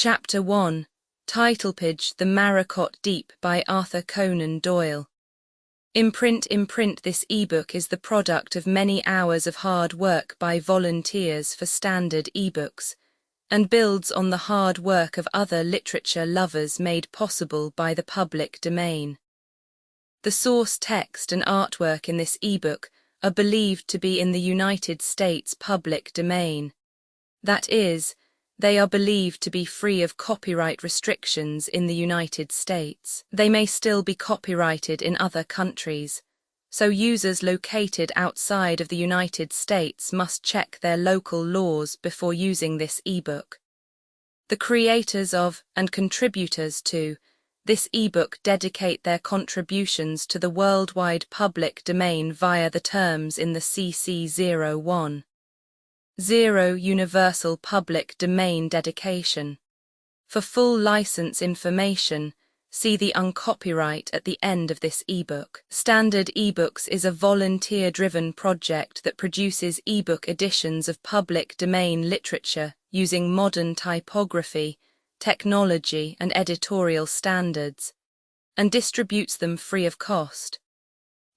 Chapter 1, Title page The Maracot Deep by Arthur Conan Doyle. Imprint this ebook is the product of many hours of hard work by volunteers for Standard eBooks, and builds on the hard work of other literature lovers made possible by the public domain. The source text and artwork in this ebook are believed to be in the United States public domain. That is, they are believed to be free of copyright restrictions in the United States. They may still be copyrighted in other countries, so users located outside of the United States must check their local laws before using this ebook. The creators of and contributors to this ebook dedicate their contributions to the worldwide public domain via the terms in the CC01. 0 Universal Public Domain Dedication. For full license information, see the uncopyright at the end of this ebook. Standard eBooks is a volunteer-driven project that produces ebook editions of public domain literature using modern typography, technology, and editorial standards, and distributes them free of cost.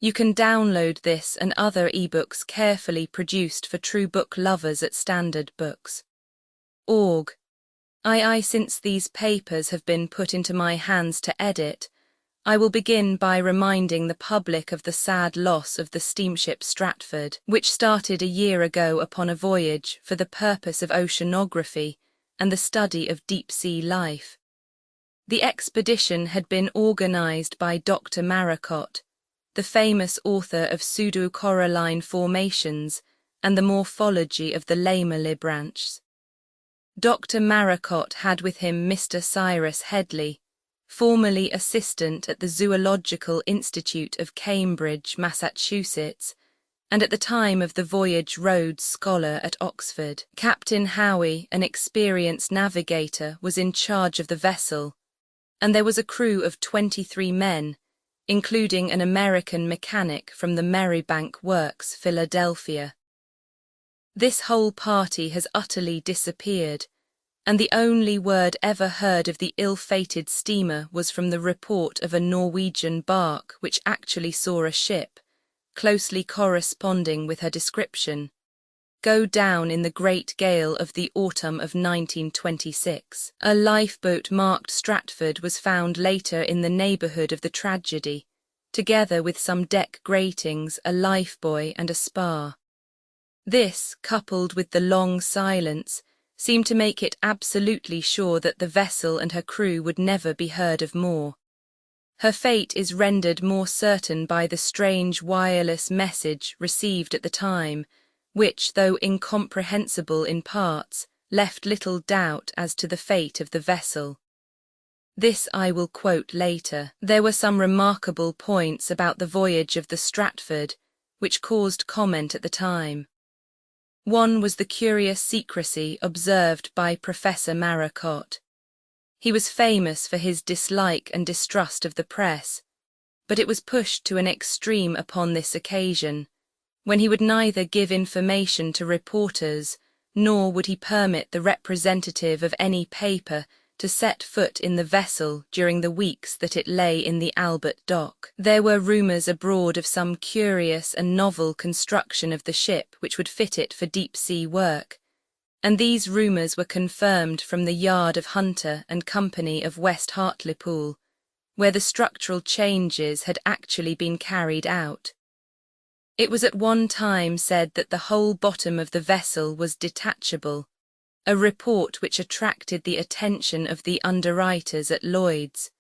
You can download this and other ebooks carefully produced for true book lovers at standardbooks.org. Since these papers have been put into my hands to edit, I will begin by reminding the public of the sad loss of the steamship Stratford, which started a year ago upon a voyage for the purpose of oceanography and the study of deep-sea life. The expedition had been organized by Dr. Maracot, the famous author of pseudo-coralline formations and the morphology of the lamellibranchs branch. Dr. Maracot had with him Mr. Cyrus Headley, formerly assistant at the Zoological Institute of Cambridge, Massachusetts, and at the time of the voyage Rhodes Scholar at Oxford. Captain Howie, an experienced navigator, was in charge of the vessel, and there was a crew of 23 men, including an American mechanic from the Marybank Works, Philadelphia. This whole party has utterly disappeared, and the only word ever heard of the ill-fated steamer was from the report of a Norwegian bark which actually saw a ship, closely corresponding with her description, go down in the great gale of the autumn of 1926. A lifeboat marked Stratford was found later in the neighborhood of the tragedy, together with some deck gratings, a lifebuoy and a spar. This, coupled with the long silence, seemed to make it absolutely sure that the vessel and her crew would never be heard of more. Her fate is rendered more certain by the strange wireless message received at the time, which, though incomprehensible in parts, left little doubt as to the fate of the vessel. This I will quote later. There were some remarkable points about the voyage of the Stratford, which caused comment at the time. One was the curious secrecy observed by Professor Maracot. He was famous for his dislike and distrust of the press, but it was pushed to an extreme upon this occasion, when he would neither give information to reporters, nor would he permit the representative of any paper to set foot in the vessel during the weeks that it lay in the Albert Dock. There were rumours abroad of some curious and novel construction of the ship which would fit it for deep-sea work, and these rumours were confirmed from the yard of Hunter and Company of West Hartlepool, where the structural changes had actually been carried out. It was at one time said that the whole bottom of the vessel was detachable, a report which attracted the attention of the underwriters at Lloyd's,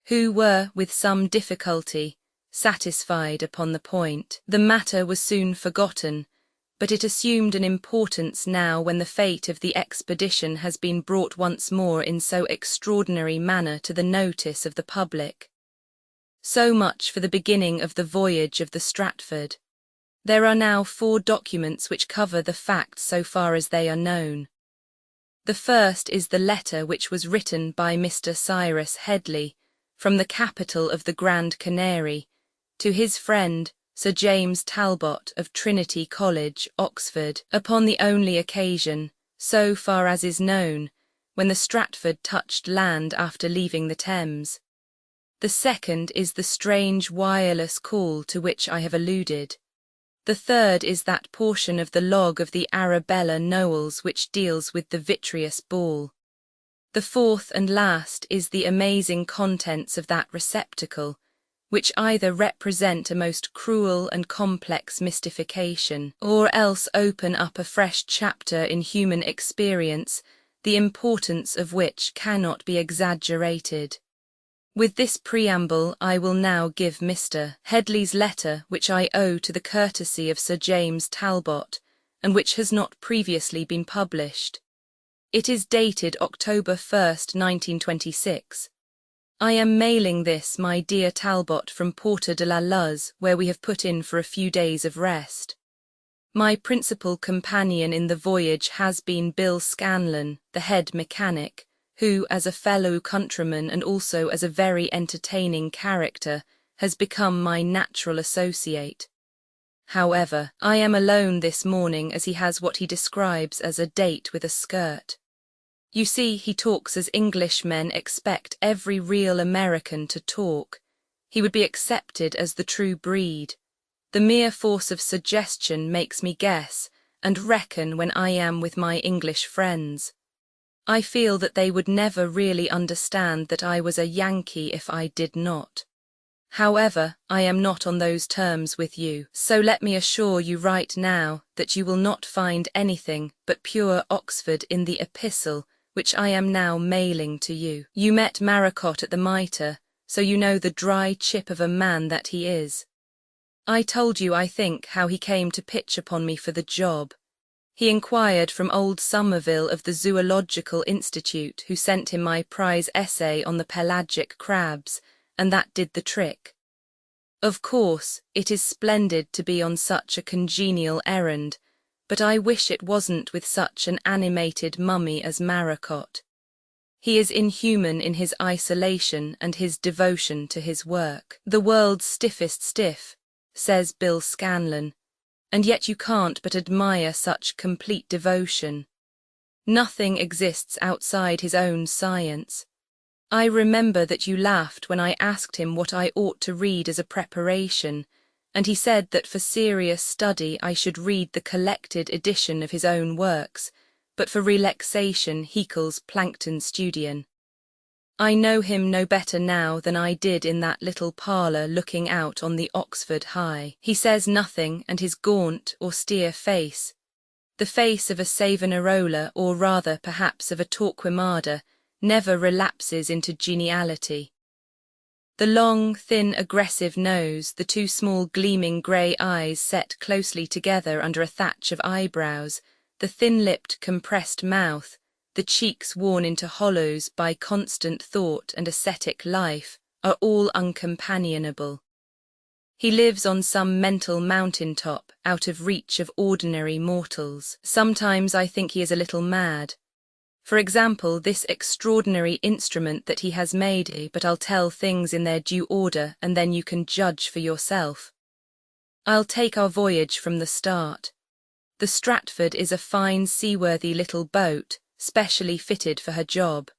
who were, with some difficulty, satisfied upon the point. The matter was soon forgotten, but it assumed an importance now when the fate of the expedition has been brought once more in so extraordinary manner to the notice of the public. So much for the beginning of the voyage of the Stratford. There are now 4 documents which cover the facts so far as they are known. The first is the letter which was written by Mr. Cyrus Headley, from the capital of the Grand Canary, to his friend, Sir James Talbot of Trinity College, Oxford, upon the only occasion, so far as is known, when the Stratford touched land after leaving the Thames. The second is the strange wireless call to which I have alluded. The third is that portion of the log of the Arabella Knowles which deals with the vitreous ball. The fourth and last is the amazing contents of that receptacle, which either represent a most cruel and complex mystification, or else open up a fresh chapter in human experience, the importance of which cannot be exaggerated. With this preamble, I will now give Mr. Headley's letter, which I owe to the courtesy of Sir James Talbot, and which has not previously been published. It is dated October 1st, 1926. I am mailing this, my dear Talbot, from Porta de la Luz, where we have put in for a few days of rest. My principal companion in the voyage has been Bill Scanlon, the head mechanic, who, as a fellow countryman and also as a very entertaining character, has become my natural associate. However, I am alone this morning, as he has what he describes as a date with a skirt. You see, he talks as Englishmen expect every real American to talk. He would be accepted as the true breed. The mere force of suggestion makes me guess and reckon when I am with my English friends. I feel that they would never really understand that I was a Yankee if I did not. However, I am not on those terms with you, so let me assure you right now that you will not find anything but pure Oxford in the epistle which I am now mailing to you. You met Maracot at the Mitre, so you know the dry chip of a man that he is. I told you, I think, how he came to pitch upon me for the job. He inquired from old Somerville of the Zoological Institute, who sent him my prize essay on the pelagic crabs, and that did the trick. Of course, it is splendid to be on such a congenial errand, but I wish it wasn't with such an animated mummy as Maracot. He is inhuman in his isolation and his devotion to his work. The world's stiffest stiff, says Bill Scanlon, and yet you can't but admire such complete devotion. Nothing exists outside his own science. I remember that you laughed when I asked him what I ought to read as a preparation, and he said that for serious study I should read the collected edition of his own works, but for relaxation Haeckel's Planktonstudion. I know him no better now than I did in that little parlour looking out on the Oxford High. He says nothing, and his gaunt, austere face, the face of a Savonarola, or rather perhaps of a Torquemada, never relapses into geniality. The long, thin, aggressive nose, the two small gleaming grey eyes set closely together under a thatch of eyebrows, the thin-lipped, compressed mouth, the cheeks worn into hollows by constant thought and ascetic life, are all uncompanionable. He lives on some mental mountain-top, out of reach of ordinary mortals. Sometimes I think he is a little mad. For example, this extraordinary instrument that he has made, but I'll tell things in their due order, and then you can judge for yourself. I'll take our voyage from the start. The Stratford is a fine seaworthy little boat, specially fitted for her job.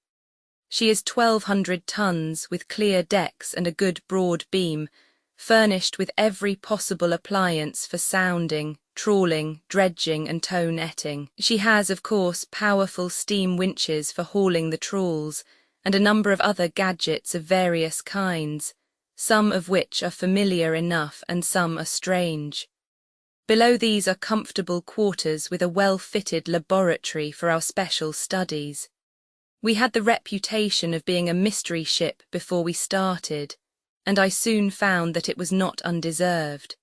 She is 1,200 tons, with clear decks and a good broad beam, furnished with every possible appliance for sounding, trawling, dredging and tow netting. She has, of course, powerful steam winches for hauling the trawls, and a number of other gadgets of various kinds, some of which are familiar enough and some are strange. Below these are comfortable quarters with a well-fitted laboratory for our special studies. We had the reputation of being a mystery ship before we started, and I soon found that it was not undeserved.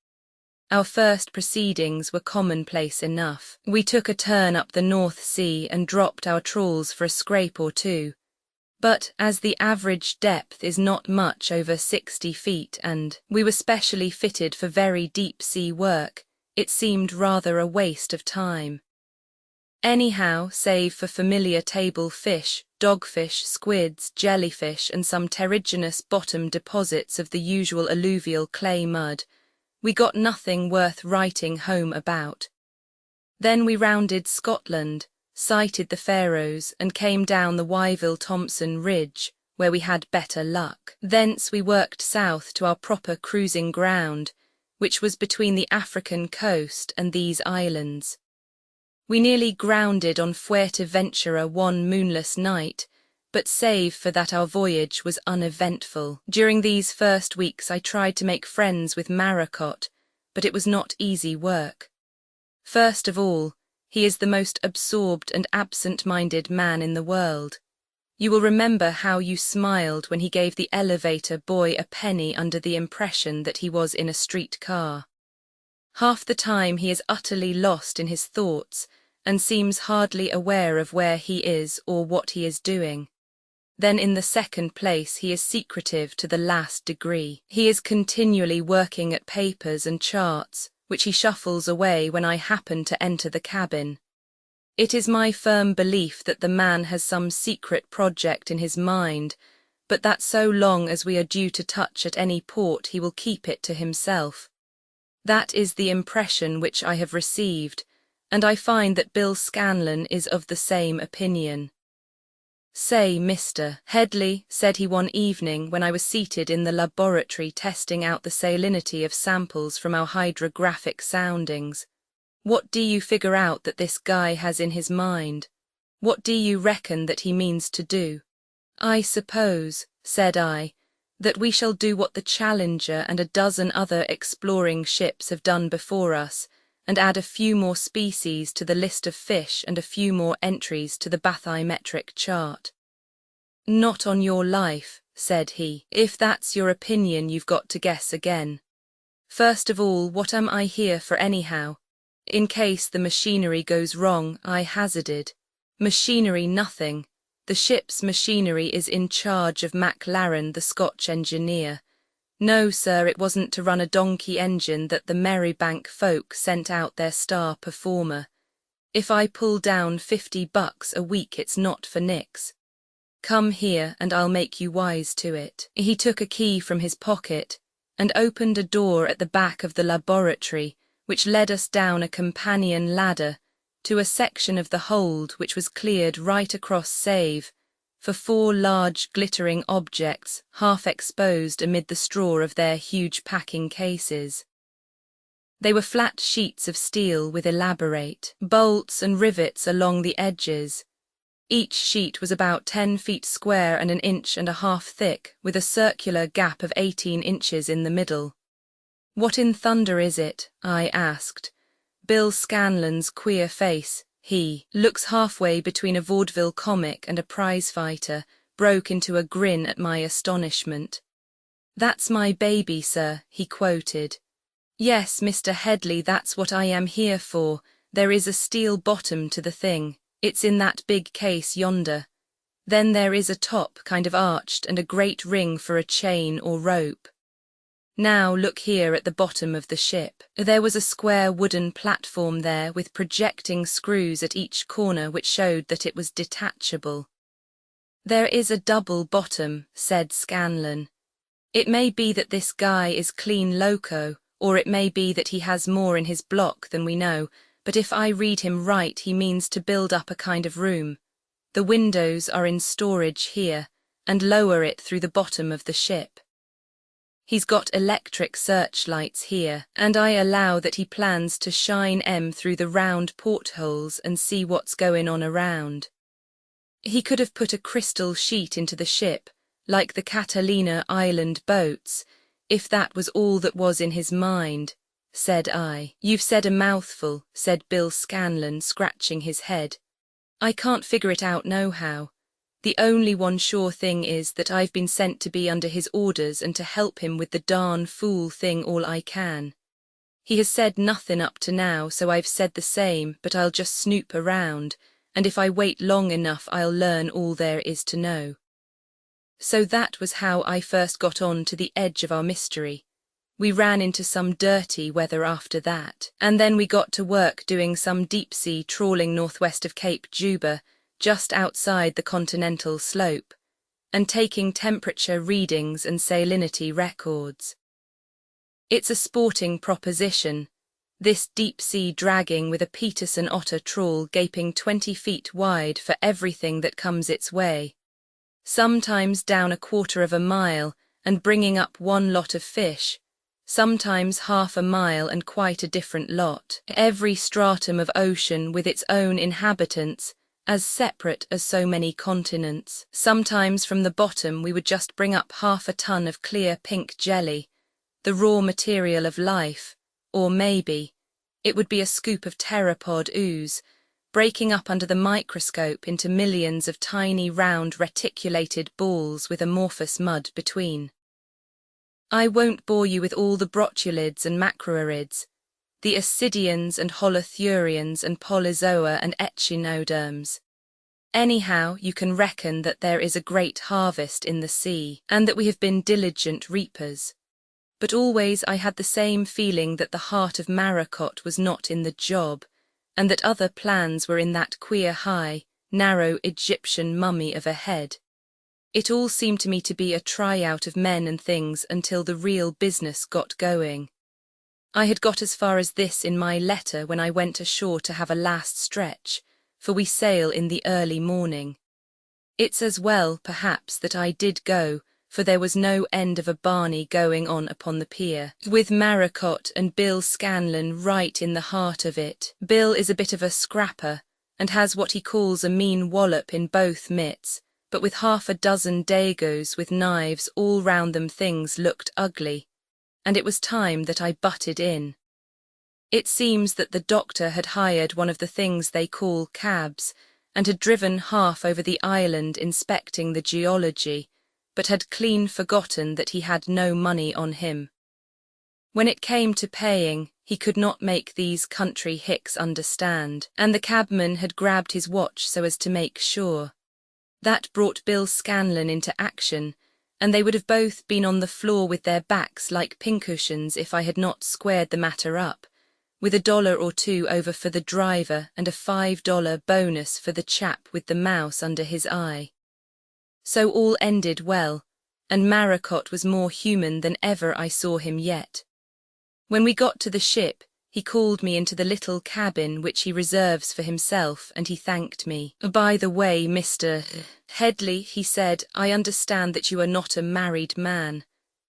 Our first proceedings were commonplace enough. We took a turn up the North Sea and dropped our trawls for a scrape or two, but as the average depth is not much over 60 feet and we were specially fitted for very deep-sea work, it seemed rather a waste of time. Anyhow, save for familiar table fish, dogfish, squids, jellyfish and some terrigenous bottom deposits of the usual alluvial clay mud, we got nothing worth writing home about. Then we rounded Scotland, sighted the Faroes, and came down the Wyville-Thompson Ridge, where we had better luck. Thence we worked south to our proper cruising ground, which was between the African coast and these islands. We nearly grounded on Fuerteventura one moonless night, but save for that our voyage was uneventful. During these first weeks I tried to make friends with Maracot, but it was not easy work. First of all, he is the most absorbed and absent-minded man in the world. You will remember how you smiled when he gave the elevator boy a penny under the impression that he was in a street car. Half the time he is utterly lost in his thoughts and seems hardly aware of where he is or what he is doing. Then in the second place he is secretive to the last degree. He is continually working at papers and charts, which he shuffles away when I happen to enter the cabin. It is my firm belief that the man has some secret project in his mind, but that so long as we are due to touch at any port he will keep it to himself. That is the impression which I have received, and I find that Bill Scanlon is of the same opinion. "Say, Mr. Headley," said he one evening when I was seated in the laboratory testing out the salinity of samples from our hydrographic soundings, "what do you figure out that this guy has in his mind? What do you reckon that he means to do?" "I suppose," said I, "that we shall do what the Challenger and a dozen other exploring ships have done before us, and add a few more species to the list of fish and a few more entries to the bathymetric chart." "Not on your life," said he. "If that's your opinion, you've got to guess again. First of all, what am I here for anyhow? In case the machinery goes wrong," I hazarded. "Machinery nothing. The ship's machinery is in charge of MacLaren, the Scotch engineer. No, sir, it wasn't to run a donkey engine that the Merrybank folk sent out their star performer. If I pull down $50 a week, it's not for nix. Come here and I'll make you wise to it." He took a key from his pocket and opened a door at the back of the laboratory, which led us down a companion ladder to a section of the hold which was cleared right across save for 4 large glittering objects half exposed amid the straw of their huge packing cases. They were flat sheets of steel with elaborate bolts and rivets along the edges. Each sheet was about 10 feet square and 1.5 inches thick, with a circular gap of 18 inches in the middle. "What in thunder is it?" I asked. Bill Scanlon's queer face, he looks halfway between a vaudeville comic and a prizefighter, broke into a grin at my astonishment. "That's my baby, sir," he quoted. "Yes, Mr. Headley, that's what I am here for. There is a steel bottom to the thing. It's in that big case yonder. Then there is a top, kind of arched, and a great ring for a chain or rope. Now look here at the bottom of the ship. There was a square wooden platform there with projecting screws at each corner which showed that it was detachable." "There is a double bottom," said Scanlon. "It may be that this guy is clean loco, or it may be that he has more in his block than we know, but if I read him right, he means to build up a kind of room. The windows are in storage here, and lower it through the bottom of the ship. He's got electric searchlights here, and I allow that he plans to shine 'em through the round portholes and see what's going on around. He could have put a crystal sheet into the ship, like the Catalina Island boats, if that was all that was in his mind," said I. "You've said a mouthful," said Bill Scanlon, scratching his head. "I can't figure it out nohow. The only one sure thing is that I've been sent to be under his orders and to help him with the darn fool thing all I can. He has said nothing up to now, so I've said the same, but I'll just snoop around, and if I wait long enough I'll learn all there is to know." So that was how I first got on to the edge of our mystery. We ran into some dirty weather after that, and then we got to work doing some deep-sea trawling northwest of Cape Juba, just outside the continental slope, and taking temperature readings and salinity records. It's a sporting proposition. this deep sea dragging with a Peterson otter trawl gaping 20 feet wide for everything that comes its way. Sometimes down 1/4 of a mile and bringing up one lot of fish, sometimes 1/2 a mile and quite a different lot. Every stratum of ocean with its own inhabitants, as separate as so many continents. Sometimes from the bottom we would just bring up 1/2 a ton of clear pink jelly, the raw material of life, or maybe it would be a scoop of pteropod ooze, breaking up under the microscope into millions of tiny round reticulated balls with amorphous mud between. I won't bore you with all the brotulids and macroarids, the ascidians and holothurians and polyzoa and echinoderms. Anyhow, you can reckon that there is a great harvest in the sea, and that we have been diligent reapers. But always I had the same feeling that the heart of Maracot was not in the job, and that other plans were in that queer high, narrow Egyptian mummy of a head. It all seemed to me to be a tryout of men and things until the real business got going. I had got as far as this in my letter when I went ashore to have a last stretch, for we sail in the early morning. It's as well, perhaps, that I did go, for there was no end of a barney going on upon the pier, with Maracot and Bill Scanlon right in the heart of it. Bill is a bit of a scrapper, and has what he calls a mean wallop in both mitts, but with 1/2 a dozen dagos with knives all round them things looked ugly, and it was time that I butted in. It seems that the doctor had hired one of the things they call cabs, and had driven half over the island inspecting the geology, but had clean forgotten that he had no money on him. When it came to paying, he could not make these country hicks understand, and the cabman had grabbed his watch so as to make sure. That brought Bill Scanlon into action, and they would have both been on the floor with their backs like pincushions if I had not squared the matter up, with $1 or 2 over for the driver and a $5 bonus for the chap with the mouse under his eye. So all ended well, and Maracot was more human than ever I saw him yet. When we got to the ship, he called me into the little cabin which he reserves for himself, and he thanked me. "By the way, Mr. Headley," he said, "I understand that you are not a married man."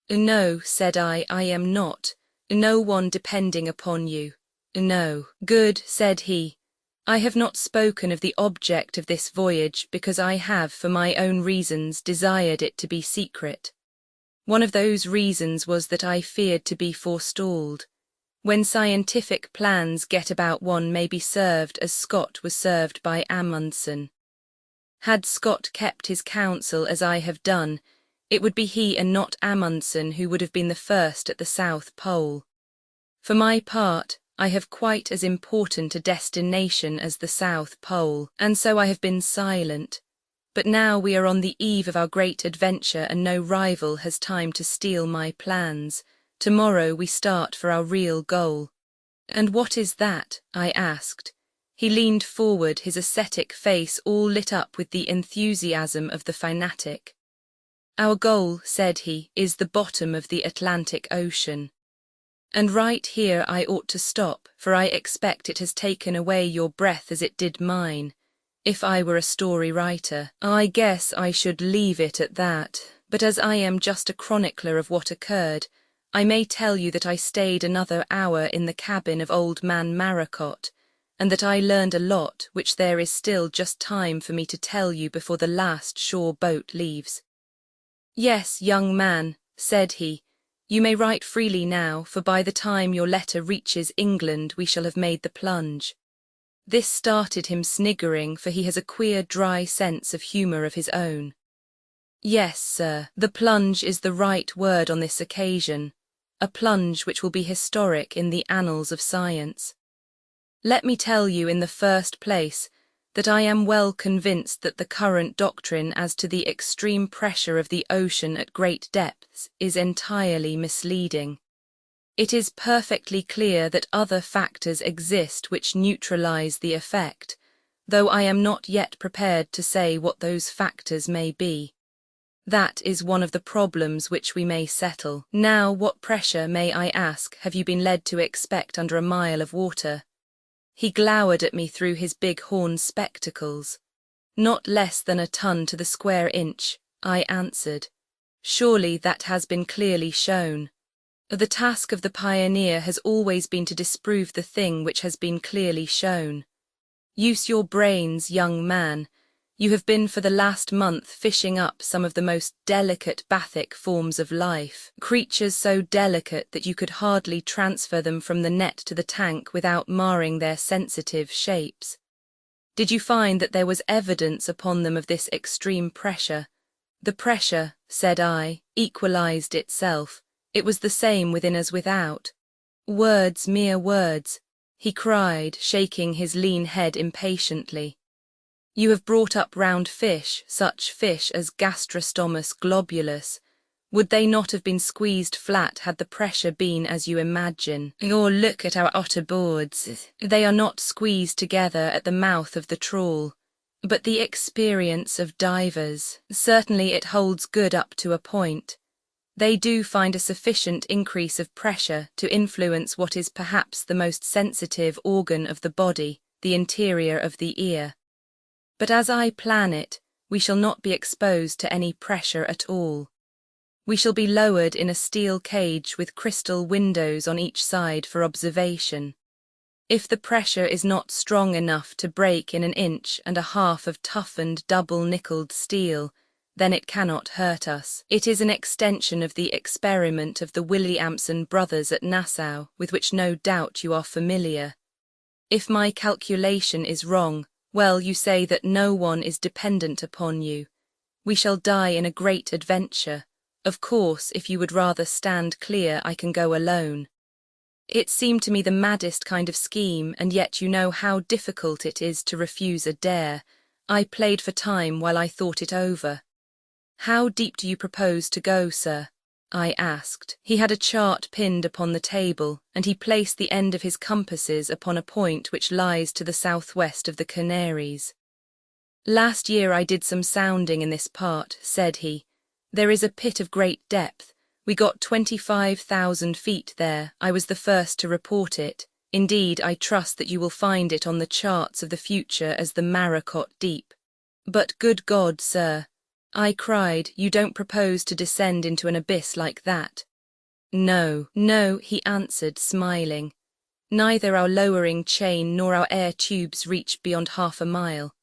"No," said I am not. No one depending upon you. No. "Good," said he. "I have not spoken of the object of this voyage because I have, for my own reasons, desired it to be secret. One of those reasons was that I feared to be forestalled. When scientific plans get about one may be served as Scott was served by Amundsen. Had Scott kept his counsel as I have done, it would be he and not Amundsen who would have been the first at the South Pole. For my part, I have quite as important a destination as the South Pole, and so I have been silent. But now we are on the eve of our great adventure and no rival has time to steal my plans. Tomorrow we start for our real goal." "And what is that?" I asked. He leaned forward, his ascetic face all lit up with the enthusiasm of the fanatic. "Our goal," said he, "is the bottom of the Atlantic Ocean. And right here I ought to stop, for I expect it has taken away your breath as it did mine. If I were a story writer, I guess I should leave it at that, but as I am just a chronicler of what occurred, I may tell you that I stayed another hour in the cabin of old man Maracot, and that I learned a lot which there is still just time for me to tell you before the last shore boat leaves." "Yes, young man," said he, "you may write freely now, for by the time your letter reaches England we shall have made the plunge." This started him sniggering, for he has a queer dry sense of humour of his own. "Yes, sir, the plunge is the right word on this occasion, a plunge which will be historic in the annals of science. Let me tell you in the first place that I am well convinced that the current doctrine as to the extreme pressure of the ocean at great depths is entirely misleading. It is perfectly clear that other factors exist which neutralize the effect, though I am not yet prepared to say what those factors may be. That is one of the problems which we may settle. Now, what pressure, may I ask, have you been led to expect under a mile of water? He glowered at me through his big horn spectacles. Not less than a ton to the square inch, I answered. Surely that has been clearly shown. The task of the pioneer has always been to disprove the thing which has been clearly shown. Use your brains, young man. You have been for the last month fishing up some of the most delicate bathic forms of life, creatures so delicate that you could hardly transfer them from the net to the tank without marring their sensitive shapes. Did you find that there was evidence upon them of this extreme pressure? The pressure, said I, equalized itself. It was the same within as without. Words, mere words, he cried, shaking his lean head impatiently. You have brought up round fish, such fish as Gastrostomus globulus. Would they not have been squeezed flat had the pressure been as you imagine? Or look at our otter boards. They are not squeezed together at the mouth of the trawl. But the experience of divers, certainly it holds good up to a point. They do find a sufficient increase of pressure to influence what is perhaps the most sensitive organ of the body, the interior of the ear. But as I plan it, we shall not be exposed to any pressure at all. We shall be lowered in a steel cage with crystal windows on each side for observation. If the pressure is not strong enough to break in 1.5 inches of toughened double-nickeled steel, then it cannot hurt us. It is an extension of the experiment of the Williamson brothers at Nassau, with which no doubt you are familiar. If my calculation is wrong, well, you say that no one is dependent upon you. We shall die in a great adventure. Of course, if you would rather stand clear, I can go alone. It seemed to me the maddest kind of scheme, and yet you know how difficult it is to refuse a dare. I played for time while I thought it over. How deep do you propose to go, sir? I asked. He had a chart pinned upon the table, and he placed the end of his compasses upon a point which lies to the southwest of the Canaries. Last year I did some sounding in this part, said he. There is a pit of great depth. We got 25,000 feet there. I was the first to report it. Indeed, I trust that you will find it on the charts of the future as the Maracot Deep. But good God, sir, I cried, you don't propose to descend into an abyss like that? No, no, he answered, smiling. Neither our lowering chain nor our air tubes reach beyond 1/2 mile.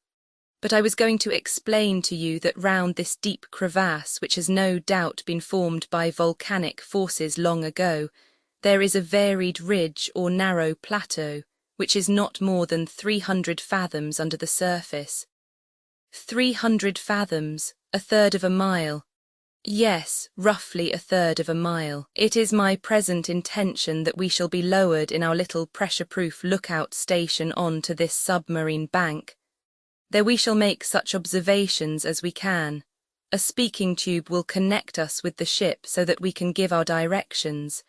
But I was going to explain to you that round this deep crevasse, which has no doubt been formed by volcanic forces long ago, there is a varied ridge or narrow plateau, which is not more than 300 fathoms under the surface. 300 fathoms, 1/3 of a mile. Yes, roughly 1/3 of a mile. It is my present intention that we shall be lowered in our little pressure-proof lookout station on to this submarine bank. There we shall make such observations as we can. A speaking tube will connect us with the ship so that we can give our directions.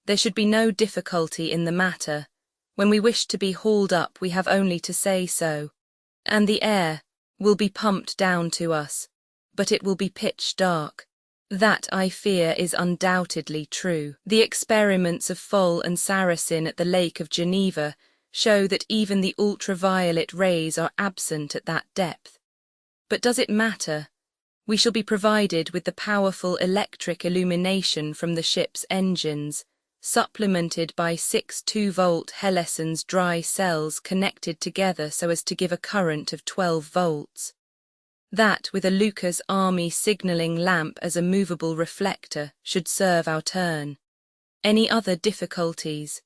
There should be no difficulty in the matter. When we wish to be hauled up, we have only to say so. And the air will be pumped down to us, but it will be pitch dark. That, I fear, is undoubtedly true. The experiments of Foll and Saracen at the Lake of Geneva show that even the ultraviolet rays are absent at that depth. But does it matter? We shall be provided with the powerful electric illumination from the ship's engines, supplemented by 6 2-volt Helleson's dry cells connected together so as to give a current of 12 volts. That, with a Lucas Army signalling lamp as a movable reflector, should serve our turn. Any other difficulties?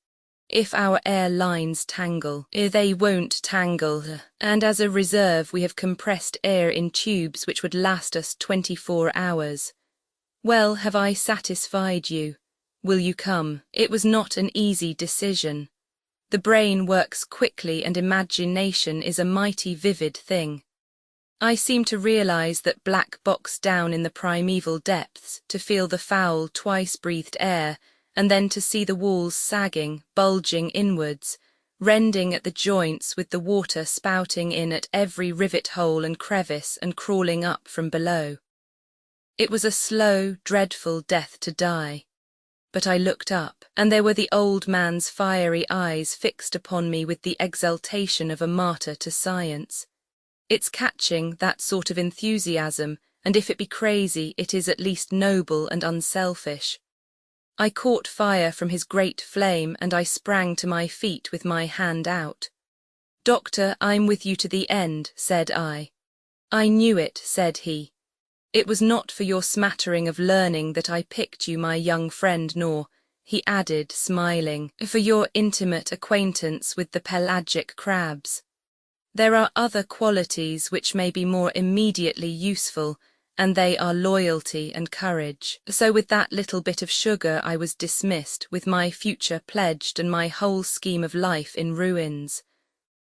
If our air lines tangle, they won't tangle, and as a reserve we have compressed air in tubes which would last us 24 hours. Well, have I satisfied you? Will you come? It was not an easy decision. The brain works quickly and imagination is a mighty vivid thing. I seem to realize that black box down in the primeval depths, to feel the foul, twice-breathed air, and then to see the walls sagging, bulging inwards, rending at the joints with the water spouting in at every rivet hole and crevice and crawling up from below. It was a slow, dreadful death to die. But I looked up, and there were the old man's fiery eyes fixed upon me with the exultation of a martyr to science. It's catching, that sort of enthusiasm, and if it be crazy, it is at least noble and unselfish. I caught fire from his great flame, and I sprang to my feet with my hand out. "Doctor, I'm with you to the end," said I. "I knew it," said he. "It was not for your smattering of learning that I picked you, my young friend, nor," he added, smiling, "for your intimate acquaintance with the pelagic crabs. There are other qualities which may be more immediately useful, and they are loyalty and courage." So with that little bit of sugar I was dismissed, with my future pledged and my whole scheme of life in ruins.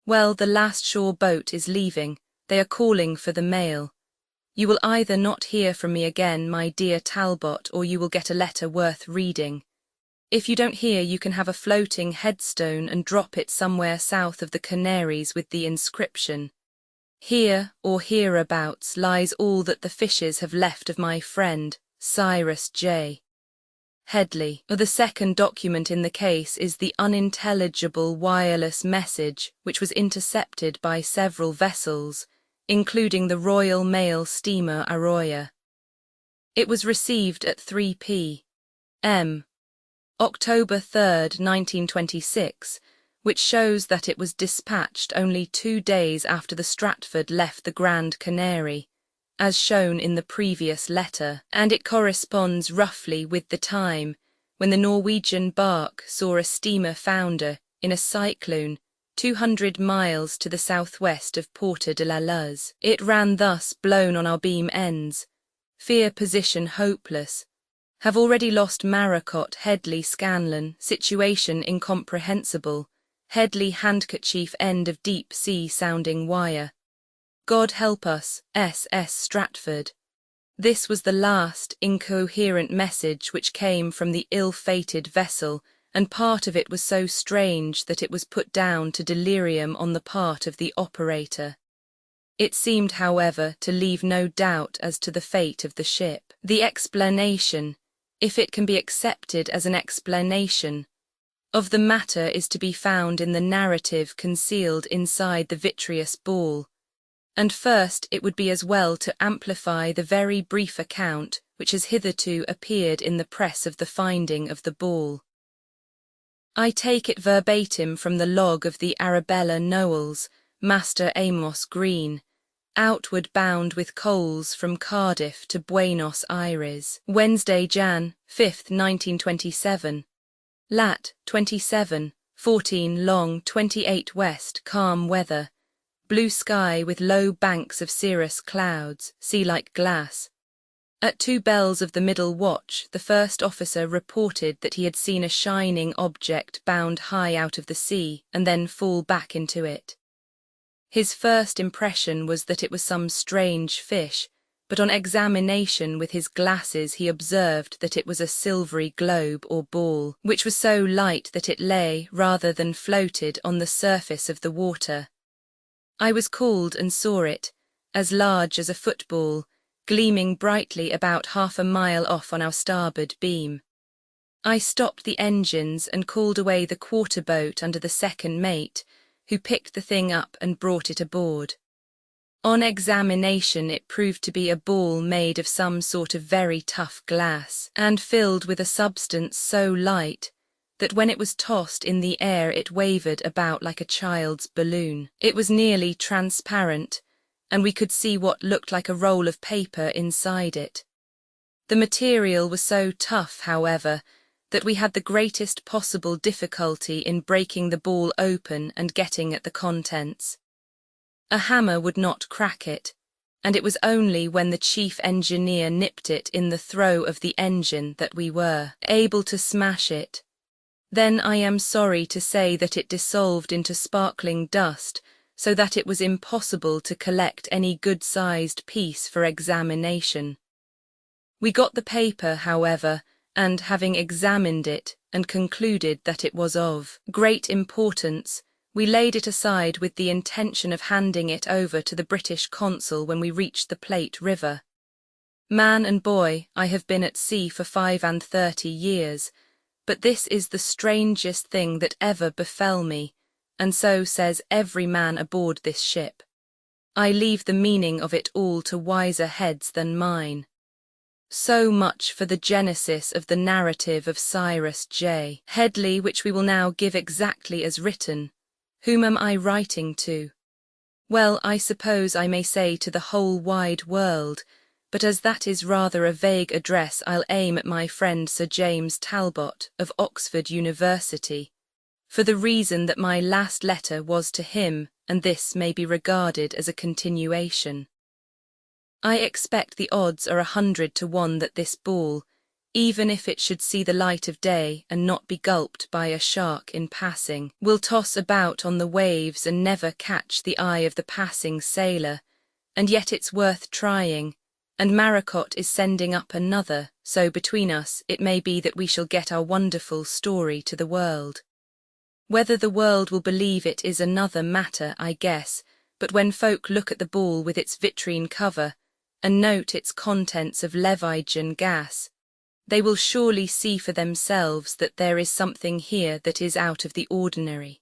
Well, the last shore boat is leaving. They are calling for the mail. You will either not hear from me again, my dear Talbot, or you will get a letter worth reading. If you don't hear, you can have a floating headstone and drop it somewhere south of the Canaries with the inscription, "Here or hereabouts lies all that the fishes have left of my friend, Cyrus J. Headley." The second document in the case is the unintelligible wireless message which was intercepted by several vessels, including the Royal Mail steamer Arroya. It was received at 3 p.m. October 3rd, 1926, which shows that it was dispatched only 2 days after the Stratford left the Grand Canary, as shown in the previous letter, and it corresponds roughly with the time when the Norwegian bark saw a steamer founder in a cyclone 200 miles to the southwest of Porta de la Luz. It ran thus, blown on our beam ends. Fear position hopeless. Have already lost Maracot, Headley, Scanlon, situation incomprehensible. Headley handkerchief end of deep sea sounding wire. God help us, SS Stratford. This was the last incoherent message which came from the ill-fated vessel, and part of it was so strange that it was put down to delirium on the part of the operator. It seemed, however, to leave no doubt as to the fate of the ship. The explanation, if it can be accepted as an explanation, of the matter is to be found in the narrative concealed inside the vitreous ball. And first it would be as well to amplify the very brief account which has hitherto appeared in the press of the finding of the ball. I take it verbatim from the log of the Arabella Knowles, Master Amos Green, outward bound with coals from Cardiff to Buenos Aires, Wednesday, Jan. 5th, 1927. Lat. 27, 14 long, 28 west, calm weather. Blue sky with low banks of cirrus clouds, sea like glass. At 2 bells of the middle watch, the first officer reported that he had seen a shining object bound high out of the sea and then fall back into it. His first impression was that it was some strange fish, but on examination with his glasses he observed that it was a silvery globe or ball, which was so light that it lay rather than floated on the surface of the water. I was called and saw it, as large as a football, gleaming brightly about half a mile off on our starboard beam. I stopped the engines and called away the quarter-boat under the second mate, who picked the thing up and brought it aboard. On examination it proved to be a ball made of some sort of very tough glass, and filled with a substance so light that when it was tossed in the air it wavered about like a child's balloon. It was nearly transparent, and we could see what looked like a roll of paper inside it. The material was so tough, however, that we had the greatest possible difficulty in breaking the ball open and getting at the contents. A hammer would not crack it, and it was only when the chief engineer nipped it in the throw of the engine that we were able to smash it. Then I am sorry to say that it dissolved into sparkling dust, so that it was impossible to collect any good-sized piece for examination. We got the paper, however, and having examined it and concluded that it was of great importance, we laid it aside with the intention of handing it over to the British consul when we reached the Plate River. Man and boy, I have been at sea for 35 years, but this is the strangest thing that ever befell me, and so says every man aboard this ship. I leave the meaning of it all to wiser heads than mine. So much for the genesis of the narrative of Cyrus J. Headley, which we will now give exactly as written. Whom am I writing to? Well, I suppose I may say to the whole wide world, but as that is rather a vague address, I'll aim at my friend Sir James Talbot of Oxford University, for the reason that my last letter was to him, and this may be regarded as a continuation. I expect the odds are 100 to 1 that this ball, even if it should see the light of day and not be gulped by a shark in passing, will toss about on the waves and never catch the eye of the passing sailor, and yet it's worth trying, and Maracot is sending up another, so between us it may be that we shall get our wonderful story to the world. Whether the world will believe it is another matter, I guess, but when folk look at the ball with its vitrine cover, and note its contents of Levigen gas, they will surely see for themselves that there is something here that is out of the ordinary.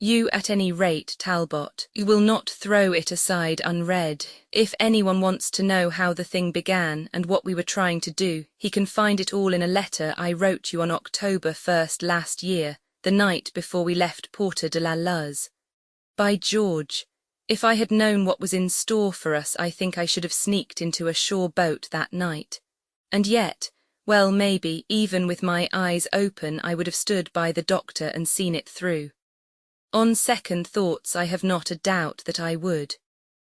You, at any rate, Talbot, will not throw it aside unread. If anyone wants to know how the thing began and what we were trying to do, he can find it all in a letter I wrote you on October 1st last year, the night before we left Porto de la Luz. By George, if I had known what was in store for us, I think I should have sneaked into a shore boat that night. And yet, well, maybe, even with my eyes open, I would have stood by the doctor and seen it through. On second thoughts, I have not a doubt that I would.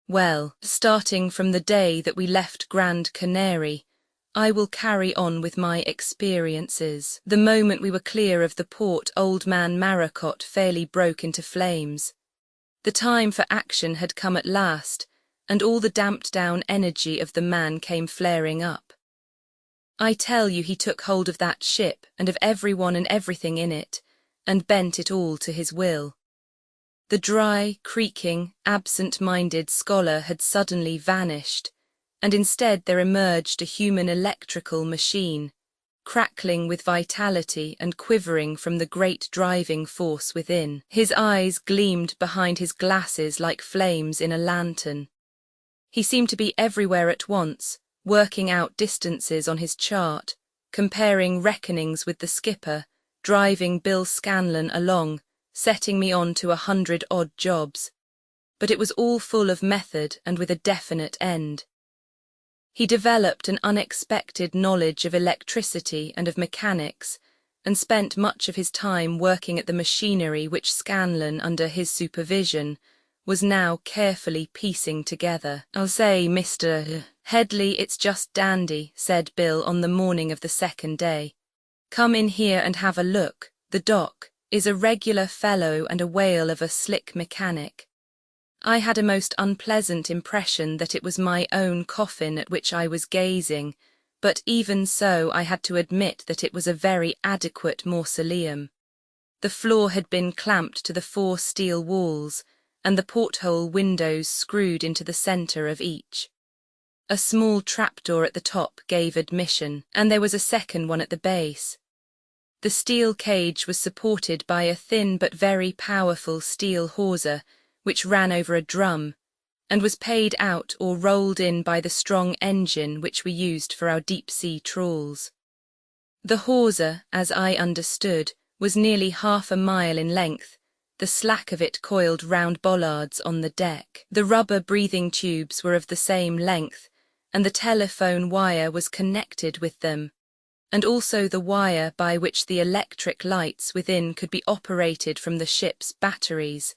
Well, starting from the day that we left Grand Canary, I will carry on with my experiences. The moment we were clear of the port, old man Maracot fairly broke into flames. The time for action had come at last, and all the damped-down energy of the man came flaring up. I tell you, he took hold of that ship and of everyone and everything in it, and bent it all to his will. The dry, creaking, absent-minded scholar had suddenly vanished, and instead there emerged a human electrical machine, crackling with vitality and quivering from the great driving force within. His eyes gleamed behind his glasses like flames in a lantern. He seemed to be everywhere at once, working out distances on his chart, comparing reckonings with the skipper, driving Bill Scanlon along, setting me on to 100-odd jobs. But it was all full of method and with a definite end. He developed an unexpected knowledge of electricity and of mechanics, and spent much of his time working at the machinery which Scanlon, under his supervision, was now carefully piecing together. "I'll say, Mr. Headley, it's just dandy," said Bill on the morning of the second day. "Come in here and have a look. The doc is a regular fellow and a whale of a slick mechanic." I had a most unpleasant impression that it was my own coffin at which I was gazing, but even so I had to admit that it was a very adequate mausoleum. The floor had been clamped to the 4 steel walls, and the porthole windows screwed into the centre of each. A small trapdoor at the top gave admission, and there was a second one at the base. The steel cage was supported by a thin but very powerful steel hawser, which ran over a drum, and was paid out or rolled in by the strong engine which we used for our deep-sea trawls. The hawser, as I understood, was nearly half a mile in length, the slack of it coiled round bollards on the deck. The rubber breathing tubes were of the same length, and the telephone wire was connected with them, and also the wire by which the electric lights within could be operated from the ship's batteries,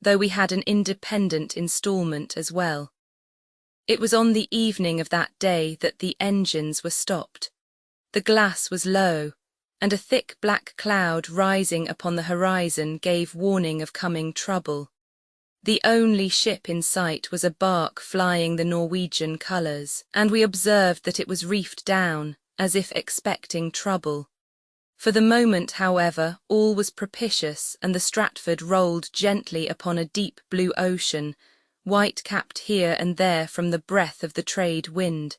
though we had an independent instalment as well. It was on the evening of that day that the engines were stopped. The glass was low, and a thick black cloud rising upon the horizon gave warning of coming trouble. The only ship in sight was a bark flying the Norwegian colours, and we observed that it was reefed down, as if expecting trouble. For the moment, however, all was propitious, and the Stratford rolled gently upon a deep blue ocean, white-capped here and there from the breath of the trade wind.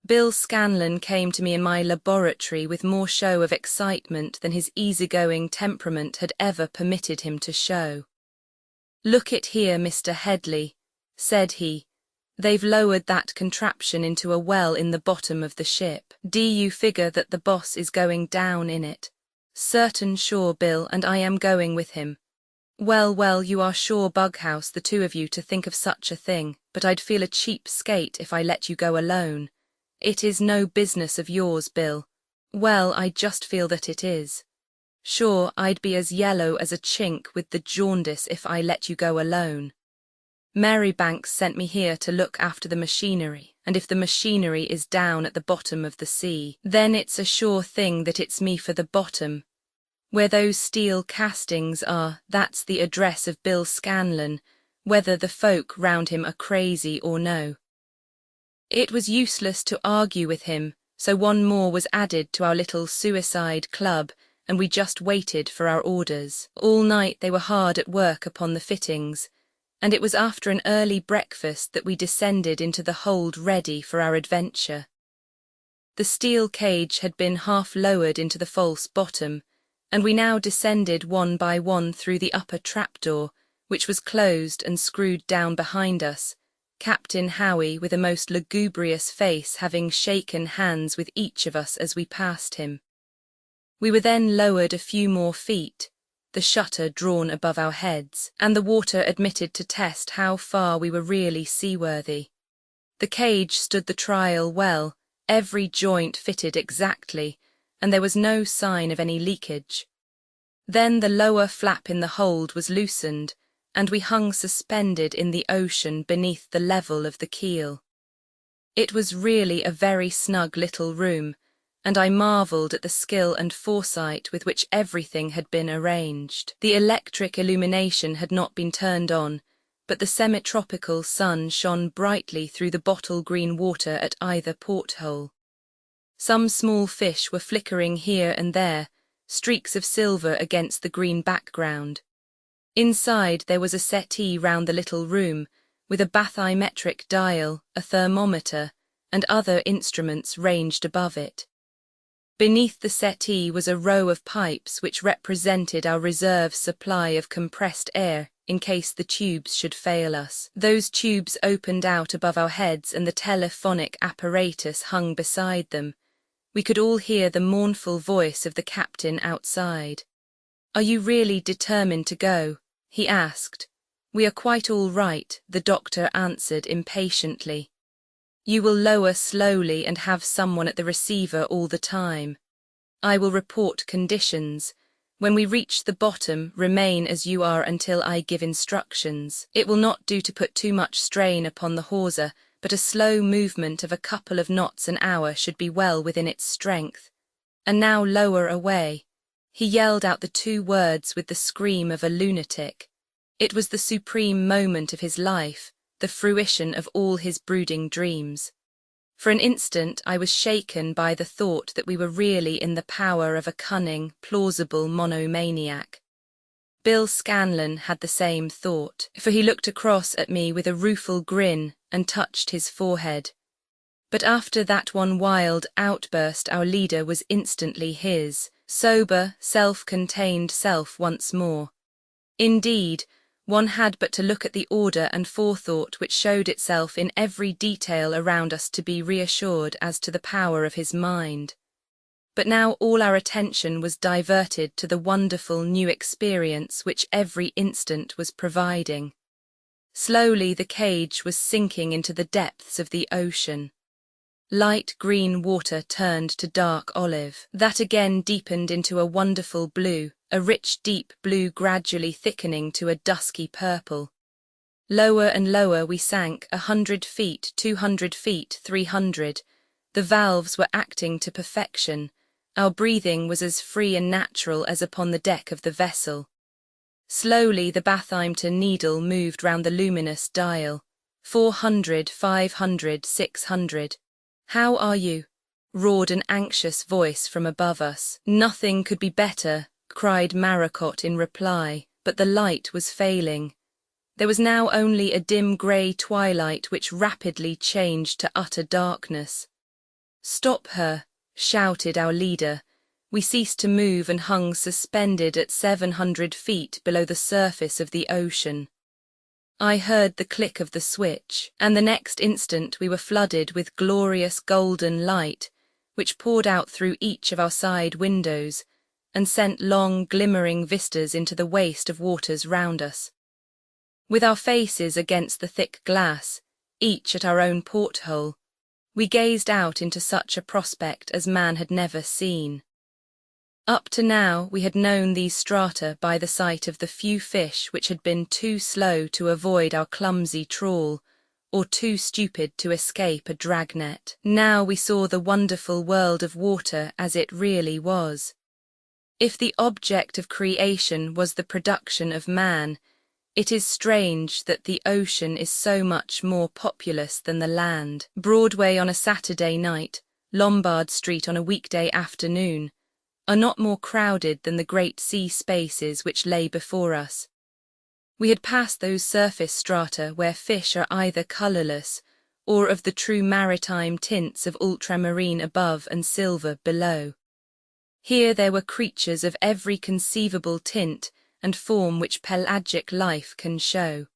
Bill Scanlon came to me in my laboratory with more show of excitement than his easygoing temperament had ever permitted him to show. "Look it here, Mr. Headley," said he. "They've lowered that contraption into a well in the bottom of the ship. Do you figure that the boss is going down in it?" "Certain sure, Bill, and I am going with him." Well, you are sure bughouse, the two of you, to think of such a thing, but I'd feel a cheap skate if I let you go alone." "It is no business of yours, Bill." "Well, I just feel that it is." "Sure, I'd be as yellow as a chink with the jaundice if I let you go alone. Marybanks sent me here to look after the machinery, and if the machinery is down at the bottom of the sea, then it's a sure thing that it's me for the bottom. Where those steel castings are, that's the address of Bill Scanlon, whether the folk round him are crazy or no." It was useless to argue with him, so one more was added to our little suicide club, and we just waited for our orders. All night they were hard at work upon the fittings, and it was after an early breakfast that we descended into the hold ready for our adventure. The steel cage had been half lowered into the false bottom, and we now descended one by one through the upper trapdoor, which was closed and screwed down behind us, Captain Howie with a most lugubrious face having shaken hands with each of us as we passed him. We were then lowered a few more feet, the shutter drawn above our heads, and the water admitted to test how far we were really seaworthy. The cage stood the trial well, every joint fitted exactly, and there was no sign of any leakage. Then the lower flap in the hold was loosened, and we hung suspended in the ocean beneath the level of the keel. It was really a very snug little room, and I marvelled at the skill and foresight with which everything had been arranged. The electric illumination had not been turned on, but the semi-tropical sun shone brightly through the bottle-green water at either porthole. Some small fish were flickering here and there, streaks of silver against the green background. Inside there was a settee round the little room, with a bathymetric dial, a thermometer, and other instruments ranged above it. Beneath the settee was a row of pipes which represented our reserve supply of compressed air in case the tubes should fail us. Those tubes opened out above our heads and the telephonic apparatus hung beside them. We could all hear the mournful voice of the captain outside. "Are you really determined to go?" he asked. "We are quite all right," the doctor answered impatiently. "You will lower slowly and have someone at the receiver all the time. I will report conditions. When we reach the bottom, remain as you are until I give instructions. It will not do to put too much strain upon the hawser, but a slow movement of a couple of knots an hour should be well within its strength. And now lower away." He yelled out the two words with the scream of a lunatic. It was the supreme moment of his life, the fruition of all his brooding dreams. For an instant I was shaken by the thought that we were really in the power of a cunning, plausible monomaniac. Bill Scanlon had the same thought, for he looked across at me with a rueful grin and touched his forehead. But after that one wild outburst our leader was instantly his, sober, self-contained self once more. Indeed, one had but to look at the order and forethought which showed itself in every detail around us to be reassured as to the power of his mind. But now all our attention was diverted to the wonderful new experience which every instant was providing. Slowly the cage was sinking into the depths of the ocean. Light green water turned to dark olive. That again deepened into a wonderful blue, a rich deep blue gradually thickening to a dusky purple. Lower and lower we sank, 100 feet, 200 feet, 300. The valves were acting to perfection. Our breathing was as free and natural as upon the deck of the vessel. Slowly the bathymeter needle moved round the luminous dial. 400, 500, 600. "How are you?" roared an anxious voice from above us. "Nothing could be better," cried Maracot in reply, but the light was failing. There was now only a dim grey twilight which rapidly changed to utter darkness. "Stop her!" shouted our leader. We ceased to move and hung suspended at 700 feet below the surface of the ocean. I heard the click of the switch, and the next instant we were flooded with glorious golden light, which poured out through each of our side windows and sent long glimmering vistas into the waste of waters round us. With our faces against the thick glass, each at our own porthole, we gazed out into such a prospect as man had never seen. Up to now we had known these strata by the sight of the few fish which had been too slow to avoid our clumsy trawl, or too stupid to escape a dragnet. Now we saw the wonderful world of water as it really was. If the object of creation was the production of man, it is strange that the ocean is so much more populous than the land. Broadway on a Saturday night, Lombard Street on a weekday afternoon, are not more crowded than the great sea spaces which lay before us. We had passed those surface strata where fish are either colourless or of the true maritime tints of ultramarine above and silver below. Here there were creatures of every conceivable tint and form which pelagic life can show.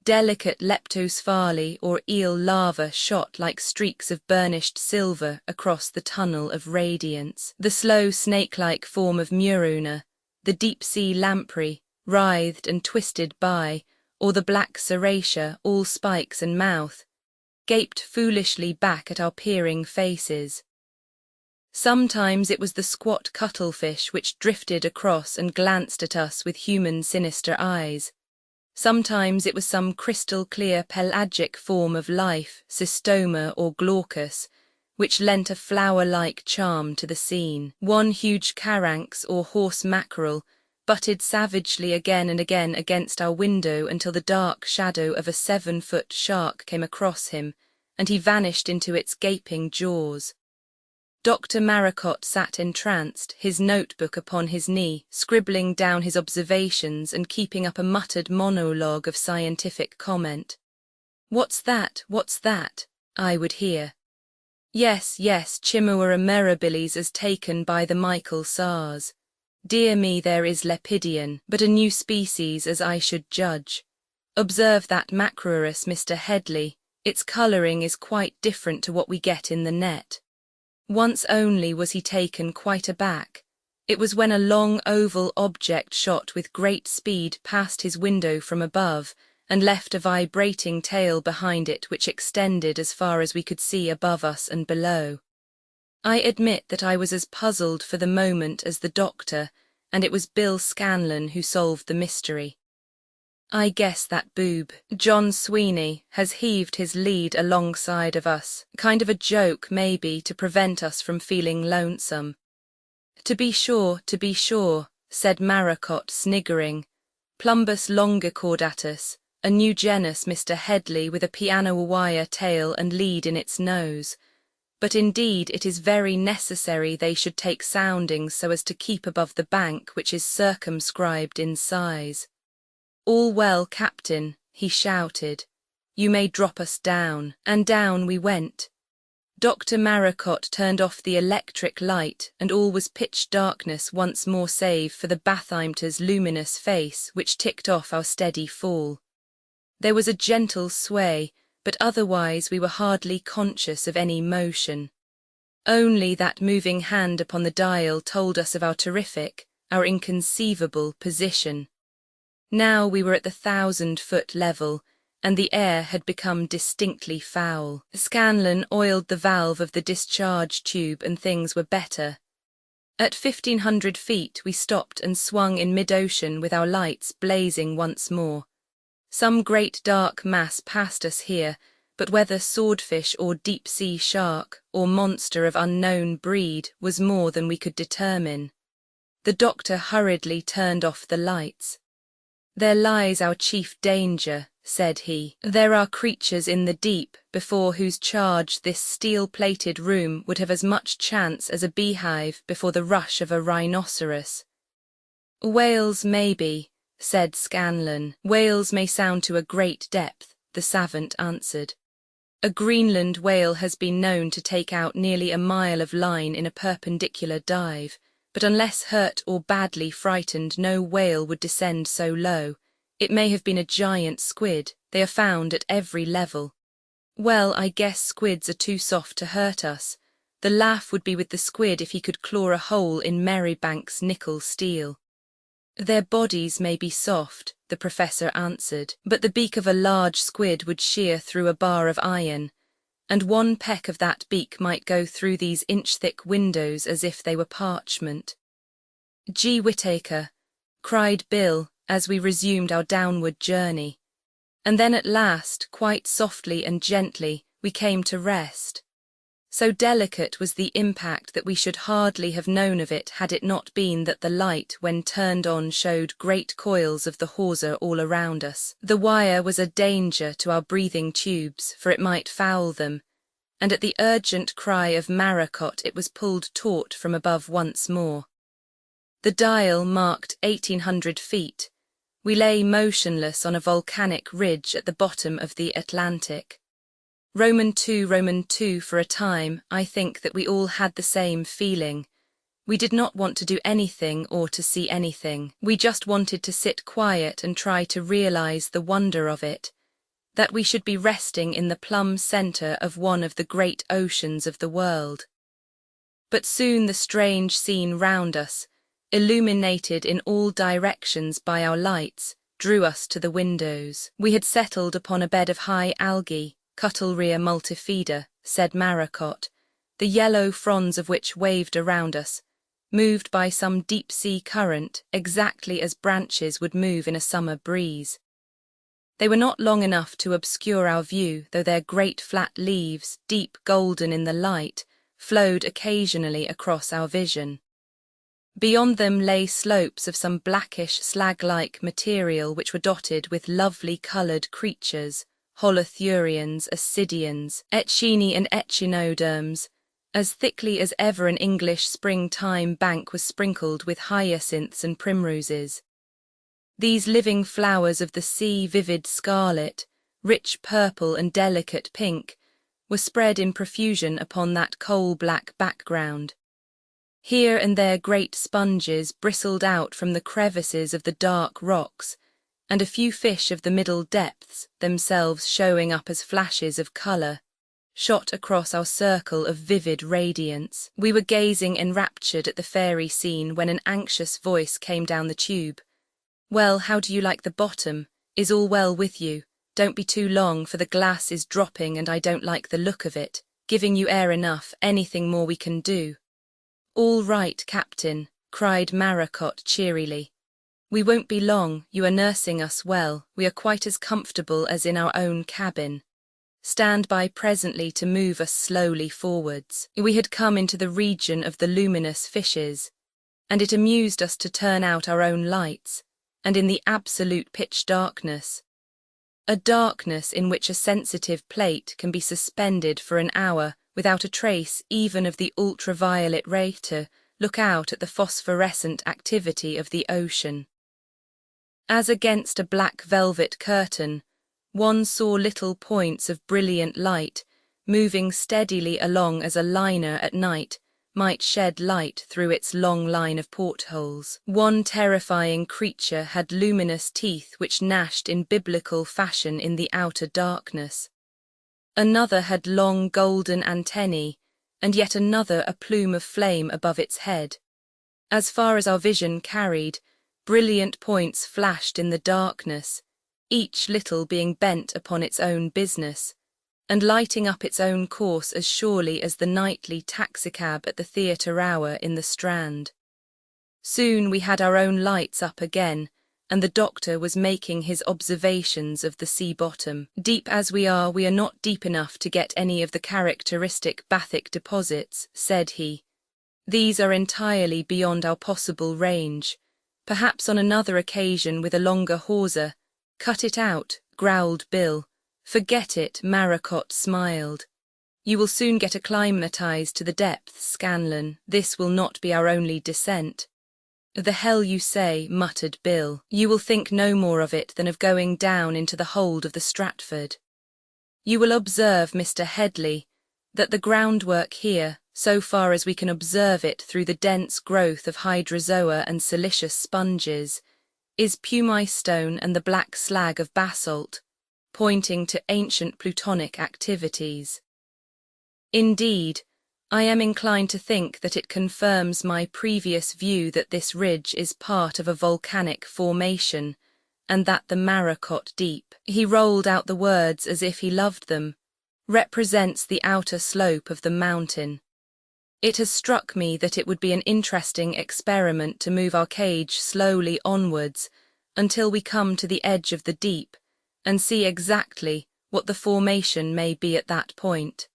Delicate leptosphaly or eel larvae shot like streaks of burnished silver across the tunnel of radiance. The slow snake-like form of Muruna, the deep-sea lamprey, writhed and twisted by, or the black serratia, all spikes and mouth, gaped foolishly back at our peering faces. Sometimes it was the squat cuttlefish which drifted across and glanced at us with human sinister eyes. Sometimes it was some crystal-clear pelagic form of life, cystoma or glaucus, which lent a flower-like charm to the scene. One huge caranx or horse mackerel butted savagely again and again against our window until the dark shadow of a 7-foot shark came across him, and he vanished into its gaping jaws. Dr. Maracot sat entranced, his notebook upon his knee, scribbling down his observations and keeping up a muttered monologue of scientific comment. "What's that? What's that?" I would hear. "Yes, Chimaera mirabilis as taken by the Michael SARS. Dear me, there is Lepidian, but a new species as I should judge. Observe that Macrourus, Mr. Headley, its colouring is quite different to what we get in the net." Once only was he taken quite aback. It was when a long oval object shot with great speed past his window from above and left a vibrating tail behind it which extended as far as we could see above us and below. I admit that I was as puzzled for the moment as the doctor, and it was Bill Scanlon who solved the mystery. "I guess that boob, John Sweeney, has heaved his lead alongside of us, kind of a joke maybe to prevent us from feeling lonesome." To be sure, said Maracot, sniggering. "Plumbus longicordatus, a new genus, Mr. Headley, with a piano wire tail and lead in its nose. But indeed it is very necessary they should take soundings so as to keep above the bank which is circumscribed in size." "All well, Captain," he shouted. "You may drop us down." And down we went. Dr. Maracot turned off the electric light, and all was pitch darkness once more save for the bathymeter's luminous face, which ticked off our steady fall. There was a gentle sway, but otherwise we were hardly conscious of any motion. Only that moving hand upon the dial told us of our terrific, our inconceivable position. Now we were at the 1,000-foot level, and the air had become distinctly foul. Scanlon oiled the valve of the discharge tube and things were better. At 1,500 feet we stopped and swung in mid-ocean with our lights blazing once more. Some great dark mass passed us here, but whether swordfish or deep-sea shark or monster of unknown breed was more than we could determine. The doctor hurriedly turned off the lights. "There lies our chief danger," said he. "There are creatures in the deep before whose charge this steel-plated room would have as much chance as a beehive before the rush of a rhinoceros." "Whales maybe," said Scanlon. "Whales may sound to a great depth," the savant answered. A Greenland whale has been known to take out nearly a mile of line in a perpendicular dive, but unless hurt or badly frightened, no whale would descend so low. It may have been a giant squid. They are found at every level. Well, I guess squids are too soft to hurt us. The laugh would be with the squid if he could claw a hole in Merribank's nickel steel. Their bodies may be soft, the professor answered, but the beak of a large squid would shear through a bar of iron, and one peck of that beak might go through these inch-thick windows as if they were parchment. "Gee Whittaker," cried Bill as we resumed our downward journey. And then at last, quite softly and gently, we came to rest. So delicate was the impact that we should hardly have known of it had it not been that the light, when turned on, showed great coils of the hawser all around us. The wire was a danger to our breathing tubes, for it might foul them, and at the urgent cry of Maracot it was pulled taut from above once more. The dial marked 1,800 feet. We lay motionless on a volcanic ridge at the bottom of the Atlantic. Roman 2 for a time, I think that we all had the same feeling. We did not want to do anything or to see anything. We just wanted to sit quiet and try to realize the wonder of it, that we should be resting in the plumb center of one of the great oceans of the world. But soon the strange scene round us, illuminated in all directions by our lights, drew us to the windows. We had settled upon a bed of high algae, Cuttlerea multifida, said Maracot, the yellow fronds of which waved around us, moved by some deep-sea current, exactly as branches would move in a summer breeze. They were not long enough to obscure our view, though their great flat leaves, deep golden in the light, flowed occasionally across our vision. Beyond them lay slopes of some blackish slag-like material which were dotted with lovely coloured creatures, holothurians, ascidians, echini and echinoderms, as thickly as ever an English springtime bank was sprinkled with hyacinths and primroses. These living flowers of the sea, vivid scarlet, rich purple and delicate pink, were spread in profusion upon that coal-black background. Here and there great sponges bristled out from the crevices of the dark rocks, and a few fish of the middle depths, themselves showing up as flashes of colour, shot across our circle of vivid radiance. We were gazing enraptured at the fairy scene when an anxious voice came down the tube. "Well, how do you like the bottom? Is all well with you? Don't be too long, for the glass is dropping and I don't like the look of it. Giving you air enough, anything more we can do?" "All right, Captain," cried Maracot cheerily. "We won't be long, you are nursing us well, we are quite as comfortable as in our own cabin. Stand by presently to move us slowly forwards." We had come into the region of the luminous fishes, and it amused us to turn out our own lights, and in the absolute pitch darkness, a darkness in which a sensitive plate can be suspended for an hour without a trace even of the ultraviolet ray, to look out at the phosphorescent activity of the ocean. As against a black velvet curtain, one saw little points of brilliant light moving steadily along as a liner at night might shed light through its long line of portholes. One terrifying creature had luminous teeth which gnashed in biblical fashion in the outer darkness. Another had long golden antennae, and yet another a plume of flame above its head. As far as our vision carried, brilliant points flashed in the darkness, each little being bent upon its own business, and lighting up its own course as surely as the nightly taxicab at the theatre hour in the Strand. Soon we had our own lights up again, and the doctor was making his observations of the sea bottom. "Deep as we are not deep enough to get any of the characteristic bathic deposits," said he. "These are entirely beyond our possible range. Perhaps on another occasion with a longer hawser." "Cut it out," growled Bill. "Forget it," Maracot smiled. "You will soon get acclimatized to the depths, Scanlan. This will not be our only descent." "The hell you say," muttered Bill. "You will think no more of it than of going down into the hold of the Stratford." You will observe, Mr. Headley, that the groundwork here, so far as we can observe it through the dense growth of hydrozoa and silicious sponges, is pumice stone and the black slag of basalt, pointing to ancient plutonic activities. Indeed, I am inclined to think that it confirms my previous view that this ridge is part of a volcanic formation, and that the Maracot Deep, he rolled out the words as if he loved them, represents the outer slope of the mountain. It has struck me that it would be an interesting experiment to move our cage slowly onwards until we come to the edge of the deep and see exactly what the formation may be at that point.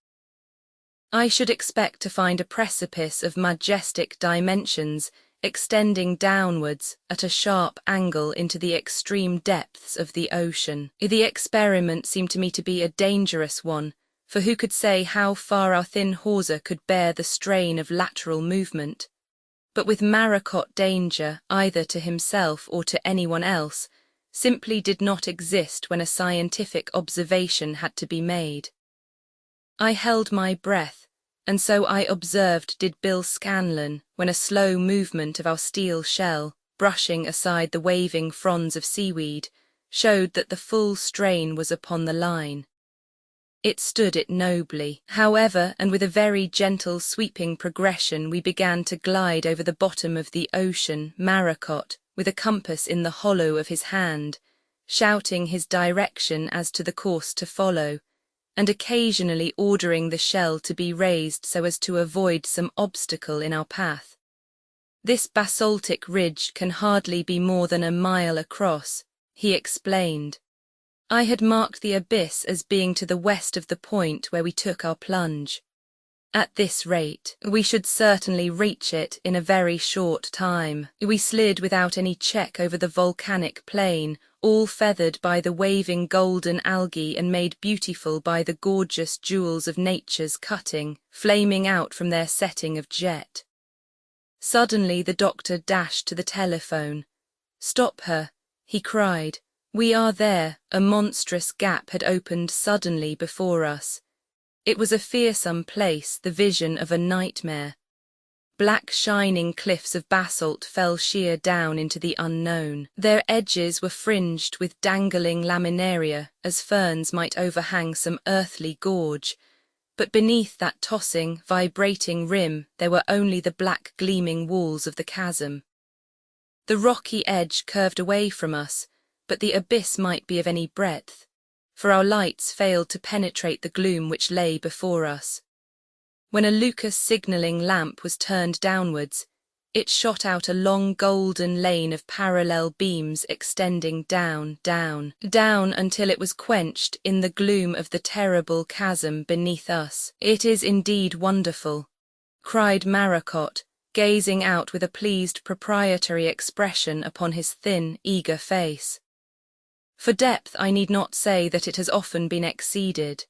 I should expect to find a precipice of majestic dimensions extending downwards at a sharp angle into the extreme depths of the ocean. The experiment seemed to me to be a dangerous one, for who could say how far our thin hawser could bear the strain of lateral movement? But with Maracot, danger, either to himself or to anyone else, simply did not exist when a scientific observation had to be made. I held my breath, and so I observed did Bill Scanlon, when a slow movement of our steel shell, brushing aside the waving fronds of seaweed, showed that the full strain was upon the line. It stood it nobly, however, and with a very gentle sweeping progression we began to glide over the bottom of the ocean, Maracot, with a compass in the hollow of his hand, shouting his direction as to the course to follow, and occasionally ordering the shell to be raised so as to avoid some obstacle in our path. This basaltic ridge can hardly be more than a mile across, he explained. I had marked the abyss as being to the west of the point where we took our plunge. At this rate, we should certainly reach it in a very short time. We slid without any check over the volcanic plain, all feathered by the waving golden algae and made beautiful by the gorgeous jewels of nature's cutting, flaming out from their setting of jet. Suddenly the doctor dashed to the telephone. "Stop her," he cried. "We are there." A monstrous gap had opened suddenly before us. It was a fearsome place, the vision of a nightmare. Black shining cliffs of basalt fell sheer down into the unknown. Their edges were fringed with dangling laminaria, as ferns might overhang some earthly gorge, but beneath that tossing, vibrating rim there were only the black gleaming walls of the chasm. The rocky edge curved away from us, but the abyss might be of any breadth, for our lights failed to penetrate the gloom which lay before us. When a Lucas signalling lamp was turned downwards, it shot out a long golden lane of parallel beams extending down, down, down until it was quenched in the gloom of the terrible chasm beneath us. "It is indeed wonderful," cried Maracot, gazing out with a pleased proprietary expression upon his thin, eager face. For depth I need not say that it has often been exceeded.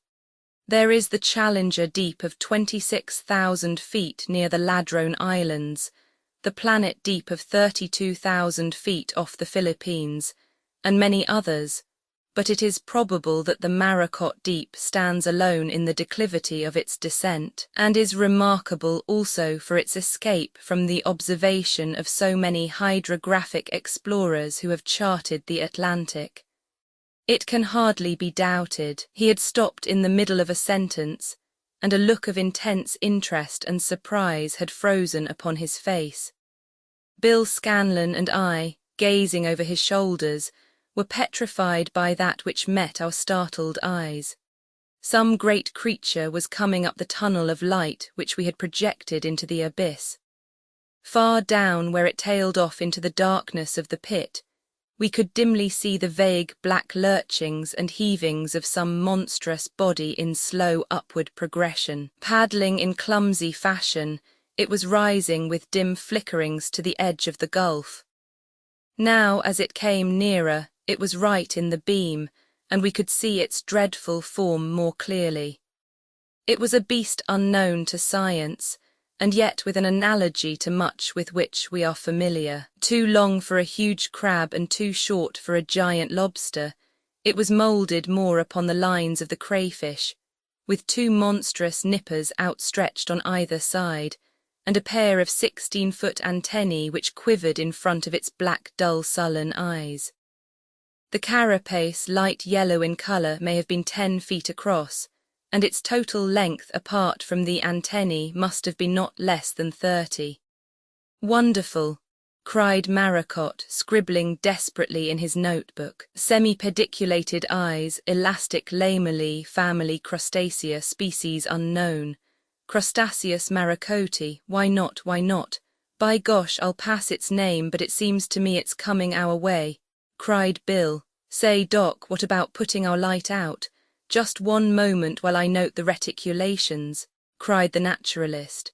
There is the Challenger Deep of 26,000 feet near the Ladrone Islands, the Planet Deep of 32,000 feet off the Philippines, and many others, but it is probable that the Maracot Deep stands alone in the declivity of its descent, and is remarkable also for its escape from the observation of so many hydrographic explorers who have charted the Atlantic. It can hardly be doubted. He had stopped in the middle of a sentence, and a look of intense interest and surprise had frozen upon his face. Bill Scanlon and I, gazing over his shoulders, were petrified by that which met our startled eyes. Some great creature was coming up the tunnel of light which we had projected into the abyss. Far down, where it tailed off into the darkness of the pit, we could dimly see the vague black lurchings and heavings of some monstrous body in slow upward progression. Paddling in clumsy fashion, it was rising with dim flickerings to the edge of the gulf. Now, as it came nearer, it was right in the beam, and we could see its dreadful form more clearly. It was a beast unknown to science, and yet with an analogy to much with which we are familiar. Too long for a huge crab and too short for a giant lobster, It was moulded more upon the lines of the crayfish, with 2 monstrous nippers outstretched on either side, and a pair of 16-foot antennae which quivered in front of its black, dull, sullen eyes. The carapace, light yellow in colour, may have been 10 feet across, and its total length apart from the antennae must have been not less than 30. "Wonderful!" cried Maracot, scribbling desperately in his notebook. "Semi-pediculated eyes, elastic lamellae, family Crustacea, species unknown. Crustaceus maracoti, why not, why not? By gosh, I'll pass its name, but it seems to me it's coming our way," cried Bill. "Say, Doc, what about putting our light out? Just one moment while I note the reticulations," cried the naturalist.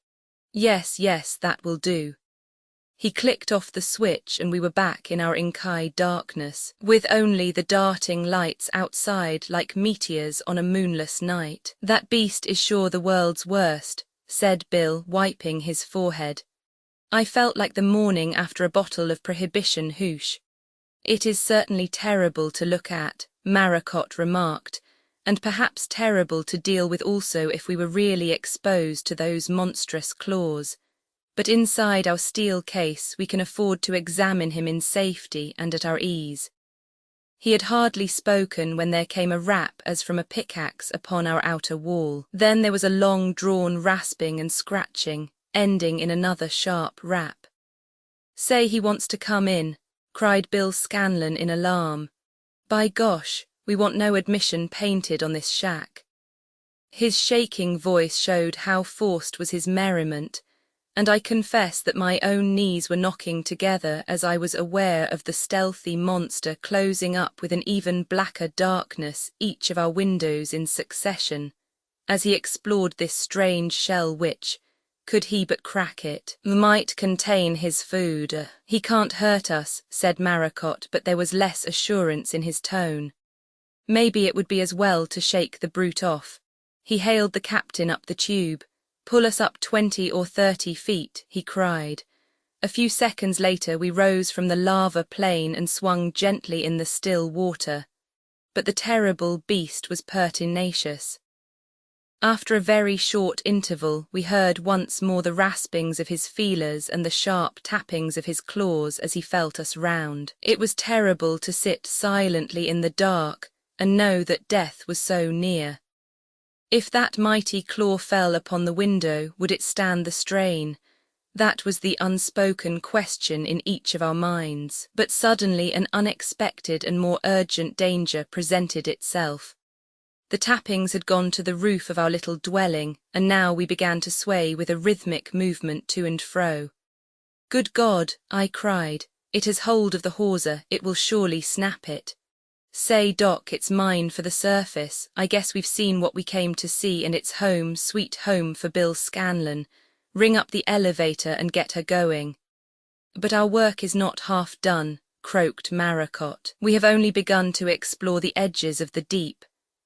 Yes, that will do." He clicked off the switch and we were back in our inky darkness, with only the darting lights outside like meteors on a moonless night. "That beast is sure the world's worst," said Bill, wiping his forehead. I felt like the morning after a bottle of prohibition hoosh. "It is certainly terrible to look at," Maracot remarked, "and perhaps terrible to deal with also if we were really exposed to those monstrous claws. But inside our steel case we can afford to examine him in safety and at our ease." He had hardly spoken when there came a rap as from a pickaxe upon our outer wall. Then there was a long-drawn rasping and scratching, ending in another sharp rap. "Say he wants to come in," cried Bill Scanlon in alarm. "By gosh, we want no admission painted on this shack." His shaking voice showed how forced was his merriment, and I confess that my own knees were knocking together as I was aware of the stealthy monster closing up with an even blacker darkness each of our windows in succession, as he explored this strange shell which, could he but crack it, might contain his food. "He can't hurt us," said Maracot, but there was less assurance in his tone. "Maybe it would be as well to shake the brute off." He hailed the captain up the tube. "Pull us up 20 or 30 feet, he cried. A few seconds later we rose from the lava plain and swung gently in the still water. But the terrible beast was pertinacious. After a very short interval we heard once more the raspings of his feelers and the sharp tappings of his claws as he felt us round. It was terrible to sit silently in the dark and know that death was so near. If that mighty claw fell upon the window, would it stand the strain? That was the unspoken question in each of our minds. But suddenly an unexpected and more urgent danger presented itself. The tappings had gone to the roof of our little dwelling, and now we began to sway with a rhythmic movement to and fro. "Good God," I cried, "it has hold of the hawser, it will surely snap it." "Say, Doc, it's mine for the surface. I guess we've seen what we came to see, and it's home, sweet home for Bill Scanlon. Ring up the elevator and get her going." "But our work is not half done," croaked Maracot. "We have only begun to explore the edges of the deep.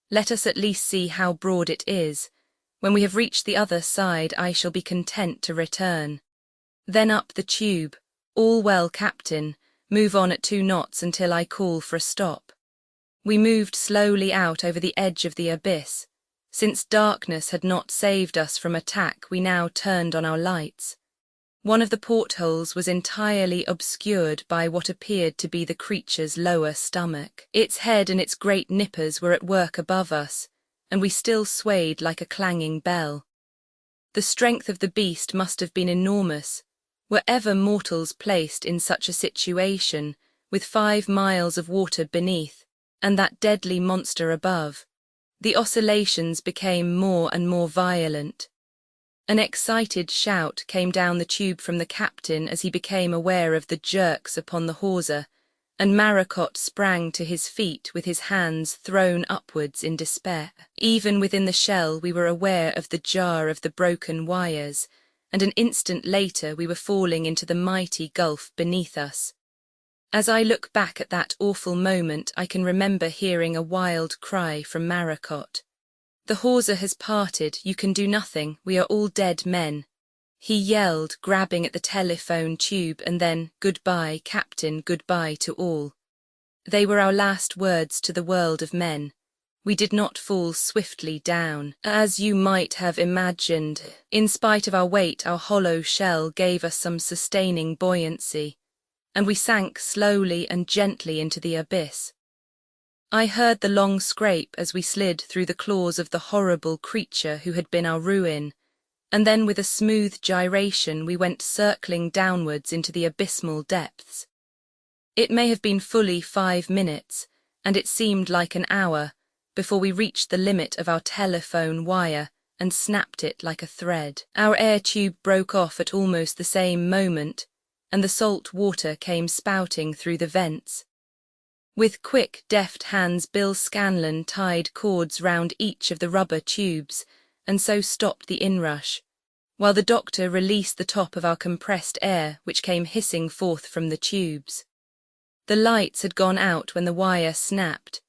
Let us at least see how broad it is. When we have reached the other side, I shall be content to return." Then up the tube. "All well, Captain. Move on at 2 knots until I call for a stop." We moved slowly out over the edge of the abyss. Since darkness had not saved us from attack, we now turned on our lights. One of the portholes was entirely obscured by what appeared to be the creature's lower stomach. Its head and its great nippers were at work above us, and we still swayed like a clanging bell. The strength of the beast must have been enormous. Were ever mortals placed in such a situation, with 5 miles of water beneath, and that deadly monster above? The oscillations became more and more violent. An excited shout came down the tube from the captain as he became aware of the jerks upon the hawser, and Maracot sprang to his feet with his hands thrown upwards in despair. Even within the shell we were aware of the jar of the broken wires, and an instant later we were falling into the mighty gulf beneath us. As I look back at that awful moment, I can remember hearing a wild cry from Maracot. "The hawser has parted, you can do nothing, we are all dead men," he yelled, grabbing at the telephone tube, and then, "Goodbye, Captain, goodbye to all." They were our last words to the world of men. We did not fall swiftly down, as you might have imagined. In spite of our weight, our hollow shell gave us some sustaining buoyancy, and we sank slowly and gently into the abyss. I heard the long scrape as we slid through the claws of the horrible creature who had been our ruin, and then with a smooth gyration we went circling downwards into the abysmal depths. It may have been fully 5 minutes, and it seemed like an hour, before we reached the limit of our telephone wire and snapped it like a thread. Our air tube broke off at almost the same moment, and the salt water came spouting through the vents. With quick, deft hands, Bill Scanlon tied cords round each of the rubber tubes, and so stopped the inrush, while the doctor released the top of our compressed air, which came hissing forth from the tubes. The lights had gone out when the wire snapped,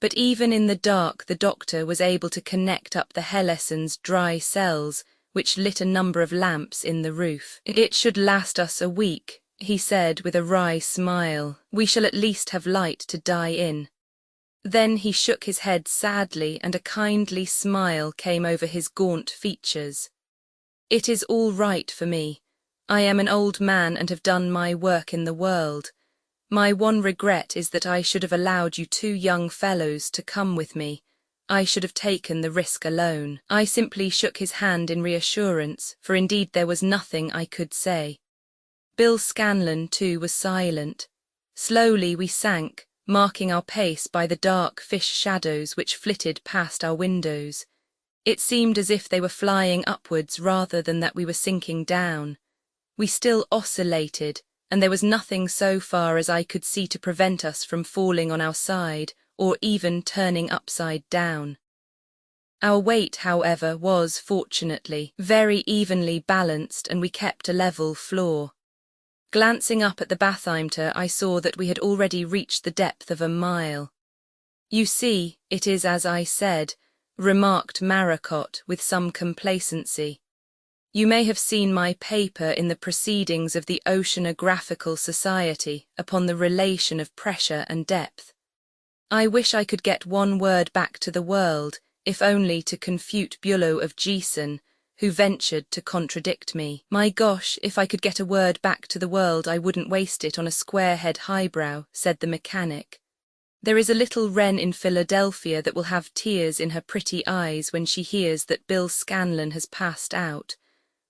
but even in the dark the doctor was able to connect up the Helleson's dry cells, which lit a number of lamps in the roof. "It should last us a week," he said with a wry smile. "We shall at least have light to die in." Then he shook his head sadly, and a kindly smile came over his gaunt features. "It is all right for me. I am an old man and have done my work in the world. My one regret is that I should have allowed you 2 young fellows to come with me. I should have taken the risk alone." I simply shook his hand in reassurance, for indeed there was nothing I could say. Bill Scanlon, too, was silent. Slowly we sank, marking our pace by the dark fish shadows which flitted past our windows. It seemed as if they were flying upwards rather than that we were sinking down. We still oscillated, and there was nothing so far as I could see to prevent us from falling on our side, or even turning upside down. Our weight, however, was, fortunately, very evenly balanced, and we kept a level floor. Glancing up at the bathymeter, I saw that we had already reached the depth of 1 mile. "You see, it is as I said," remarked Maracot with some complacency. "You may have seen my paper in the Proceedings of the Oceanographical Society upon the relation of pressure and depth. I wish I could get 1 word back to the world, if only to confute Bulow of Giessen, who ventured to contradict me. My gosh, if I could get a word back to the world I wouldn't waste it on a squarehead highbrow," said the mechanic. "There is a little wren in Philadelphia that will have tears in her pretty eyes when she hears that Bill Scanlon has passed out.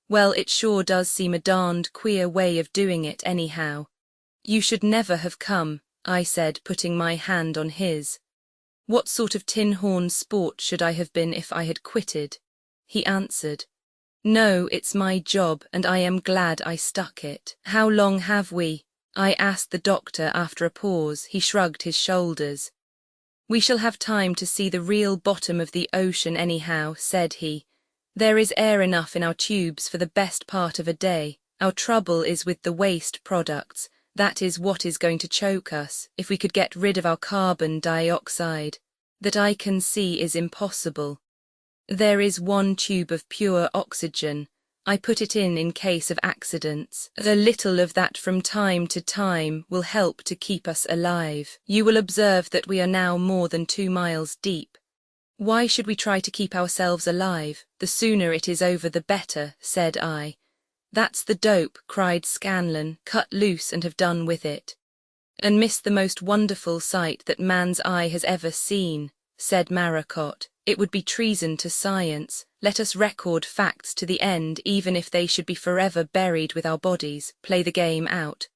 Well, it sure does seem a darned queer way of doing it anyhow." "You should never have come," I said, putting my hand on his. "What sort of tin-horn sport should I have been if I had quitted?" He answered, "No, it's my job, and I am glad I stuck it." "How long have we?" I asked the doctor after a pause. He shrugged his shoulders. "We shall have time to see the real bottom of the ocean anyhow," said he. "There is air enough in our tubes for the best part of a day. Our trouble is with the waste products. That is what is going to choke us. If we could get rid of our carbon dioxide, that I can see is impossible. There is 1 tube of pure oxygen. I put it in case of accidents. A little of that from time to time will help to keep us alive. You will observe that we are now more than 2 miles deep. Why should we try to keep ourselves alive? The sooner it is over the better," said I. "That's the dope," cried Scanlon. "Cut loose and have done with it." "And miss the most wonderful sight that man's eye has ever seen," said Maracot. "It would be treason to science. Let us record facts to the end, even if they should be forever buried with our bodies. Play the game out."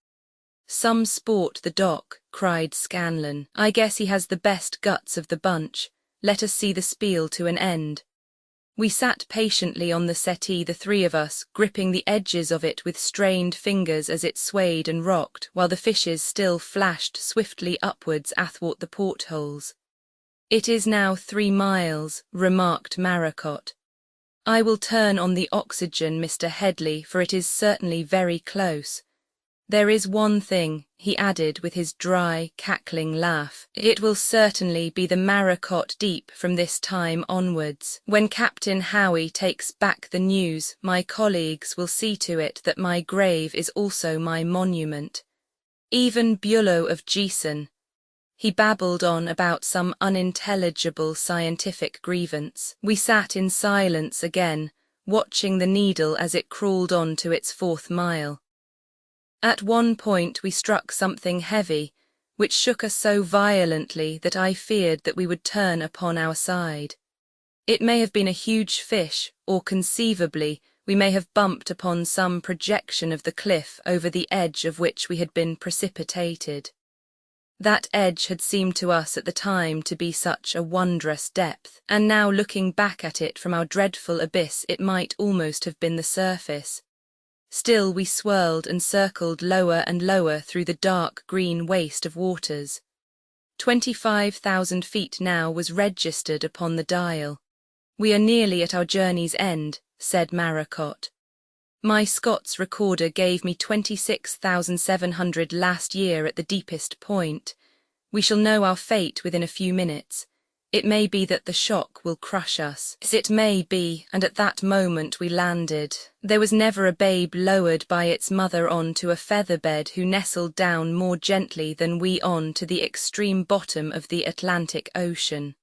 "Some sport, the doc," cried Scanlon. "I guess he has the best guts of the bunch. Let us see the spiel to an end." We sat patiently on the settee, the 3 of us, gripping the edges of it with strained fingers as it swayed and rocked, while the fishes still flashed swiftly upwards athwart the portholes. "It is now 3 miles, remarked Maracot. "I will turn on the oxygen, Mr. Headley, for it is certainly very close. There is one thing," he added with his dry, cackling laugh. "It will certainly be the Maracot deep from this time onwards. When Captain Howie takes back the news, my colleagues will see to it that my grave is also my monument. Even Bulow of Giessen, He babbled on about some unintelligible scientific grievance. We sat in silence again, watching the needle as it crawled on to its 4th mile. At one point we struck something heavy, which shook us so violently that I feared that we would turn upon our side. It may have been a huge fish, or conceivably, we may have bumped upon some projection of the cliff over the edge of which we had been precipitated. That edge had seemed to us at the time to be such a wondrous depth, and now looking back at it from our dreadful abyss it might almost have been the surface. Still we swirled and circled lower and lower through the dark green waste of waters. 25,000 feet now was registered upon the dial. "We are nearly at our journey's end," said Maracot. "My Scots recorder gave me 26,700 last year at the deepest point. We shall know our fate within a few minutes. It may be that the shock will crush us. It may be," and at that moment we landed. There was never a babe lowered by its mother on to a feather bed who nestled down more gently than we on to the extreme bottom of the Atlantic Ocean.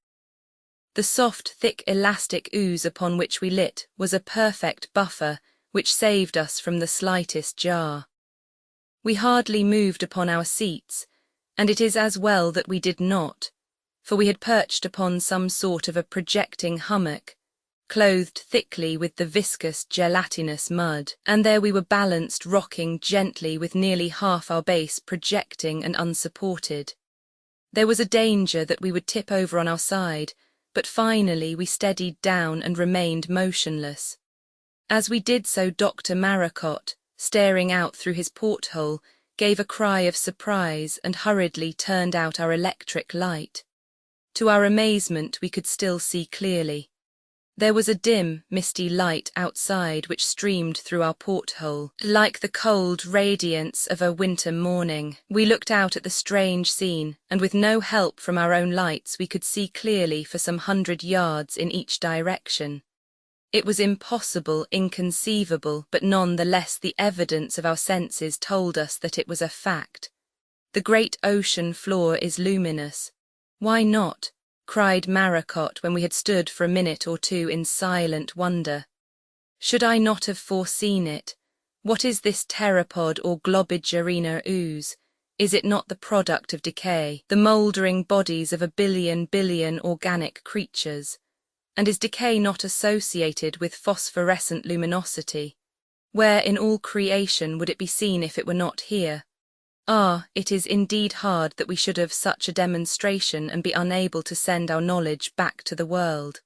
The soft, thick, elastic ooze upon which we lit was a perfect buffer, which saved us from the slightest jar. We hardly moved upon our seats, and it is as well that we did not, for we had perched upon some sort of a projecting hummock, clothed thickly with the viscous, gelatinous mud, and there we were balanced, rocking gently with nearly half our base projecting and unsupported. There was a danger that we would tip over on our side, but finally we steadied down and remained motionless. As we did so, Dr. Maracot, staring out through his porthole, gave a cry of surprise and hurriedly turned out our electric light. To our amazement, we could still see clearly. There was a dim, misty light outside which streamed through our porthole, like the cold radiance of a winter morning. We looked out at the strange scene, and with no help from our own lights we could see clearly for some 100 yards in each direction. It was impossible, inconceivable, but none the less the evidence of our senses told us that it was a fact. The great ocean floor is luminous. "Why not?" cried Maracot when we had stood for a minute or two in silent wonder. "Should I not have foreseen it? What is this pteropod or globigerina ooze? Is it not the product of decay, the mouldering bodies of a billion organic creatures? And is decay not associated with phosphorescent luminosity? Where in all creation would it be seen if it were not here? Ah, it is indeed hard that we should have such a demonstration and be unable to send our knowledge back to the world.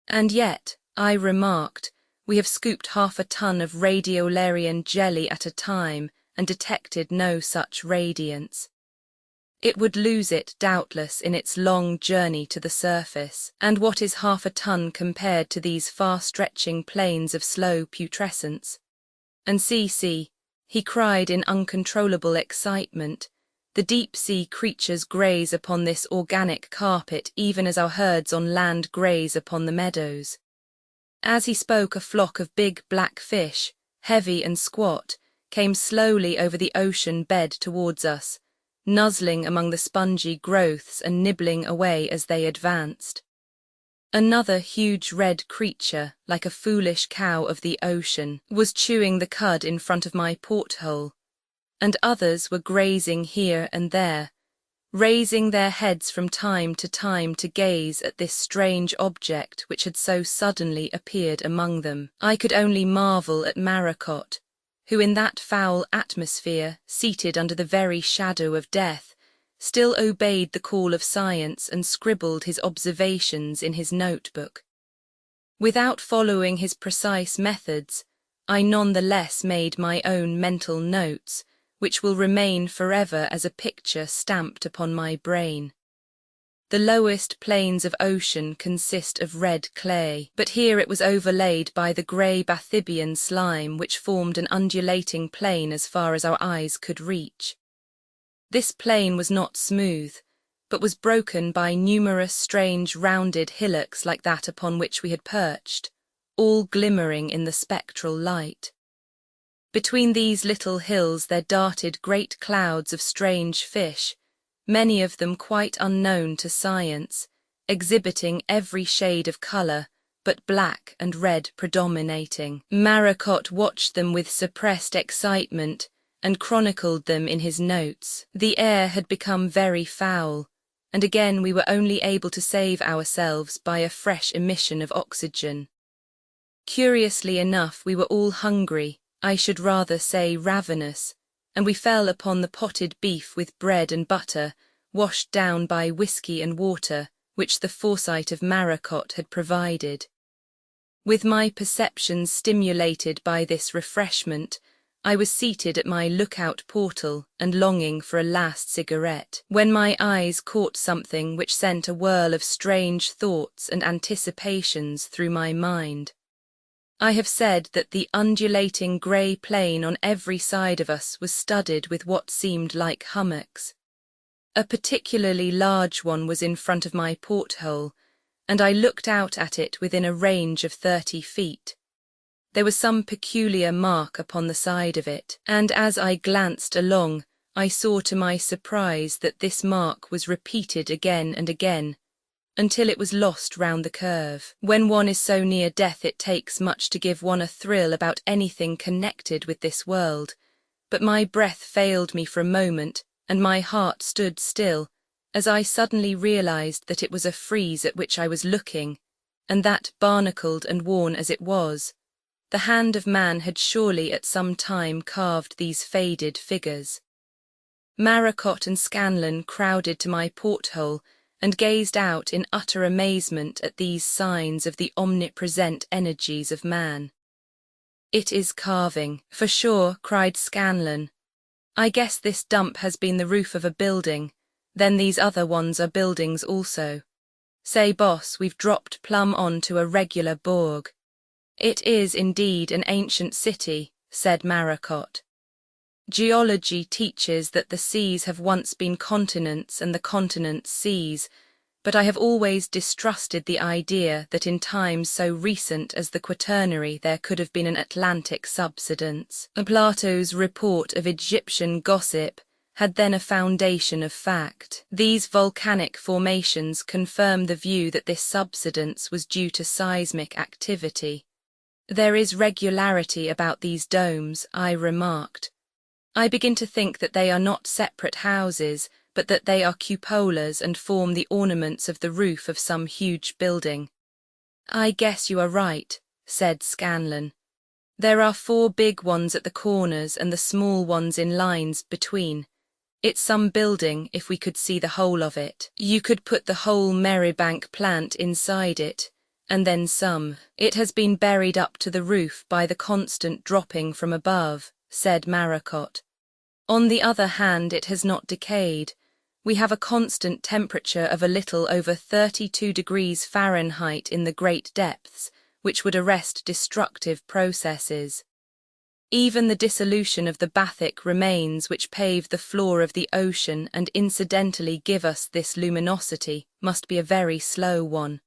And yet, I remarked, we have scooped 1/2 ton of radiolarian jelly at a time and detected no such radiance. It would lose it, doubtless, in its long journey to the surface. And what is 1/2 ton compared to these far-stretching plains of slow putrescence? And see, he cried in uncontrollable excitement, the deep-sea creatures graze upon this organic carpet even as our herds on land graze upon the meadows. As he spoke, a flock of big black fish, heavy and squat, came slowly over the ocean bed towards us, nuzzling among the spongy growths and nibbling away as they advanced. Another huge red creature, like a foolish cow of the ocean, was chewing the cud in front of my porthole, and others were grazing here and there, raising their heads from time to gaze at this strange object which had so suddenly appeared among them. I could only marvel at Maracot, who in that foul atmosphere, seated under the very shadow of death, still obeyed the call of science and scribbled his observations in his notebook. Without following his precise methods, I none the less made my own mental notes, which will remain forever as a picture stamped upon my brain. The lowest plains of ocean consist of red clay, but here it was overlaid by the grey bathybian slime which formed an undulating plain as far as our eyes could reach. This plain was not smooth, but was broken by numerous strange rounded hillocks like that upon which we had perched, all glimmering in the spectral light. Between these little hills there darted great clouds of strange fish, many of them quite unknown to science, exhibiting every shade of color, but black and red predominating. Maracot watched them with suppressed excitement and chronicled them in his notes. The air had become very foul, and again we were only able to save ourselves by a fresh emission of oxygen. Curiously enough, we were all hungry, I should rather say ravenous, and we fell upon the potted beef with bread and butter, washed down by whiskey and water, which the foresight of Maracot had provided. With my perceptions stimulated by this refreshment, I was seated at my lookout portal and longing for a last cigarette, when my eyes caught something which sent a whirl of strange thoughts and anticipations through my mind. I have said that the undulating grey plain on every side of us was studded with what seemed like hummocks. A particularly large one was in front of my porthole, and I looked out at it within a range of 30 feet. There was some peculiar mark upon the side of it, and as I glanced along, I saw to my surprise that this mark was repeated again and again, until it was lost round the curve. When one is so near death, it takes much to give one a thrill about anything connected with this world, but my breath failed me for a moment, and my heart stood still, as I suddenly realized that it was a frieze at which I was looking, and that, barnacled and worn as it was, the hand of man had surely at some time carved these faded figures. Maracot and Scanlon crowded to my porthole and gazed out in utter amazement at these signs of the omnipresent energies of man. "It is carving, for sure," cried Scanlon. "I guess this dump has been the roof of a building, then these other ones are buildings also. Say, boss, we've dropped plumb on to a regular bourg." "It is indeed an ancient city," said Maracot. "Geology teaches that the seas have once been continents and the continents seas, but I have always distrusted the idea that in times so recent as the Quaternary there could have been an Atlantic subsidence. Plato's report of Egyptian gossip had then a foundation of fact. These volcanic formations confirm the view that this subsidence was due to seismic activity. "There is regularity about these domes," I remarked. "I begin to think that they are not separate houses, but that they are cupolas and form the ornaments of the roof of some huge building." "I guess you are right," said Scanlon. "There are 4 big ones at the corners and the small ones in lines between. It's some building if we could see the whole of it. You could put the whole Marybank plant inside it, and then some. It has been buried up to the roof by the constant dropping from above," said Maracot. "On the other hand, it has not decayed. We have a constant temperature of a little over 32 degrees Fahrenheit in the great depths, which would arrest destructive processes. Even the dissolution of the bathic remains which pave the floor of the ocean and incidentally give us this luminosity must be a very slow one.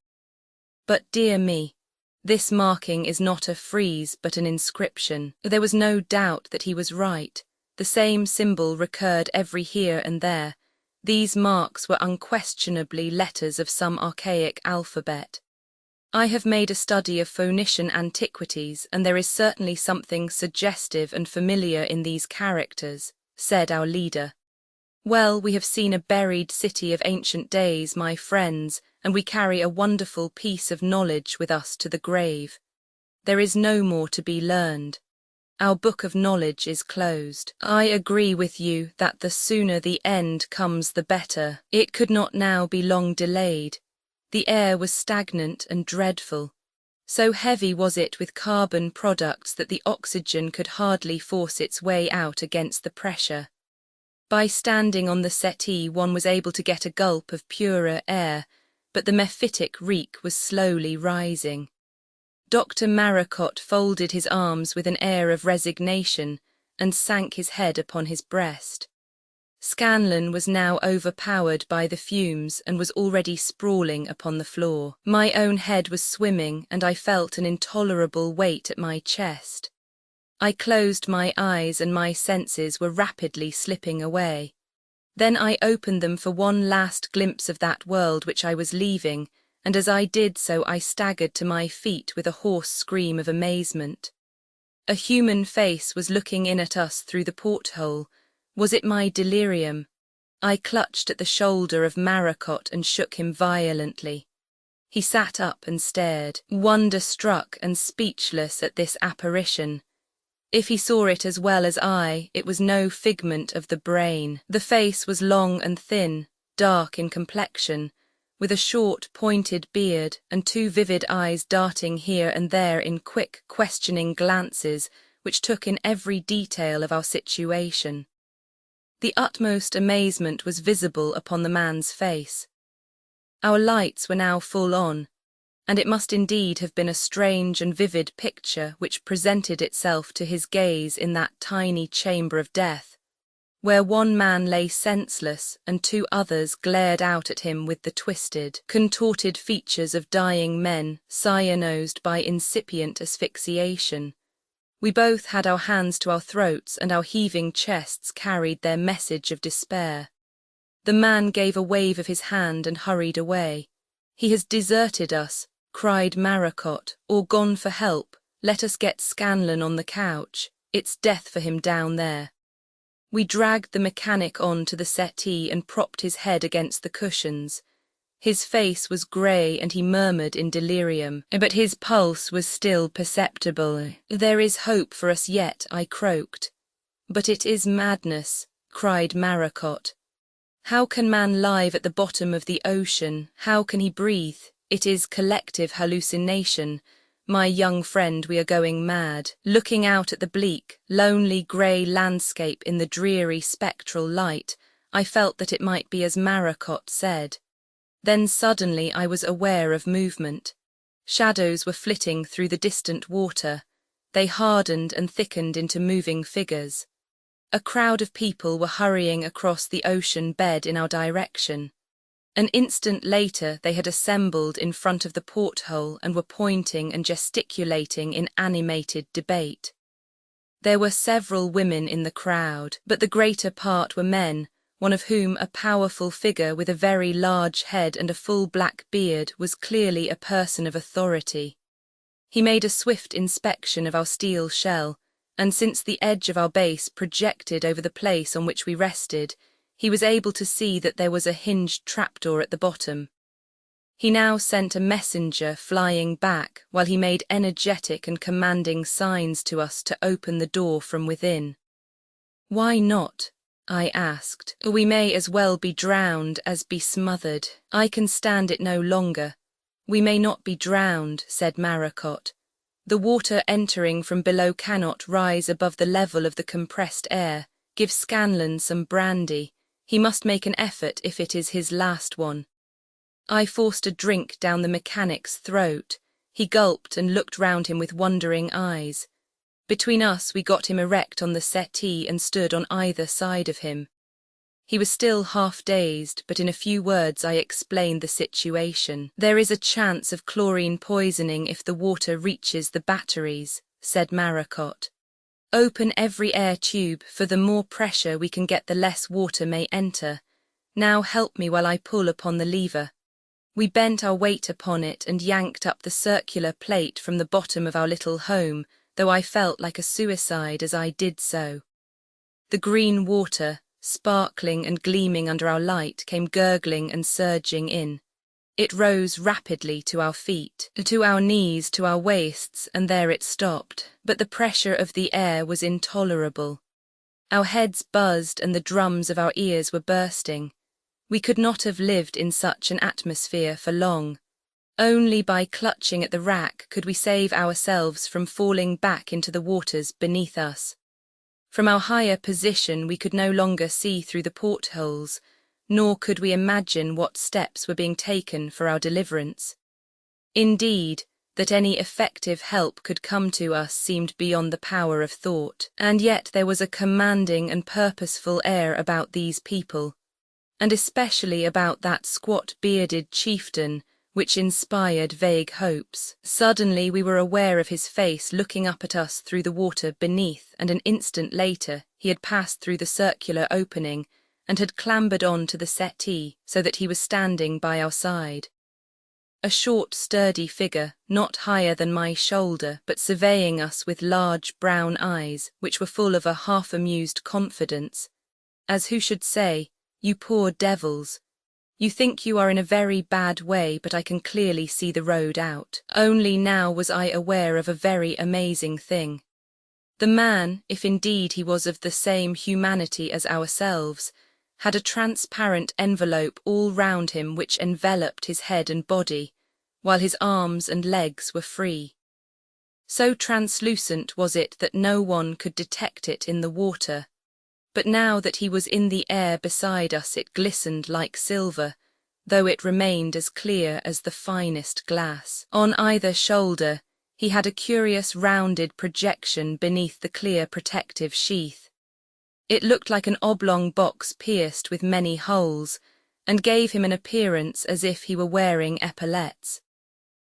But dear me, this marking is not a frieze but an inscription." There was no doubt that he was right. The same symbol recurred every here and there. These marks were unquestionably letters of some archaic alphabet. "I have made a study of Phoenician antiquities, and there is certainly something suggestive and familiar in these characters," said our leader. "Well, we have seen a buried city of ancient days, my friends, and we carry a wonderful piece of knowledge with us to the grave. There is no more to be learned. Our book of knowledge is closed. I agree with you that the sooner the end comes the better. It could not now be long delayed. The air was stagnant and dreadful. So heavy was it with carbon products that the oxygen could hardly force its way out against the pressure. By standing on the settee one was able to get a gulp of purer air, but the mephitic reek was slowly rising. Dr. Maracot folded his arms with an air of resignation and sank his head upon his breast. Scanlon was now overpowered by the fumes and was already sprawling upon the floor. My own head was swimming and I felt an intolerable weight at my chest. I closed my eyes and my senses were rapidly slipping away. Then I opened them for one last glimpse of that world which I was leaving, and as I did so I staggered to my feet with a hoarse scream of amazement. A human face was looking in at us through the porthole. Was it my delirium? I clutched at the shoulder of Maracot and shook him violently. He sat up and stared, wonder-struck and speechless at this apparition. If he saw it as well as I, it was no figment of the brain. The face was long and thin, dark in complexion, with a short, pointed beard and two vivid eyes darting here and there in quick, questioning glances which took in every detail of our situation. The utmost amazement was visible upon the man's face. Our lights were now full on, and it must indeed have been a strange and vivid picture which presented itself to his gaze in that tiny chamber of death, where one man lay senseless and two others glared out at him with the twisted, contorted features of dying men cyanosed by incipient asphyxiation. We both had our hands to our throats, and our heaving chests carried their message of despair. The man gave a wave of his hand and hurried away. "He has deserted us," cried Maracot, "or gone for help. Let us get Scanlon on the couch. It's death for him down there." We dragged the mechanic on to the settee and propped his head against the cushions. His face was grey and he murmured in delirium, but his pulse was still perceptible. "There is hope for us yet," I croaked. "But it is madness," cried Maracot. "How can man live at the bottom of the ocean? How can he breathe? It is collective hallucination. My young friend, we are going mad." Looking out at the bleak, lonely grey landscape in the dreary spectral light, I felt that it might be as Maracot said. Then suddenly I was aware of movement. Shadows were flitting through the distant water. They hardened and thickened into moving figures. A crowd of people were hurrying across the ocean bed in our direction. An instant later they had assembled in front of the porthole and were pointing and gesticulating in animated debate. There were several women in the crowd, but the greater part were men, one of whom, a powerful figure with a very large head and a full black beard, was clearly a person of authority. He made a swift inspection of our steel shell, and since the edge of our base projected over the place on which we rested, he was able to see that there was a hinged trapdoor at the bottom. He now sent a messenger flying back while he made energetic and commanding signs to us to open the door from within. "Why not?" I asked. "We may as well be drowned as be smothered. I can stand it no longer." "We may not be drowned," said Maracot. "The water entering from below cannot rise above the level of the compressed air. Give Scanlon some brandy. He must make an effort if it is his last one." I forced a drink down the mechanic's throat. He gulped and looked round him with wondering eyes. Between us we got him erect on the settee and stood on either side of him. He was still half dazed, but in a few words I explained the situation. "There is a chance of chlorine poisoning if the water reaches the batteries," said Maracot. "Open every air tube, for the more pressure we can get the less water may enter. Now help me while I pull upon the lever." We bent our weight upon it and yanked up the circular plate from the bottom of our little home, though I felt like a suicide as I did so. The green water, sparkling and gleaming under our light, came gurgling and surging in. It rose rapidly to our feet, to our knees, to our waists, and there it stopped. But the pressure of the air was intolerable. Our heads buzzed and the drums of our ears were bursting. We could not have lived in such an atmosphere for long. Only by clutching at the rack could we save ourselves from falling back into the waters beneath us. From our higher position we could no longer see through the portholes, nor could we imagine what steps were being taken for our deliverance. Indeed, that any effective help could come to us seemed beyond the power of thought, and yet there was a commanding and purposeful air about these people, and especially about that squat bearded chieftain, which inspired vague hopes. Suddenly we were aware of his face looking up at us through the water beneath, and an instant later he had passed through the circular opening and had clambered on to the settee so that he was standing by our side. A short, sturdy figure, not higher than my shoulder, but surveying us with large brown eyes, which were full of a half-amused confidence, as who should say, "You poor devils, you think you are in a very bad way, but I can clearly see the road out." Only now was I aware of a very amazing thing. The man, if indeed he was of the same humanity as ourselves, had a transparent envelope all round him which enveloped his head and body, while his arms and legs were free. So translucent was it that no one could detect it in the water, but now that he was in the air beside us it glistened like silver, though it remained as clear as the finest glass. On either shoulder he had a curious rounded projection beneath the clear protective sheath. It looked like an oblong box pierced with many holes, and gave him an appearance as if he were wearing epaulettes.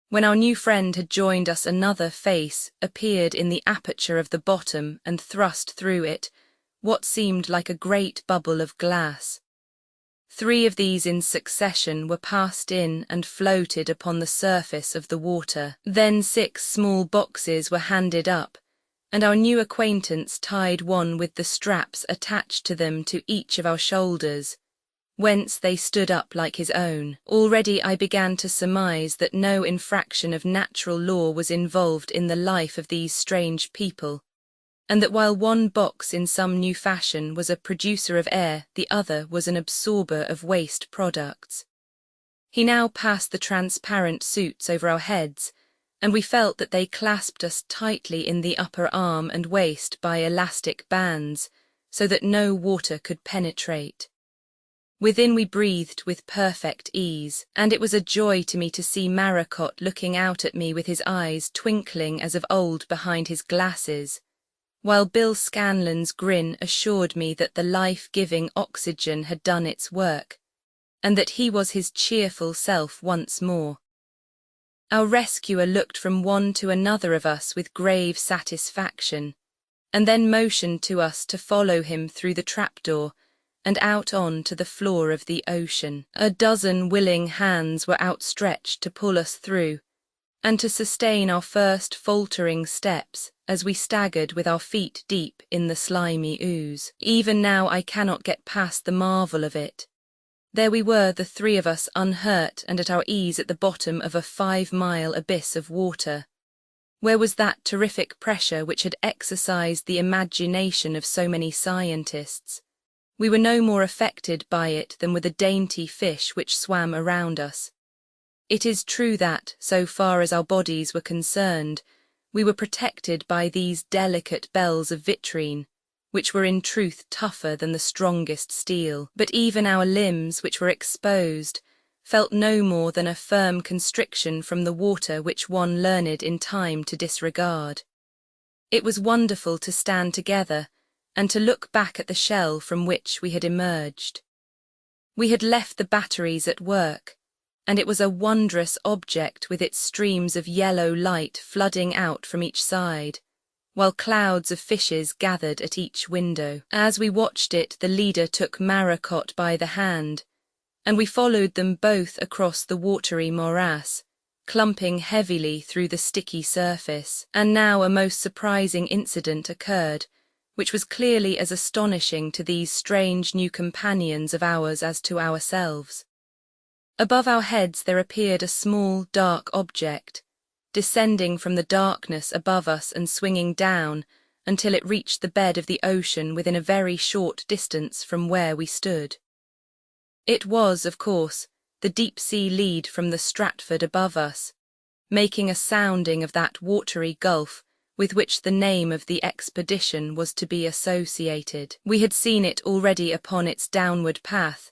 When our new friend had joined us, another face appeared in the aperture of the bottom and thrust through it what seemed like a great bubble of glass. 3 of these in succession were passed in and floated upon the surface of the water. Then 6 small boxes were handed up, and our new acquaintance tied one with the straps attached to them to each of our shoulders, whence they stood up like his own. Already I began to surmise that no infraction of natural law was involved in the life of these strange people, and that while one box in some new fashion was a producer of air, the other was an absorber of waste products. He now passed the transparent suits over our heads, and we felt that they clasped us tightly in the upper arm and waist by elastic bands, so that no water could penetrate. Within we breathed with perfect ease, and it was a joy to me to see Maracot looking out at me with his eyes twinkling as of old behind his glasses, while Bill Scanlon's grin assured me that the life-giving oxygen had done its work, and that he was his cheerful self once more. Our rescuer looked from one to another of us with grave satisfaction, and then motioned to us to follow him through the trapdoor and out on to the floor of the ocean. A dozen willing hands were outstretched to pull us through, and to sustain our first faltering steps as we staggered with our feet deep in the slimy ooze. Even now I cannot get past the marvel of it. There we were, the 3 of us, unhurt and at our ease at the bottom of a 5-mile abyss of water. Where was that terrific pressure which had exercised the imagination of so many scientists? We were no more affected by it than were the dainty fish which swam around us. It is true that, so far as our bodies were concerned, we were protected by these delicate bells of vitrine, which were in truth tougher than the strongest steel. But even our limbs, which were exposed, felt no more than a firm constriction from the water which one learned in time to disregard. It was wonderful to stand together and to look back at the shell from which we had emerged. We had left the batteries at work, and it was a wondrous object with its streams of yellow light flooding out from each side, while clouds of fishes gathered at each window. As we watched it, the leader took Maracot by the hand, and we followed them both across the watery morass, clumping heavily through the sticky surface. And now a most surprising incident occurred, which was clearly as astonishing to these strange new companions of ours as to ourselves. Above our heads there appeared a small, dark object, descending from the darkness above us and swinging down until it reached the bed of the ocean within a very short distance from where we stood. It was, of course, the deep-sea lead from the Stratford above us, making a sounding of that watery gulf with which the name of the expedition was to be associated. We had seen it already upon its downward path,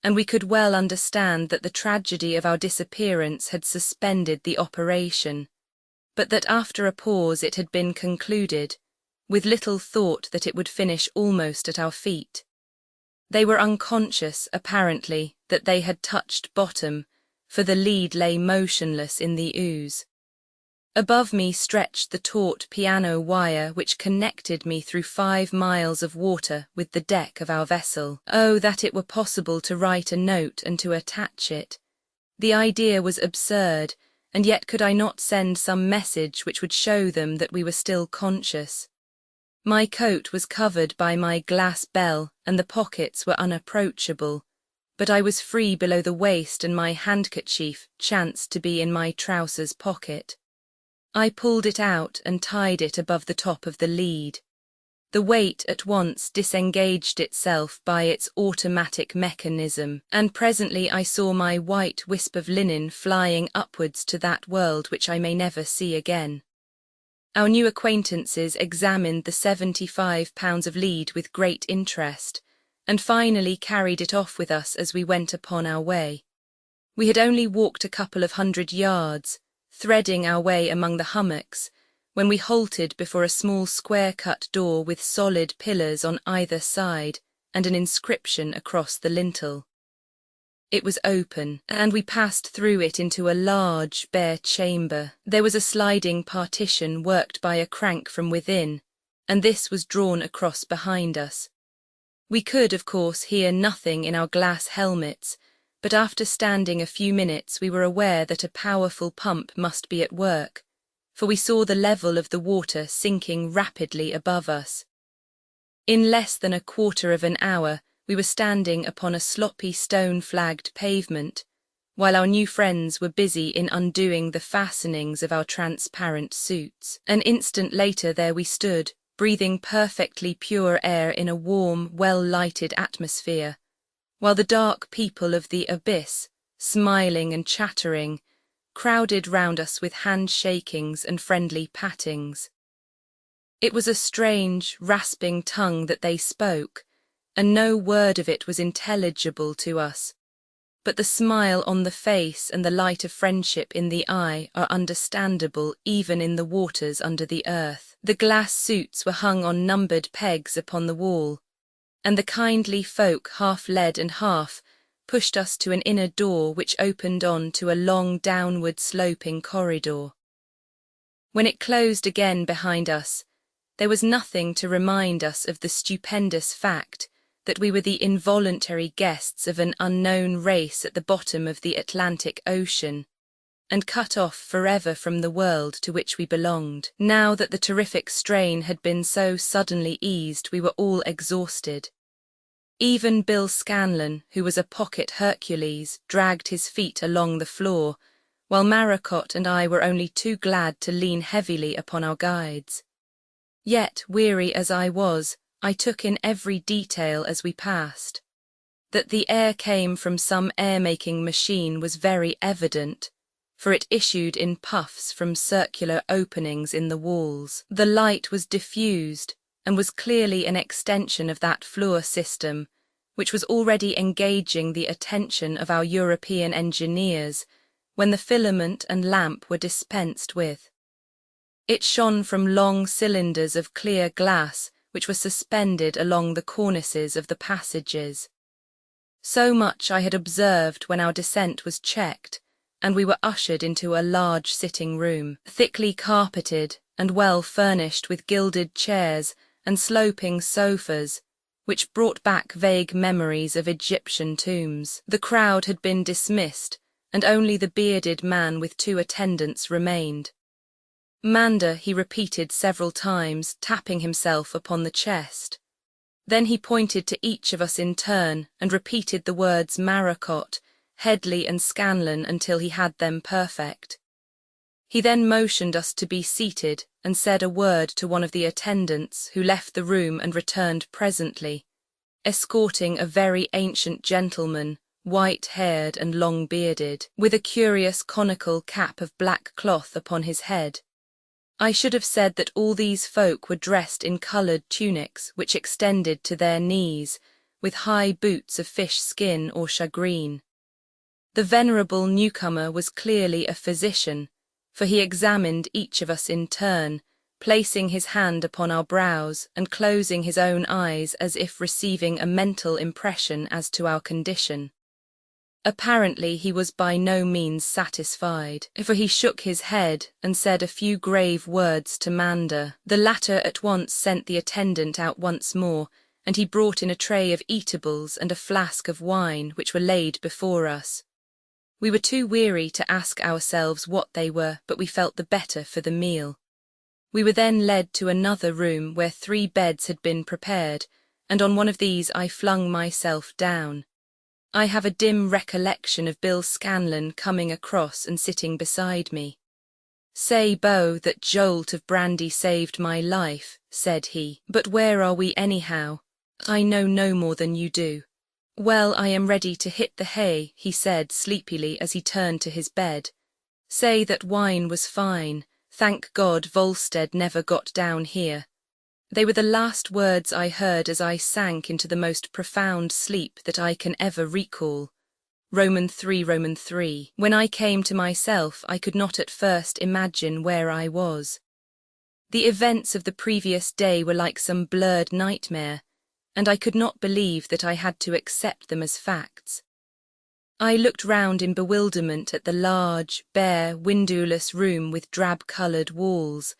and we could well understand that the tragedy of our disappearance had suspended the operation, but that after a pause it had been concluded, with little thought that it would finish almost at our feet. They were unconscious, apparently, that they had touched bottom, for the lead lay motionless in the ooze. Above me stretched the taut piano wire which connected me through 5 miles of water with the deck of our vessel. Oh, that it were possible to write a note and to attach it. The idea was absurd, and yet could I not send some message which would show them that we were still conscious? My coat was covered by my glass bell and the pockets were unapproachable, but I was free below the waist and my handkerchief chanced to be in my trousers pocket. I pulled it out and tied it above the top of the lead. The weight at once disengaged itself by its automatic mechanism, and presently I saw my white wisp of linen flying upwards to that world which I may never see again. Our new acquaintances examined the 75 pounds of lead with great interest, and finally carried it off with us as we went upon our way. We had only walked a couple of 100 yards, threading our way among the hummocks, when we halted before a small square-cut door with solid pillars on either side and an inscription across the lintel. It was open, and we passed through it into a large, bare chamber. There was a sliding partition worked by a crank from within, and this was drawn across behind us. We could, of course, hear nothing in our glass helmets, but after standing a few minutes we were aware that a powerful pump must be at work, for we saw the level of the water sinking rapidly above us. In less than a quarter of an hour we were standing upon a sloppy stone-flagged pavement, while our new friends were busy in undoing the fastenings of our transparent suits. An instant later there we stood, breathing perfectly pure air in a warm, well-lighted atmosphere, while the dark people of the abyss, smiling and chattering, crowded round us with handshakings and friendly pattings. It was a strange, rasping tongue that they spoke, and no word of it was intelligible to us, but the smile on the face and the light of friendship in the eye are understandable even in the waters under the earth. The glass suits were hung on numbered pegs upon the wall, and the kindly folk half led and half pushed us to an inner door which opened on to a long downward sloping corridor. When it closed again behind us, there was nothing to remind us of the stupendous fact that we were the involuntary guests of an unknown race at the bottom of the Atlantic Ocean, and cut off forever from the world to which we belonged. Now that the terrific strain had been so suddenly eased, we were all exhausted. Even Bill Scanlon, who was a pocket Hercules, dragged his feet along the floor, while Maracot and I were only too glad to lean heavily upon our guides. Yet, weary as I was, I took in every detail as we passed. That the air came from some air-making machine was very evident, for it issued in puffs from circular openings in the walls. The light was diffused, and was clearly an extension of that floor system, which was already engaging the attention of our European engineers when the filament and lamp were dispensed with. It shone from long cylinders of clear glass which were suspended along the cornices of the passages. So much I had observed when our descent was checked, and we were ushered into a large sitting room, thickly carpeted and well furnished with gilded chairs and sloping sofas, which brought back vague memories of Egyptian tombs. The crowd had been dismissed, and only the bearded man with 2 attendants remained. Manda, he repeated several times, tapping himself upon the chest. Then he pointed to each of us in turn and repeated the words Maracot, Headley and Scanlon until he had them perfect. He then motioned us to be seated and said a word to one of the attendants, who left the room and returned presently, escorting a very ancient gentleman, white-haired and long-bearded, with a curious conical cap of black cloth upon his head. I should have said that all these folk were dressed in coloured tunics which extended to their knees, with high boots of fish skin or shagreen. The venerable newcomer was clearly a physician, for he examined each of us in turn, placing his hand upon our brows and closing his own eyes as if receiving a mental impression as to our condition. Apparently he was by no means satisfied, for he shook his head and said a few grave words to Manda. The latter at once sent the attendant out once more, and he brought in a tray of eatables and a flask of wine, which were laid before us. We were too weary to ask ourselves what they were, but we felt the better for the meal. We were then led to another room where 3 beds had been prepared, and on one of these I flung myself down. I have a dim recollection of Bill Scanlon coming across and sitting beside me. "Say, Beau, that jolt of brandy saved my life," said he. "But where are we anyhow? I know no more than you do." "Well, I am ready to hit the hay," he said sleepily as he turned to his bed. "Say that wine was fine. Thank God Volstead never got down here." They were the last words I heard as I sank into the most profound sleep that I can ever recall. Roman 3. When I came to myself, I could not at first imagine where I was. The events of the previous day were like some blurred nightmare, and I could not believe that I had to accept them as facts. I looked round in bewilderment at the large, bare, windowless room with drab-coloured walls,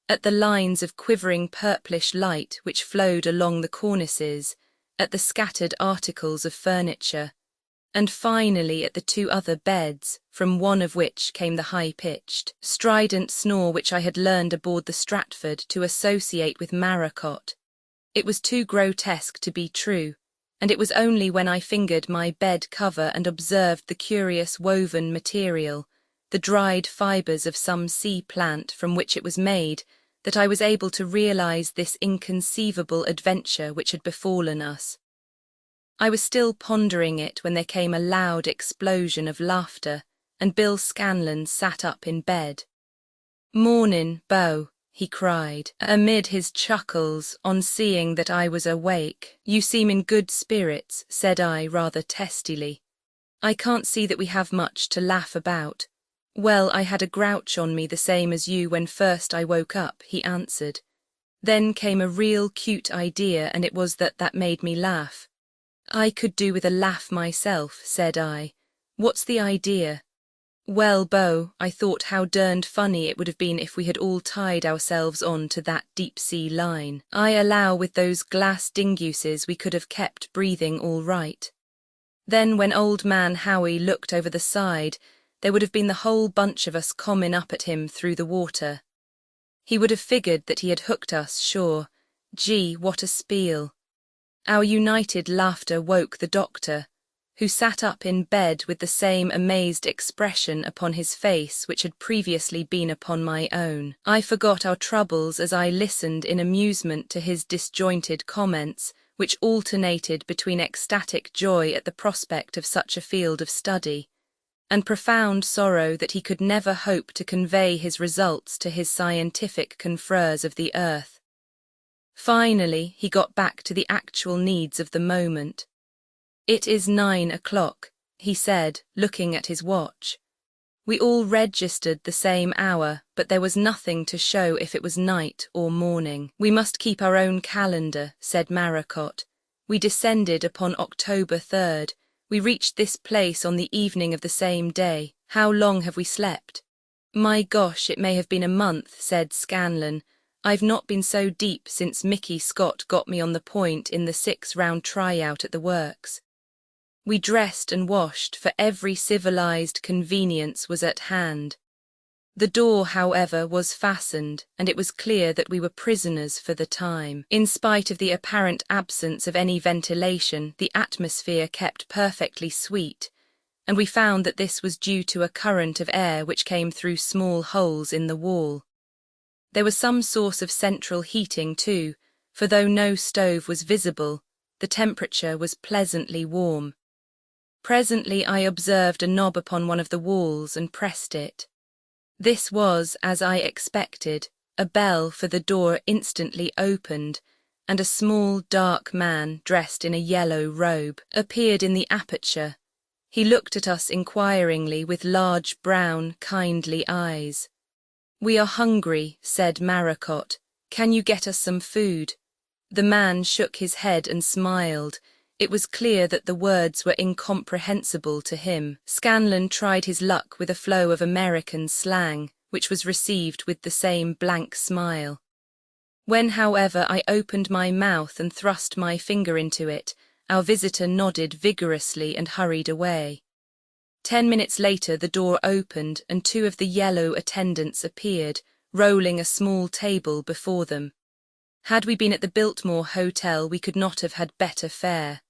at the lines of quivering purplish light which flowed along the cornices, at the scattered articles of furniture, and finally at the 2 other beds, from one of which came the high-pitched, strident snore which I had learned aboard the Stratford to associate with Maracot. It was too grotesque to be true, and it was only when I fingered my bed cover and observed the curious woven material, the dried fibres of some sea plant from which it was made, that I was able to realize this inconceivable adventure which had befallen us. I was still pondering it when there came a loud explosion of laughter, and Bill Scanlon sat up in bed. "Mornin', Beau," he cried, amid his chuckles on seeing that I was awake. "You seem in good spirits," said I rather testily. "I can't see that we have much to laugh about." "Well, I had a grouch on me the same as you when first I woke up," he answered. Then came a real cute idea, and it was that made me laugh. "I could do with a laugh myself," said I. "What's the idea?" "Well, Beau, I thought how derned funny it would have been if we had all tied ourselves on to that deep-sea line. I allow with those glass dinguses we could have kept breathing all right. Then when old man Howie looked over the side, there would have been the whole bunch of us commin' up at him through the water. He would have figured that he had hooked us, sure. Gee, what a spiel." Our united laughter woke the doctor, who sat up in bed with the same amazed expression upon his face which had previously been upon my own. I forgot our troubles as I listened in amusement to his disjointed comments, which alternated between ecstatic joy at the prospect of such a field of study, and profound sorrow that he could never hope to convey his results to his scientific confreres of the earth. Finally, he got back to the actual needs of the moment. "It is 9 o'clock, he said, looking at his watch. We all registered the same hour, but there was nothing to show if it was night or morning. "We must keep our own calendar," said Maracot. "We descended upon October 3rd. We reached this place on the evening of the same day. How long have we slept?" "My gosh, it may have been a month," said Scanlon. "I've not been so deep since Mickey Scott got me on the point in the 6-round tryout at the works." We dressed and washed, for every civilized convenience was at hand. The door, however, was fastened, and it was clear that we were prisoners for the time. In spite of the apparent absence of any ventilation, the atmosphere kept perfectly sweet, and we found that this was due to a current of air which came through small holes in the wall. There was some source of central heating too, for though no stove was visible, the temperature was pleasantly warm. Presently I observed a knob upon one of the walls and pressed it. This was, as I expected, a bell, for the door instantly opened, and a small, dark man, dressed in a yellow robe, appeared in the aperture. He looked at us inquiringly with large, brown, kindly eyes. "We are hungry," said Maracot. "Can you get us some food?" The man shook his head and smiled. It was clear that the words were incomprehensible to him. Scanlon tried his luck with a flow of American slang, which was received with the same blank smile. When, however, I opened my mouth and thrust my finger into it, our visitor nodded vigorously and hurried away. 10 minutes later the door opened and 2 of the yellow attendants appeared, rolling a small table before them. Had we been at the Biltmore Hotel, we could not have had better fare.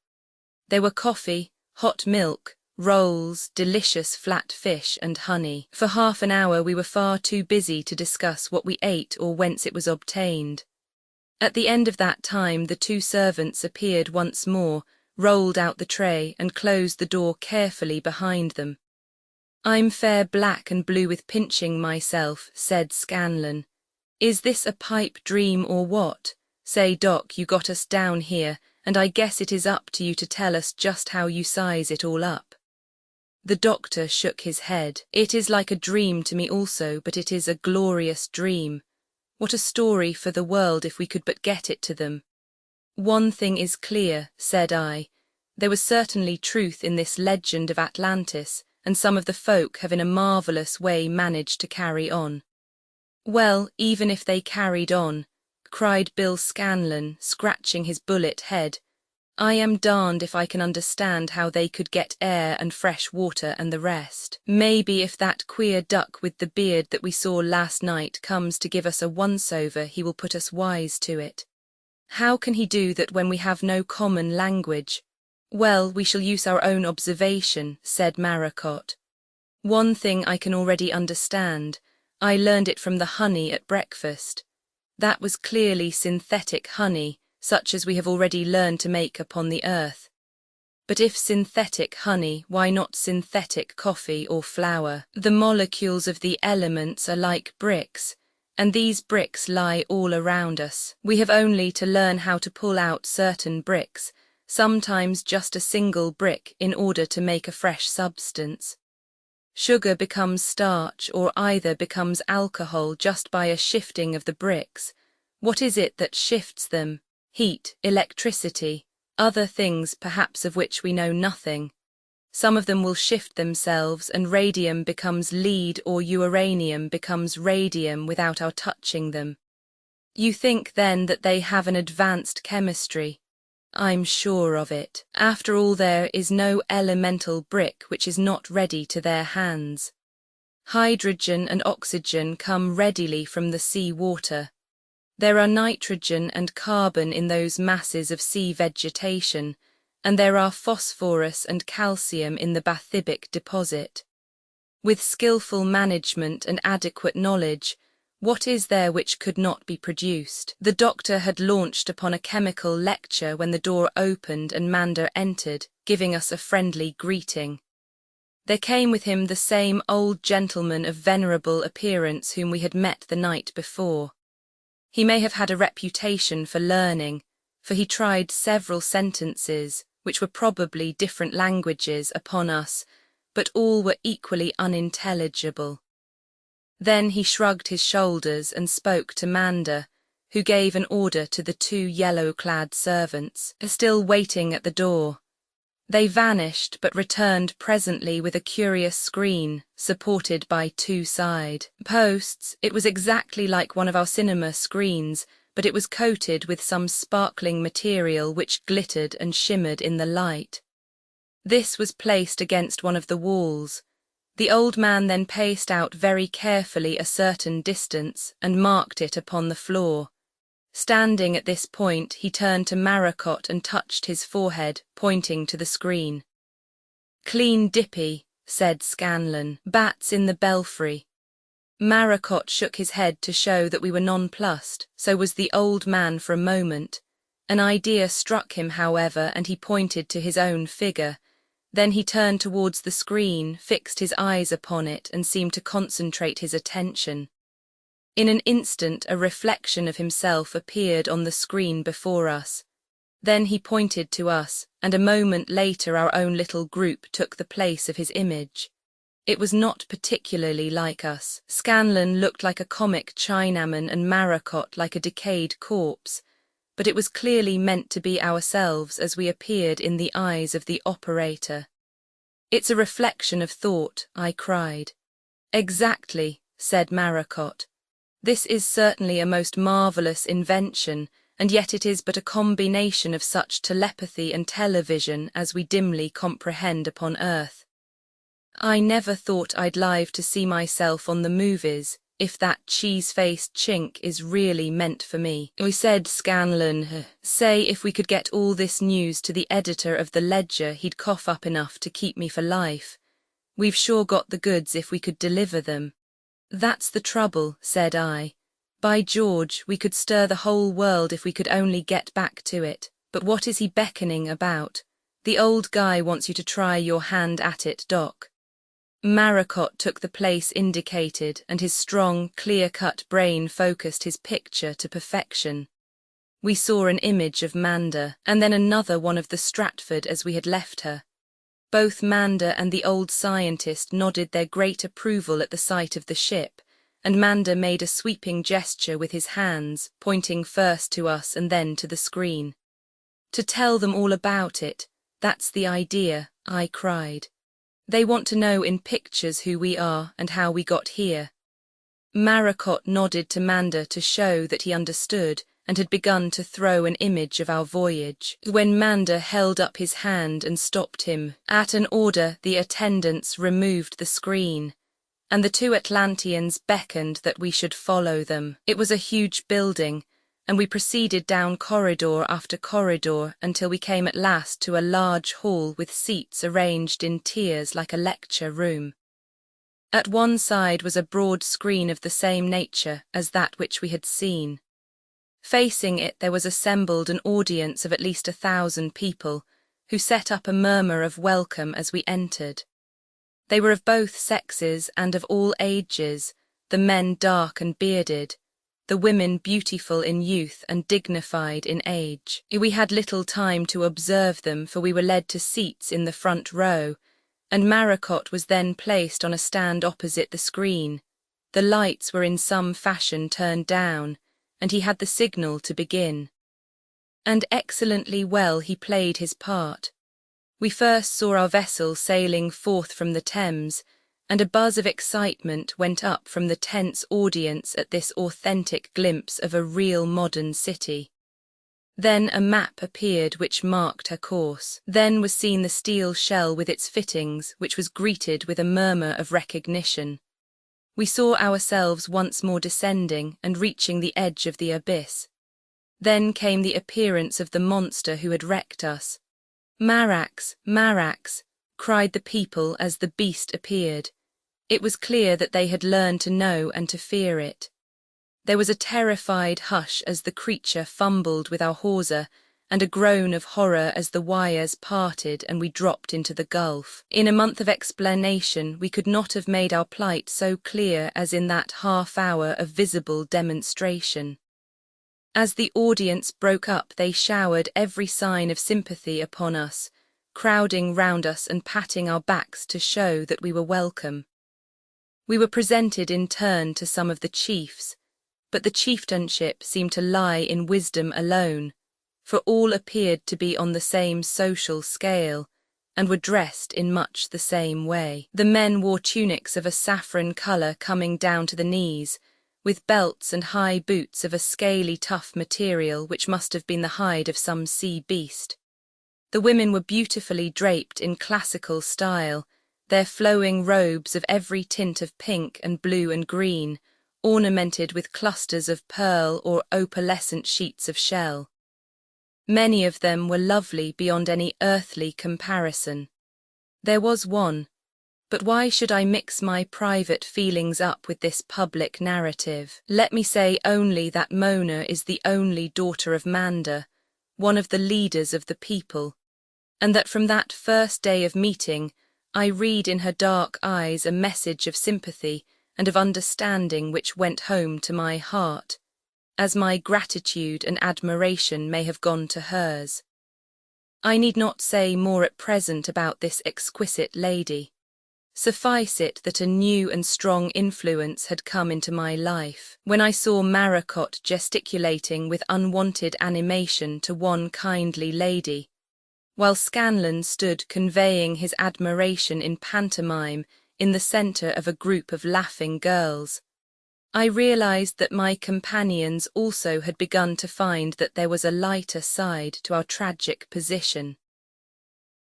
There were coffee, hot milk, rolls, delicious flat fish and honey. For half an hour we were far too busy to discuss what we ate or whence it was obtained. At the end of that time the 2 servants appeared once more, rolled out the tray and closed the door carefully behind them. "I'm fair black and blue with pinching myself," said Scanlon. "Is this a pipe dream or what? Say, Doc, you got us down here, and I guess it is up to you to tell us just how you size it all up." The doctor shook his head. "It is like a dream to me also, but it is a glorious dream. What a story for the world if we could but get it to them." "One thing is clear," said I. "There was certainly truth in this legend of Atlantis, and some of the folk have in a marvellous way managed to carry on." "Well, even if they carried on," cried Bill Scanlon, scratching his bullet head, "I am darned if I can understand how they could get air and fresh water and the rest. Maybe if that queer duck with the beard that we saw last night comes to give us a once-over, he will put us wise to it. How can he do that when we have no common language?" "Well, we shall use our own observation," said Maracot. "One thing I can already understand. I learned it from the honey at breakfast. That was clearly synthetic honey, such as we have already learned to make upon the earth. But if synthetic honey, why not synthetic coffee or flour? The molecules of the elements are like bricks, and these bricks lie all around us. We have only to learn how to pull out certain bricks, sometimes just a single brick, in order to make a fresh substance. Sugar becomes starch or either becomes alcohol just by a shifting of the bricks. What is it that shifts them? Heat, electricity, other things perhaps of which we know nothing. Some of them will shift themselves and radium becomes lead or uranium becomes radium without our touching them. You think then that they have an advanced chemistry? I'm sure of it. After all, there is no elemental brick which is not ready to their hands. Hydrogen and oxygen come readily from the sea water. There are nitrogen and carbon in those masses of sea vegetation, and there are phosphorus and calcium in the bathybic deposit. With skillful management and adequate knowledge, what is there which could not be produced? The doctor had launched upon a chemical lecture when the door opened and Mander entered, giving us a friendly greeting. There came with him the same old gentleman of venerable appearance whom we had met the night before. He may have had a reputation for learning, for he tried several sentences, which were probably different languages, upon us, but all were equally unintelligible. Then he shrugged his shoulders and spoke to Mander, who gave an order to the 2 yellow-clad servants, still waiting at the door. They vanished, but returned presently with a curious screen, supported by 2 side posts. It was exactly like one of our cinema screens, but it was coated with some sparkling material which glittered and shimmered in the light. This was placed against one of the walls. The old man then paced out very carefully a certain distance and marked it upon the floor. Standing at this point, he turned to Maracot and touched his forehead, pointing to the screen. "Clean dippy," said Scanlon. "Bats in the belfry." Maracot shook his head to show that we were nonplussed, so was the old man for a moment. An idea struck him, however, and he pointed to his own figure. Then he turned towards the screen, fixed his eyes upon it, and seemed to concentrate his attention. In an instant a reflection of himself appeared on the screen before us. Then he pointed to us, and a moment later our own little group took the place of his image. It was not particularly like us. Scanlon looked like a comic Chinaman and Maracot like a decayed corpse, but it was clearly meant to be ourselves as we appeared in the eyes of the operator. "It's a reflection of thought," I cried. "Exactly," said Maracot. "This is certainly a most marvelous invention, and yet it is but a combination of such telepathy and television as we dimly comprehend upon Earth. I never thought I'd live to see myself on the movies, if that cheese-faced chink is really meant for me." We said Scanlon, "Say if we could get all this news to the editor of the Ledger, he'd cough up enough to keep me for life. We've sure got the goods if we could deliver them." "That's the trouble," said I. "By George, we could stir the whole world if we could only get back to it. But what is he beckoning about? The old guy wants you to try your hand at it, Doc." Maracot took the place indicated, and his strong, clear-cut brain focused his picture to perfection. We saw an image of Manda, and then another one of the Stratford as we had left her. Both Manda and the old scientist nodded their great approval at the sight of the ship, and Manda made a sweeping gesture with his hands, pointing first to us and then to the screen. "To tell them all about it, that's the idea," I cried. "They want to know in pictures who we are and how we got here." Maracot nodded to Manda to show that he understood and had begun to throw an image of our voyage, when Manda held up his hand and stopped him. At an order, the attendants removed the screen, and the two Atlanteans beckoned that we should follow them. It was a huge building, and we proceeded down corridor after corridor until we came at last to a large hall with seats arranged in tiers like a lecture room. At one side was a broad screen of the same nature as that which we had seen. Facing it there was assembled an audience of at least 1,000 people, who set up a murmur of welcome as we entered. They were of both sexes and of all ages, the men dark and bearded, the women beautiful in youth and dignified in age. We had little time to observe them, for we were led to seats in the front row, and Maracot was then placed on a stand opposite the screen. The lights were in some fashion turned down, and he had the signal to begin. And excellently well he played his part. We first saw our vessel sailing forth from the Thames, and a buzz of excitement went up from the tense audience at this authentic glimpse of a real modern city. Then a map appeared which marked her course. Then was seen the steel shell with its fittings, which was greeted with a murmur of recognition. We saw ourselves once more descending and reaching the edge of the abyss. Then came the appearance of the monster who had wrecked us. "Marax, Marax," cried the people as the beast appeared. It was clear that they had learned to know and to fear it. There was a terrified hush as the creature fumbled with our hawser, and a groan of horror as the wires parted and we dropped into the gulf. In a month of explanation we could not have made our plight so clear as in that half-hour of visible demonstration. As the audience broke up, they showered every sign of sympathy upon us, crowding round us and patting our backs to show that we were welcome. We were presented in turn to some of the chiefs, but the chieftainship seemed to lie in wisdom alone, for all appeared to be on the same social scale, and were dressed in much the same way. The men wore tunics of a saffron colour coming down to the knees, with belts and high boots of a scaly tough material which must have been the hide of some sea beast. The women were beautifully draped in classical style, their flowing robes of every tint of pink and blue and green, ornamented with clusters of pearl or opalescent sheets of shell. Many of them were lovely beyond any earthly comparison. There was one, but why should I mix my private feelings up with this public narrative? Let me say only that Mona is the only daughter of Manda, one of the leaders of the people, and that from that first day of meeting, I read in her dark eyes a message of sympathy and of understanding which went home to my heart, as my gratitude and admiration may have gone to hers. I need not say more at present about this exquisite lady. Suffice it that a new and strong influence had come into my life. When I saw Maracot gesticulating with unwanted animation to one kindly lady, while Scanlan stood conveying his admiration in pantomime in the centre of a group of laughing girls, I realized that my companions also had begun to find that there was a lighter side to our tragic position.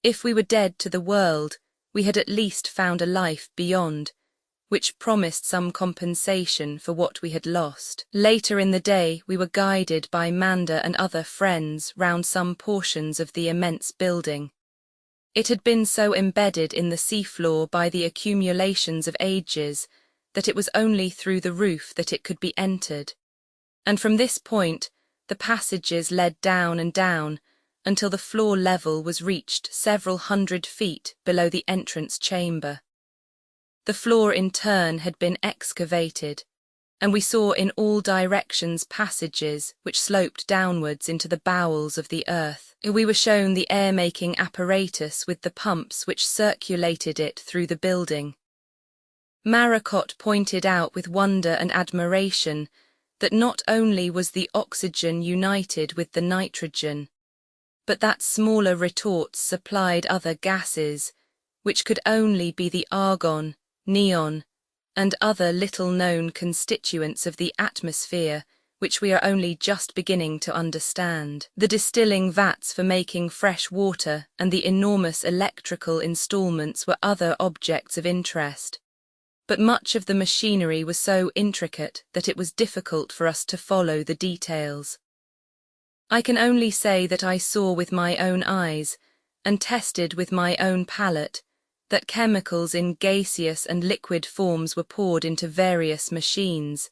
If we were dead to the world, we had at least found a life beyond, which promised some compensation for what we had lost. Later in the day, we were guided by Manda and other friends round some portions of the immense building. It had been so embedded in the seafloor by the accumulations of ages that it was only through the roof that it could be entered, and from this point the passages led down and down until the floor level was reached several hundred feet below the entrance chamber. The floor in turn had been excavated, and we saw in all directions passages which sloped downwards into the bowels of the earth. We were shown the air-making apparatus with the pumps which circulated it through the building. Maracot pointed out with wonder and admiration that not only was the oxygen united with the nitrogen, but that smaller retorts supplied other gases, which could only be the argon, neon, and other little-known constituents of the atmosphere, which we are only just beginning to understand. The distilling vats for making fresh water and the enormous electrical installments were other objects of interest, but much of the machinery was so intricate that it was difficult for us to follow the details. I can only say that I saw with my own eyes, and tested with my own palate, that chemicals in gaseous and liquid forms were poured into various machines,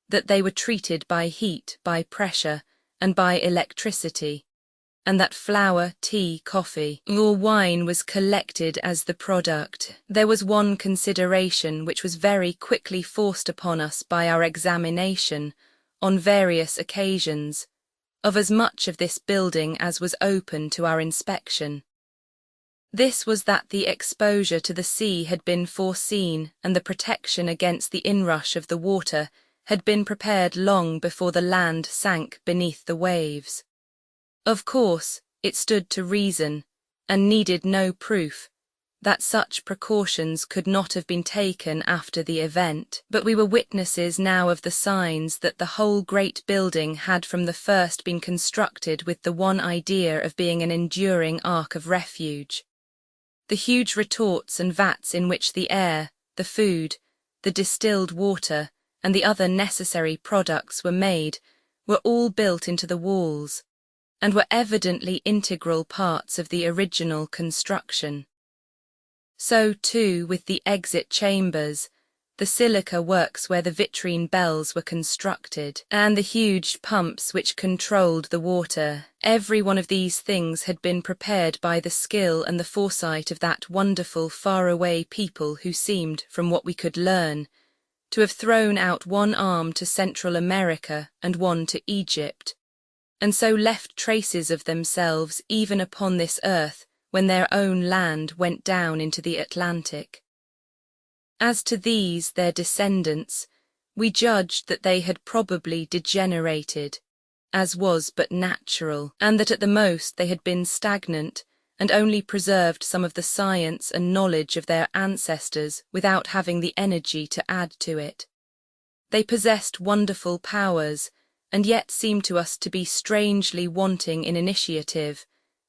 that they were treated by heat, by pressure, and by electricity, and that flour, tea, coffee, or wine was collected as the product. There was one consideration which was very quickly forced upon us by our examination, on various occasions, of as much of this building as was open to our inspection. This was that the exposure to the sea had been foreseen and the protection against the inrush of the water had been prepared long before the land sank beneath the waves. Of course, it stood to reason, and needed no proof, that such precautions could not have been taken after the event, but we were witnesses now of the signs that the whole great building had from the first been constructed with the one idea of being an enduring ark of refuge. The huge retorts and vats in which the air, the food, the distilled water, and the other necessary products were made were all built into the walls, and were evidently integral parts of the original construction. So, too, with the exit chambers, the silica works where the vitrine bells were constructed, and the huge pumps which controlled the water. Every one of these things had been prepared by the skill and the foresight of that wonderful faraway people who seemed, from what we could learn, to have thrown out one arm to Central America and one to Egypt, and so left traces of themselves even upon this earth when their own land went down into the Atlantic. As to these, their descendants, we judged that they had probably degenerated, as was but natural, and that at the most they had been stagnant and only preserved some of the science and knowledge of their ancestors without having the energy to add to it. They possessed wonderful powers, and yet seemed to us to be strangely wanting in initiative,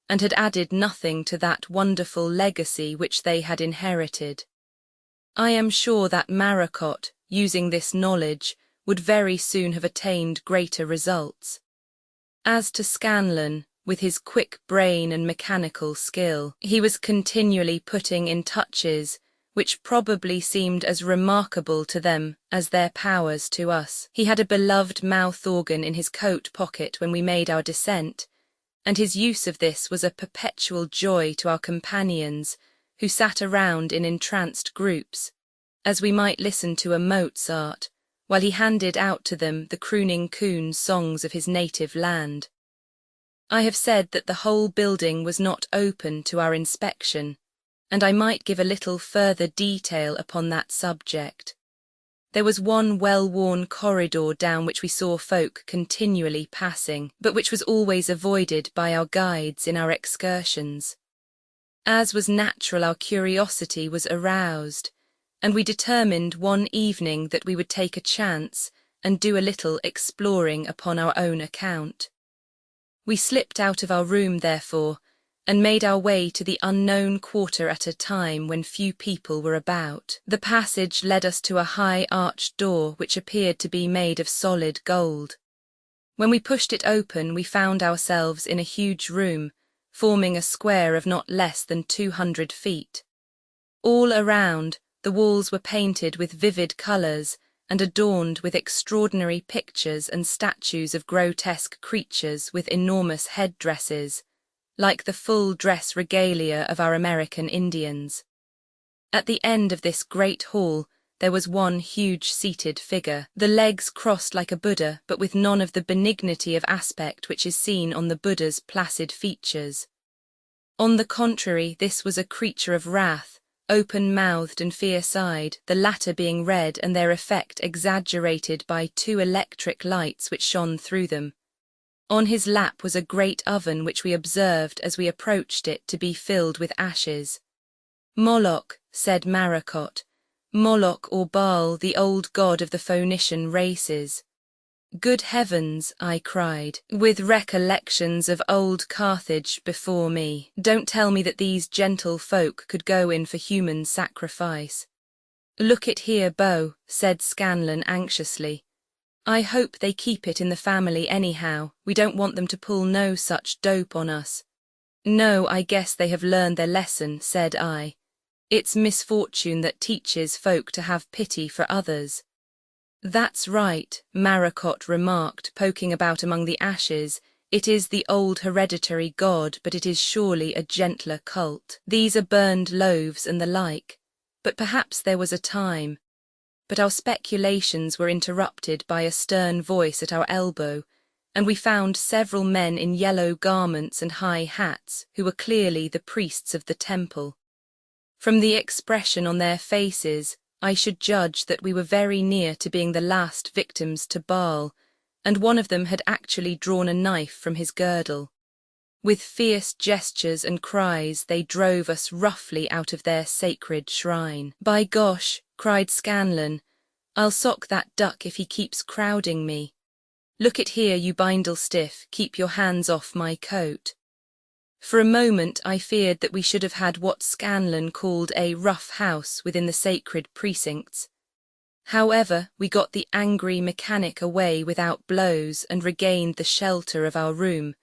and had added nothing to that wonderful legacy which they had inherited. I am sure that Maracot, using this knowledge, would very soon have attained greater results. As to Scanlan, with his quick brain and mechanical skill, he was continually putting in touches which probably seemed as remarkable to them as their powers to us. He had a beloved mouth organ in his coat pocket when we made our descent, and his use of this was a perpetual joy to our companions, who sat around in entranced groups, as we might listen to a Mozart, while he handed out to them the crooning coon songs of his native land. I have said that the whole building was not open to our inspection, and I might give a little further detail upon that subject. There was one well-worn corridor down which we saw folk continually passing, but which was always avoided by our guides in our excursions. As was natural, our curiosity was aroused, and we determined one evening that we would take a chance and do a little exploring upon our own account. We slipped out of our room, therefore, and made our way to the unknown quarter at a time when few people were about. The passage led us to a high arched door which appeared to be made of solid gold. When we pushed it open, we found ourselves in a huge room, forming a square of not less than 200 feet. All around, the walls were painted with vivid colours and adorned with extraordinary pictures and statues of grotesque creatures with enormous headdresses, like the full dress regalia of our American Indians. At the end of this great hall there was one huge seated figure, the legs crossed like a Buddha, but with none of the benignity of aspect which is seen on the Buddha's placid features. On the contrary, this was a creature of wrath, open-mouthed and fierce-eyed, the latter being red and their effect exaggerated by 2 electric lights which shone through them. On his lap was a great oven which we observed as we approached it to be filled with ashes. "Moloch," said Maracot, "Moloch or Baal, the old god of the Phoenician races." "Good heavens," I cried, with recollections of old Carthage before me. "Don't tell me that these gentle folk could go in for human sacrifice." "Look it here, Beau," said Scanlan anxiously. "I hope they keep it in the family anyhow. We don't want them to pull no such dope on us." "No, I guess they have learned their lesson," said I. "It's misfortune that teaches folk to have pity for others." "That's right," Maracot remarked, poking about among the ashes. "It is the old hereditary god, but it is surely a gentler cult. These are burned loaves and the like. But perhaps there was a time—" But our speculations were interrupted by a stern voice at our elbow, and we found several men in yellow garments and high hats, who were clearly the priests of the temple. From the expression on their faces, I should judge that we were very near to being the last victims to Baal, and one of them had actually drawn a knife from his girdle. With fierce gestures and cries they drove us roughly out of their sacred shrine. "By gosh," cried Scanlan, "I'll sock that duck if he keeps crowding me. Look it here, you bindle stiff, keep your hands off my coat." For a moment I feared that we should have had what Scanlan called a rough house within the sacred precincts. However, we got the angry mechanic away without blows and regained the shelter of our room,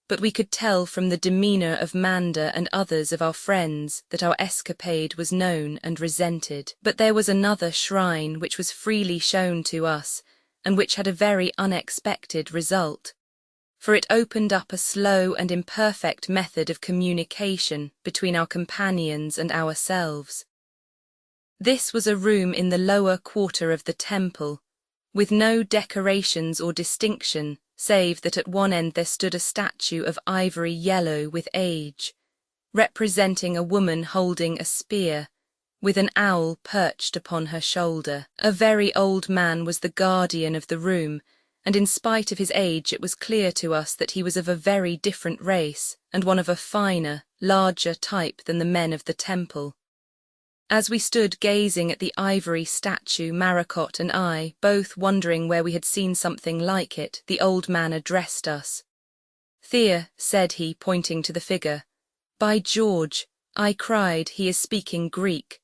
but we could tell from the demeanour of Manda and others of our friends that our escapade was known and resented. But there was another shrine which was freely shown to us, and which had a very unexpected result, for it opened up a slow and imperfect method of communication between our companions and ourselves. This was a room in the lower quarter of the temple, with no decorations or distinction, save that at one end there stood a statue of ivory yellow with age, representing a woman holding a spear, with an owl perched upon her shoulder. A very old man was the guardian of the room, and in spite of his age it was clear to us that he was of a very different race, and one of a finer, larger type than the men of the temple. As we stood gazing at the ivory statue, Maracot and I, both wondering where we had seen something like it, the old man addressed us. "Thea," said he, pointing to the figure. "By George," I cried, "he is speaking Greek."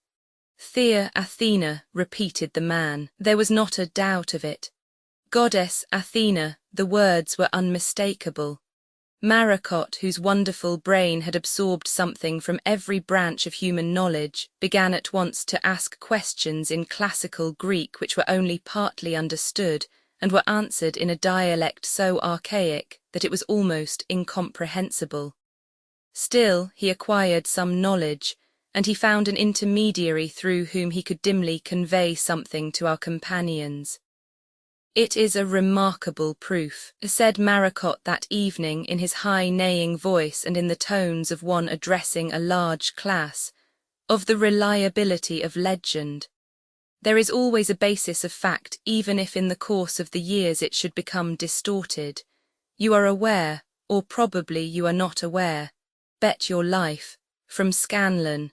"Thea Athena," repeated the man. There was not a doubt of it. Goddess Athena, the words were unmistakable. Maracot, whose wonderful brain had absorbed something from every branch of human knowledge, began at once to ask questions in classical Greek which were only partly understood, and were answered in a dialect so archaic that it was almost incomprehensible. Still, he acquired some knowledge, and he found an intermediary through whom he could dimly convey something to our companions. "It is a remarkable proof," said Maracot that evening in his high neighing voice and in the tones of one addressing a large class, of the reliability of legend. There is always a basis of fact, even if in the course of the years it should become distorted. You are aware, or probably you are not aware, bet your life, from Scanlan,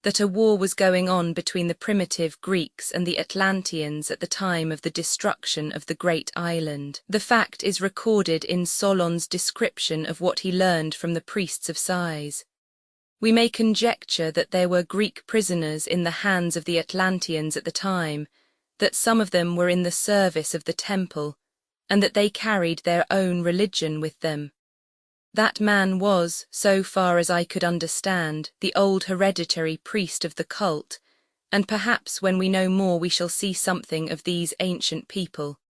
that a war was going on between the primitive Greeks and the Atlanteans at the time of the destruction of the great island. The fact is recorded in Solon's description of what he learned from the priests of Sais. We may conjecture that there were Greek prisoners in the hands of the Atlanteans at the time, that some of them were in the service of the temple, and that they carried their own religion with them. That man was, so far as I could understand, the old hereditary priest of the cult, and perhaps when we know more we shall see something of these ancient people.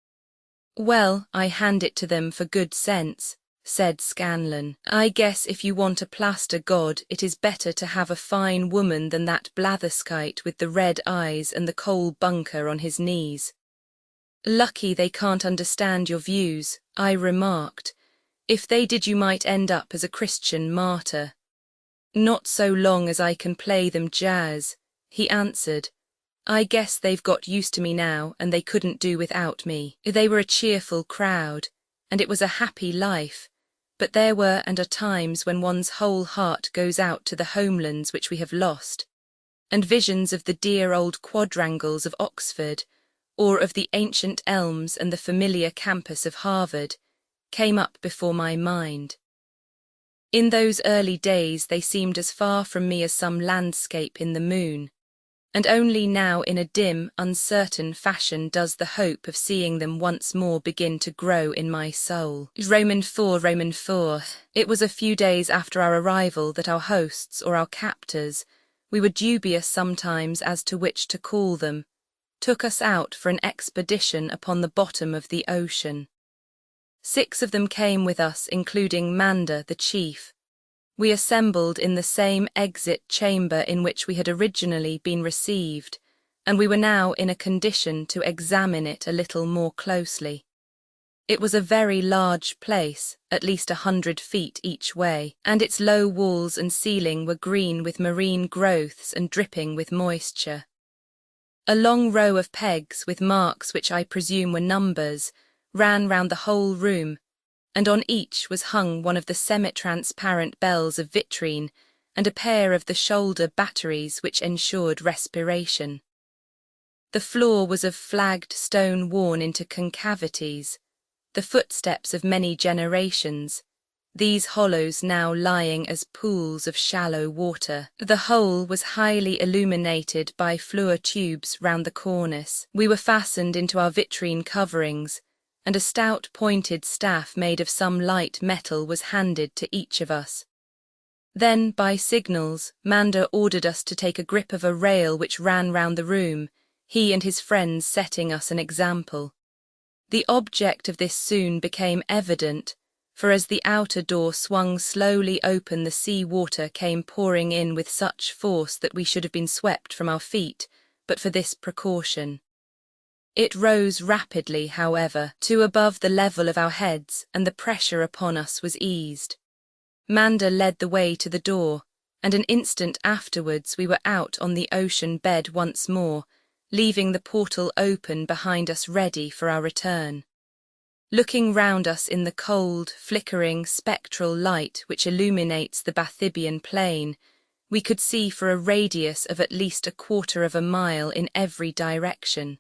Well, I hand it to them for good sense, said Scanlan. I guess if you want a plaster god, it is better to have a fine woman than that blatherskite with the red eyes and the coal bunker on his knees. Lucky they can't understand your views, I remarked. If they did, you might end up as a Christian martyr. Not so long as I can play them jazz, he answered. I guess they've got used to me now, and they couldn't do without me. They were a cheerful crowd, and it was a happy life, but there were and are times when one's whole heart goes out to the homelands which we have lost, and visions of the dear old quadrangles of Oxford, or of the ancient elms and the familiar campus of Harvard, came up before my mind. In those early days they seemed as far from me as some landscape in the moon, and only now in a dim, uncertain fashion does the hope of seeing them once more begin to grow in my soul. Roman 4. It was a few days after our arrival that our hosts or our captors, we were dubious sometimes as to which to call them, took us out for an expedition upon the bottom of the ocean. 6 of them came with us, including Manda, the chief. We assembled in the same exit chamber in which we had originally been received, and we were now in a condition to examine it a little more closely. It was a very large place, at least 100 feet each way, and its low walls and ceiling were green with marine growths and dripping with moisture. A long row of pegs with marks which I presume were numbers ran round the whole room, and on each was hung one of the semi-transparent bells of vitrine and a pair of the shoulder batteries which ensured respiration. The floor was of flagged stone worn into concavities, the footsteps of many generations, these hollows now lying as pools of shallow water. The whole was highly illuminated by fluor tubes round the cornice. We were fastened into our vitrine coverings, and a stout pointed staff made of some light metal was handed to each of us. Then, by signals, Manda ordered us to take a grip of a rail which ran round the room, he and his friends setting us an example. The object of this soon became evident, for as the outer door swung slowly open, the sea water came pouring in with such force that we should have been swept from our feet, but for this precaution. It rose rapidly, however, to above the level of our heads, and the pressure upon us was eased. Manda led the way to the door, and an instant afterwards we were out on the ocean bed once more, leaving the portal open behind us ready for our return. Looking round us in the cold, flickering, spectral light which illuminates the Bathybian plain, we could see for a radius of at least 1/4 of a mile in every direction.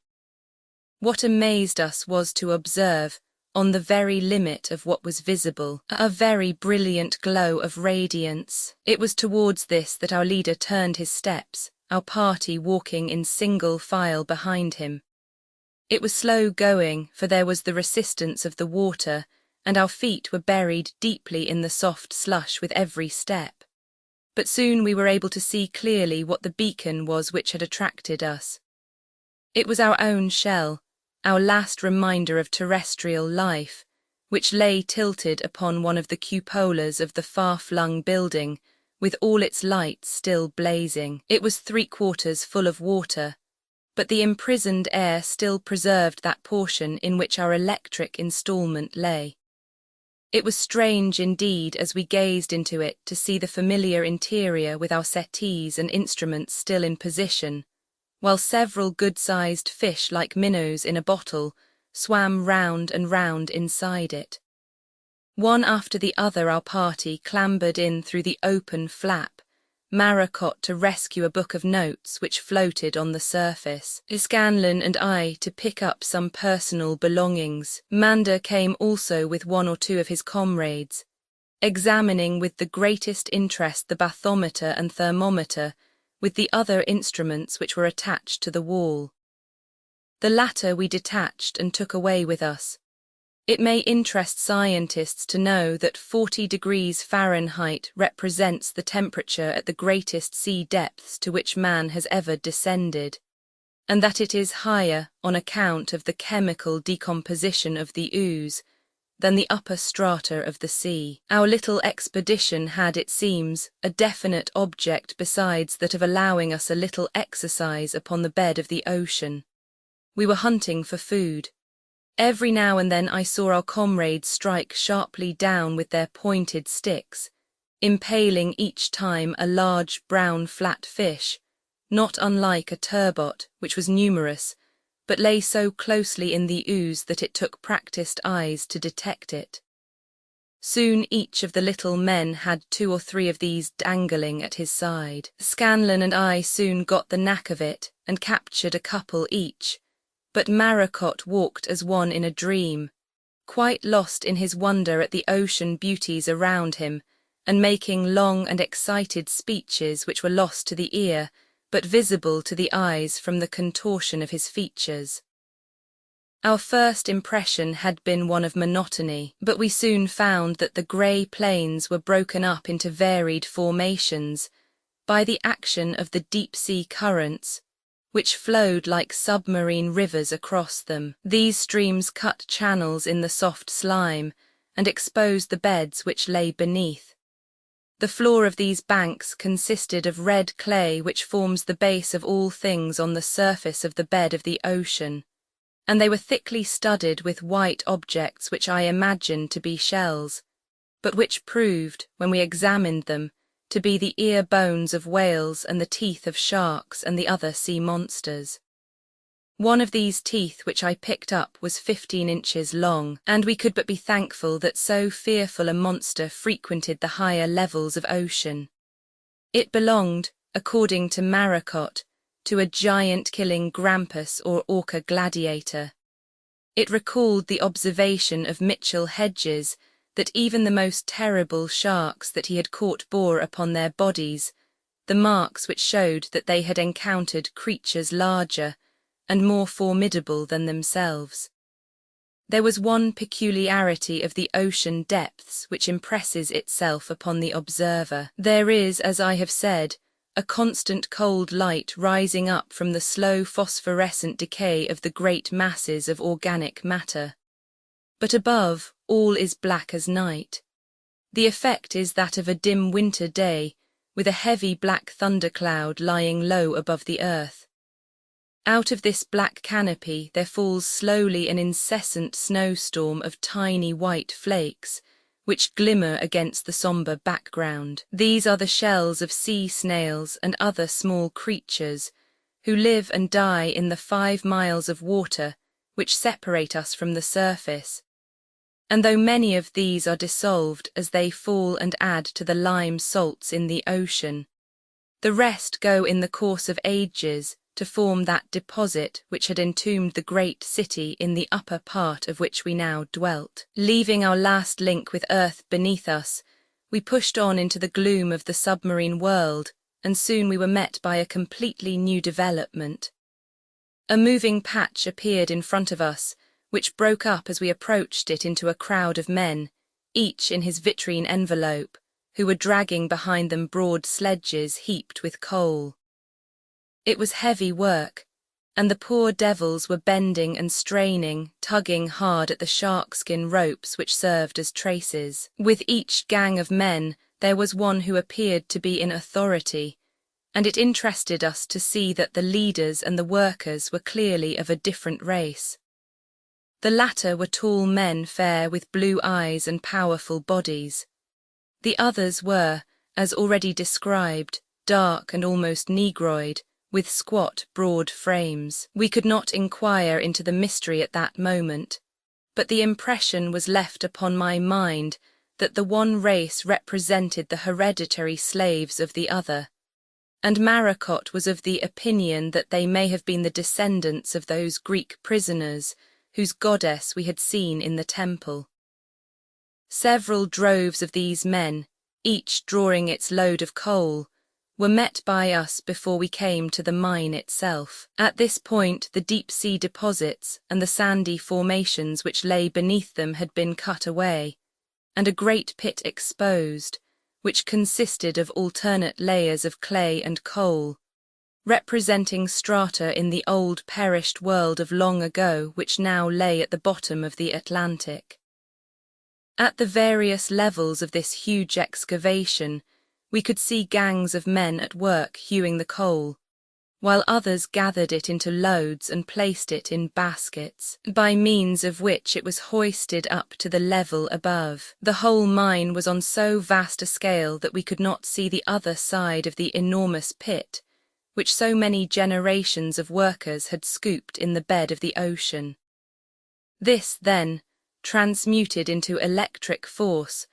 What amazed us was to observe, on the very limit of what was visible, a very brilliant glow of radiance. It was towards this that our leader turned his steps, our party walking in single file behind him. It was slow going, for there was the resistance of the water, and our feet were buried deeply in the soft slush with every step. But soon we were able to see clearly what the beacon was which had attracted us. It was our own shell, our last reminder of terrestrial life, which lay tilted upon one of the cupolas of the far-flung building, with all its lights still blazing. It was 3/4 full of water, but the imprisoned air still preserved that portion in which our electric instalment lay. It was strange indeed as we gazed into it to see the familiar interior with our settees and instruments still in position, while several good-sized fish like minnows in a bottle swam round and round inside it. One after the other our party clambered in through the open flap, Maracot to rescue a book of notes which floated on the surface, Scanlan and I to pick up some personal belongings. Manda came also with one or two of his comrades, examining with the greatest interest the bathymeter and thermometer, with the other instruments which were attached to the wall. The latter we detached and took away with us. It may interest scientists to know that 40 degrees Fahrenheit represents the temperature at the greatest sea depths to which man has ever descended, and that it is higher on account of the chemical decomposition of the ooze than the upper strata of the sea. Our little expedition had, it seems, a definite object besides that of allowing us a little exercise upon the bed of the ocean. We were hunting for food. Every now and then I saw our comrades strike sharply down with their pointed sticks, impaling each time a large brown flat fish, not unlike a turbot, which was numerous, but lay so closely in the ooze that it took practised eyes to detect it. Soon each of the little men had 2 or 3 of these dangling at his side. Scanlan and I soon got the knack of it and captured a couple each, but Maracot walked as one in a dream, quite lost in his wonder at the ocean beauties around him, and making long and excited speeches which were lost to the ear, but visible to the eyes from the contortion of his features. Our first impression had been one of monotony, but we soon found that the grey plains were broken up into varied formations by the action of the deep-sea currents, which flowed like submarine rivers across them. These streams cut channels in the soft slime and exposed the beds which lay beneath. The floor of these banks consisted of red clay which forms the base of all things on the surface of the bed of the ocean, and they were thickly studded with white objects which I imagined to be shells, but which proved, when we examined them, to be the ear bones of whales and the teeth of sharks and the other sea monsters. One of these teeth which I picked up was 15 inches long, and we could but be thankful that so fearful a monster frequented the higher levels of ocean. It belonged, according to Maracot, to a giant-killing grampus or orca gladiator. It recalled the observation of Mitchell Hedges that even the most terrible sharks that he had caught bore upon their bodies the marks which showed that they had encountered creatures larger and more formidable than themselves. There was one peculiarity of the ocean depths which impresses itself upon the observer. There is, as I have said, a constant cold light rising up from the slow phosphorescent decay of the great masses of organic matter. But above, all is black as night. The effect is that of a dim winter day, with a heavy black thundercloud lying low above the earth. Out of this black canopy there falls slowly an incessant snowstorm of tiny white flakes, which glimmer against the sombre background. These are the shells of sea snails and other small creatures, who live and die in the 5 miles of water which separate us from the surface. And though many of these are dissolved as they fall and add to the lime salts in the ocean, the rest go in the course of ages to form that deposit which had entombed the great city in the upper part of which we now dwelt. Leaving our last link with earth beneath us, we pushed on into the gloom of the submarine world, and soon we were met by a completely new development. A moving patch appeared in front of us, which broke up as we approached it into a crowd of men, each in his vitrine envelope, who were dragging behind them broad sledges heaped with coal. It was heavy work, and the poor devils were bending and straining, tugging hard at the sharkskin ropes which served as traces. With each gang of men there was one who appeared to be in authority, and it interested us to see that the leaders and the workers were clearly of a different race. The latter were tall men, fair, with blue eyes and powerful bodies. The others were, as already described, dark and almost negroid, with squat, broad frames. We could not inquire into the mystery at that moment, but the impression was left upon my mind that the one race represented the hereditary slaves of the other, and Maracot was of the opinion that they may have been the descendants of those Greek prisoners whose goddess we had seen in the temple. Several droves of these men, each drawing its load of coal, were met by us before we came to the mine itself. At this point, the deep-sea deposits and the sandy formations which lay beneath them had been cut away, and a great pit exposed, which consisted of alternate layers of clay and coal, representing strata in the old perished world of long ago which now lay at the bottom of the Atlantic. At the various levels of this huge excavation, we could see gangs of men at work hewing the coal, while others gathered it into loads and placed it in baskets, by means of which it was hoisted up to the level above. The whole mine was on so vast a scale that we could not see the other side of the enormous pit, which so many generations of workers had scooped in the bed of the ocean. This, then, transmuted into electric force,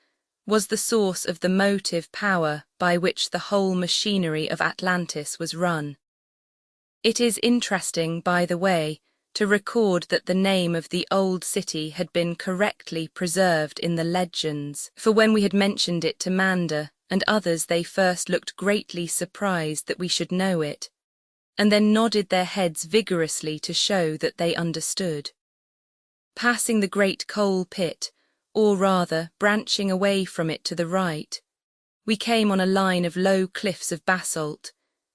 was the source of the motive power by which the whole machinery of Atlantis was run. It is interesting, by the way, to record that the name of the old city had been correctly preserved in the legends, for when we had mentioned it to Manda and others, they first looked greatly surprised that we should know it, and then nodded their heads vigorously to show that they understood. Passing the great coal pit, or rather branching away from it to the right, we came on a line of low cliffs of basalt,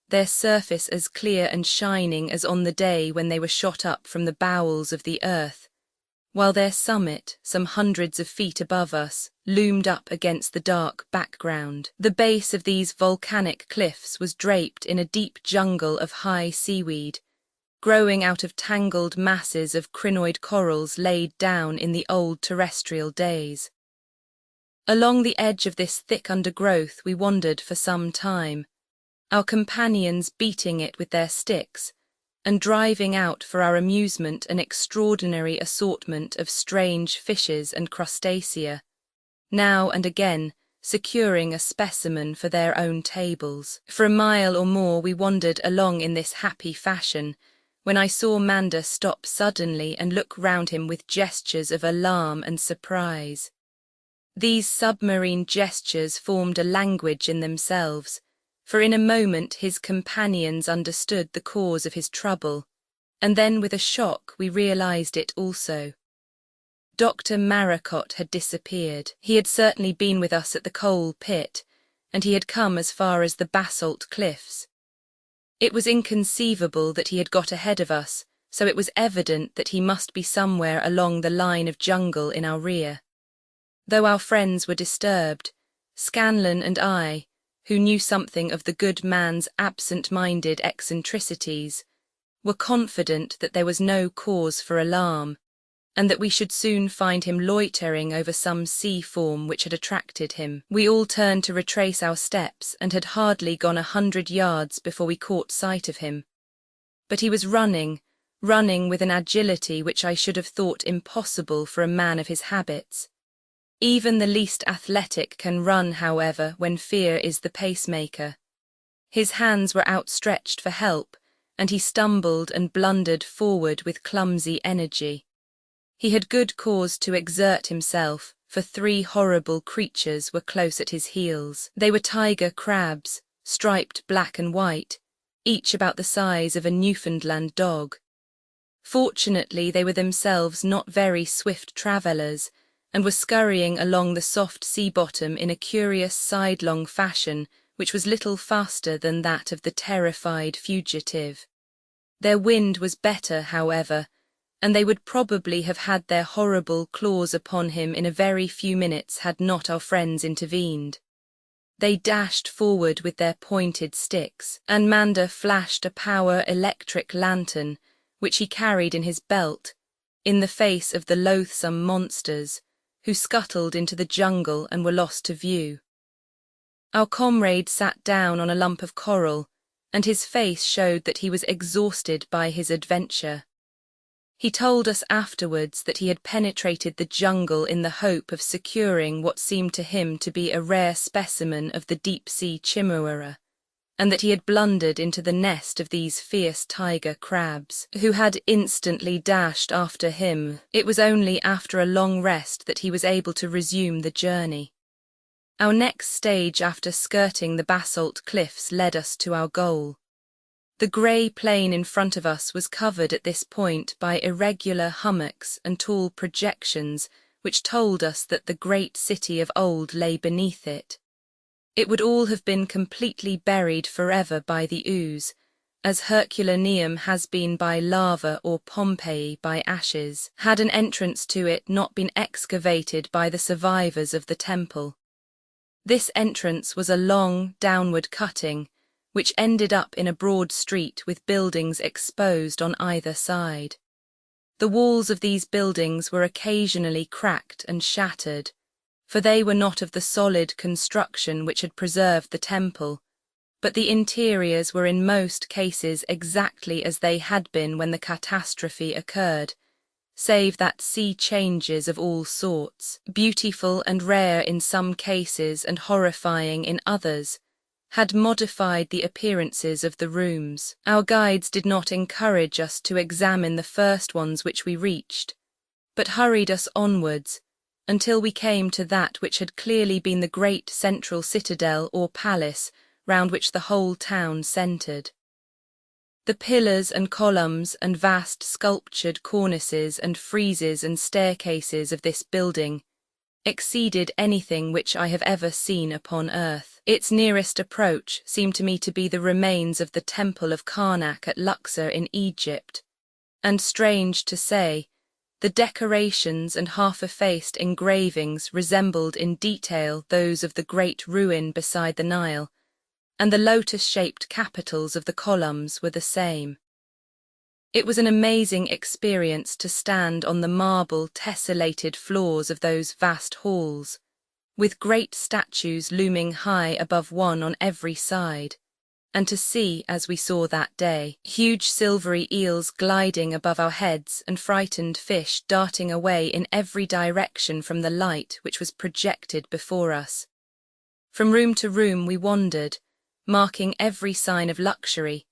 their surface as clear and shining as on the day when they were shot up from the bowels of the earth, while their summit, some hundreds of feet above us, loomed up against the dark background. The base of these volcanic cliffs was draped in a deep jungle of high seaweed, growing out of tangled masses of crinoid corals laid down in the old terrestrial days. Along the edge of this thick undergrowth we wandered for some time, our companions beating it with their sticks, and driving out for our amusement an extraordinary assortment of strange fishes and crustacea, now and again securing a specimen for their own tables. For a mile or more we wandered along in this happy fashion, when I saw Manda stop suddenly and look round him with gestures of alarm and surprise. These submarine gestures formed a language in themselves, for in a moment his companions understood the cause of his trouble, and then with a shock we realized it also. Dr. Maracot had disappeared. He had certainly been with us at the coal pit, and he had come as far as the basalt cliffs. It was inconceivable that he had got ahead of us, so it was evident that he must be somewhere along the line of jungle in our rear. Though our friends were disturbed, Scanlon and I, who knew something of the good man's absent-minded eccentricities, were confident that there was no cause for alarm, and that we should soon find him loitering over some sea form which had attracted him. We all turned to retrace our steps and had hardly gone 100 yards before we caught sight of him. But he was running with an agility which I should have thought impossible for a man of his habits. Even the least athletic can run, however, when fear is the pacemaker. His hands were outstretched for help, and he stumbled and blundered forward with clumsy energy. He had good cause to exert himself, for 3 horrible creatures were close at his heels. They were tiger crabs, striped black and white, each about the size of a Newfoundland dog. Fortunately, they were themselves not very swift travellers, and were scurrying along the soft sea bottom in a curious sidelong fashion which was little faster than that of the terrified fugitive. Their wind was better, however, and they would probably have had their horrible claws upon him in a very few minutes had not our friends intervened. They dashed forward with their pointed sticks, and Manda flashed a power electric lantern, which he carried in his belt, in the face of the loathsome monsters, who scuttled into the jungle and were lost to view. Our comrade sat down on a lump of coral, and his face showed that he was exhausted by his adventure. He told us afterwards that he had penetrated the jungle in the hope of securing what seemed to him to be a rare specimen of the deep-sea chimera, and that he had blundered into the nest of these fierce tiger crabs, who had instantly dashed after him. It was only after a long rest that he was able to resume the journey. Our next stage after skirting the basalt cliffs led us to our goal. The grey plain in front of us was covered at this point by irregular hummocks and tall projections which told us that the great city of old lay beneath it. It would all have been completely buried forever by the ooze, as Herculaneum has been by lava or Pompeii by ashes, had an entrance to it not been excavated by the survivors of the temple. This entrance was a long, downward cutting, which ended up in a broad street with buildings exposed on either side. The walls of these buildings were occasionally cracked and shattered, for they were not of the solid construction which had preserved the temple, but the interiors were in most cases exactly as they had been when the catastrophe occurred, save that sea changes of all sorts, beautiful and rare in some cases and horrifying in others, had modified the appearances of the rooms. Our guides did not encourage us to examine the first ones which we reached, but hurried us onwards until we came to that which had clearly been the great central citadel or palace round which the whole town centred. The pillars and columns and vast sculptured cornices and friezes and staircases of this building exceeded anything which I have ever seen upon earth. Its nearest approach seemed to me to be the remains of the temple of Karnak at Luxor in Egypt, and strange to say, the decorations and half-effaced engravings resembled in detail those of the great ruin beside the Nile, and the lotus-shaped capitals of the columns were the same. It was an amazing experience to stand on the marble tessellated floors of those vast halls, with great statues looming high above one on every side, and to see, as we saw that day, huge silvery eels gliding above our heads and frightened fish darting away in every direction from the light which was projected before us. From room to room we wandered, marking every sign of luxury,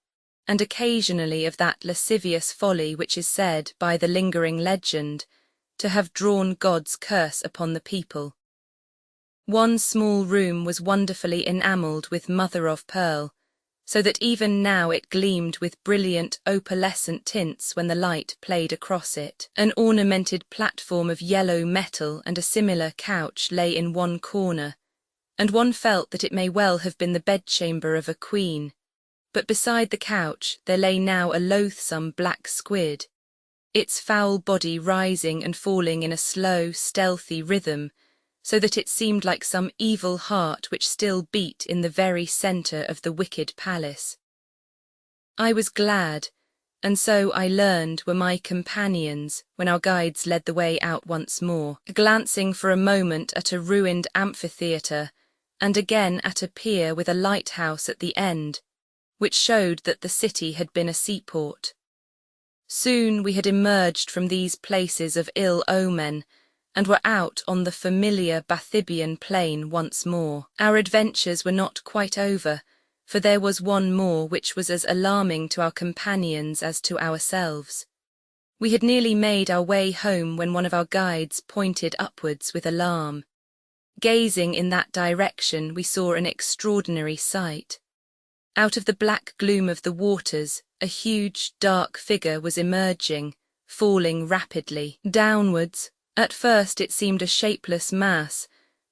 and occasionally of that lascivious folly which is said, by the lingering legend, to have drawn God's curse upon the people. One small room was wonderfully enamelled with mother-of-pearl, so that even now it gleamed with brilliant opalescent tints when the light played across it. An ornamented platform of yellow metal and a similar couch lay in one corner, and one felt that it may well have been the bedchamber of a queen, but beside the couch there lay now a loathsome black squid, its foul body rising and falling in a slow, stealthy rhythm, so that it seemed like some evil heart which still beat in the very centre of the wicked palace. I was glad, and so I learned were my companions when our guides led the way out once more, glancing for a moment at a ruined amphitheatre and again at a pier with a lighthouse at the end, which showed that the city had been a seaport. Soon we had emerged from these places of ill omen, and were out on the familiar Bathybian plain once more. Our adventures were not quite over, for there was one more which was as alarming to our companions as to ourselves. We had nearly made our way home when one of our guides pointed upwards with alarm. Gazing in that direction, we saw an extraordinary sight. Out of the black gloom of the waters, a huge, dark figure was emerging, falling rapidly downwards. At first it seemed a shapeless mass,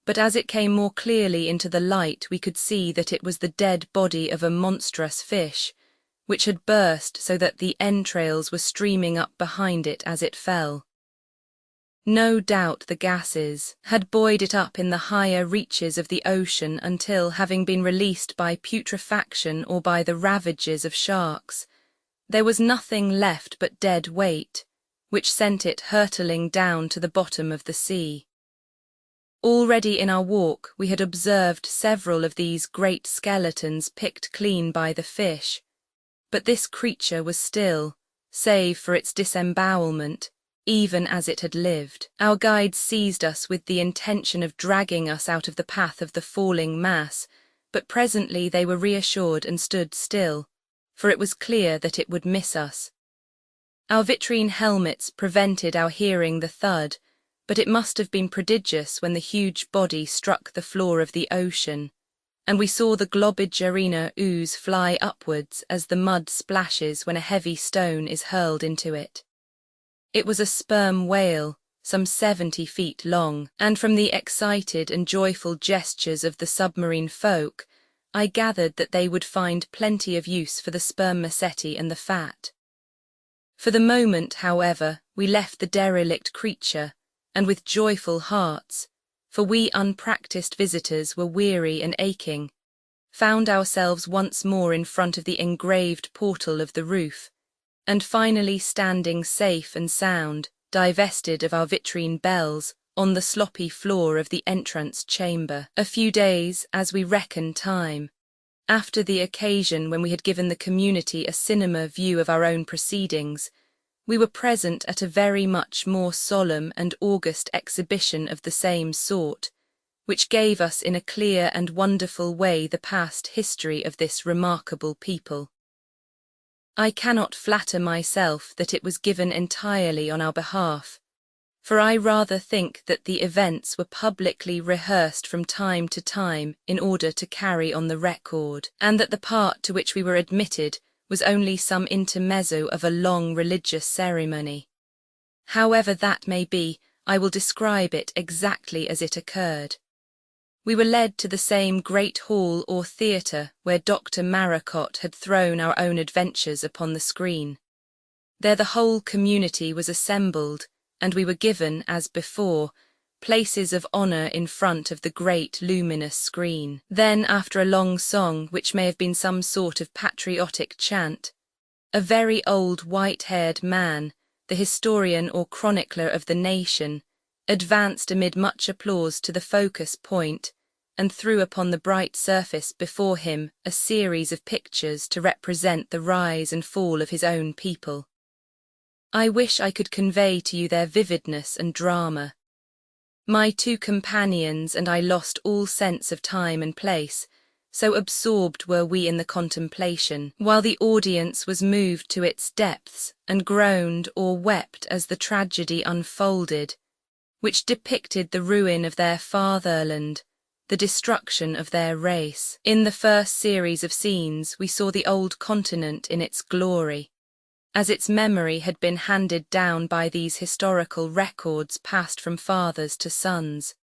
but as it came more clearly into the light we could see that it was the dead body of a monstrous fish, which had burst so that the entrails were streaming up behind it as it fell. No doubt the gases had buoyed it up in the higher reaches of the ocean until, having been released by putrefaction or by the ravages of sharks, there was nothing left but dead weight, which sent it hurtling down to the bottom of the sea. Already in our walk we had observed several of these great skeletons picked clean by the fish, but this creature was still, save for its disembowelment, even as it had lived. Our guides seized us with the intention of dragging us out of the path of the falling mass, but presently they were reassured and stood still, for it was clear that it would miss us. Our vitrine helmets prevented our hearing the thud, but it must have been prodigious when the huge body struck the floor of the ocean, and we saw the Globigerina ooze fly upwards as the mud splashes when a heavy stone is hurled into it. It was a sperm whale, some 70 feet long, and from the excited and joyful gestures of the submarine folk, I gathered that they would find plenty of use for the spermaceti and the fat. For the moment, however, we left the derelict creature, and with joyful hearts, for we unpractised visitors were weary and aching, found ourselves once more in front of the engraved portal of the roof, and finally standing safe and sound, divested of our vitrine bells, on the sloppy floor of the entrance chamber. A few days, as we reckon time, after the occasion when we had given the community a cinema view of our own proceedings, we were present at a very much more solemn and august exhibition of the same sort, which gave us in a clear and wonderful way the past history of this remarkable people. I cannot flatter myself that it was given entirely on our behalf, for I rather think that the events were publicly rehearsed from time to time in order to carry on the record, and that the part to which we were admitted was only some intermezzo of a long religious ceremony. However that may be, I will describe it exactly as it occurred. We were led to the same great hall or theatre where Dr. Maracot had thrown our own adventures upon the screen. There the whole community was assembled, and we were given, as before, places of honour in front of the great luminous screen. Then, after a long song, which may have been some sort of patriotic chant, a very old white-haired man, the historian or chronicler of the nation, advanced amid much applause to the focus point, and threw upon the bright surface before him a series of pictures to represent the rise and fall of his own people. I wish I could convey to you their vividness and drama. My two companions and I lost all sense of time and place, so absorbed were we in the contemplation, while the audience was moved to its depths and groaned or wept as the tragedy unfolded, which depicted the ruin of their fatherland, the destruction of their race. In the first series of scenes we saw the old continent in its glory, as its memory had been handed down by these historical records passed from fathers to sons.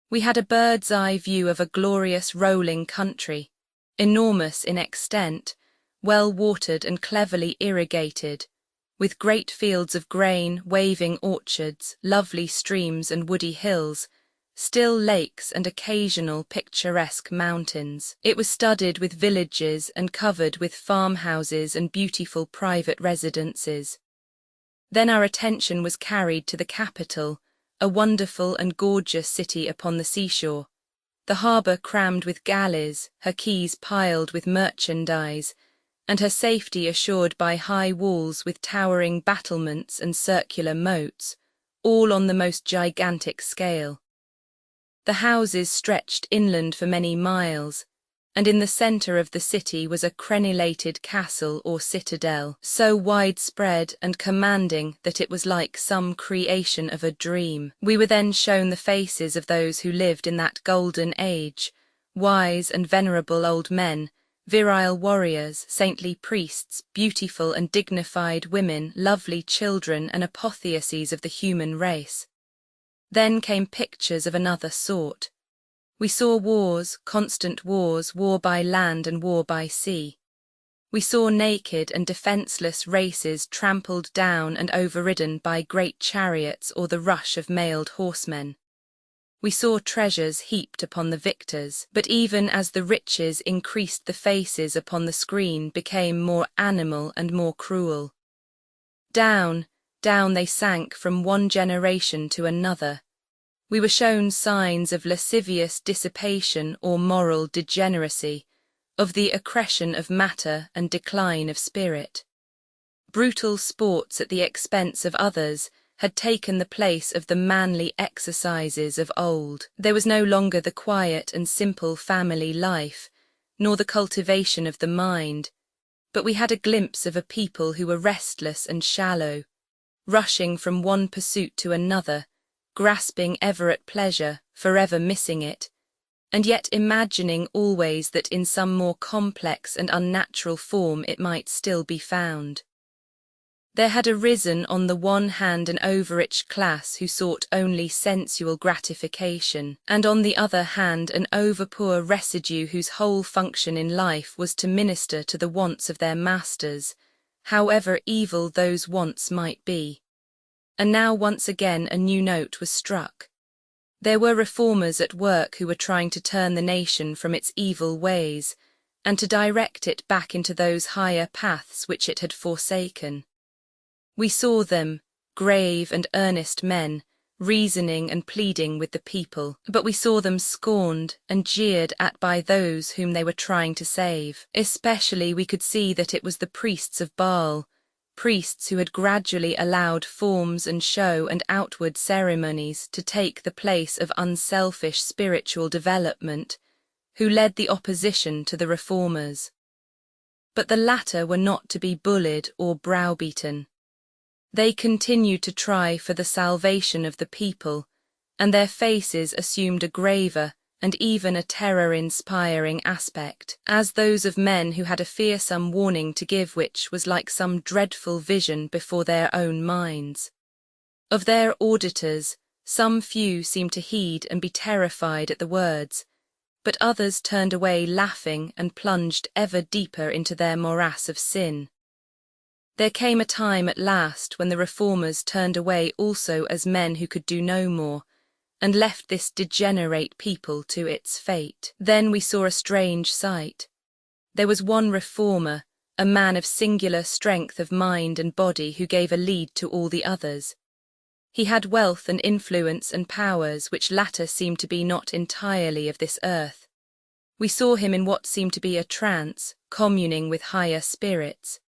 We had a bird's-eye view of a glorious rolling country, enormous in extent, well-watered and cleverly irrigated, with great fields of grain, waving orchards, lovely streams and woody hills, still lakes and occasional picturesque mountains. It was studded with villages and covered with farmhouses and beautiful private residences. Then our attention was carried to the capital, a wonderful and gorgeous city upon the seashore, the harbour crammed with galleys, her quays piled with merchandise, and her safety assured by high walls with towering battlements and circular moats, all on the most gigantic scale. The houses stretched inland for many miles, and in the centre of the city was a crenellated castle or citadel, so widespread and commanding that it was like some creation of a dream. We were then shown the faces of those who lived in that golden age, wise and venerable old men, virile warriors, saintly priests, beautiful and dignified women, lovely children, and apotheoses of the human race. Then came pictures of another sort. We saw wars, constant wars, war by land and war by sea. We saw naked and defenceless races trampled down and overridden by great chariots or the rush of mailed horsemen. We saw treasures heaped upon the victors, but even as the riches increased, the faces upon the screen became more animal and more cruel. Down, Down they sank from one generation to another. We were shown signs of lascivious dissipation or moral degeneracy, of the accretion of matter and decline of spirit. Brutal sports at the expense of others had taken the place of the manly exercises of old. There was no longer the quiet and simple family life, nor the cultivation of the mind, but we had a glimpse of a people who were restless and shallow, rushing from one pursuit to another, grasping ever at pleasure, forever missing it, and yet imagining always that in some more complex and unnatural form it might still be found. There had arisen on the one hand an overrich class who sought only sensual gratification, and on the other hand an overpoor residue whose whole function in life was to minister to the wants of their masters, however evil those wants might be. And now once again a new note was struck. There were reformers at work who were trying to turn the nation from its evil ways, and to direct it back into those higher paths which it had forsaken. We saw them, grave and earnest men, reasoning and pleading with the people, but we saw them scorned and jeered at by those whom they were trying to save. Especially we could see that it was the priests of Baal, priests who had gradually allowed forms and show and outward ceremonies to take the place of unselfish spiritual development, who led the opposition to the reformers. But the latter were not to be bullied or browbeaten. They continued to try for the salvation of the people, and their faces assumed a graver and even a terror-inspiring aspect, as those of men who had a fearsome warning to give which was like some dreadful vision before their own minds. Of their auditors, some few seemed to heed and be terrified at the words, but others turned away laughing and plunged ever deeper into their morass of sin. There came a time at last when the reformers turned away also as men who could do no more, and left this degenerate people to its fate. Then we saw a strange sight. There was one reformer, a man of singular strength of mind and body who gave a lead to all the others. He had wealth and influence and powers which latter seemed to be not entirely of this earth. We saw him in what seemed to be a trance, communing with higher spirits.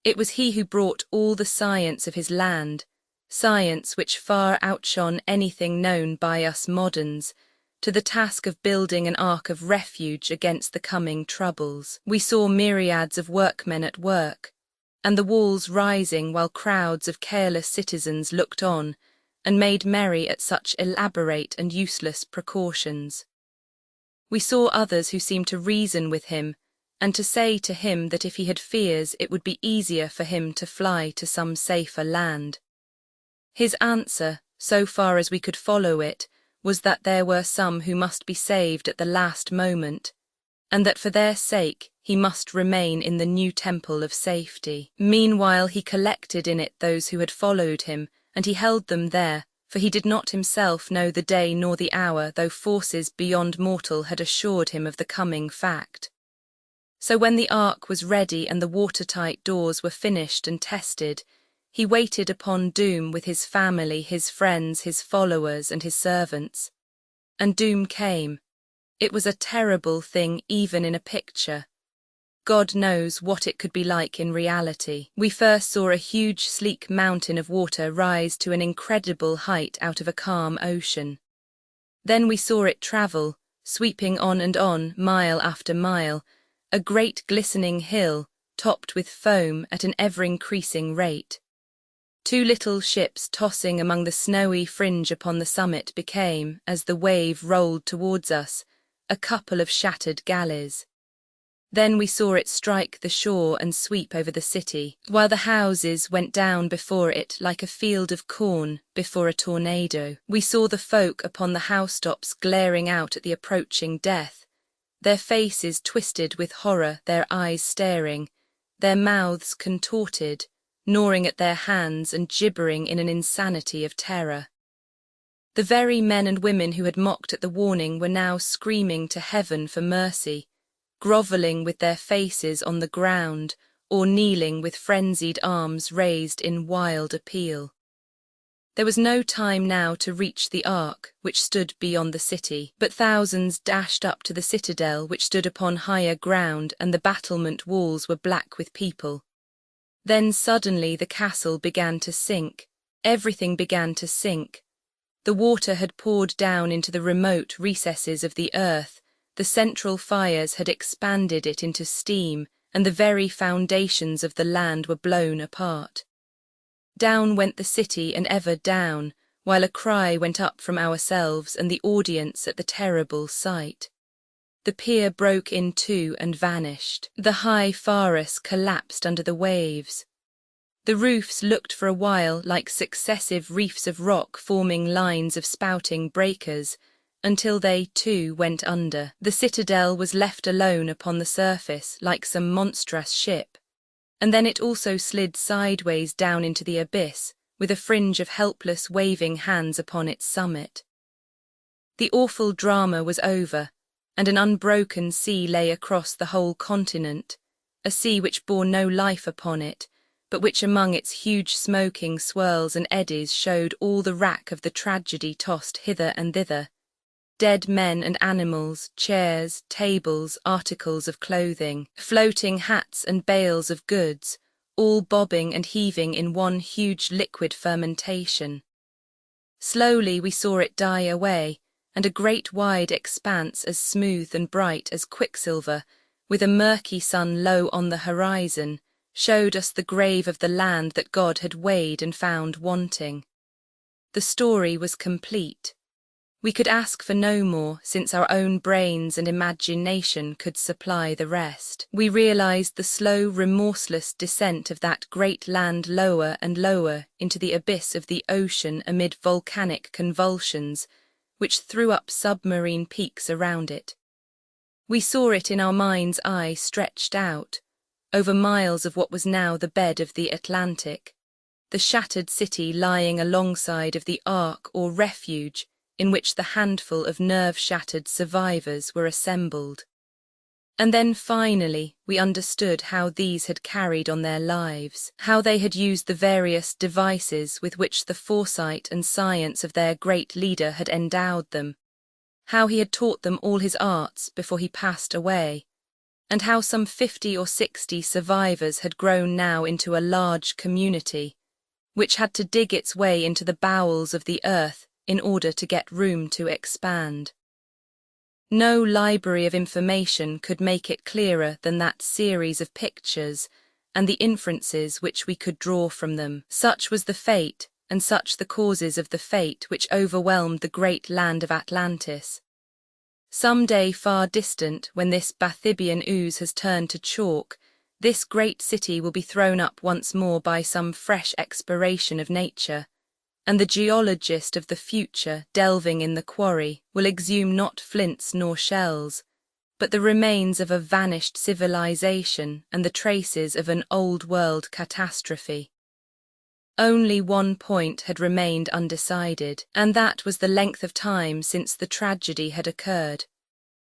It was he who brought all the science of his land, science which far outshone anything known by us moderns, to the task of building an ark of refuge against the coming troubles. We saw myriads of workmen at work, and the walls rising while crowds of careless citizens looked on and made merry at such elaborate and useless precautions. We saw others who seemed to reason with him, and to say to him that if he had fears it would be easier for him to fly to some safer land. His answer, so far as we could follow it, was that there were some who must be saved at the last moment, and that for their sake he must remain in the new temple of safety. Meanwhile he collected in it those who had followed him, and he held them there, for he did not himself know the day nor the hour, though forces beyond mortal had assured him of the coming fact. So when the ark was ready and the watertight doors were finished and tested, he waited upon doom with his family, his friends, his followers, and his servants. And doom came. It was a terrible thing even in a picture. God knows what it could be like in reality. We first saw a huge sleek mountain of water rise to an incredible height out of a calm ocean. Then we saw it travel, sweeping on and on, mile after mile, a great glistening hill, topped with foam at an ever-increasing rate. Two little ships tossing among the snowy fringe upon the summit became, as the wave rolled towards us, a couple of shattered galleys. Then we saw it strike the shore and sweep over the city, while the houses went down before it like a field of corn before a tornado. We saw the folk upon the housetops glaring out at the approaching death, their faces twisted with horror, their eyes staring, their mouths contorted, gnawing at their hands and gibbering in an insanity of terror. The very men and women who had mocked at the warning were now screaming to heaven for mercy, grovelling with their faces on the ground, or kneeling with frenzied arms raised in wild appeal. There was no time now to reach the ark, which stood beyond the city, but thousands dashed up to the citadel, which stood upon higher ground, and the battlement walls were black with people. Then suddenly the castle began to sink. Everything began to sink. The water had poured down into the remote recesses of the earth, the central fires had expanded it into steam, and the very foundations of the land were blown apart. Down went the city and ever down, while a cry went up from ourselves and the audience at the terrible sight. The pier broke in two and vanished. The high pharos collapsed under the waves. The roofs looked for a while like successive reefs of rock forming lines of spouting breakers, until they too went under. The citadel was left alone upon the surface like some monstrous ship, and then it also slid sideways down into the abyss, with a fringe of helpless waving hands upon its summit. The awful drama was over, and an unbroken sea lay across the whole continent, a sea which bore no life upon it, but which among its huge smoking swirls and eddies showed all the wrack of the tragedy tossed hither and thither. Dead men and animals, chairs, tables, articles of clothing, floating hats and bales of goods, all bobbing and heaving in one huge liquid fermentation. Slowly we saw it die away, and a great wide expanse as smooth and bright as quicksilver, with a murky sun low on the horizon, showed us the grave of the land that God had weighed and found wanting. The story was complete. We could ask for no more, since our own brains and imagination could supply the rest. We realized the slow, remorseless descent of that great land lower and lower into the abyss of the ocean amid volcanic convulsions, which threw up submarine peaks around it. We saw it in our mind's eye stretched out, over miles of what was now the bed of the Atlantic, the shattered city lying alongside of the ark or refuge, in which the handful of nerve-shattered survivors were assembled. And then finally we understood how these had carried on their lives, how they had used the various devices with which the foresight and science of their great leader had endowed them, how he had taught them all his arts before he passed away, and how some 50 or 60 survivors had grown now into a large community, which had to dig its way into the bowels of the earth in order to get room to expand. No library of information could make it clearer than that series of pictures and the inferences which we could draw from them. Such was the fate, and such the causes of the fate which overwhelmed the great land of Atlantis. Some day far distant, when this Bathybian ooze has turned to chalk, this great city will be thrown up once more by some fresh exploration of nature, and the geologist of the future, delving in the quarry, will exhume not flints nor shells, but the remains of a vanished civilization and the traces of an old-world catastrophe. Only one point had remained undecided, and that was the length of time since the tragedy had occurred.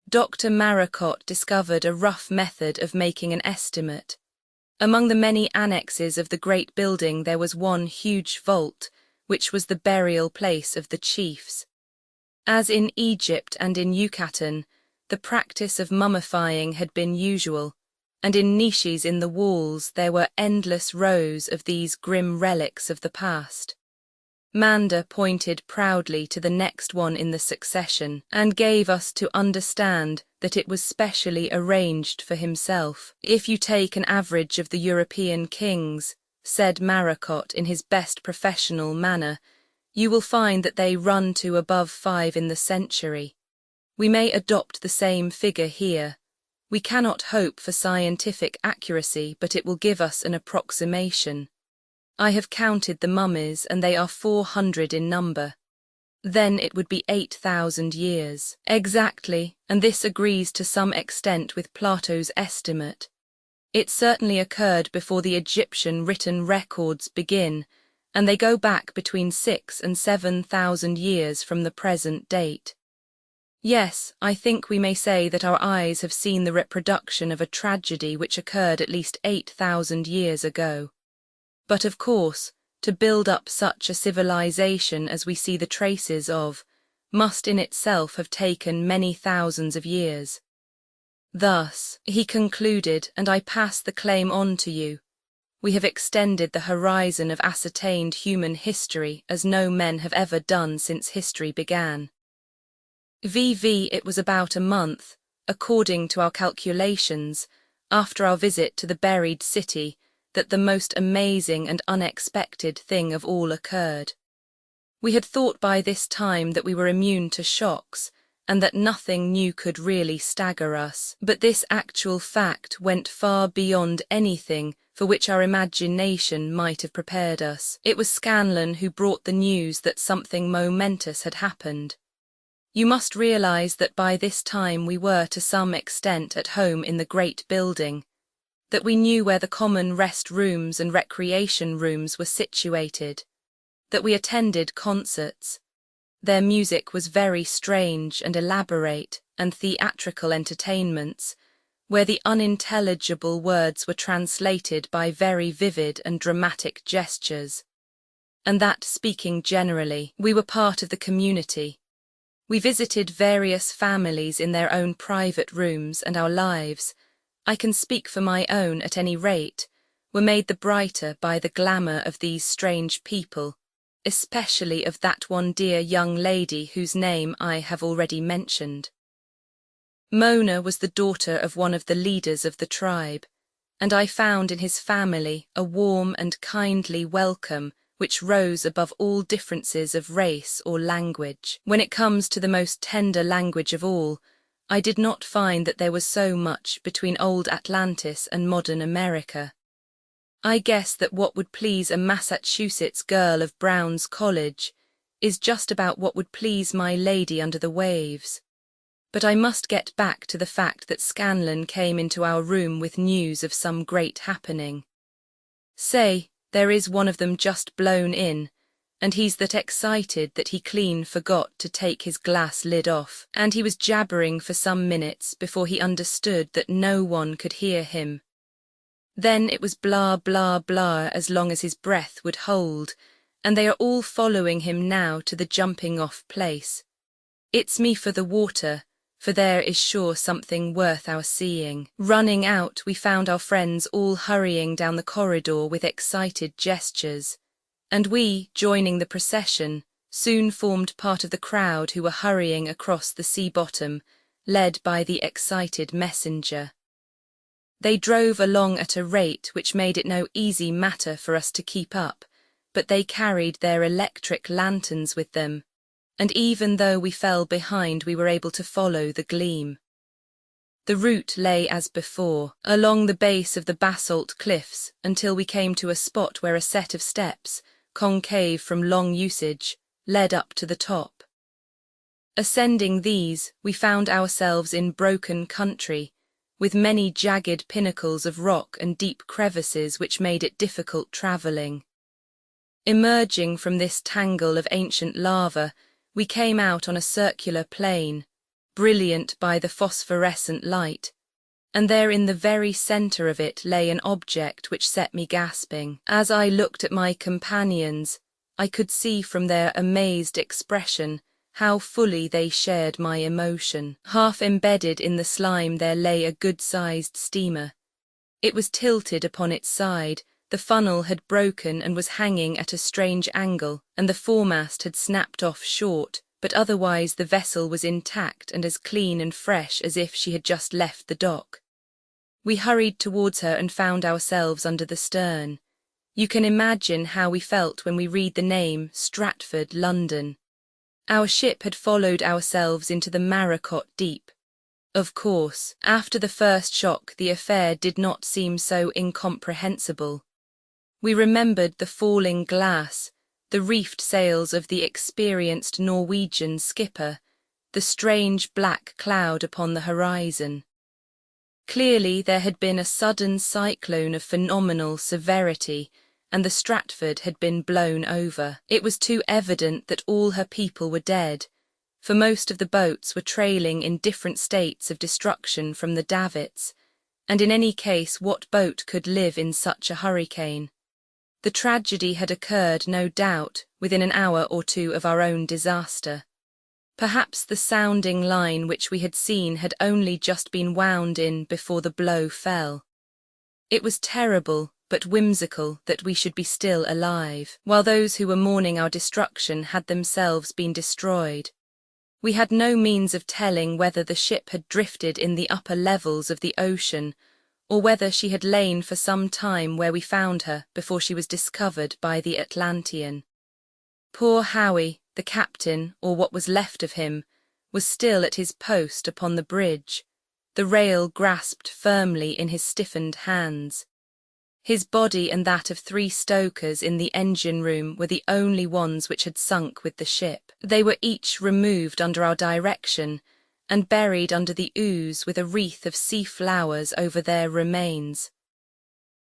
Dr. Maracot discovered a rough method of making an estimate. Among the many annexes of the great building there was one huge vault, which was the burial place of the chiefs. As in Egypt and in Yucatan, the practice of mummifying had been usual, and in niches in the walls there were endless rows of these grim relics of the past. Manda pointed proudly to the next one in the succession, and gave us to understand that it was specially arranged for himself. If you take an average of the European kings, said Maracot in his best professional manner, you will find that they run to above 5 in the century. We may adopt the same figure here. We cannot hope for scientific accuracy, but it will give us an approximation. I have counted the mummies, and they are 400 in number. Then it would be 8,000 years. Exactly, and this agrees to some extent with Plato's estimate. It certainly occurred before the Egyptian written records begin, and they go back between 6,000 and 7,000 years from the present date. Yes, I think we may say that our eyes have seen the reproduction of a tragedy which occurred at least 8,000 years ago. But of course, to build up such a civilization as we see the traces of, must in itself have taken many thousands of years. Thus, he concluded, and I pass the claim on to you, we have extended the horizon of ascertained human history as no men have ever done since history began. It was about a month, according to our calculations, after our visit to the buried city, that the most amazing and unexpected thing of all occurred. We had thought by this time that we were immune to shocks, and that nothing new could really stagger us, but this actual fact went far beyond anything for which our imagination might have prepared us. It was Scanlon who brought the news that something momentous had happened. You must realize that by this time we were to some extent at home in the great building, that we knew where the common rest rooms and recreation rooms were situated, that we attended concerts. Their music was very strange and elaborate, and theatrical entertainments, where the unintelligible words were translated by very vivid and dramatic gestures, and that, speaking generally, we were part of the community. We visited various families in their own private rooms, and our lives, I can speak for my own at any rate, were made the brighter by the glamour of these strange people, especially of that one dear young lady whose name I have already mentioned. Mona was the daughter of one of the leaders of the tribe, and I found in his family a warm and kindly welcome which rose above all differences of race or language. When it comes to the most tender language of all, I did not find that there was so much between old Atlantis and modern America. I guess that what would please a Massachusetts girl of Brown's College is just about what would please my lady under the waves. But I must get back to the fact that Scanlon came into our room with news of some great happening. Say, there is one of them just blown in, and he's that excited that he clean forgot to take his glass lid off, and he was jabbering for some minutes before he understood that no one could hear him. Then it was blah blah blah as long as his breath would hold, and they are all following him now to the jumping off place. It's me for the water, for there is sure something worth our seeing. Running out, we found our friends all hurrying down the corridor with excited gestures, and we, joining the procession, soon formed part of the crowd who were hurrying across the sea bottom, led by the excited messenger. They drove along at a rate which made it no easy matter for us to keep up, but they carried their electric lanterns with them, and even though we fell behind we were able to follow the gleam. The route lay as before, along the base of the basalt cliffs until we came to a spot where a set of steps, concave from long usage, led up to the top. Ascending these, we found ourselves in broken country, with many jagged pinnacles of rock and deep crevices which made it difficult travelling. Emerging from this tangle of ancient lava, we came out on a circular plain, brilliant by the phosphorescent light, and there in the very centre of it lay an object which set me gasping. As I looked at my companions, I could see from their amazed expression how fully they shared my emotion. Half embedded in the slime there lay a good-sized steamer. It was tilted upon its side, the funnel had broken and was hanging at a strange angle, and the foremast had snapped off short, but otherwise the vessel was intact and as clean and fresh as if she had just left the dock. We hurried towards her and found ourselves under the stern. You can imagine how we felt when we read the name Stratford, London. Our ship had followed ourselves into the Maracot deep. Of course, after the first shock the affair did not seem so incomprehensible. We remembered the falling glass, the reefed sails of the experienced Norwegian skipper, the strange black cloud upon the horizon. Clearly there had been a sudden cyclone of phenomenal severity, and the Stratford had been blown over. It was too evident that all her people were dead, for most of the boats were trailing in different states of destruction from the davits, and in any case what boat could live in such a hurricane? The tragedy had occurred, no doubt, within an hour or two of our own disaster. Perhaps the sounding line which we had seen had only just been wound in before the blow fell. It was terrible, but whimsical, that we should be still alive, while those who were mourning our destruction had themselves been destroyed. We had no means of telling whether the ship had drifted in the upper levels of the ocean, or whether she had lain for some time where we found her before she was discovered by the Atlantean. Poor Howie, the captain, or what was left of him, was still at his post upon the bridge, the rail grasped firmly in his stiffened hands. His body and that of 3 stokers in the engine room were the only ones which had sunk with the ship. They were each removed under our direction and buried under the ooze with a wreath of sea flowers over their remains.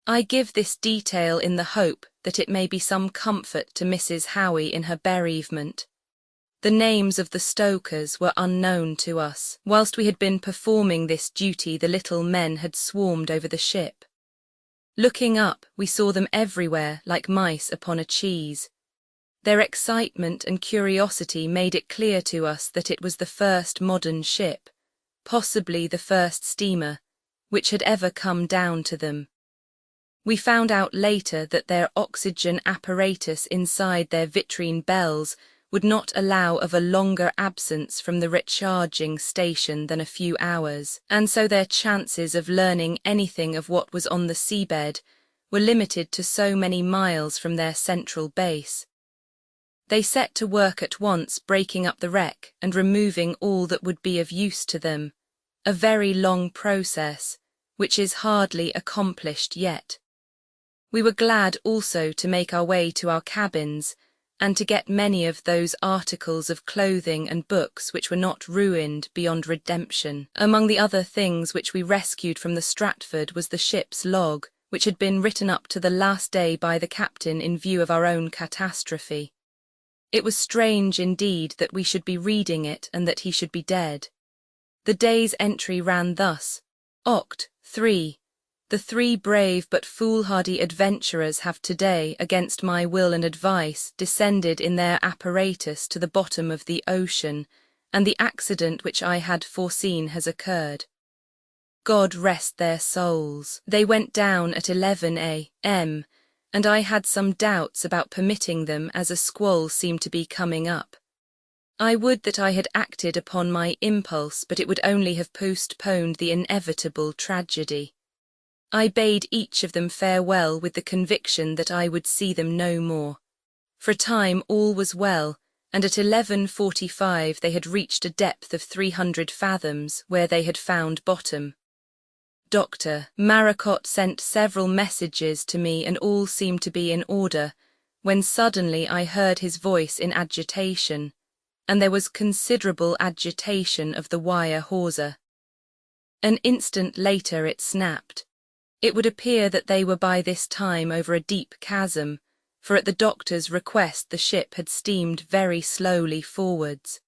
I give this detail in the hope that it may be some comfort to Mrs. Howie in her bereavement. The names of the stokers were unknown to us. Whilst we had been performing this duty, the little men had swarmed over the ship. Looking up, we saw them everywhere like mice upon a cheese. Their excitement and curiosity made it clear to us that it was the first modern ship, possibly the first steamer, which had ever come down to them. We found out later that their oxygen apparatus inside their vitrine bells would not allow of a longer absence from the recharging station than a few hours, and so their chances of learning anything of what was on the seabed were limited to so many miles from their central base. They set to work at once breaking up the wreck and removing all that would be of use to them, a very long process, which is hardly accomplished yet. We were glad also to make our way to our cabins, and to get many of those articles of clothing and books which were not ruined beyond redemption. Among the other things which we rescued from the Stratford was the ship's log, which had been written up to the last day by the captain in view of our own catastrophe. It was strange indeed that we should be reading it and that he should be dead. The day's entry ran thus: Oct. 3. The 3 brave but foolhardy adventurers have today, against my will and advice, descended in their apparatus to the bottom of the ocean, and the accident which I had foreseen has occurred. God rest their souls. They went down at 11 a.m., and I had some doubts about permitting them as a squall seemed to be coming up. I would that I had acted upon my impulse, but it would only have postponed the inevitable tragedy. I bade each of them farewell with the conviction that I would see them no more. For a time all was well, and at 11:45 they had reached a depth of 300 fathoms, where they had found bottom. Dr. Maracot sent several messages to me and all seemed to be in order, when suddenly I heard his voice in agitation, and there was considerable agitation of the wire hawser. An instant later it snapped. It would appear that they were by this time over a deep chasm, for at the doctor's request the ship had steamed very slowly forwards.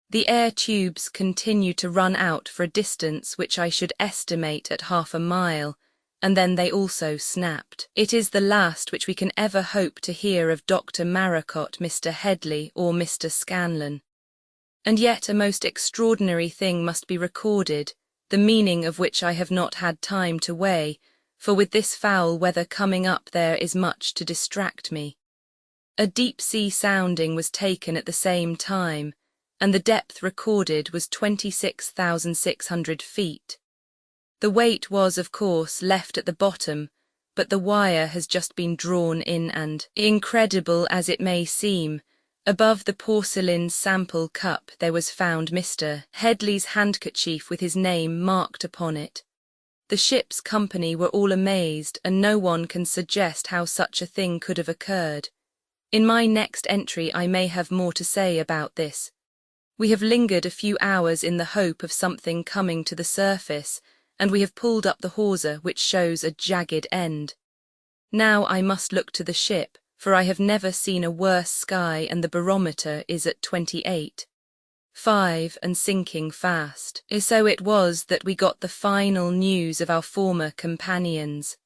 The air tubes continued to run out for a distance which I should estimate at half a mile, and then they also snapped. It is the last which we can ever hope to hear of Dr. Maracot, Mr. Headley, or Mr. Scanlon. And yet a most extraordinary thing must be recorded, the meaning of which I have not had time to weigh, for with this foul weather coming up there is much to distract me. A deep-sea sounding was taken at the same time, and the depth recorded was 26,600 feet. The weight was, of course, left at the bottom, but the wire has just been drawn in and, incredible as it may seem, above the porcelain sample cup there was found Mr. Headley's handkerchief with his name marked upon it. The ship's company were all amazed, and no one can suggest how such a thing could have occurred. In my next entry I may have more to say about this. We have lingered a few hours in the hope of something coming to the surface, and we have pulled up the hawser, which shows a jagged end. Now I must look to the ship, for I have never seen a worse sky and the barometer is at 28. 5 and sinking fast. So it was that we got the final news of our former companions.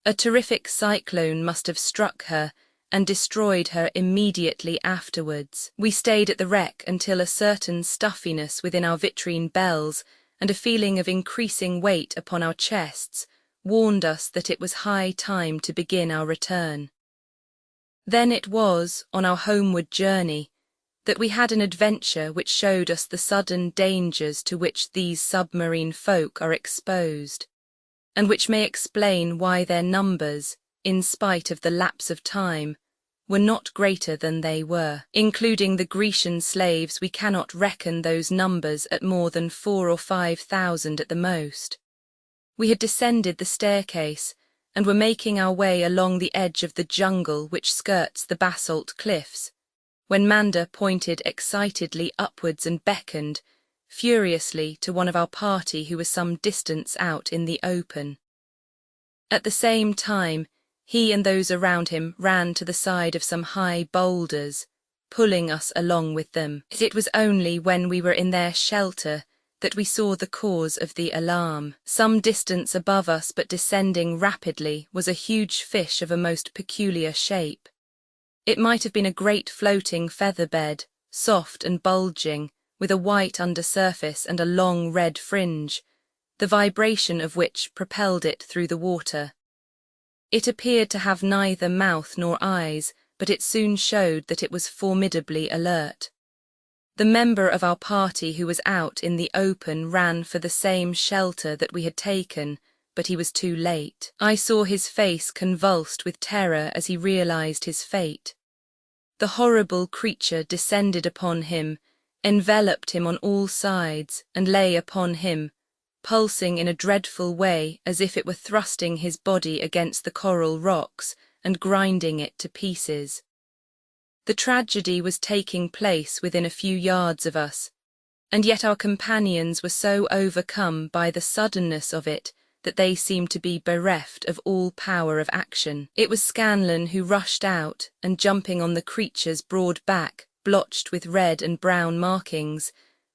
A terrific cyclone must have struck her and destroyed her immediately afterwards. We stayed at the wreck until a certain stuffiness within our vitrine bells and a feeling of increasing weight upon our chests warned us that it was high time to begin our return. Then it was, on our homeward journey, that we had an adventure which showed us the sudden dangers to which these submarine folk are exposed, and which may explain why their numbers, in spite of the lapse of time, were not greater than they were. Including the Grecian slaves, we cannot reckon those numbers at more than 4,000 or 5,000 at the most. We had descended the staircase and were making our way along the edge of the jungle which skirts the basalt cliffs, when Manda pointed excitedly upwards and beckoned furiously to one of our party who was some distance out in the open. At the same time, he and those around him ran to the side of some high boulders, pulling us along with them. It was only when we were in their shelter that we saw the cause of the alarm. Some distance above us, but descending rapidly, was a huge fish of a most peculiar shape. It might have been a great floating featherbed, soft and bulging, with a white undersurface and a long red fringe, the vibration of which propelled it through the water. It appeared to have neither mouth nor eyes, but it soon showed that it was formidably alert. The member of our party who was out in the open ran for the same shelter that we had taken, but he was too late. I saw his face convulsed with terror as he realized his fate. The horrible creature descended upon him, enveloped him on all sides, and lay upon him, pulsing in a dreadful way as if it were thrusting his body against the coral rocks and grinding it to pieces. The tragedy was taking place within a few yards of us, and yet our companions were so overcome by the suddenness of it that they seemed to be bereft of all power of action. It was Scanlan who rushed out and, jumping on the creature's broad back, blotched with red and brown markings,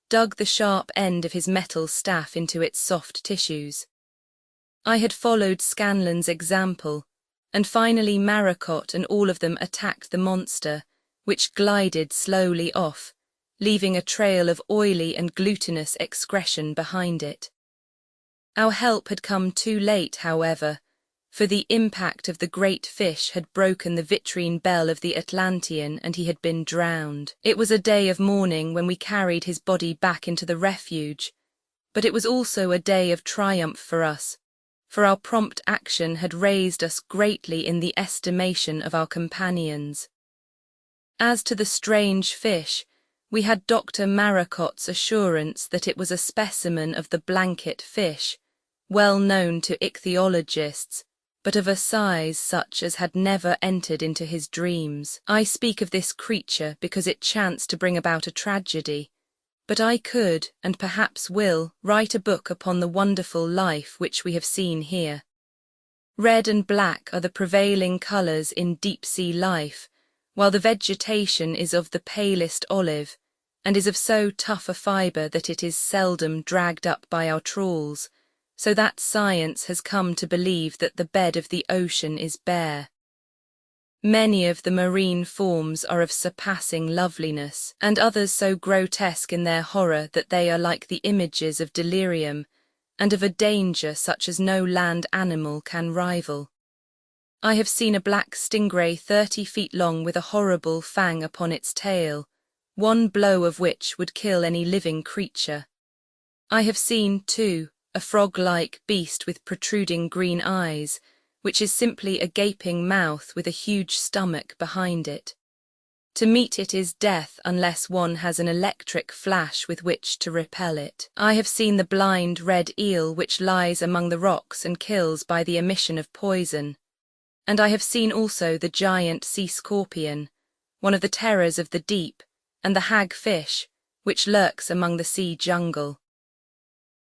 dug the sharp end of his metal staff into its soft tissues. I had followed Scanlan's example, and finally Maracot and all of them attacked the monster, which glided slowly off, leaving a trail of oily and glutinous excretion behind it. Our help had come too late, however, for the impact of the great fish had broken the vitrine bell of the Atlantean and he had been drowned. It was a day of mourning when we carried his body back into the refuge, but it was also a day of triumph for us, for our prompt action had raised us greatly in the estimation of our companions. As to the strange fish, we had Dr. Maracot's assurance that it was a specimen of the blanket fish, well known to ichthyologists, but of a size such as had never entered into his dreams. I speak of this creature because it chanced to bring about a tragedy, but I could, and perhaps will, write a book upon the wonderful life which we have seen here. Red and black are the prevailing colours in deep-sea life, while the vegetation is of the palest olive, and is of so tough a fibre that it is seldom dragged up by our trawls, so that science has come to believe that the bed of the ocean is bare. Many of the marine forms are of surpassing loveliness, and others so grotesque in their horror that they are like the images of delirium, and of a danger such as no land animal can rival. I have seen a black stingray 30 feet long with a horrible fang upon its tail, one blow of which would kill any living creature. I have seen, too, a frog-like beast with protruding green eyes, which is simply a gaping mouth with a huge stomach behind it. To meet it is death unless one has an electric flash with which to repel it. I have seen the blind red eel which lies among the rocks and kills by the emission of poison. And I have seen also the giant sea scorpion, one of the terrors of the deep, and the hag fish, which lurks among the sea jungle.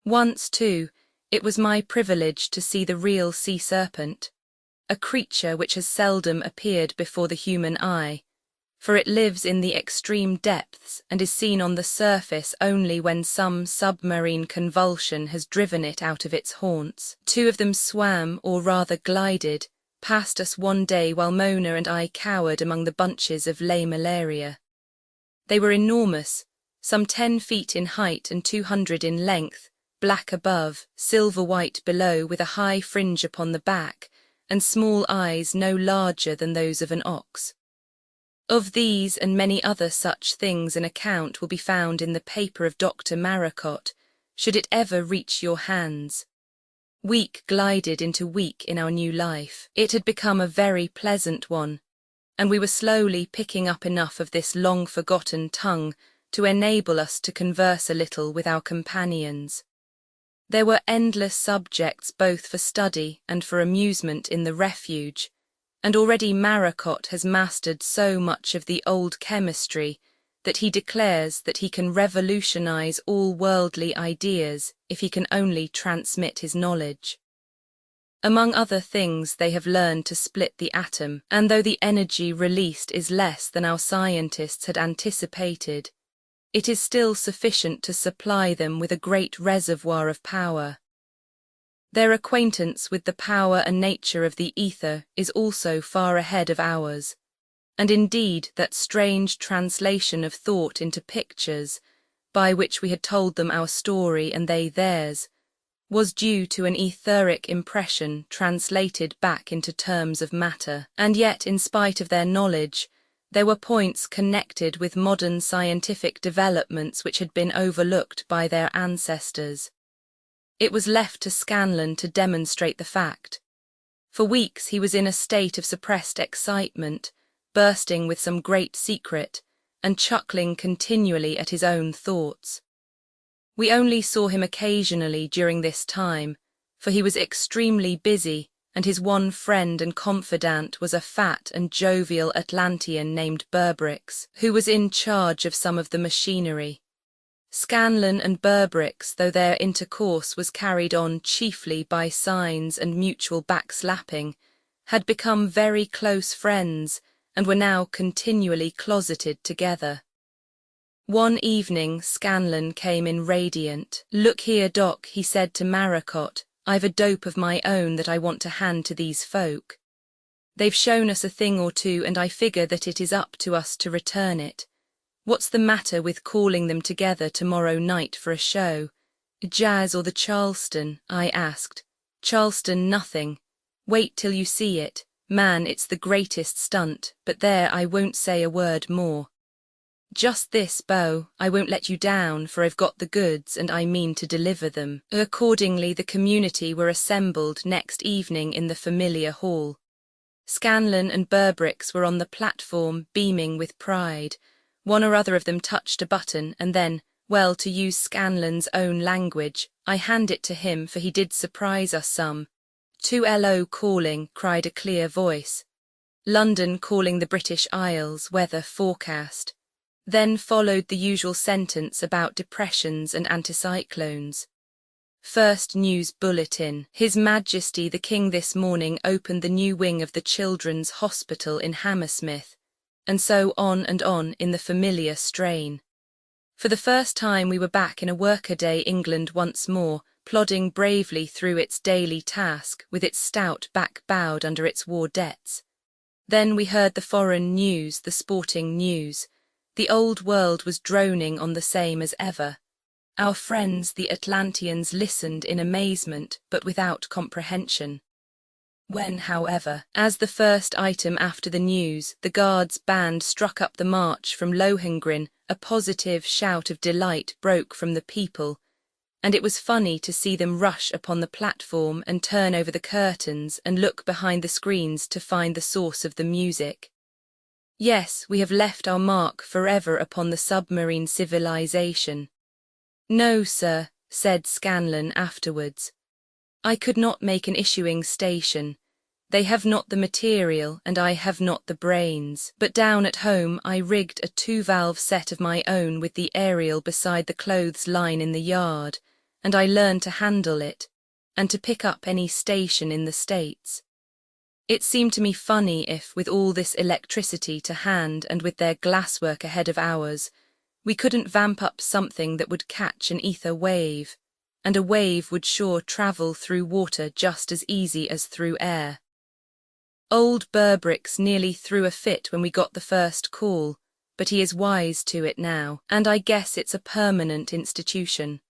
Once, too, it was my privilege to see the real sea serpent, a creature which has seldom appeared before the human eye, for it lives in the extreme depths and is seen on the surface only when some submarine convulsion has driven it out of its haunts. Two of them swam, or rather glided, past us one day while Mona and I cowered among the bunches of lay malaria. They were enormous, some 10 feet in height and 200 in length, black above, silver-white below with a high fringe upon the back, and small eyes no larger than those of an ox. Of these and many other such things an account will be found in the paper of Dr. Maracot, should it ever reach your hands. Week glided into week in our new life. It had become a very pleasant one, and we were slowly picking up enough of this long-forgotten tongue to enable us to converse a little with our companions. There were endless subjects both for study and for amusement in the refuge, and already Maracot has mastered so much of the old chemistry that he declares that he can revolutionize all worldly ideas if he can only transmit his knowledge. Among other things, they have learned to split the atom, and though the energy released is less than our scientists had anticipated, it is still sufficient to supply them with a great reservoir of power. Their acquaintance with the power and nature of the ether is also far ahead of ours, and indeed that strange translation of thought into pictures, by which we had told them our story and they theirs, was due to an etheric impression translated back into terms of matter. And yet, in spite of their knowledge, there were points connected with modern scientific developments which had been overlooked by their ancestors. It was left to Scanlon to demonstrate the fact. For weeks he was in a state of suppressed excitement, bursting with some great secret, and chuckling continually at his own thoughts. We only saw him occasionally during this time, for he was extremely busy, and his one friend and confidant was a fat and jovial Atlantean named Berbrix, who was in charge of some of the machinery. Scanlon and Berbrix, though their intercourse was carried on chiefly by signs and mutual backslapping, had become very close friends and were now continually closeted together. One evening Scanlon came in radiant. "Look here, Doc," he said to Maracot, "I've a dope of my own that I want to hand to these folk. They've shown us a thing or two and I figure that it is up to us to return it. What's the matter with calling them together tomorrow night for a show? Jazz or the Charleston?" I asked. "Charleston nothing. Wait till you see it. Man, it's the greatest stunt, but there, I won't say a word more. Just this, Beau, I won't let you down, for I've got the goods and I mean to deliver them." Accordingly, the community were assembled next evening in the familiar hall. Scanlon and Berbrix were on the platform, beaming with pride. One or other of them touched a button, and then, well, to use Scanlon's own language, I hand it to him, for he did surprise us some. "2LO calling," cried a clear voice. "London calling the British Isles, weather forecast." Then followed the usual sentence about depressions and anticyclones. First news bulletin. "His Majesty the King this morning opened the new wing of the Children's Hospital in Hammersmith," and so on in the familiar strain. For the first time we were back in a workaday England once more, plodding bravely through its daily task with its stout back bowed under its war debts. Then we heard the foreign news, the sporting news. The old world was droning on the same as ever. Our friends, the Atlanteans, listened in amazement, but without comprehension. When, however, as the first item after the news, the Guards' band struck up the march from Lohengrin, a positive shout of delight broke from the people, and it was funny to see them rush upon the platform and turn over the curtains and look behind the screens to find the source of the music. Yes, we have left our mark forever upon the submarine civilization. "No, sir," said Scanlon afterwards. "I could not make an issuing station. They have not the material and I have not the brains. But down at home I rigged a 2-valve set of my own with the aerial beside the clothes line in the yard, and I learned to handle it, and to pick up any station in the States." It seemed to me funny if, with all this electricity to hand and with their glasswork ahead of ours, we couldn't vamp up something that would catch an ether wave, and a wave would sure travel through water just as easy as through air. Old Burbricks nearly threw a fit when we got the first call, but he is wise to it now, and I guess it's a permanent institution.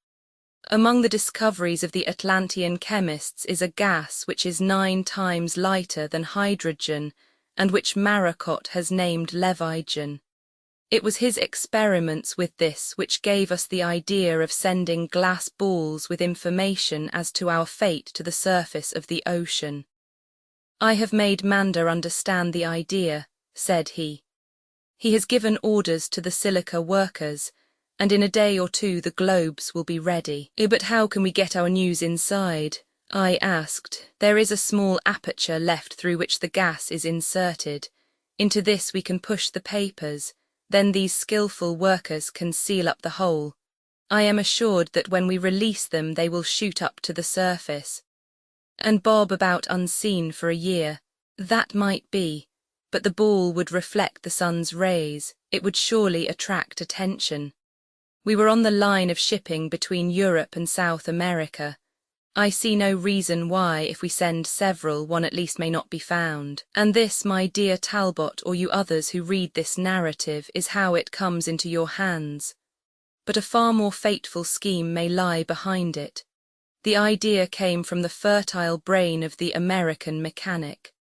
Among the discoveries of the Atlantean chemists is a gas which is 9 times lighter than hydrogen and which Maracot has named Levigen. It was his experiments with this which gave us the idea of sending glass balls with information as to our fate to the surface of the ocean. I have made Mander understand the idea, said he. He has given orders to the silica workers, and in a day or two the globes will be ready. But how can we get our news inside? I asked. There is a small aperture left through which the gas is inserted. Into this we can push the papers. Then these skillful workers can seal up the hole. I am assured that when we release them they will shoot up to the surface and bob about unseen for a year. That might be, but the ball would reflect the sun's rays. It would surely attract attention. We were on the line of shipping between Europe and South America. I see no reason why, if we send several, one at least may not be found. And this, my dear Talbot, or you others who read this narrative, is how it comes into your hands. But a far more fateful scheme may lie behind it. The idea came from the fertile brain of the American mechanic.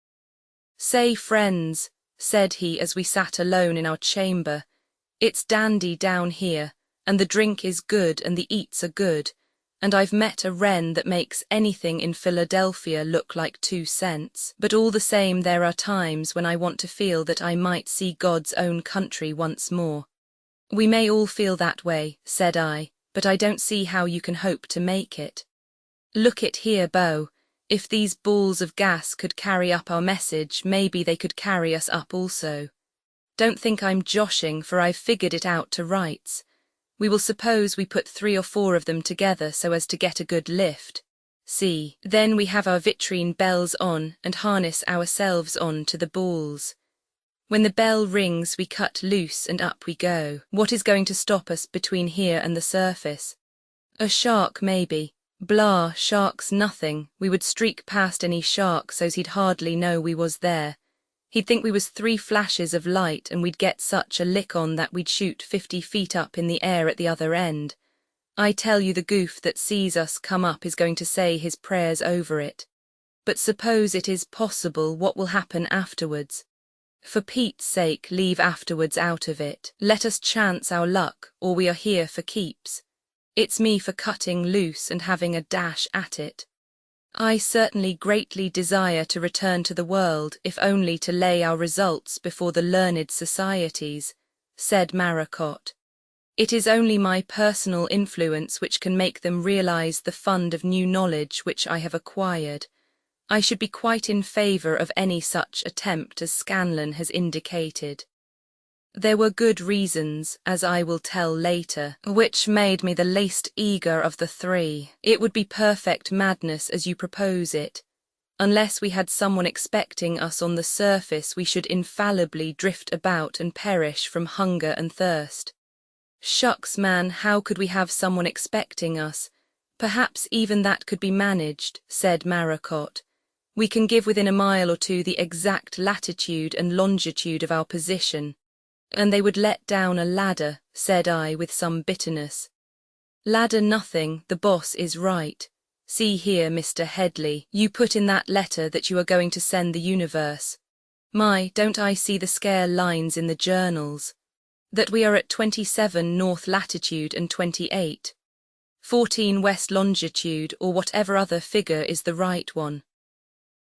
"Say, friends," said he as we sat alone in our chamber, "it's dandy down here, and the drink is good and the eats are good, and I've met a wren that makes anything in Philadelphia look like 2 cents. But all the same there are times when I want to feel that I might see God's own country once more." "We may all feel that way," said I, "but I don't see how you can hope to make it. Look it here, Beau. If these balls of gas could carry up our message, maybe they could carry us up also. Don't think I'm joshing, for I've figured it out to rights. We will suppose we put 3 or 4 of them together so as to get a good lift. See, then we have our vitrine bells on and harness ourselves on to the balls. When the bell rings we cut loose and up we go. What is going to stop us between here and the surface? A shark maybe. Blah, sharks nothing. We would streak past any shark so's he'd hardly know we was there. He'd think we was 3 flashes of light and we'd get such a lick on that we'd shoot 50 feet up in the air at the other end. I tell you the goof that sees us come up is going to say his prayers over it. But suppose it is possible, what will happen afterwards? For Pete's sake, leave afterwards out of it. Let us chance our luck, or we are here for keeps. It's me for cutting loose and having a dash at it. I certainly greatly desire to return to the world, if only to lay our results before the learned societies," said Maracot. "It is only my personal influence which can make them realize the fund of new knowledge which I have acquired. I should be quite in favor of any such attempt as Scanlon has indicated. There were good reasons, as I will tell later, which made me the least eager of the 3. It would be perfect madness as you propose it. Unless we had someone expecting us on the surface, we should infallibly drift about and perish from hunger and thirst. Shucks, man, how could we have someone expecting us? Perhaps even that could be managed," said Maracot. "We can give within a mile or 2 the exact latitude and longitude of our position." "And they would let down a ladder," said I with some bitterness. "Ladder nothing, the boss is right. See here, Mr. Headley, you put in that letter that you are going to send the universe. My, don't I see the scare lines in the journals? That we are at 27 north latitude and 28. 14 west longitude, or whatever other figure is the right one.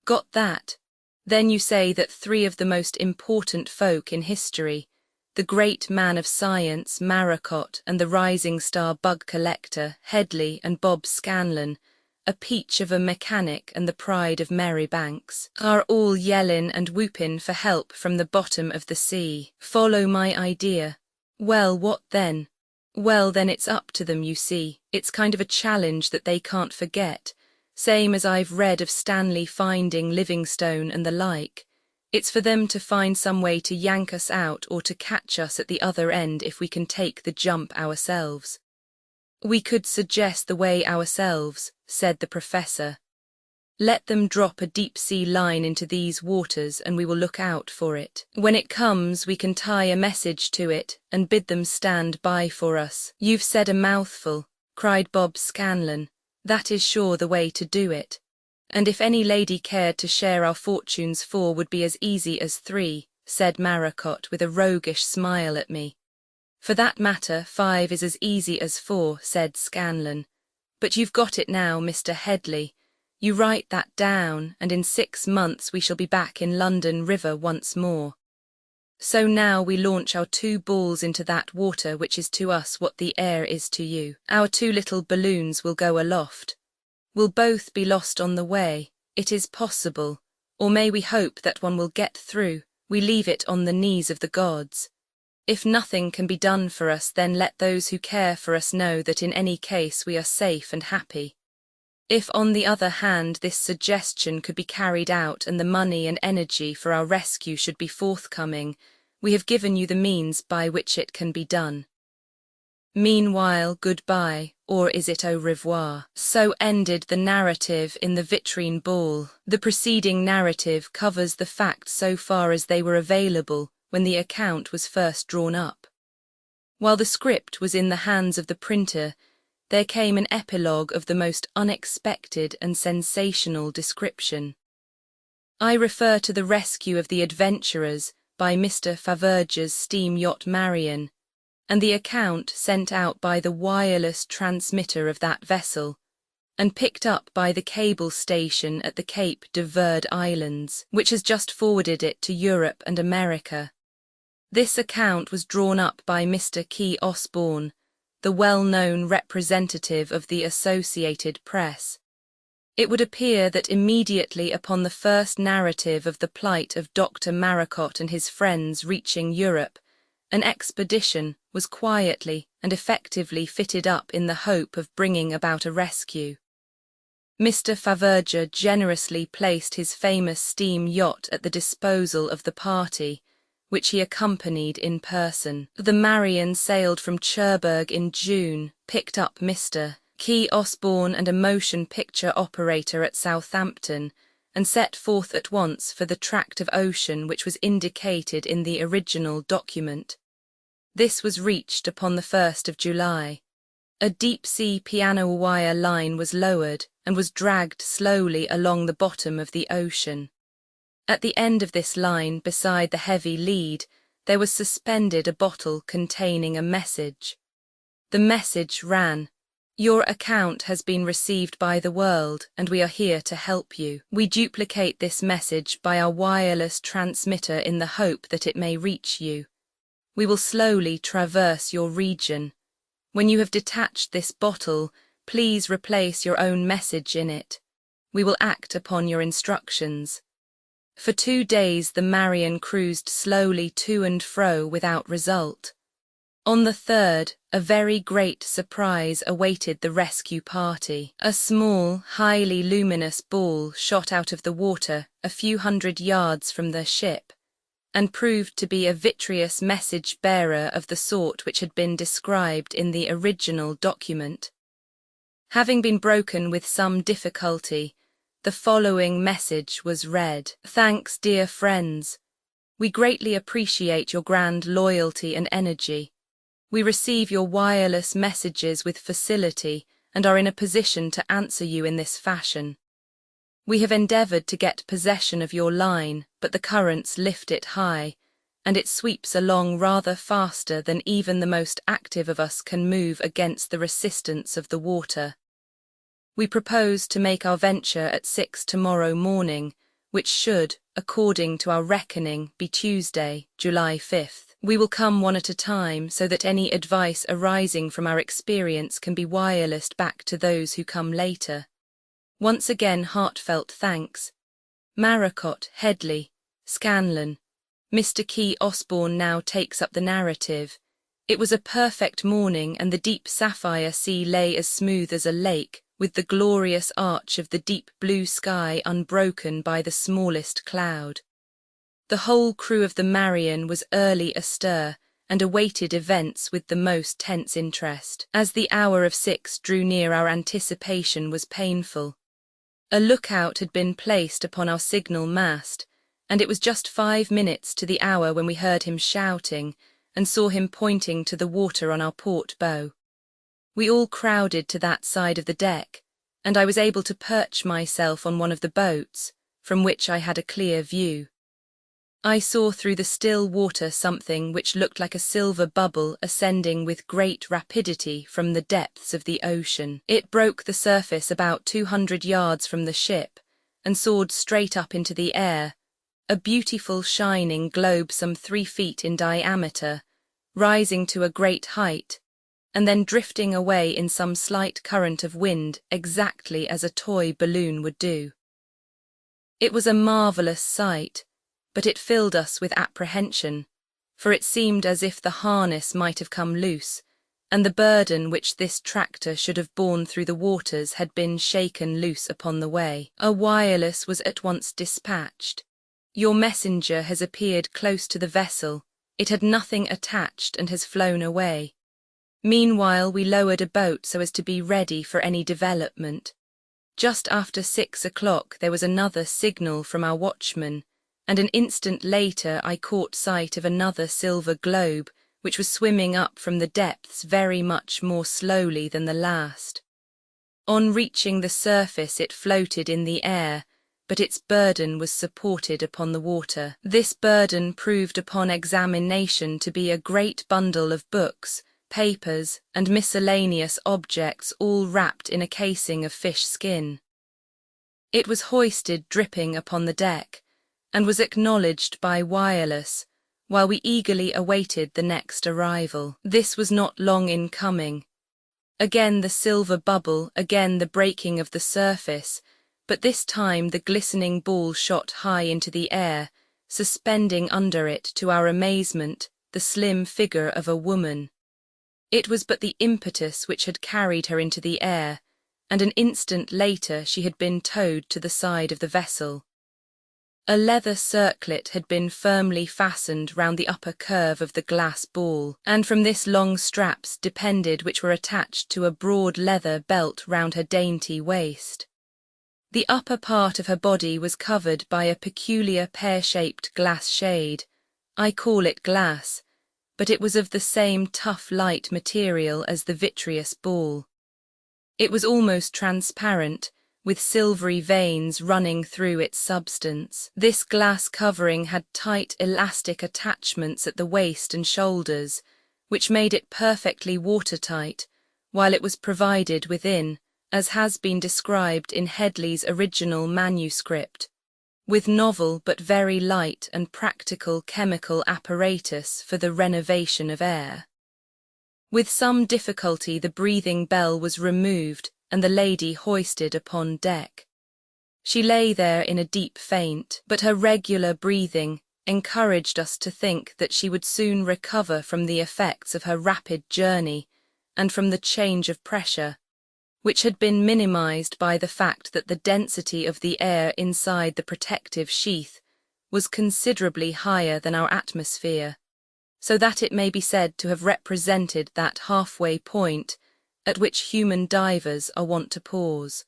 Got that? Then you say that 3 of the most important folk in history, the great man of science, Maracot, and the rising star bug collector, Headley, and Bob Scanlon, a peach of a mechanic and the pride of Merrybanks, are all yellin' and whoopin' for help from the bottom of the sea. Follow my idea. Well, what then? Well, then it's up to them, you see. It's kind of a challenge that they can't forget. same as I've read of Stanley finding Livingstone and the like. It's for them to find some way to yank us out or to catch us at the other end if we can take the jump ourselves. We could suggest the way ourselves, said the professor. Let them drop a deep-sea line into these waters and we will look out for it. When it comes, we can tie a message to it and bid them stand by for us. You've said a mouthful, cried Bob Scanlon. That is sure the way to do it. And if any lady cared to share our fortunes, 4 would be as easy as 3, said Maracot with a roguish smile at me. For that matter, 5 is as easy as 4, said Scanlon. But you've got it now, Mr. Headley. You write that down, and in 6 months we shall be back in London River once more. So now we launch our 2 balls into that water which is to us what the air is to you. Our 2 little balloons will go aloft. We'll both be lost on the way, it is possible, or may we hope that one will get through, we leave it on the knees of the gods. If nothing can be done for us, then let those who care for us know that in any case we are safe and happy. If, on the other hand, this suggestion could be carried out and the money and energy for our rescue should be forthcoming, we have given you the means by which it can be done. Meanwhile, goodbye, or is it au revoir? So ended the narrative in the vitrine ball. The preceding narrative covers the facts so far as they were available when the account was first drawn up. While the script was in the hands of the printer, there came an epilogue of the most unexpected and sensational description. I refer to the rescue of the adventurers by Mr. Faverger's steam yacht Marion, and the account sent out by the wireless transmitter of that vessel, and picked up by the cable station at the Cape de Verde Islands, which has just forwarded it to Europe and America. This account was drawn up by Mr. Key Osborne, the well-known representative of the Associated Press. It would appear that immediately upon the first narrative of the plight of Dr. Maracot and his friends reaching Europe, an expedition was quietly and effectively fitted up in the hope of bringing about a rescue. Mr. Faverger generously placed his famous steam yacht at the disposal of the party, which he accompanied in person. The Marion sailed from Cherbourg in June, picked up Mr. Key Osborne and a motion picture operator at Southampton, and set forth at once for the tract of ocean which was indicated in the original document. This was reached upon the 1st of July. A deep-sea piano wire line was lowered and was dragged slowly along the bottom of the ocean. At the end of this line, beside the heavy lead, there was suspended a bottle containing a message. The message ran, "Your account has been received by the world, and we are here to help you. We duplicate this message by our wireless transmitter in the hope that it may reach you. We will slowly traverse your region. When you have detached this bottle, please replace your own message in it. We will act upon your instructions." For 2 days the Marion cruised slowly to and fro without result. On the 3rd, a very great surprise awaited the rescue party. A small, highly luminous ball shot out of the water a few hundred yards from the ship, and proved to be a vitreous message-bearer of the sort which had been described in the original document. Having been broken with some difficulty, the following message was read. "Thanks, dear friends. We greatly appreciate your grand loyalty and energy. We receive your wireless messages with facility and are in a position to answer you in this fashion. We have endeavoured to get possession of your line, but the currents lift it high, and it sweeps along rather faster than even the most active of us can move against the resistance of the water. We propose to make our venture at 6 tomorrow morning, which should, according to our reckoning, be Tuesday, July 5th. We will come one at a time so that any advice arising from our experience can be wirelessed back to those who come later. Once again, heartfelt thanks. Maracot, Headley, Scanlon. Mr. Key Osborne now takes up the narrative. It was a perfect morning and the deep sapphire sea lay as smooth as a lake, with the glorious arch of the deep blue sky unbroken by the smallest cloud. The whole crew of the Marion was early astir and awaited events with the most tense interest. As the hour of 6 drew near, our anticipation was painful. A lookout had been placed upon our signal mast, and it was just 5 minutes to the hour when we heard him shouting and saw him pointing to the water on our port bow. We all crowded to that side of the deck, and I was able to perch myself on one of the boats, from which I had a clear view. I saw through the still water something which looked like a silver bubble ascending with great rapidity from the depths of the ocean. It broke the surface about 200 yards from the ship and soared straight up into the air, a beautiful shining globe some 3 feet in diameter, rising to a great height, and then drifting away in some slight current of wind exactly as a toy balloon would do. It was a marvellous sight, but it filled us with apprehension, for it seemed as if the harness might have come loose, and the burden which this tractor should have borne through the waters had been shaken loose upon the way. A wireless was at once dispatched. "Your messenger has appeared close to the vessel. It had nothing attached and has flown away." Meanwhile we lowered a boat so as to be ready for any development. Just after 6 o'clock there was another signal from our watchman, and an instant later I caught sight of another silver globe which was swimming up from the depths very much more slowly than the last. On reaching the surface it floated in the air, but its burden was supported upon the water. This burden proved upon examination to be a great bundle of books, papers, and miscellaneous objects, all wrapped in a casing of fish skin. It was hoisted dripping upon the deck, and was acknowledged by wireless, while we eagerly awaited the next arrival. This was not long in coming. Again the silver bubble, again the breaking of the surface, but this time the glistening ball shot high into the air, suspending under it, to our amazement, the slim figure of a woman. It was but the impetus which had carried her into the air, and an instant later she had been towed to the side of the vessel. A leather circlet had been firmly fastened round the upper curve of the glass ball, and from this long straps depended which were attached to a broad leather belt round her dainty waist. The upper part of her body was covered by a peculiar pear-shaped glass shade. I call it glass, but it was of the same tough light material as the vitreous ball. It was almost transparent, with silvery veins running through its substance. This glass covering had tight elastic attachments at the waist and shoulders, which made it perfectly watertight, while it was provided within, as has been described in Headley's original manuscript, with novel but very light and practical chemical apparatus for the renovation of air. With some difficulty the breathing bell was removed and the lady hoisted upon deck. She lay there in a deep faint, but her regular breathing encouraged us to think that she would soon recover from the effects of her rapid journey and from the change of pressure, which had been minimized by the fact that the density of the air inside the protective sheath was considerably higher than our atmosphere, so that it may be said to have represented that halfway point at which human divers are wont to pause.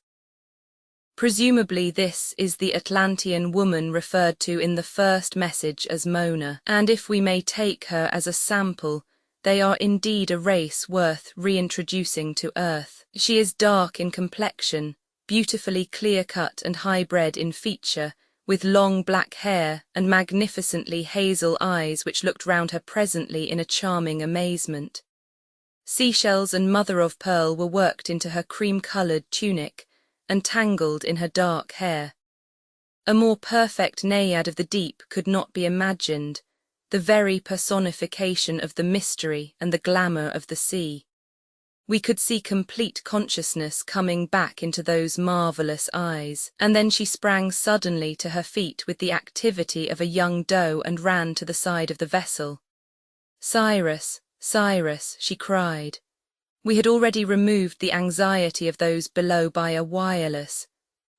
Presumably this is the Atlantean woman referred to in the first message as Mona, and if we may take her as a sample, they are indeed a race worth reintroducing to Earth. She is dark in complexion, beautifully clear-cut and high-bred in feature, with long black hair and magnificently hazel eyes which looked round her presently in a charming amazement. Seashells and mother-of-pearl were worked into her cream-coloured tunic and tangled in her dark hair. A more perfect naiad of the deep could not be imagined, the very personification of the mystery and the glamour of the sea. We could see complete consciousness coming back into those marvellous eyes, and then she sprang suddenly to her feet with the activity of a young doe and ran to the side of the vessel. "Cyrus, Cyrus," she cried. We had already removed the anxiety of those below by a wireless,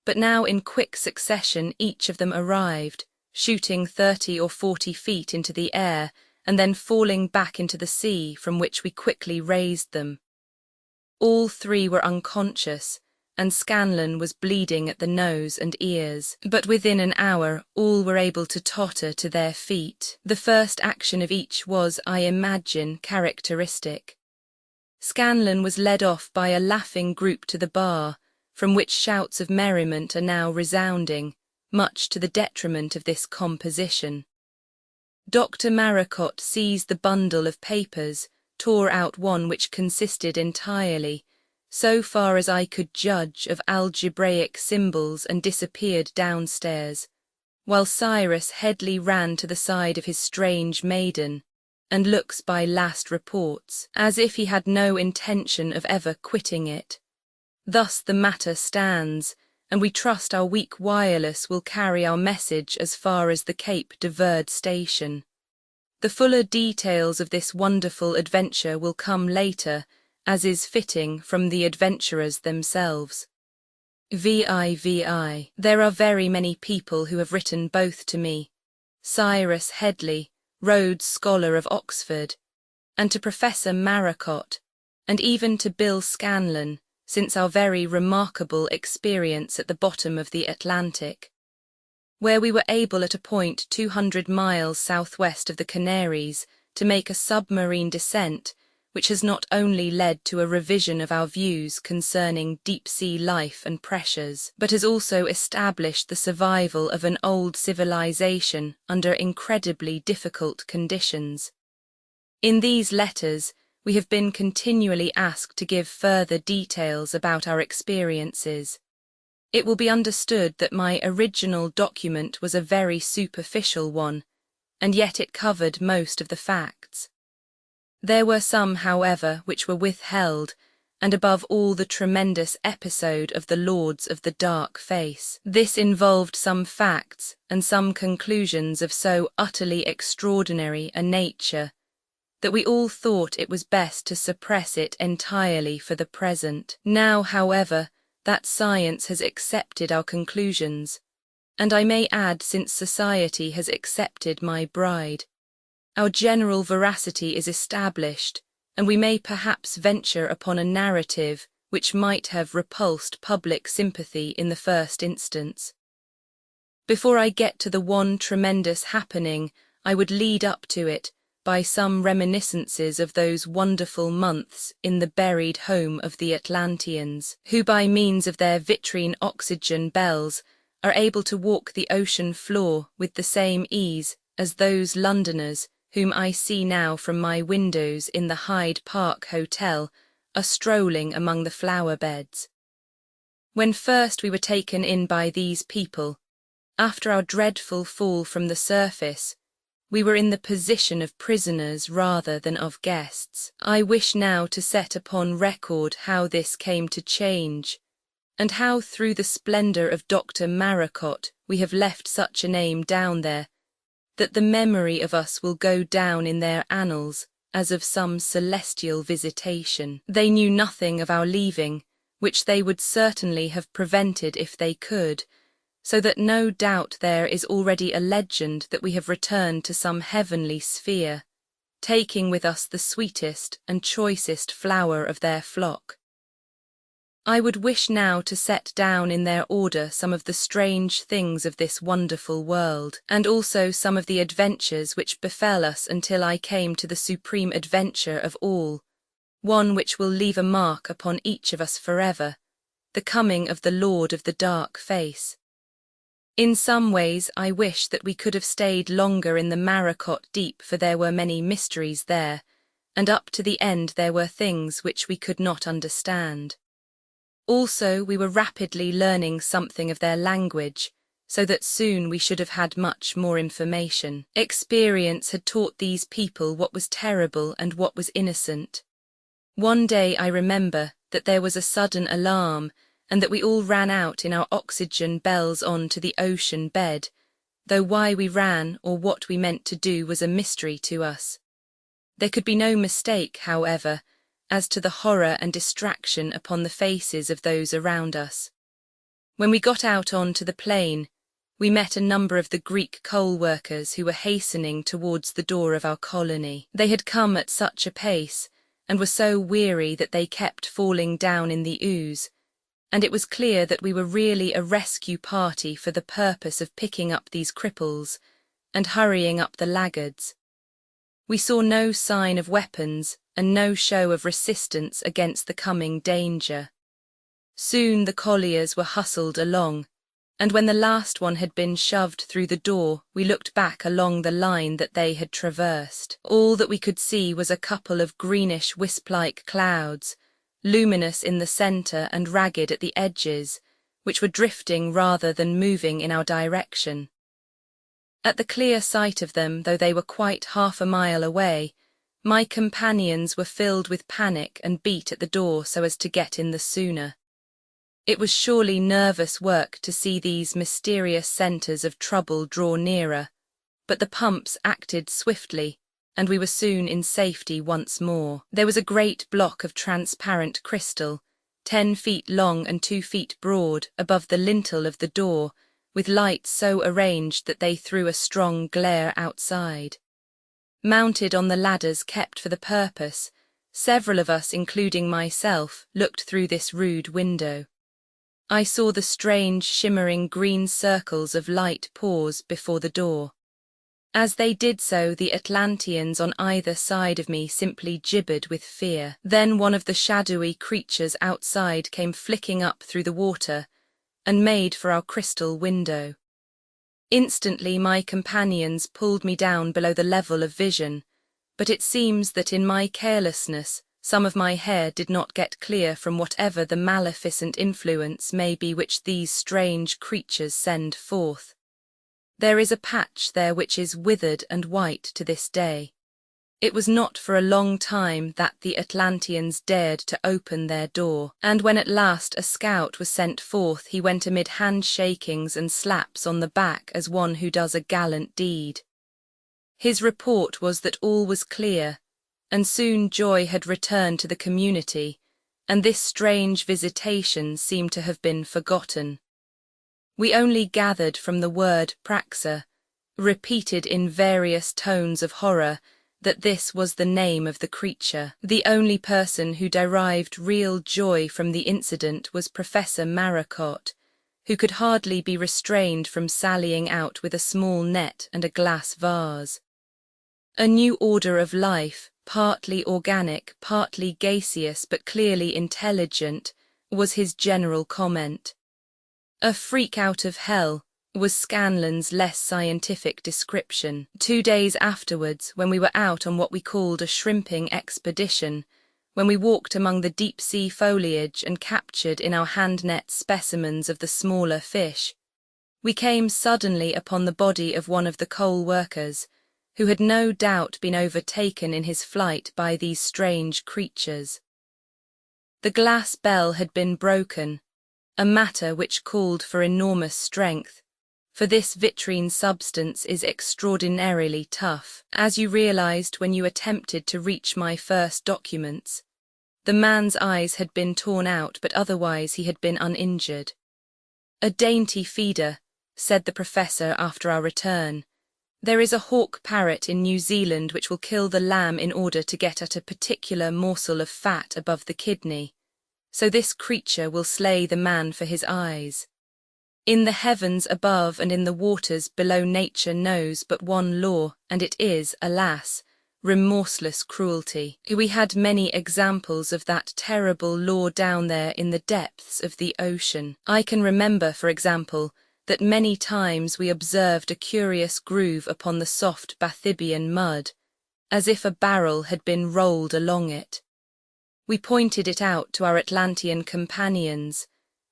but now in quick succession each of them arrived, shooting 30 or 40 feet into the air and then falling back into the sea, from which we quickly raised them. All three were unconscious, and Scanlon was bleeding at the nose and ears, but within an hour all were able to totter to their feet. The first action of each was, I imagine, characteristic. Scanlon was led off by a laughing group to the bar, from which shouts of merriment are now resounding, much to the detriment of this composition. Dr. Maracot seized the bundle of papers, tore out one which consisted entirely, so far as I could judge, of algebraic symbols, and disappeared downstairs, while Cyrus Headley ran to the side of his strange maiden, and looks by last reports, as if he had no intention of ever quitting it. Thus the matter stands, and we trust our weak wireless will carry our message as far as the Cape de Verde station. The fuller details of this wonderful adventure will come later, as is fitting, from the adventurers themselves. VIVI. There are very many people who have written both to me, Cyrus Headley, Rhodes Scholar of Oxford, and to Professor Maracot, and even to Bill Scanlon, since our very remarkable experience at the bottom of the Atlantic, where we were able at a point 200 miles southwest of the Canaries to make a submarine descent, which has not only led to a revision of our views concerning deep-sea life and pressures, but has also established the survival of an old civilization under incredibly difficult conditions. In these letters, we have been continually asked to give further details about our experiences. It will be understood that my original document was a very superficial one, and yet it covered most of the facts. There were some, however, which were withheld, and above all the tremendous episode of the Lords of the Dark Face. This involved some facts and some conclusions of so utterly extraordinary a nature that we all thought it was best to suppress it entirely for the present. Now, however, that science has accepted our conclusions, and I may add, since society has accepted my bride, our general veracity is established, and we may perhaps venture upon a narrative which might have repulsed public sympathy in the first instance. Before I get to the one tremendous happening, I would lead up to it by some reminiscences of those wonderful months in the buried home of the Atlanteans, who by means of their vitrine oxygen bells are able to walk the ocean floor with the same ease as those Londoners whom I see now from my windows in the Hyde Park Hotel are strolling among the flower beds. When first we were taken in by these people, after our dreadful fall from the surface, we were in the position of prisoners rather than of guests. I wish now to set upon record how this came to change, and how through the splendour of Dr. Maracot we have left such a name down there, that the memory of us will go down in their annals as of some celestial visitation. They knew nothing of our leaving, which they would certainly have prevented if they could, so that no doubt there is already a legend that we have returned to some heavenly sphere, taking with us the sweetest and choicest flower of their flock. I would wish now to set down in their order some of the strange things of this wonderful world, and also some of the adventures which befell us until I came to the supreme adventure of all, one which will leave a mark upon each of us forever, the coming of the Lord of the Dark Face. In some ways I wish that we could have stayed longer in the Maracot Deep, for there were many mysteries there, and up to the end there were things which we could not understand. Also, we were rapidly learning something of their language, so that soon we should have had much more information. Experience had taught these people what was terrible and what was innocent. One day I remember that there was a sudden alarm, and that we all ran out in our oxygen bells on to the ocean bed, though why we ran or what we meant to do was a mystery to us. There could be no mistake, however, as to the horror and distraction upon the faces of those around us. When we got out onto the plain, we met a number of the Greek coal workers who were hastening towards the door of our colony. They had come at such a pace and were so weary that they kept falling down in the ooze, and it was clear that we were really a rescue party for the purpose of picking up these cripples and hurrying up the laggards. We saw no sign of weapons and no show of resistance against the coming danger. Soon the colliers were hustled along, and when the last one had been shoved through the door, we looked back along the line that they had traversed. All that we could see was a couple of greenish wisp-like clouds, luminous in the centre and ragged at the edges, which were drifting rather than moving in our direction. At the clear sight of them, though they were quite half a mile away, my companions were filled with panic and beat at the door so as to get in the sooner. It was surely nervous work to see these mysterious centres of trouble draw nearer, but the pumps acted swiftly, and we were soon in safety once more. There was a great block of transparent crystal, 10 feet long and 2 feet broad, above the lintel of the door, with lights so arranged that they threw a strong glare outside. Mounted on the ladders kept for the purpose, several of us, including myself, looked through this rude window. I saw the strange shimmering green circles of light pause before the door. As they did so, the Atlanteans on either side of me simply gibbered with fear. Then one of the shadowy creatures outside came flicking up through the water and made for our crystal window. Instantly my companions pulled me down below the level of vision, but it seems that in my carelessness some of my hair did not get clear from whatever the maleficent influence may be which these strange creatures send forth. There is a patch there which is withered and white to this day. It was not for a long time that the Atlanteans dared to open their door, and when at last a scout was sent forth, he went amid handshakings and slaps on the back as one who does a gallant deed. His report was that all was clear, and soon joy had returned to the community, and this strange visitation seemed to have been forgotten. We only gathered from the word praxa, repeated in various tones of horror, that this was the name of the creature. The only person who derived real joy from the incident was Professor Maracot, who could hardly be restrained from sallying out with a small net and a glass vase. A new order of life, partly organic, partly gaseous but clearly intelligent, was his general comment. A freak out of hell was Scanlan's less scientific description. 2 days afterwards, when we were out on what we called a shrimping expedition, when we walked among the deep-sea foliage and captured in our hand nets specimens of the smaller fish, we came suddenly upon the body of one of the coal workers, who had no doubt been overtaken in his flight by these strange creatures. The glass bell had been broken, a matter which called for enormous strength, for this vitrine substance is extraordinarily tough, as you realized when you attempted to reach my first documents. The man's eyes had been torn out, but otherwise he had been uninjured. A dainty feeder, said the professor after our return. There is a hawk parrot in New Zealand which will kill the lamb in order to get at a particular morsel of fat above the kidney. So this creature will slay the man for his eyes. In the heavens above and in the waters below, nature knows but one law, and it is, alas, remorseless cruelty. We had many examples of that terrible law down there in the depths of the ocean. I can remember, for example, that many times we observed a curious groove upon the soft Bathybian mud, as if a barrel had been rolled along it. We pointed it out to our Atlantean companions,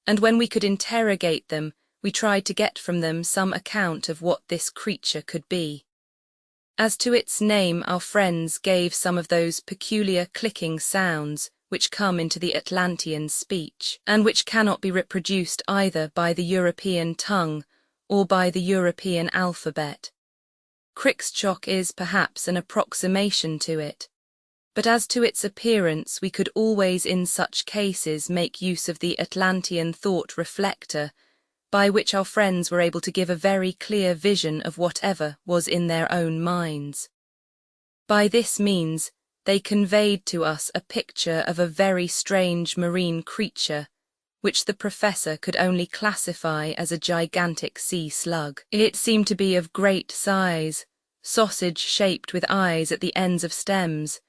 and when we could interrogate them, we tried to get from them some account of what this creature could be. As to its name, our friends gave some of those peculiar clicking sounds which come into the Atlantean speech, and which cannot be reproduced either by the European tongue or by the European alphabet. Crickstock is perhaps an approximation to it. But as to its appearance, we could always in such cases make use of the Atlantean thought reflector, by which our friends were able to give a very clear vision of whatever was in their own minds. By this means, they conveyed to us a picture of a very strange marine creature, which the professor could only classify as a gigantic sea slug. It seemed to be of great size, sausage-shaped with eyes at the ends of stems,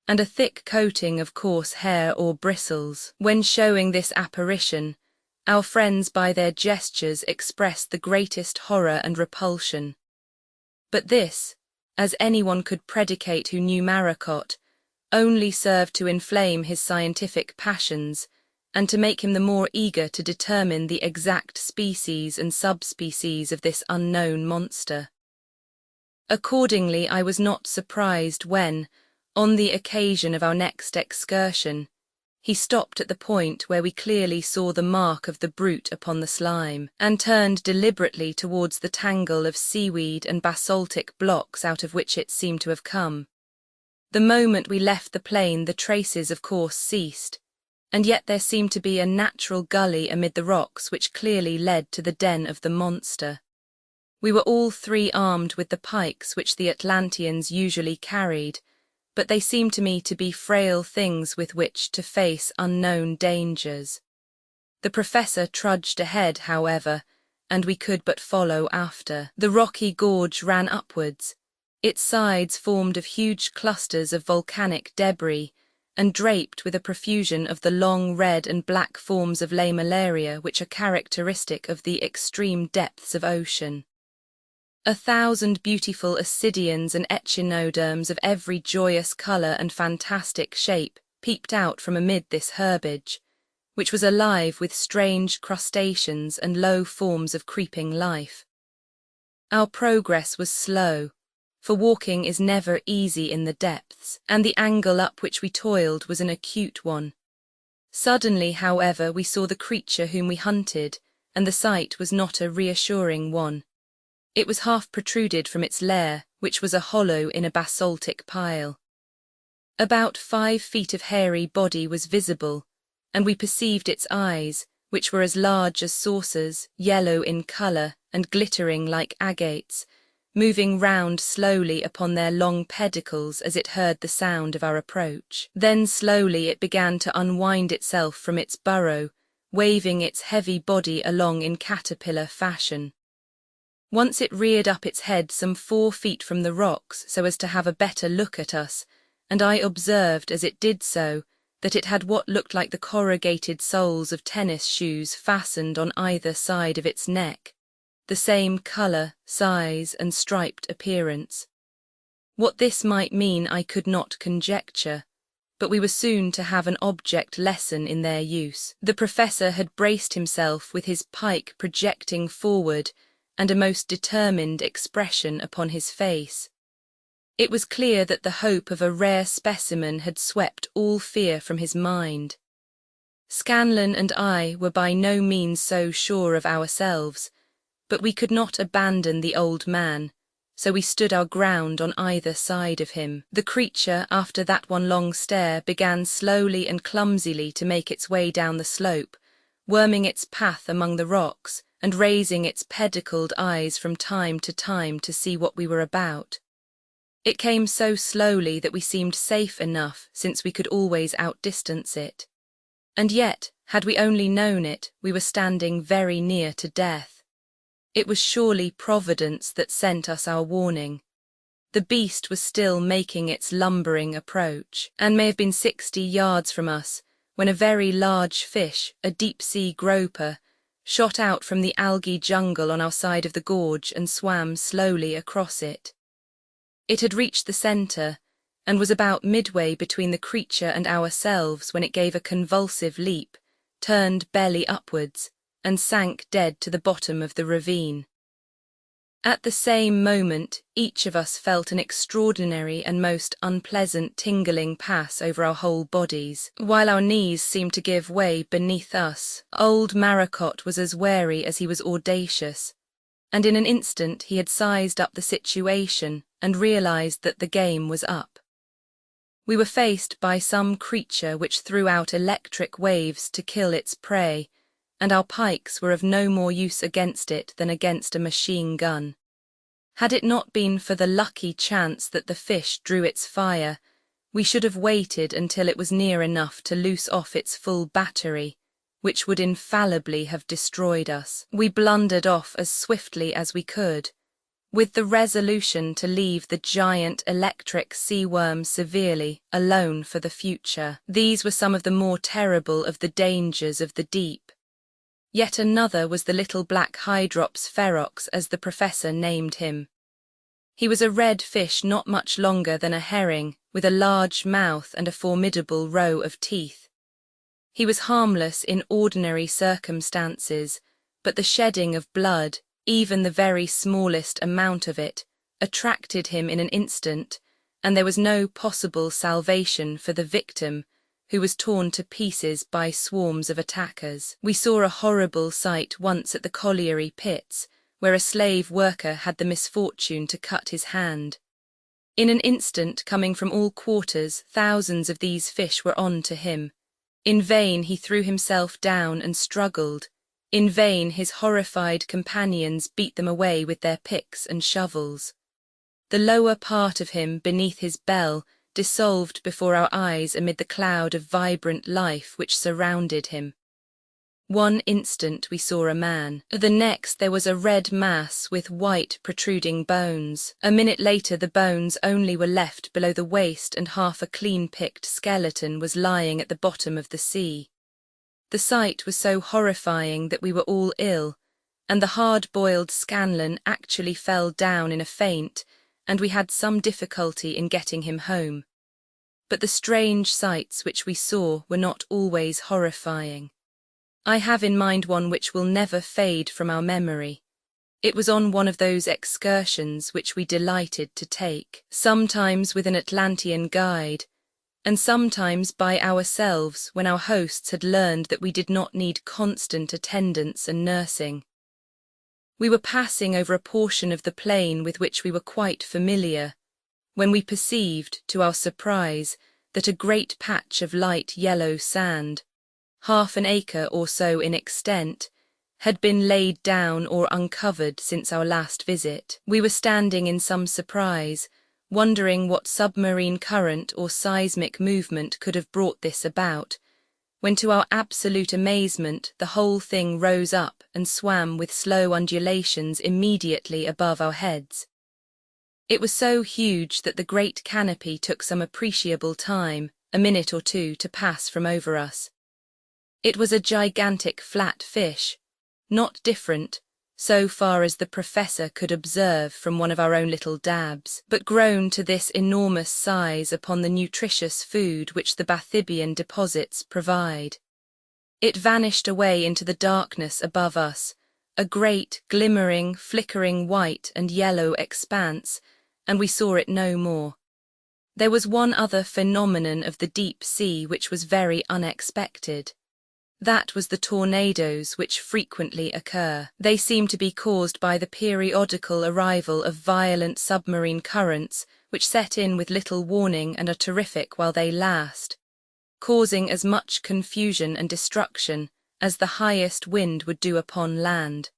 and a thick coating of coarse hair or bristles. When showing this apparition, our friends by their gestures expressed the greatest horror and repulsion. But this, as anyone could predicate who knew Maracot, only served to inflame his scientific passions and to make him the more eager to determine the exact species and subspecies of this unknown monster. Accordingly, I was not surprised when, on the occasion of our next excursion, he stopped at the point where we clearly saw the mark of the brute upon the slime, and turned deliberately towards the tangle of seaweed and basaltic blocks out of which it seemed to have come. The moment we left the plain, the traces of course ceased, and yet there seemed to be a natural gully amid the rocks which clearly led to the den of the monster. We were all three armed with the pikes which the Atlanteans usually carried, but they seemed to me to be frail things with which to face unknown dangers. The professor trudged ahead, however, and we could but follow after. The rocky gorge ran upwards. Its sides formed of huge clusters of volcanic debris, and draped with a profusion of the long red and black forms of lamellaria which are characteristic of the extreme depths of ocean. 1,000 beautiful ascidians and echinoderms of every joyous colour and fantastic shape peeped out from amid this herbage, which was alive with strange crustaceans and low forms of creeping life. Our progress was slow, for walking is never easy in the depths, and the angle up which we toiled was an acute one. Suddenly, however, we saw the creature whom we hunted, and the sight was not a reassuring one. It was half protruded from its lair, which was a hollow in a basaltic pile. About 5 feet of hairy body was visible, and we perceived its eyes, which were as large as saucers, yellow in colour and glittering like agates, moving round slowly upon their long pedicles as it heard the sound of our approach. Then slowly it began to unwind itself from its burrow, waving its heavy body along in caterpillar fashion. Once it reared up its head some 4 feet from the rocks so as to have a better look at us, and I observed as it did so that it had what looked like the corrugated soles of tennis shoes fastened on either side of its neck, the same colour, size, and striped appearance. What this might mean I could not conjecture, but we were soon to have an object lesson in their use. The professor had braced himself with his pike projecting forward and a most determined expression upon his face. It was clear that the hope of a rare specimen had swept all fear from his mind. Scanlon and I were by no means so sure of ourselves, but we could not abandon the old man, so we stood our ground on either side of him. The creature, after that one long stare, began slowly and clumsily to make its way down the slope, worming its path among the rocks, and raising its pedicled eyes from time to see what we were about. It came so slowly that we seemed safe enough, since we could always outdistance it. And yet, had we only known it, we were standing very near to death. It was surely Providence that sent us our warning. The beast was still making its lumbering approach, and may have been 60 yards from us, when a very large fish, a deep-sea groper, shot out from the algae jungle on our side of the gorge and swam slowly across it. It had reached the centre, and was about midway between the creature and ourselves when it gave a convulsive leap, turned belly upwards, and sank dead to the bottom of the ravine. At the same moment, each of us felt an extraordinary and most unpleasant tingling pass over our whole bodies, while our knees seemed to give way beneath us. Old Maracot was as wary as he was audacious, and in an instant he had sized up the situation and realized that the game was up. We were faced by some creature which threw out electric waves to kill its prey, and our pikes were of no more use against it than against a machine gun. Had it not been for the lucky chance that the fish drew its fire, we should have waited until it was near enough to loose off its full battery, which would infallibly have destroyed us. We blundered off as swiftly as we could, with the resolution to leave the giant electric sea worm severely alone for the future. These were some of the more terrible of the dangers of the deep. Yet another was the little black hydrops ferox, as the professor named him. He was a red fish not much longer than a herring, with a large mouth and a formidable row of teeth. He was harmless in ordinary circumstances, but the shedding of blood, even the very smallest amount of it, attracted him in an instant, and there was no possible salvation for the victim, who was torn to pieces by swarms of attackers. We saw a horrible sight once at the colliery pits, where a slave worker had the misfortune to cut his hand. In an instant, coming from all quarters, thousands of these fish were on to him. In vain he threw himself down and struggled. In vain his horrified companions beat them away with their picks and shovels. The lower part of him, beneath his bell, dissolved before our eyes amid the cloud of vibrant life which surrounded him. One instant we saw a man. The next there was a red mass with white protruding bones. A minute later the bones only were left below the waist, and half a clean-picked skeleton was lying at the bottom of the sea. The sight was so horrifying that we were all ill, and the hard-boiled Scanlan actually fell down in a faint, and we had some difficulty in getting him home. But the strange sights which we saw were not always horrifying. I have in mind one which will never fade from our memory. It was on one of those excursions which we delighted to take, sometimes with an Atlantean guide, and sometimes by ourselves when our hosts had learned that we did not need constant attendance and nursing. We were passing over a portion of the plain with which we were quite familiar, when we perceived, to our surprise, that a great patch of light yellow sand, half an acre or so in extent, had been laid down or uncovered since our last visit. We were standing in some surprise, wondering what submarine current or seismic movement could have brought this about, when to our absolute amazement the whole thing rose up and swam with slow undulations immediately above our heads. It was so huge that the great canopy took some appreciable time, a minute or two, to pass from over us. It was a gigantic flat fish, not different, so far as the professor could observe from one of our own little dabs, but grown to this enormous size upon the nutritious food which the bathybian deposits provide. It vanished away into the darkness above us, a great, glimmering, flickering white and yellow expanse, and we saw it no more. There was one other phenomenon of the deep sea which was very unexpected. That was the tornadoes which frequently occur. They seem to be caused by the periodical arrival of violent submarine currents which set in with little warning and are terrific while they last, causing as much confusion and destruction as the highest wind would do upon land.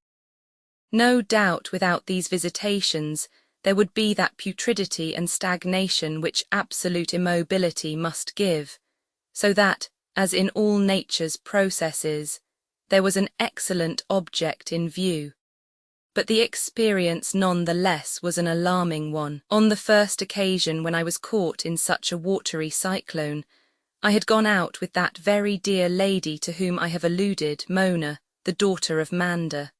No doubt without these visitations there would be that putridity and stagnation which absolute immobility must give, so that, as in all nature's processes, there was an excellent object in view. But the experience none the less was an alarming one. On the first occasion when I was caught in such a watery cyclone, I had gone out with that very dear lady to whom I have alluded, Mona, the daughter of Manda.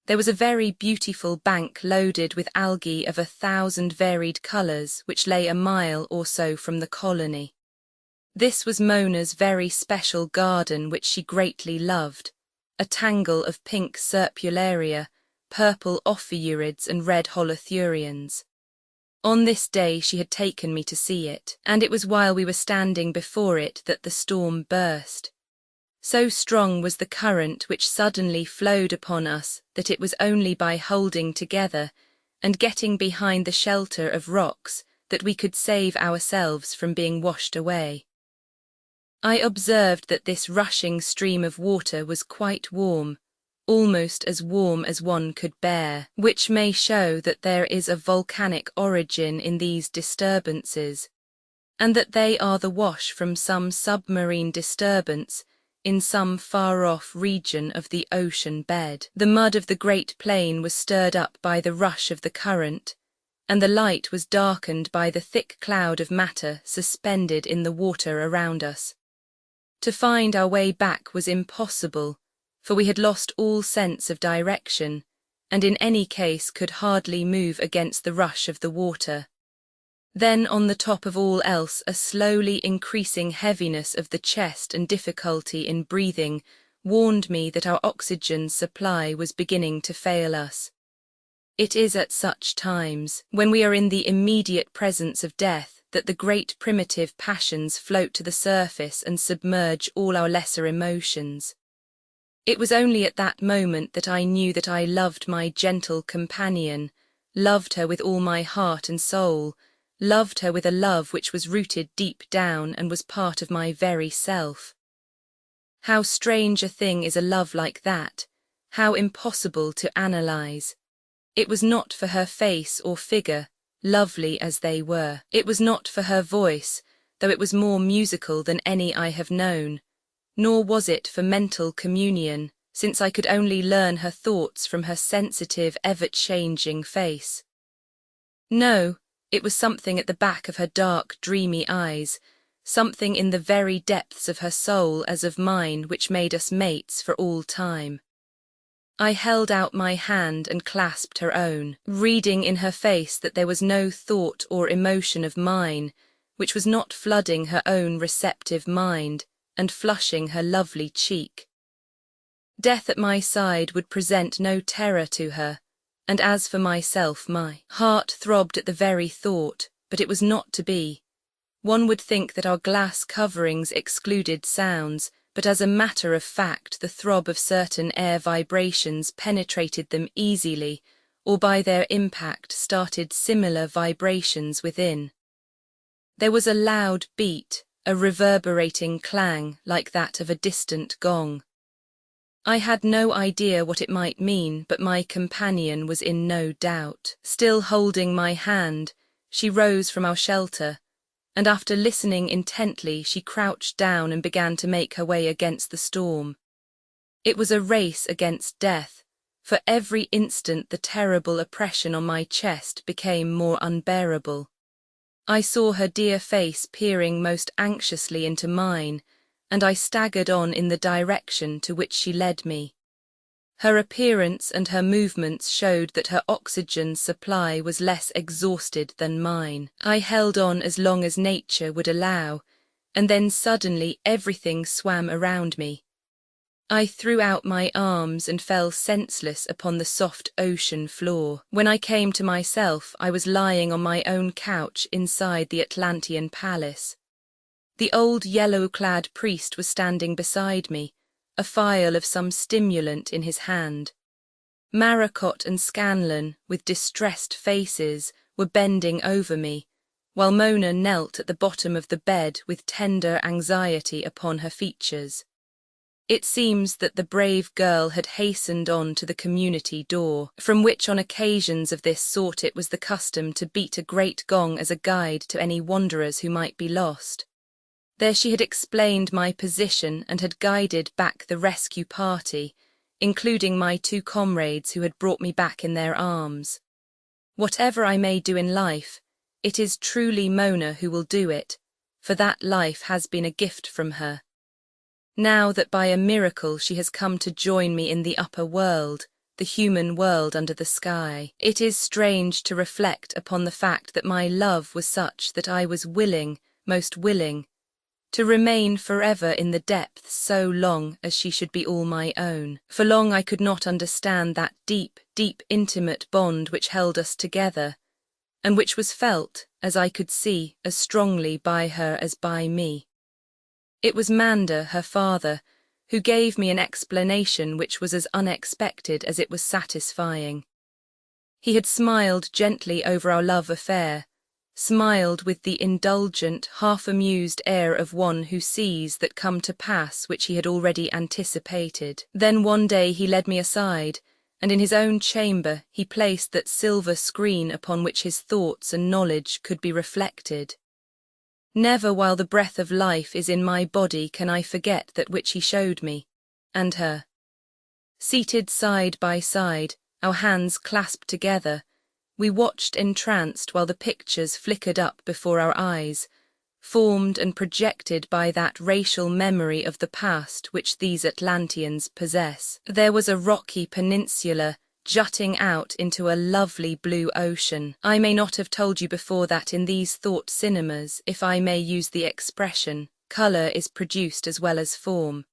There was a very beautiful bank loaded with algae of 1,000 varied colours which lay a mile or so from the colony. This was Mona's very special garden which she greatly loved, a tangle of pink serpularia, purple ophiurids and red holothurians. On this day she had taken me to see it, and it was while we were standing before it that the storm burst. So strong was the current which suddenly flowed upon us that it was only by holding together and getting behind the shelter of rocks that we could save ourselves from being washed away. I observed that this rushing stream of water was quite warm, almost as warm as one could bear, which may show that there is a volcanic origin in these disturbances, and that they are the wash from some submarine disturbance in some far-off region of the ocean bed. The mud of the great plain was stirred up by the rush of the current, and the light was darkened by the thick cloud of matter suspended in the water around us. To find our way back was impossible, for we had lost all sense of direction, and in any case could hardly move against the rush of the water. Then on the top of all else a slowly increasing heaviness of the chest and difficulty in breathing warned me that our oxygen supply was beginning to fail us. It is at such times, when we are in the immediate presence of death, that the great primitive passions float to the surface and submerge all our lesser emotions. It was only at that moment that I knew that I loved my gentle companion, loved her with all my heart and soul, loved her with a love which was rooted deep down and was part of my very self. How strange a thing is a love like that, how impossible to analyze. It was not for her face or figure, lovely as they were. It was not for her voice, though it was more musical than any I have known, nor was it for mental communion, since I could only learn her thoughts from her sensitive, ever-changing face. No, it was something at the back of her dark, dreamy eyes, something in the very depths of her soul as of mine which made us mates for all time. I held out my hand and clasped her own, reading in her face that there was no thought or emotion of mine which was not flooding her own receptive mind and flushing her lovely cheek. Death at my side would present no terror to her, and as for myself, my heart throbbed at the very thought, but it was not to be. One would think that our glass coverings excluded sounds, but as a matter of fact the throb of certain air vibrations penetrated them easily, or by their impact started similar vibrations within. There was a loud beat, a reverberating clang like that of a distant gong. I had no idea what it might mean, but my companion was in no doubt. Still holding my hand, she rose from our shelter, and after listening intently she crouched down and began to make her way against the storm. It was a race against death, for every instant the terrible oppression on my chest became more unbearable. I saw her dear face peering most anxiously into mine, and I staggered on in the direction to which she led me. Her appearance and her movements showed that her oxygen supply was less exhausted than mine. I held on as long as nature would allow, and then suddenly everything swam around me. I threw out my arms and fell senseless upon the soft ocean floor. When I came to myself, I was lying on my own couch inside the Atlantean palace. The old yellow-clad priest was standing beside me, a phial of some stimulant in his hand. Maracot and Scanlan, with distressed faces, were bending over me, while Mona knelt at the bottom of the bed with tender anxiety upon her features. It seems that the brave girl had hastened on to the community door, from which on occasions of this sort it was the custom to beat a great gong as a guide to any wanderers who might be lost. There she had explained my position and had guided back the rescue party, including my two comrades who had brought me back in their arms. Whatever I may do in life, it is truly Mona who will do it, for that life has been a gift from her. Now that by a miracle she has come to join me in the upper world, the human world under the sky, it is strange to reflect upon the fact that my love was such that I was willing, most willing, to remain forever in the depths so long as she should be all my own. For long I could not understand that deep, deep intimate bond which held us together, and which was felt, as I could see, as strongly by her as by me. It was Manda, her father, who gave me an explanation which was as unexpected as it was satisfying. He had smiled gently over our love affair, smiled with the indulgent, half-amused air of one who sees that come to pass which he had already anticipated. Then one day he led me aside, and in his own chamber he placed that silver screen upon which his thoughts and knowledge could be reflected. Never while the breath of life is in my body can I forget that which he showed me, and her. Seated side by side, our hands clasped together, we watched entranced while the pictures flickered up before our eyes, formed and projected by that racial memory of the past which these Atlanteans possess. There was a rocky peninsula jutting out into a lovely blue ocean. I may not have told you before that in these thought cinemas, if I may use the expression, colour is produced as well as form.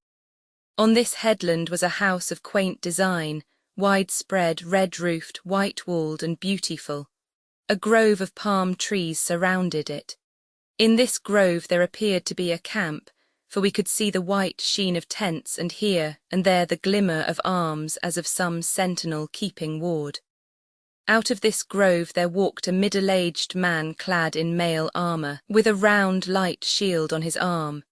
On this headland was a house of quaint design, widespread, red-roofed, white-walled and beautiful. A grove of palm trees surrounded it. In this grove there appeared to be a camp, for we could see the white sheen of tents and here and there the glimmer of arms as of some sentinel keeping ward. Out of this grove there walked a middle-aged man clad in mail armour, with a round light shield on his arm.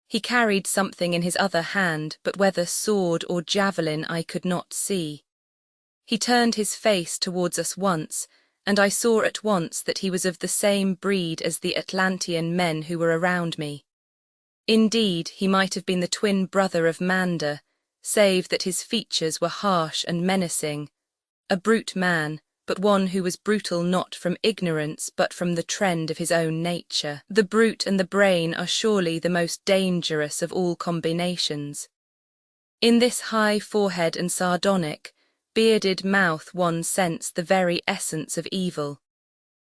He carried something in his other hand, but whether sword or javelin I could not see. He turned his face towards us once, and I saw at once that he was of the same breed as the Atlantean men who were around me. Indeed, he might have been the twin brother of Manda, save that his features were harsh and menacing. A brute man, but one who was brutal not from ignorance but from the trend of his own nature. The brute and the brain are surely the most dangerous of all combinations. In this high forehead and sardonic, bearded mouth one sensed the very essence of evil.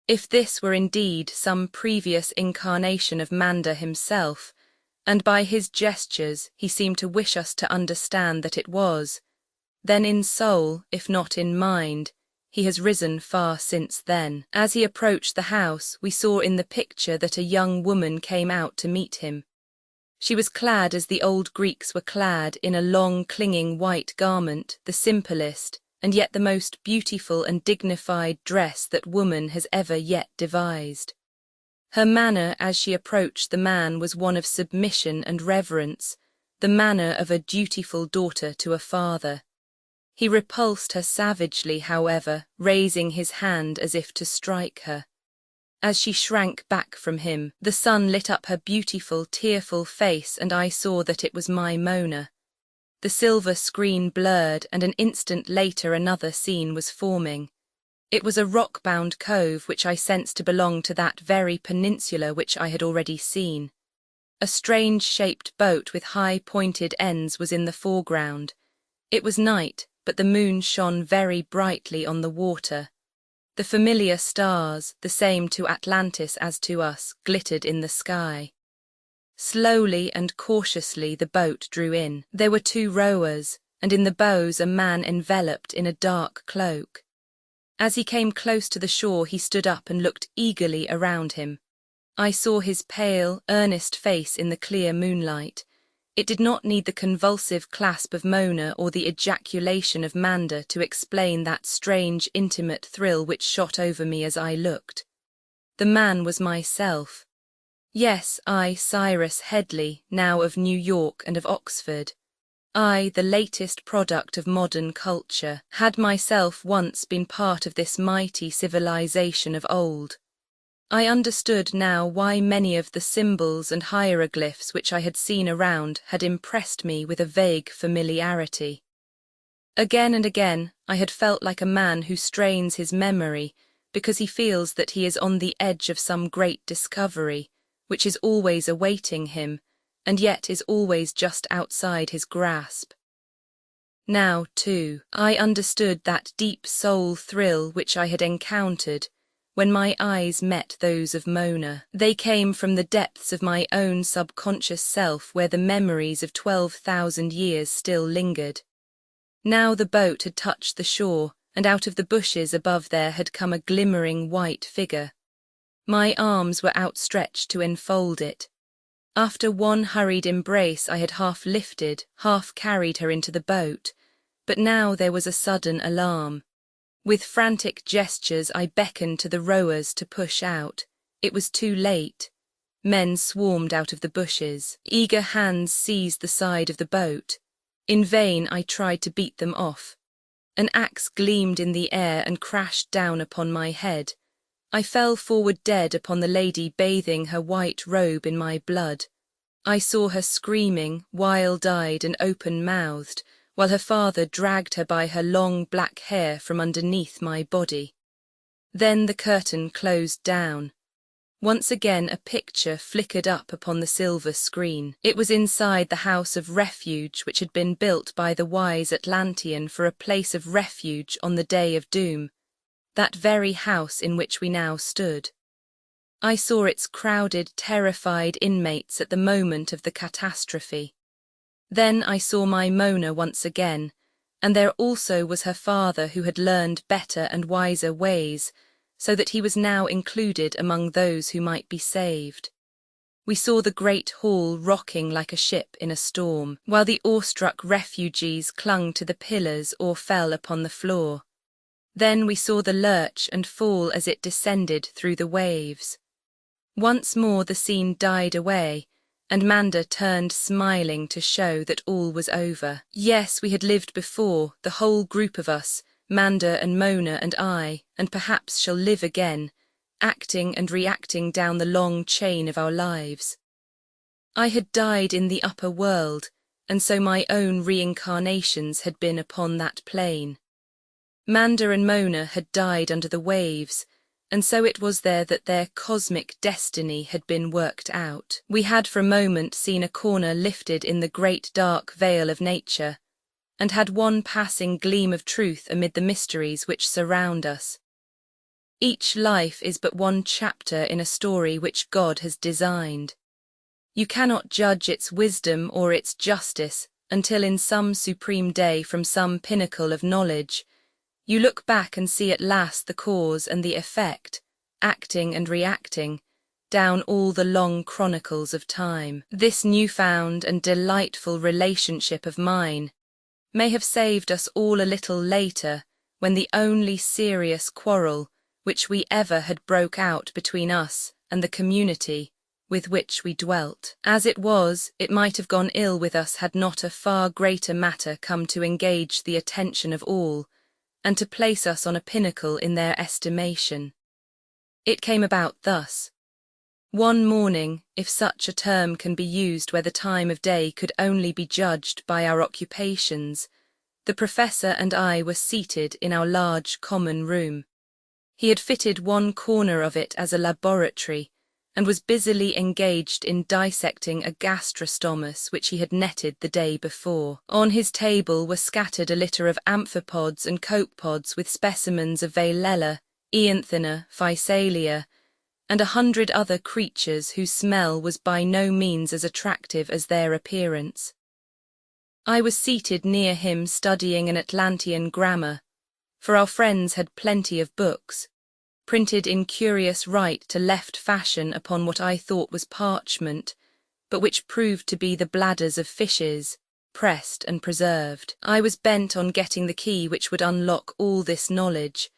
If this were indeed some previous incarnation of Manda himself, and by his gestures he seemed to wish us to understand that it was, then in soul, if not in mind, he has risen far since then. As he approached the house, we saw in the picture that a young woman came out to meet him. She was clad as the old Greeks were clad, in a long clinging white garment, the simplest, and yet the most beautiful and dignified dress that woman has ever yet devised. Her manner as she approached the man was one of submission and reverence, the manner of a dutiful daughter to a father. He repulsed her savagely, however, raising his hand as if to strike her. As she shrank back from him, the sun lit up her beautiful, tearful face, and I saw that it was my Mona. The silver screen blurred, and an instant later another scene was forming. It was a rock-bound cove which I sensed to belong to that very peninsula which I had already seen. A strange-shaped boat with high-pointed ends was in the foreground. It was night, but the moon shone very brightly on the water. The familiar stars, the same to Atlantis as to us, glittered in the sky. Slowly and cautiously the boat drew in. There were 2 rowers, and in the bows a man enveloped in a dark cloak. As he came close to the shore he stood up and looked eagerly around him. I saw his pale, earnest face in the clear moonlight. It did not need the convulsive clasp of Mona or the ejaculation of Manda to explain that strange, intimate thrill which shot over me as I looked. The man was myself. Yes, I, Cyrus Headley, now of New York and of Oxford. I, the latest product of modern culture, had myself once been part of this mighty civilization of old. I understood now why many of the symbols and hieroglyphs which I had seen around had impressed me with a vague familiarity. Again and again I had felt like a man who strains his memory because he feels that he is on the edge of some great discovery, which is always awaiting him, and yet is always just outside his grasp. Now, too, I understood that deep soul thrill which I had encountered when my eyes met those of Mona. They came from the depths of my own subconscious self where the memories of 12,000 years still lingered. Now the boat had touched the shore, and out of the bushes above there had come a glimmering white figure. My arms were outstretched to enfold it. After one hurried embrace I had half lifted, half carried her into the boat, but now there was a sudden alarm. With frantic gestures I beckoned to the rowers to push out. It was too late. Men swarmed out of the bushes. Eager hands seized the side of the boat. In vain I tried to beat them off. An axe gleamed in the air and crashed down upon my head. I fell forward dead upon the lady bathing her white robe in my blood. I saw her screaming, wild-eyed and open-mouthed, while her father dragged her by her long black hair from underneath my body. Then the curtain closed down. Once again a picture flickered up upon the silver screen. It was inside the house of refuge which had been built by the wise Atlantean for a place of refuge on the day of doom, that very house in which we now stood. I saw its crowded, terrified inmates at the moment of the catastrophe. Then I saw my Mona once again, and there also was her father who had learned better and wiser ways, so that he was now included among those who might be saved. We saw the great hall rocking like a ship in a storm, while the awestruck refugees clung to the pillars or fell upon the floor. Then we saw the lurch and fall as it descended through the waves. Once more the scene died away, and Manda turned smiling to show that all was over. Yes, we had lived before, the whole group of us, Manda and Mona and I, and perhaps shall live again, acting and reacting down the long chain of our lives. I had died in the upper world, and so my own reincarnations had been upon that plane. Manda and Mona had died under the waves, and so it was there that their cosmic destiny had been worked out. We had for a moment seen a corner lifted in the great dark veil of nature, and had one passing gleam of truth amid the mysteries which surround us. Each life is but one chapter in a story which God has designed. You cannot judge its wisdom or its justice until in some supreme day from some pinnacle of knowledge, you look back and see at last the cause and the effect, acting and reacting, down all the long chronicles of time. This newfound and delightful relationship of mine may have saved us all a little later, when the only serious quarrel which we ever had broke out between us and the community with which we dwelt. As it was, it might have gone ill with us had not a far greater matter come to engage the attention of all, and to place us on a pinnacle in their estimation. It came about thus. One morning, if such a term can be used where the time of day could only be judged by our occupations, the professor and I were seated in our large common room. He had fitted one corner of it as a laboratory, and was busily engaged in dissecting a gastrostomus which he had netted the day before. On his table were scattered a litter of amphipods and copepods with specimens of Veillella, Eanthina, Physalia, and 100 other creatures whose smell was by no means as attractive as their appearance. I was seated near him studying an Atlantean grammar, for our friends had plenty of books, printed in curious right to left fashion upon what I thought was parchment, but which proved to be the bladders of fishes, pressed and preserved. I was bent on getting the key which would unlock all this knowledge,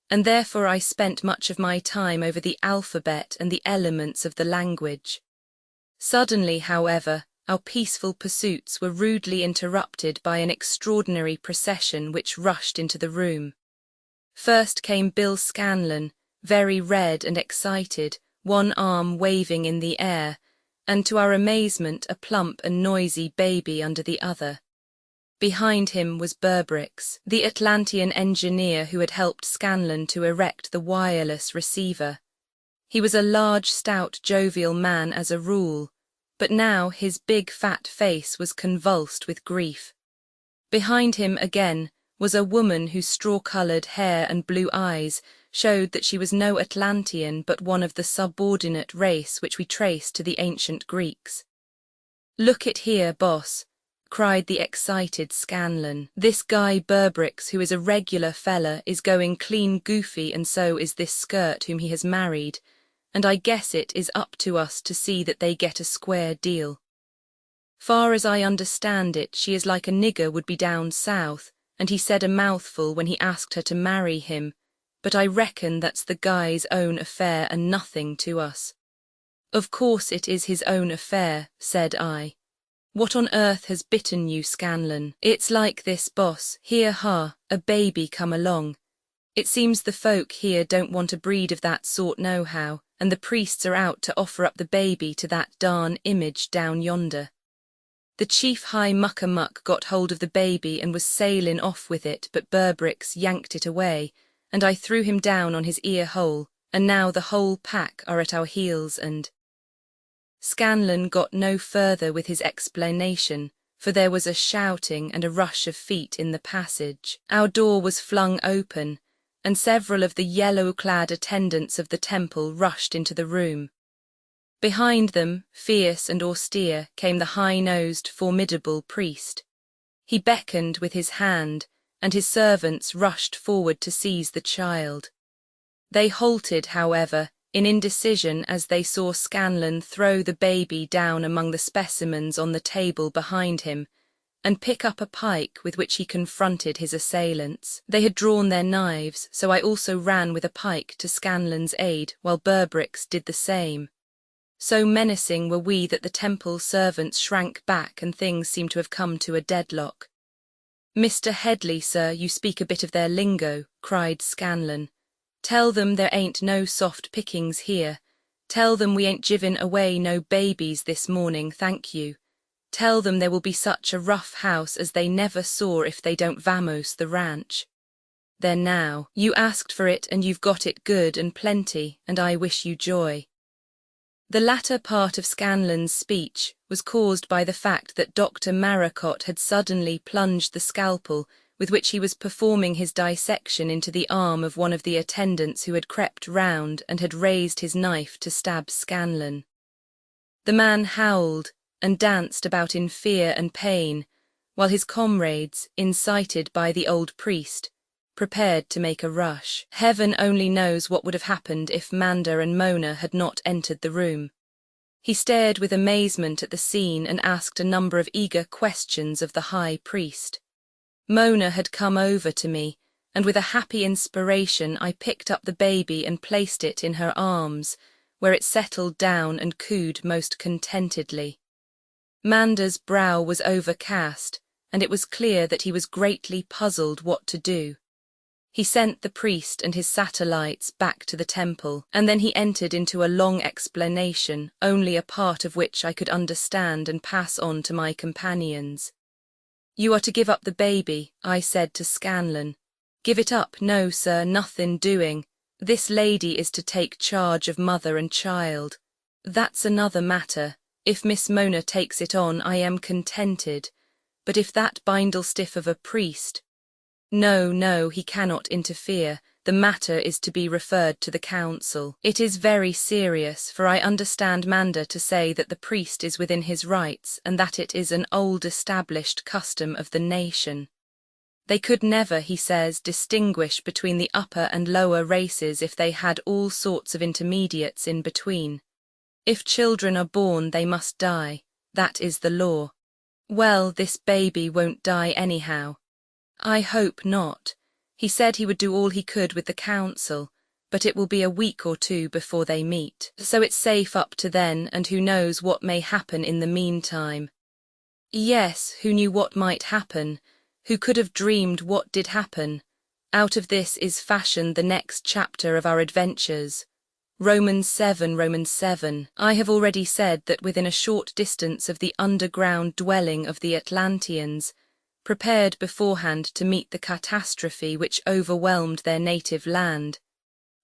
and therefore I spent much of my time over the alphabet and the elements of the language. Suddenly, however, our peaceful pursuits were rudely interrupted by an extraordinary procession which rushed into the room. First came Bill Scanlon, very red and excited, one arm waving in the air, and to our amazement a plump and noisy baby under the other. Behind him was Burbrix, the Atlantean engineer who had helped Scanlon to erect the wireless receiver. He was a large, stout, jovial man as a rule, but now his big fat face was convulsed with grief. Behind him again was a woman whose straw-coloured hair and blue eyes showed that she was no Atlantean but one of the subordinate race which we trace to the ancient Greeks. "Look it here, boss," cried the excited Scanlon. "This guy Burbrix, who is a regular fella, is going clean goofy, and so is this skirt whom he has married, and I guess it is up to us to see that they get a square deal. Far as I understand it, she is like a nigger would be down south, and he said a mouthful when he asked her to marry him, but I reckon that's the guy's own affair and nothing to us." "Of course it is his own affair," said I. "What on earth has bitten you, Scanlon?" "It's like this, boss. Here, a baby come along. It seems the folk here don't want a breed of that sort nohow, and the priests are out to offer up the baby to that darn image down yonder. The chief high muckamuck got hold of the baby and was sailing off with it, but Berbricks yanked it away, and I threw him down on his ear hole, and now the whole pack are at our heels and—" Scanlon got no further with his explanation, for there was a shouting and a rush of feet in the passage. Our door was flung open, and several of the yellow-clad attendants of the temple rushed into the room. Behind them, fierce and austere, came the high-nosed, formidable priest. He beckoned with his hand, and his servants rushed forward to seize the child. They halted, however, in indecision as they saw Scanlon throw the baby down among the specimens on the table behind him, and pick up a pike with which he confronted his assailants. They had drawn their knives, so I also ran with a pike to Scanlon's aid, while Berbricks did the same. So menacing were we that the temple servants shrank back and things seemed to have come to a deadlock. "Mr. Headley, sir, you speak a bit of their lingo," cried Scanlon. "Tell them there ain't no soft pickings here. Tell them we ain't givin' away no babies this morning, thank you. Tell them there will be such a rough house as they never saw if they don't vamos the ranch. There now, you asked for it and you've got it good and plenty, and I wish you joy." The latter part of Scanlon's speech was caused by the fact that Dr. Maracot had suddenly plunged the scalpel with which he was performing his dissection into the arm of one of the attendants who had crept round and had raised his knife to stab Scanlon. The man howled and danced about in fear and pain, while his comrades, incited by the old priest, prepared to make a rush. Heaven only knows what would have happened if Manda and Mona had not entered the room. He stared with amazement at the scene and asked a number of eager questions of the high priest. Mona had come over to me, and with a happy inspiration I picked up the baby and placed it in her arms, where it settled down and cooed most contentedly. Manda's brow was overcast, and it was clear that he was greatly puzzled what to do. He sent the priest and his satellites back to the temple, and then he entered into a long explanation, only a part of which I could understand and pass on to my companions. "You are to give up the baby," I said to Scanlon. "Give it up? No, sir, nothing doing. This lady is to take charge of mother and child. That's another matter. If Miss Mona takes it on, I am contented. But if that bindle-stiff of a priest— No, he cannot interfere. The matter is to be referred to the council. It is very serious, for I understand Manda to say that the priest is within his rights and that it is an old established custom of the nation. They could never, he says, distinguish between the upper and lower races if they had all sorts of intermediates in between. If children are born, they must die. That is the law. Well, this baby won't die anyhow. I hope not. He said he would do all he could with the council, but it will be a week or two before they meet, so it's safe up to then, and who knows what may happen in the meantime. Yes, who knew what might happen? Who could have dreamed what did happen? Out of this is fashioned the next chapter of our adventures. Romans 7. I have already said that within a short distance of the underground dwelling of the Atlanteans, prepared beforehand to meet the catastrophe which overwhelmed their native land,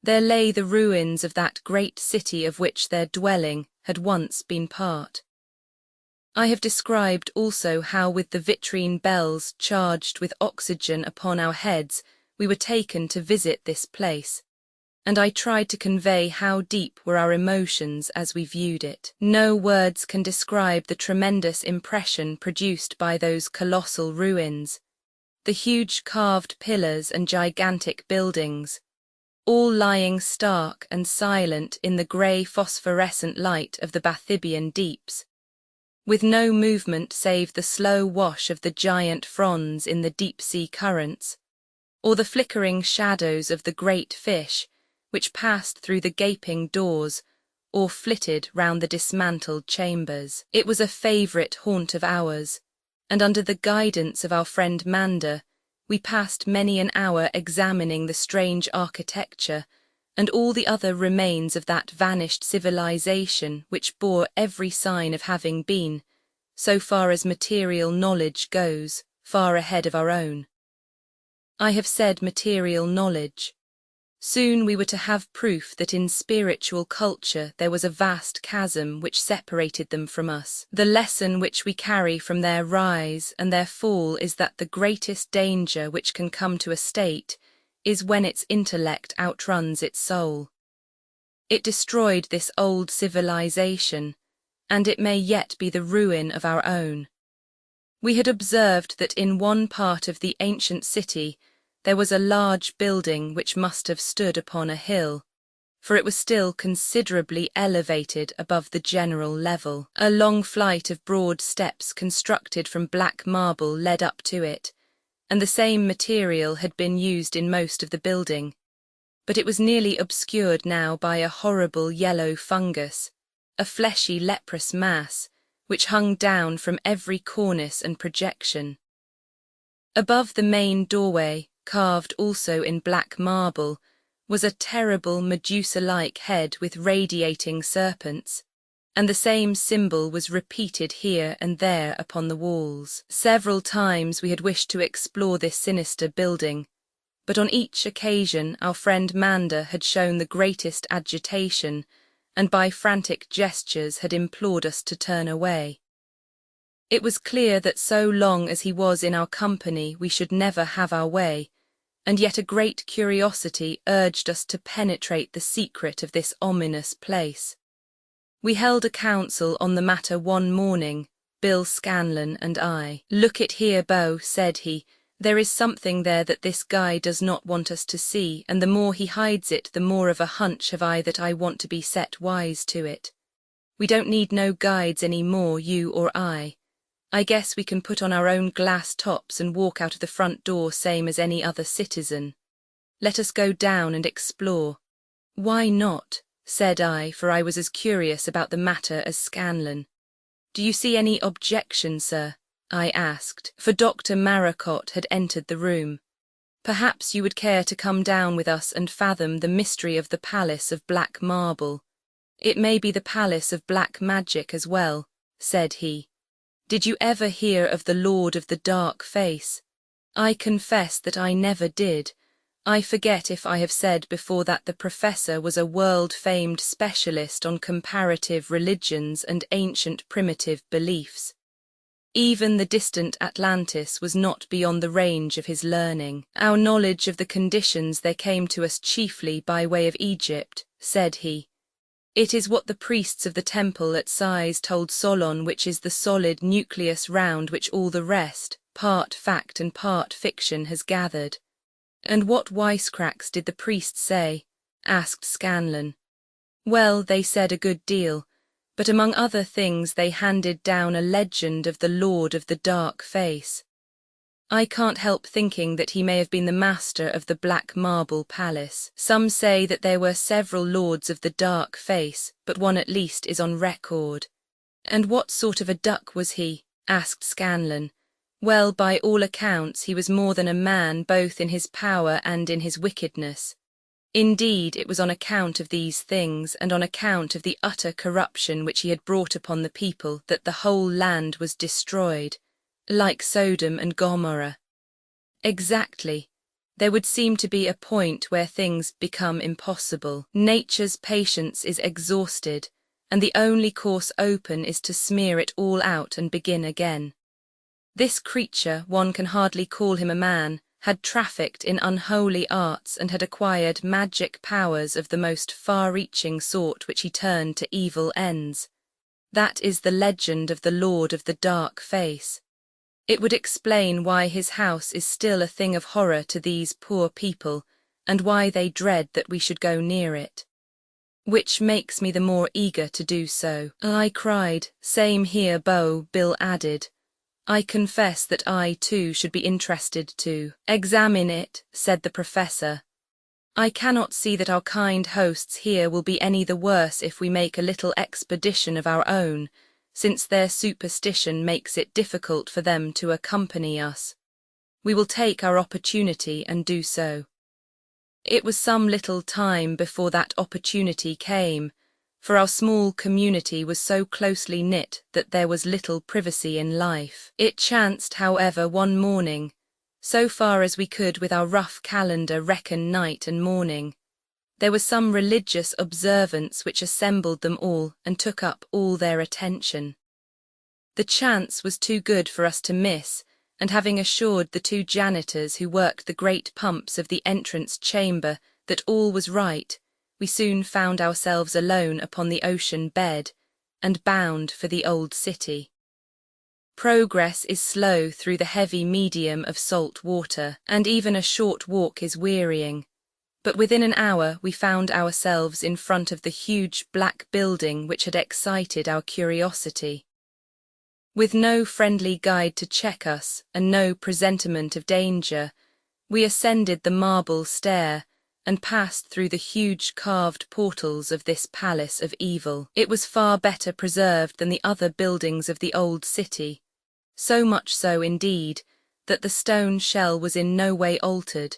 there lay the ruins of that great city of which their dwelling had once been part. I have described also how with the vitrine bells charged with oxygen upon our heads we were taken to visit this place, and I tried to convey how deep were our emotions as we viewed it. No words can describe the tremendous impression produced by those colossal ruins, the huge carved pillars and gigantic buildings, all lying stark and silent in the grey phosphorescent light of the Bathybian deeps, with no movement save the slow wash of the giant fronds in the deep-sea currents, or the flickering shadows of the great fish, which passed through the gaping doors, or flitted round the dismantled chambers. It was a favourite haunt of ours, and under the guidance of our friend Manda, we passed many an hour examining the strange architecture and all the other remains of that vanished civilization which bore every sign of having been, so far as material knowledge goes, far ahead of our own. I have said material knowledge. Soon we were to have proof that in spiritual culture there was a vast chasm which separated them from us. The lesson which we carry from their rise and their fall is that the greatest danger which can come to a state is when its intellect outruns its soul. It destroyed this old civilization, and it may yet be the ruin of our own. We had observed that in one part of the ancient city there was a large building which must have stood upon a hill, for it was still considerably elevated above the general level. A long flight of broad steps constructed from black marble led up to it, and the same material had been used in most of the building, but it was nearly obscured now by a horrible yellow fungus, a fleshy leprous mass, which hung down from every cornice and projection. Above the main doorway, carved also in black marble, was a terrible Medusa-like head with radiating serpents, and the same symbol was repeated here and there upon the walls. Several times we had wished to explore this sinister building, but on each occasion our friend Manda had shown the greatest agitation, and by frantic gestures had implored us to turn away. It was clear that so long as he was in our company we should never have our way, and yet a great curiosity urged us to penetrate the secret of this ominous place. We held a council on the matter one morning, Bill Scanlon and I. "Look it here, Beau," said he. "There is something there that this guy does not want us to see, and the more he hides it, the more of a hunch have I that I want to be set wise to it. We don't need no guides any more, you or I. I guess we can put on our own glass tops and walk out of the front door same as any other citizen. Let us go down and explore." "Why not?" said I, for I was as curious about the matter as Scanlon. "Do you see any objection, sir?" I asked, for Dr. Maracot had entered the room. "Perhaps you would care to come down with us and fathom the mystery of the palace of black marble. It may be the palace of black magic as well," said he. "Did you ever hear of the Lord of the Dark Face?" I confess that I never did. I forget if I have said before that the professor was a world-famed specialist on comparative religions and ancient primitive beliefs. Even the distant Atlantis was not beyond the range of his learning. "Our knowledge of the conditions there came to us chiefly by way of Egypt," said he. "It is what the priests of the temple at Sais told Solon, which is the solid nucleus round which all the rest, part fact and part fiction, has gathered." "And what wisecracks did the priests say?" asked Scanlon. "Well, they said a good deal, but among other things they handed down a legend of the Lord of the Dark Face. I can't help thinking that he may have been the master of the Black Marble Palace. Some say that there were several lords of the Dark Face, but one at least is on record." "And what sort of a duck was he?" asked Scanlon. "Well, by all accounts he was more than a man both in his power and in his wickedness. Indeed, it was on account of these things, and on account of the utter corruption which he had brought upon the people, that the whole land was destroyed, like Sodom and Gomorrah." "Exactly. There would seem to be a point where things become impossible. Nature's patience is exhausted, and the only course open is to smear it all out and begin again. This creature, one can hardly call him a man, had trafficked in unholy arts and had acquired magic powers of the most far-reaching sort which he turned to evil ends. That is the legend of the Lord of the Dark Face. It would explain why his house is still a thing of horror to these poor people, and why they dread that we should go near it." "Which makes me the more eager to do so," I cried. "Same here, Beau," Bill added. I confess that I, too, should be interested to examine it, said the professor. I cannot see that our kind hosts here will be any the worse if we make a little expedition of our own, since their superstition makes it difficult for them to accompany us. We will take our opportunity and do so. It was some little time before that opportunity came, for our small community was so closely knit that there was little privacy in life. It chanced, however, one morning, so far as we could with our rough calendar reckon night and morning, there was some religious observance which assembled them all and took up all their attention. The chance was too good for us to miss, and having assured the two janitors who worked the great pumps of the entrance chamber that all was right, we soon found ourselves alone upon the ocean bed, and bound for the old city. Progress is slow through the heavy medium of salt water, and even a short walk is wearying. But within an hour we found ourselves in front of the huge black building which had excited our curiosity. With no friendly guide to check us, and no presentiment of danger, we ascended the marble stair, and passed through the huge carved portals of this palace of evil. It was far better preserved than the other buildings of the old city, so much so, indeed, that the stone shell was in no way altered,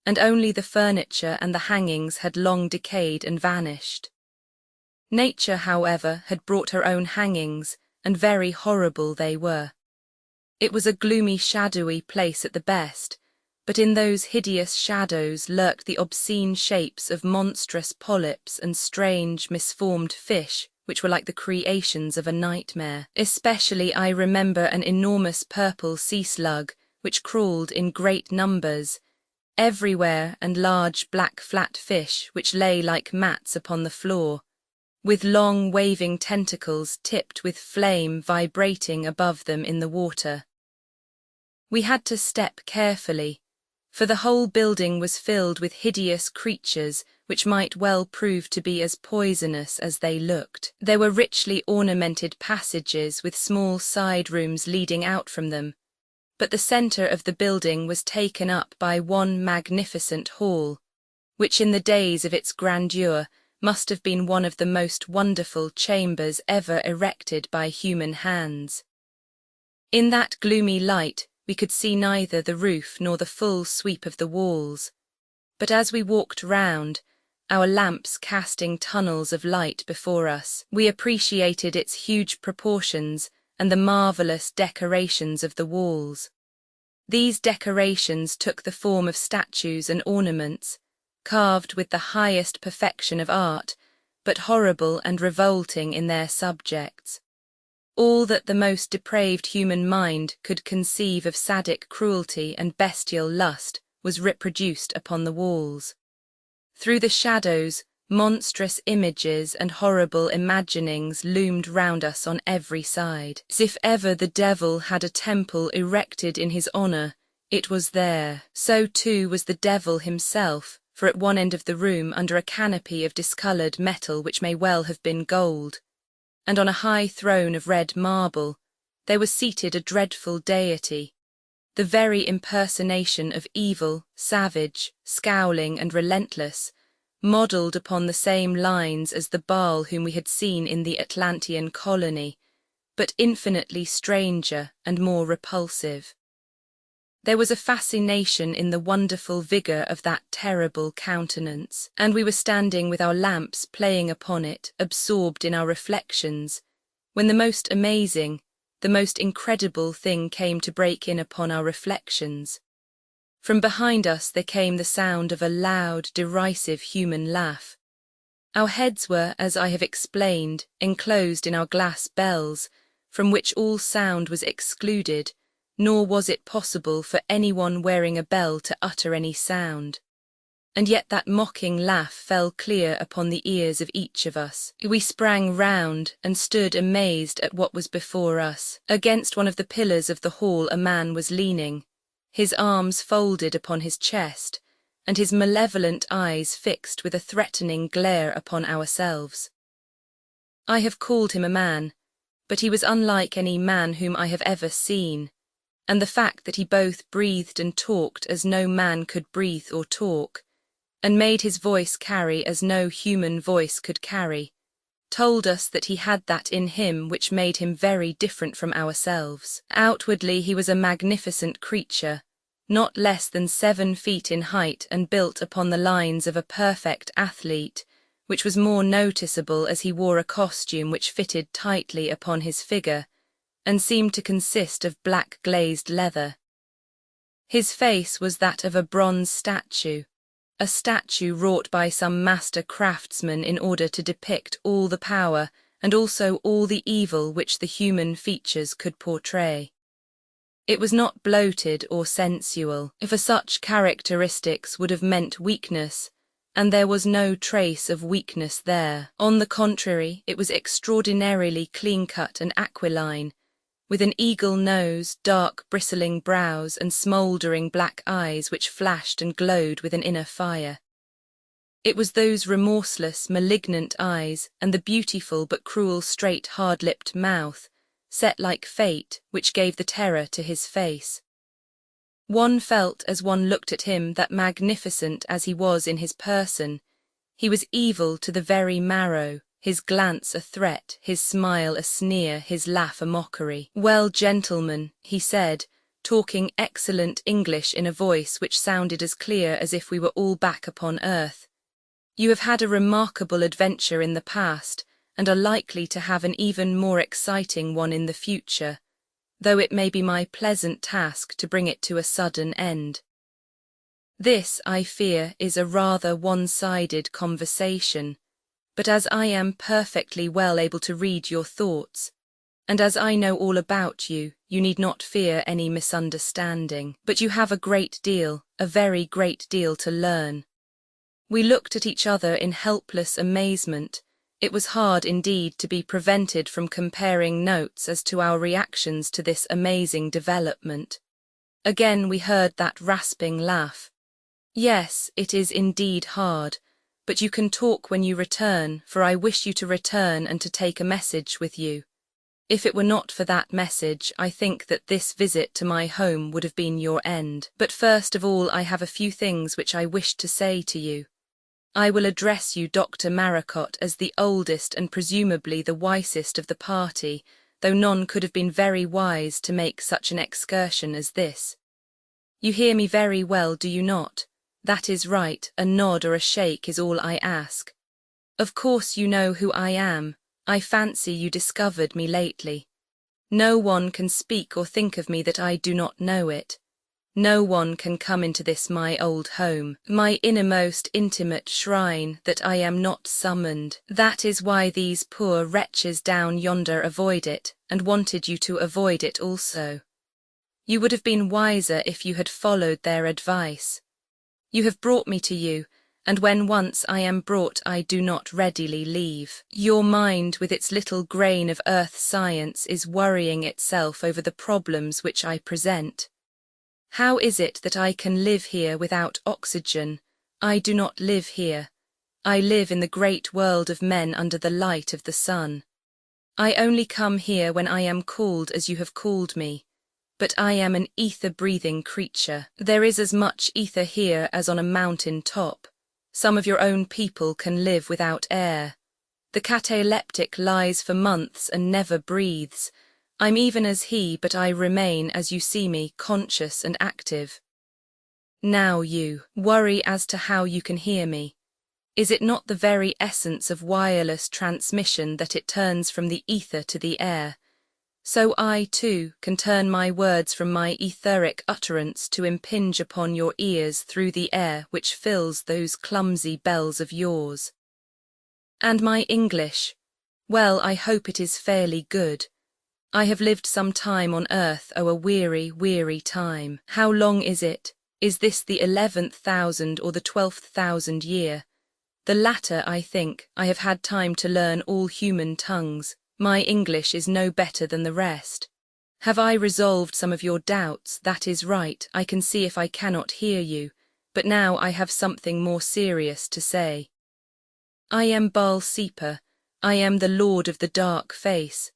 and only the furniture and the hangings had long decayed and vanished. Nature, however, had brought her own hangings, and very horrible they were. It was a gloomy, shadowy place at the best, but in those hideous shadows lurked the obscene shapes of monstrous polyps and strange, misformed fish, which were like the creations of a nightmare. Especially I remember an enormous purple sea slug, which crawled in great numbers everywhere, and large black flat fish which lay like mats upon the floor, with long waving tentacles tipped with flame vibrating above them in the water. We had to step carefully, for the whole building was filled with hideous creatures which might well prove to be as poisonous as they looked. There were richly ornamented passages with small side rooms leading out from them, but the centre of the building was taken up by one magnificent hall, which in the days of its grandeur must have been one of the most wonderful chambers ever erected by human hands. In that gloomy light we could see neither the roof nor the full sweep of the walls, but as we walked round, our lamps casting tunnels of light before us, we appreciated its huge proportions and the marvellous decorations of the walls. These decorations took the form of statues and ornaments, carved with the highest perfection of art, but horrible and revolting in their subjects. All that the most depraved human mind could conceive of sadic cruelty and bestial lust was reproduced upon the walls. Through the shadows, monstrous images and horrible imaginings loomed round us on every side. As if ever the devil had a temple erected in his honour, it was there. So too was the devil himself, for at one end of the room, under a canopy of discoloured metal which may well have been gold, and on a high throne of red marble, there was seated a dreadful deity, the very impersonation of evil, savage, scowling and relentless, modelled upon the same lines as the Baal whom we had seen in the Atlantean colony, but infinitely stranger and more repulsive. There was a fascination in the wonderful vigour of that terrible countenance, and we were standing with our lamps playing upon it, absorbed in our reflections, when the most amazing, the most incredible thing came to break in upon our reflections. From behind us there came the sound of a loud, derisive human laugh. Our heads were, as I have explained, enclosed in our glass bells, from which all sound was excluded, nor was it possible for anyone wearing a bell to utter any sound. And yet that mocking laugh fell clear upon the ears of each of us. We sprang round and stood amazed at what was before us. Against one of the pillars of the hall a man was leaning, his arms folded upon his chest, and his malevolent eyes fixed with a threatening glare upon ourselves. I have called him a man, but he was unlike any man whom I have ever seen, and the fact that he both breathed and talked as no man could breathe or talk, and made his voice carry as no human voice could carry, told us that he had that in him which made him very different from ourselves. Outwardly he was a magnificent creature, not less than 7 feet in height and built upon the lines of a perfect athlete, which was more noticeable as he wore a costume which fitted tightly upon his figure, and seemed to consist of black glazed leather. His face was that of a bronze statue, a statue wrought by some master craftsman in order to depict all the power and also all the evil which the human features could portray. It was not bloated or sensual, for such characteristics would have meant weakness, and there was no trace of weakness there. On the contrary, it was extraordinarily clean-cut and aquiline, with an eagle nose, dark bristling brows, and smouldering black eyes which flashed and glowed with an inner fire. It was those remorseless, malignant eyes, and the beautiful but cruel straight hard-lipped mouth, set like fate, which gave the terror to his face. One felt as one looked at him that magnificent as he was in his person, he was evil to the very marrow, his glance a threat, his smile a sneer, his laugh a mockery. "Well, gentlemen," he said, talking excellent English in a voice which sounded as clear as if we were all back upon earth, "you have had a remarkable adventure in the past, and are likely to have an even more exciting one in the future, though it may be my pleasant task to bring it to a sudden end. This, I fear, is a rather one-sided conversation, but as I am perfectly well able to read your thoughts, and as I know all about you, you need not fear any misunderstanding. But you have a great deal, a very great deal to learn." We looked at each other in helpless amazement. It was hard indeed to be prevented from comparing notes as to our reactions to this amazing development. Again we heard that rasping laugh. "Yes, it is indeed hard, but you can talk when you return, for I wish you to return and to take a message with you. If it were not for that message, I think that this visit to my home would have been your end. But first of all I have a few things which I wish to say to you. I will address you, Dr. Maracot, as the oldest and presumably the wisest of the party, though none could have been very wise to make such an excursion as this. You hear me very well, do you not? That is right, a nod or a shake is all I ask. Of course you know who I am. I fancy you discovered me lately. No one can speak or think of me that I do not know it. No one can come into this my old home, my innermost intimate shrine, that I am not summoned. That is why these poor wretches down yonder avoid it, and wanted you to avoid it also. You would have been wiser if you had followed their advice. You have brought me to you, and when once I am brought I do not readily leave. Your mind with its little grain of earth science is worrying itself over the problems which I present. How is it that I can live here without oxygen? I do not live here. I live in the great world of men under the light of the sun. I only come here when I am called as you have called me. But I am an ether-breathing creature. There is as much ether here as on a mountain top. Some of your own people can live without air. The cataleptic lies for months and never breathes. I'm even as he, but I remain, as you see me, conscious and active. Now you worry as to how you can hear me. Is it not the very essence of wireless transmission that it turns from the ether to the air? So I, too, can turn my words from my etheric utterance to impinge upon your ears through the air which fills those clumsy bells of yours. And my English, well, I hope it is fairly good. I have lived some time on earth, oh, a weary, weary time. How long is it? Is this the 11,000 or the 12,000 year? The latter, I think. I have had time to learn all human tongues. My English is no better than the rest. Have I resolved some of your doubts? That is right. I can see if I cannot hear you, but now I have something more serious to say. I am Baal Seeper. I am the Lord of the Dark Face.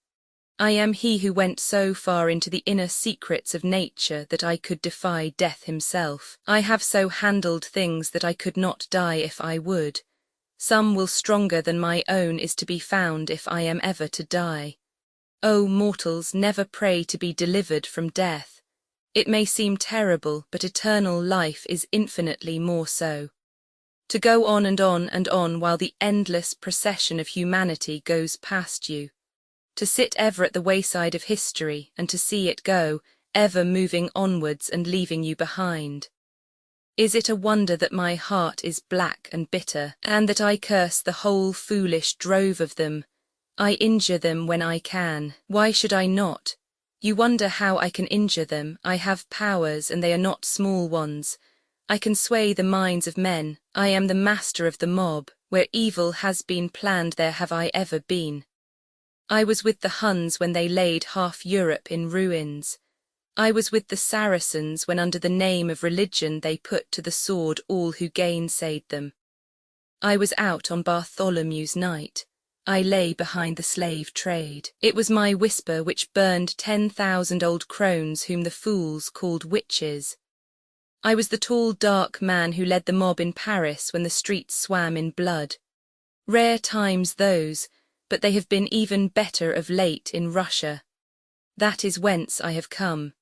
I am he who went so far into the inner secrets of nature that I could defy death himself. I have so handled things that I could not die if I would. Some will stronger than my own is to be found if I am ever to die. O mortals, never pray to be delivered from death. It may seem terrible, but eternal life is infinitely more so. To go on and on and on while the endless procession of humanity goes past you. To sit ever at the wayside of history and to see it go, ever moving onwards and leaving you behind. Is it a wonder that my heart is black and bitter, and that I curse the whole foolish drove of them? I injure them when I can. Why should I not? You wonder how I can injure them. I have powers, and they are not small ones. I can sway the minds of men. I am the master of the mob. Where evil has been planned, there have I ever been. I was with the Huns when they laid half Europe in ruins. I was with the Saracens when under the name of religion they put to the sword all who gainsayed them. I was out on Bartholomew's night. I lay behind the slave trade. It was my whisper which burned 10,000 old crones whom the fools called witches. I was the tall dark man who led the mob in Paris when the streets swam in blood. Rare times those, but they have been even better of late in Russia. That is whence I have come.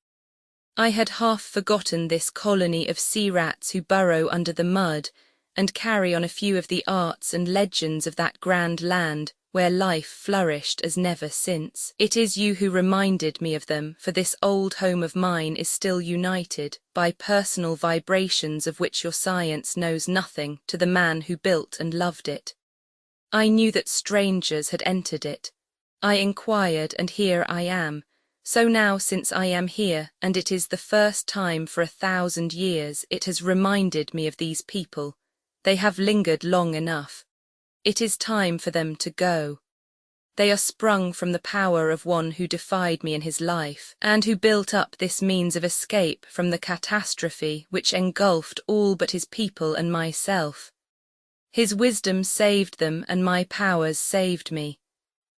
I had half forgotten this colony of sea rats who burrow under the mud and carry on a few of the arts and legends of that grand land where life flourished as never since. It is you who reminded me of them, for this old home of mine is still united by personal vibrations of which your science knows nothing to the man who built and loved it. I knew that strangers had entered it. I inquired, and here I am. So now, since I am here, and it is the first time for 1,000 years, it has reminded me of these people. They have lingered long enough. It is time for them to go. They are sprung from the power of one who defied me in his life, and who built up this means of escape from the catastrophe which engulfed all but his people and myself. His wisdom saved them, and my powers saved me.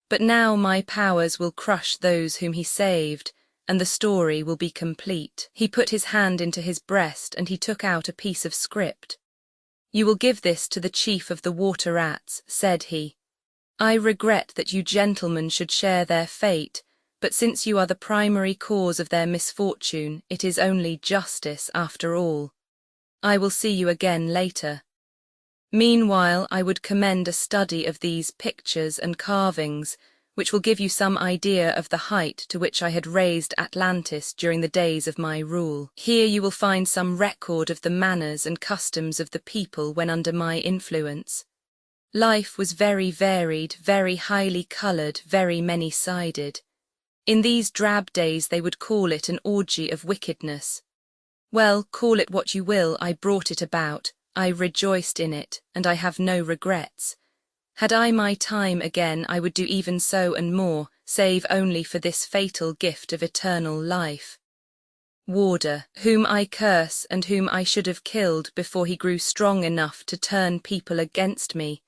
But now my powers will crush those whom he saved, and the story will be complete. He put his hand into his breast, and he took out a piece of script. You will give this to the chief of the water rats, said he. I regret that you gentlemen should share their fate, but since you are the primary cause of their misfortune, it is only justice after all. I will see you again later. Meanwhile, I would commend a study of these pictures and carvings, which will give you some idea of the height to which I had raised Atlantis during the days of my rule. Here you will find some record of the manners and customs of the people when under my influence. Life was very varied, very highly coloured, very many-sided. In these drab days they would call it an orgy of wickedness. Well, call it what you will, I brought it about. I rejoiced in it, and I have no regrets. Had I my time again, I would do even so and more, save only for this fatal gift of eternal life. Warder, whom I curse and whom I should have killed before he grew strong enough to turn people against me,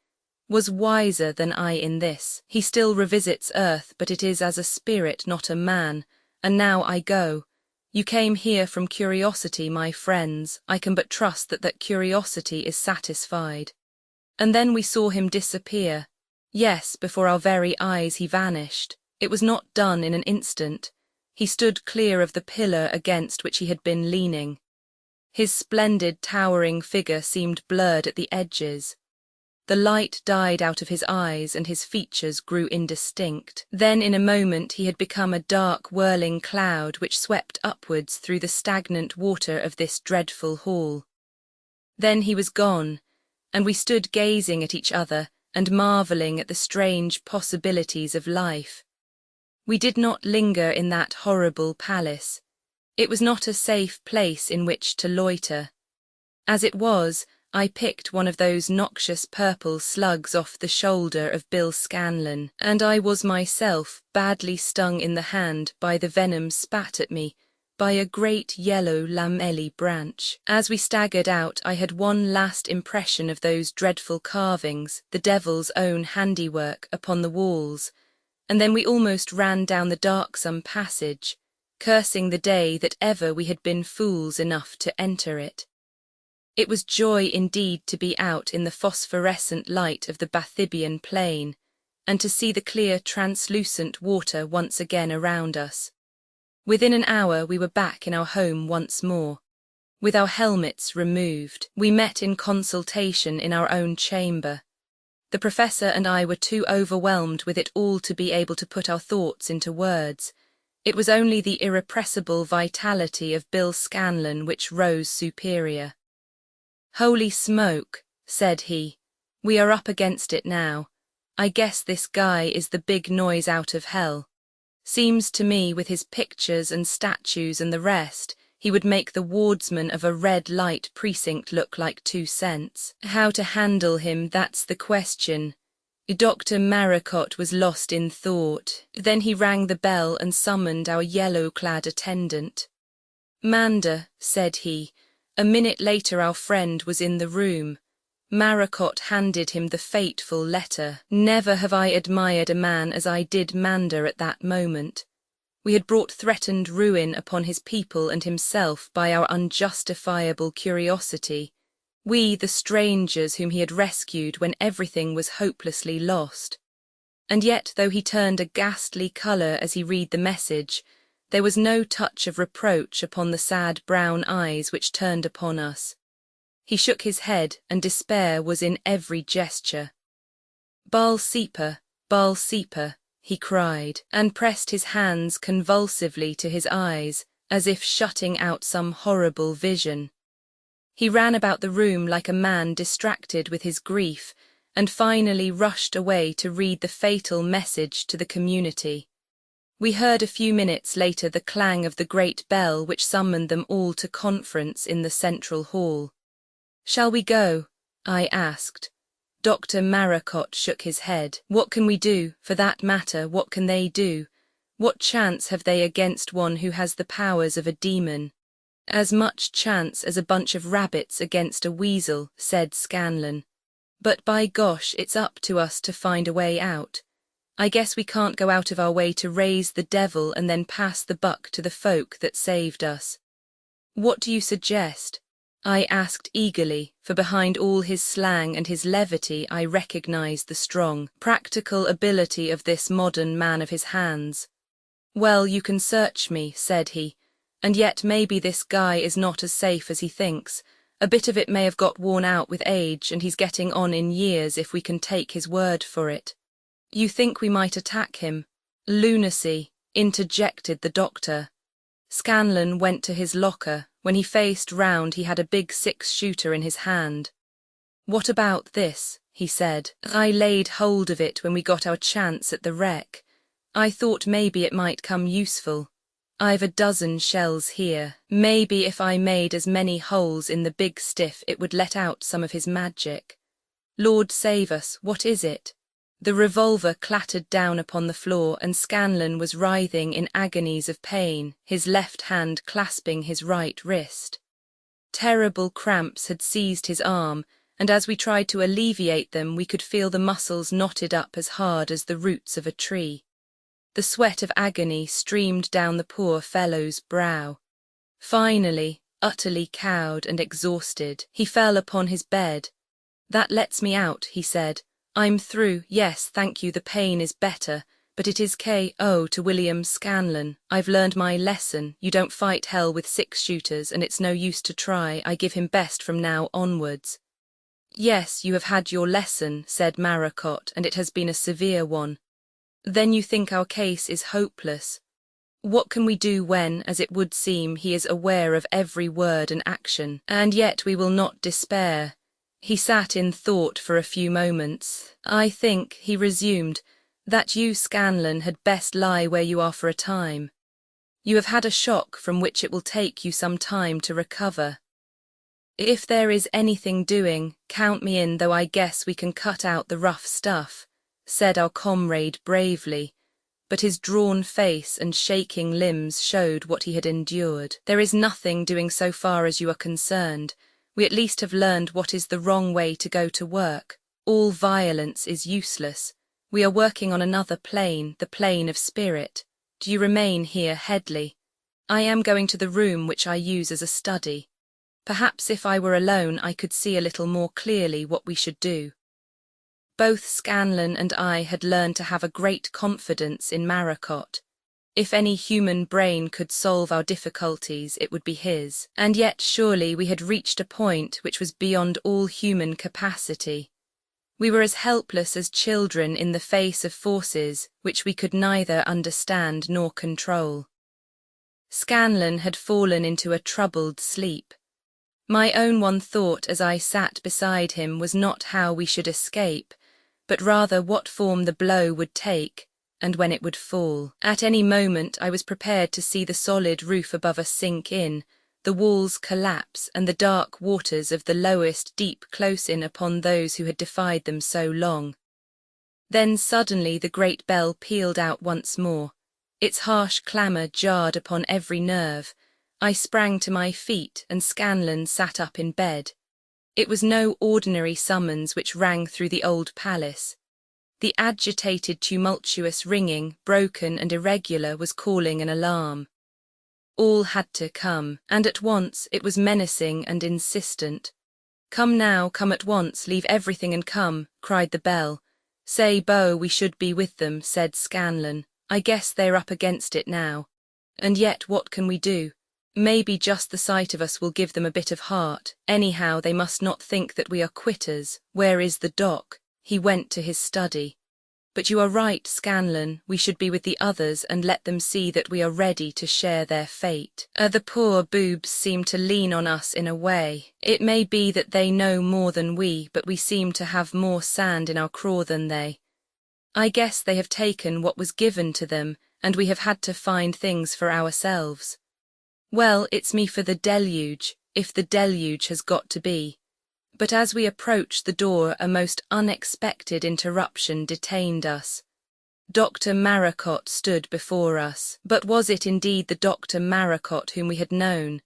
was wiser than I in this. He still revisits earth, but it is as a spirit, not a man, and now I go. You came here from curiosity, my friends. I can but trust that that curiosity is satisfied. And then we saw him disappear. Yes, before our very eyes he vanished. It was not done in an instant. He stood clear of the pillar against which he had been leaning. His splendid, towering figure seemed blurred at the edges. The light died out of his eyes and his features grew indistinct. Then in a moment he had become a dark, whirling cloud which swept upwards through the stagnant water of this dreadful hall. Then he was gone, and we stood gazing at each other and marvelling at the strange possibilities of life. We did not linger in that horrible palace. It was not a safe place in which to loiter. As it was, I picked one of those noxious purple slugs off the shoulder of Bill Scanlon, and I was myself badly stung in the hand by the venom spat at me by a great yellow lamelli branch. As we staggered out, I had one last impression of those dreadful carvings, the devil's own handiwork, upon the walls, and then we almost ran down the darksome passage, cursing the day that ever we had been fools enough to enter it. It was joy indeed to be out in the phosphorescent light of the Bathybian plain, and to see the clear, translucent water once again around us. Within an hour we were back in our home once more. With our helmets removed, we met in consultation in our own chamber. The professor and I were too overwhelmed with it all to be able to put our thoughts into words. It was only the irrepressible vitality of Bill Scanlon which rose superior. "Holy smoke," said he. "We are up against it now. I guess this guy is the big noise out of hell. Seems to me with his pictures and statues and the rest, he would make the wardsman of a red light precinct look like 2 cents. How to handle him, that's the question." Dr. Maracot was lost in thought. Then he rang the bell and summoned our yellow-clad attendant. "Manda," said he. A minute later our friend was in the room. Maracot handed him the fateful letter. Never have I admired a man as I did Manda at that moment. We had brought threatened ruin upon his people and himself by our unjustifiable curiosity. We, the strangers whom he had rescued when everything was hopelessly lost. And yet, though he turned a ghastly colour as he read the message, there was no touch of reproach upon the sad brown eyes which turned upon us. He shook his head, and despair was in every gesture. "Baal Seeper, Baal Seeper," he cried, and pressed his hands convulsively to his eyes, as if shutting out some horrible vision. He ran about the room like a man distracted with his grief, and finally rushed away to read the fatal message to the community. We heard a few minutes later the clang of the great bell which summoned them all to conference in the central hall. "Shall we go?" I asked. Dr. Maracot shook his head. "What can we do? For that matter, what can they do? What chance have they against one who has the powers of a demon?" "As much chance as a bunch of rabbits against a weasel," said Scanlon. "But by gosh, it's up to us to find a way out. I guess we can't go out of our way to raise the devil and then pass the buck to the folk that saved us." "What do you suggest?" I asked eagerly, for behind all his slang and his levity I recognized the strong, practical ability of this modern man of his hands. "Well, you can search me," said he, "and yet maybe this guy is not as safe as he thinks. A bit of it may have got worn out with age, and he's getting on in years if we can take his word for it." "You think we might attack him?" "Lunacy," interjected the doctor. Scanlon went to his locker. When he faced round, he had a big 6-shooter in his hand. "What about this?" he said. "I laid hold of it when we got our chance at the wreck. I thought maybe it might come useful. I've a dozen shells here. Maybe if I made as many holes in the big stiff it would let out some of his magic." "Lord save us, what is it?" The revolver clattered down upon the floor, and Scanlon was writhing in agonies of pain, his left hand clasping his right wrist. Terrible cramps had seized his arm, and as we tried to alleviate them we could feel the muscles knotted up as hard as the roots of a tree. The sweat of agony streamed down the poor fellow's brow. Finally, utterly cowed and exhausted, he fell upon his bed. "That lets me out," he said. "I'm through, yes, thank you, the pain is better, but it is K.O. to William Scanlon. I've learned my lesson. You don't fight hell with 6-shooters, and it's no use to try. I give him best from now onwards." "Yes, you have had your lesson," said Maracot, "and it has been a severe one. Then you think our case is hopeless? What can we do when, as it would seem, he is aware of every word and action? And yet we will not despair." He sat in thought for a few moments. "I think," he resumed, "that you, Scanlon, had best lie where you are for a time. You have had a shock from which it will take you some time to recover. If there is anything doing, count me in, though I guess we can cut out the rough stuff," said our comrade bravely, but his drawn face and shaking limbs showed what he had endured. "There is nothing doing so far as you are concerned. We at least have learned what is the wrong way to go to work. All violence is useless. We are working on another plane, the plane of spirit. Do you remain here, Headley? I am going to the room which I use as a study. Perhaps if I were alone I could see a little more clearly what we should do. Both Scanlon and I had learned to have a great confidence in Maracot. If any human brain could solve our difficulties, it would be his. And yet surely we had reached a point which was beyond all human capacity. We were as helpless as children in the face of forces which we could neither understand nor control. Scanlon had fallen into a troubled sleep. My own one thought as I sat beside him was not how we should escape, but rather what form the blow would take, and when it would fall. At any moment I was prepared to see the solid roof above us sink in, the walls collapse, and the dark waters of the lowest deep close in upon those who had defied them so long. Then suddenly the great bell pealed out once more. Its harsh clamour jarred upon every nerve. I sprang to my feet, and Scanlon sat up in bed. It was no ordinary summons which rang through the old palace. The agitated, tumultuous ringing, broken and irregular, was calling an alarm. All had to come, and at once. It was menacing and insistent. "Come now, come at once, leave everything and come," cried the bell. "Say, Beau, we should be with them," said Scanlon. "I guess they're up against it now. And yet what can we do? Maybe just the sight of us will give them a bit of heart. Anyhow, they must not think that we are quitters. Where is the doc?" He went to his study. "But you are right, Scanlon, we should be with the others and let them see that we are ready to share their fate. The poor boobs seem to lean on us in a way. It may be that they know more than we, but we seem to have more sand in our craw than they. I guess they have taken what was given to them, and we have had to find things for ourselves. Well, it's me for the deluge, if the deluge has got to be." But as we approached the door a most unexpected interruption detained us. Dr. Maracot stood before us. But was it indeed the Dr. Maracot whom we had known?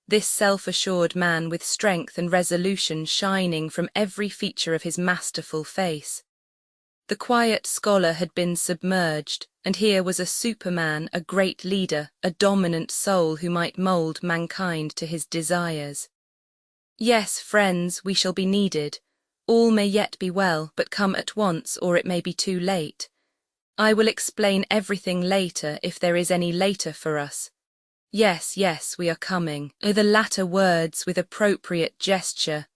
This self-assured man with strength and resolution shining from every feature of his masterful face. The quiet scholar had been submerged, and here was a superman, a great leader, a dominant soul who might mould mankind to his desires. "Yes, friends, we shall be needed. All may yet be well, but come at once or it may be too late. I will explain everything later if there is any later for us. Yes, yes, we are coming." The latter words, with appropriate gesture,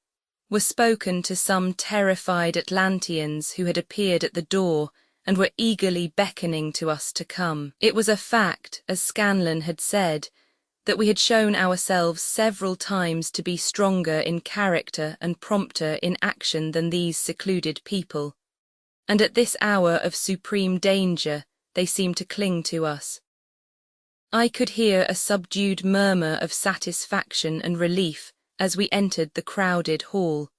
were spoken to some terrified Atlanteans who had appeared at the door and were eagerly beckoning to us to come. It was a fact, as Scanlon had said, that we had shown ourselves several times to be stronger in character and prompter in action than these secluded people, and at this hour of supreme danger they seemed to cling to us. I could hear a subdued murmur of satisfaction and relief as we entered the crowded hall,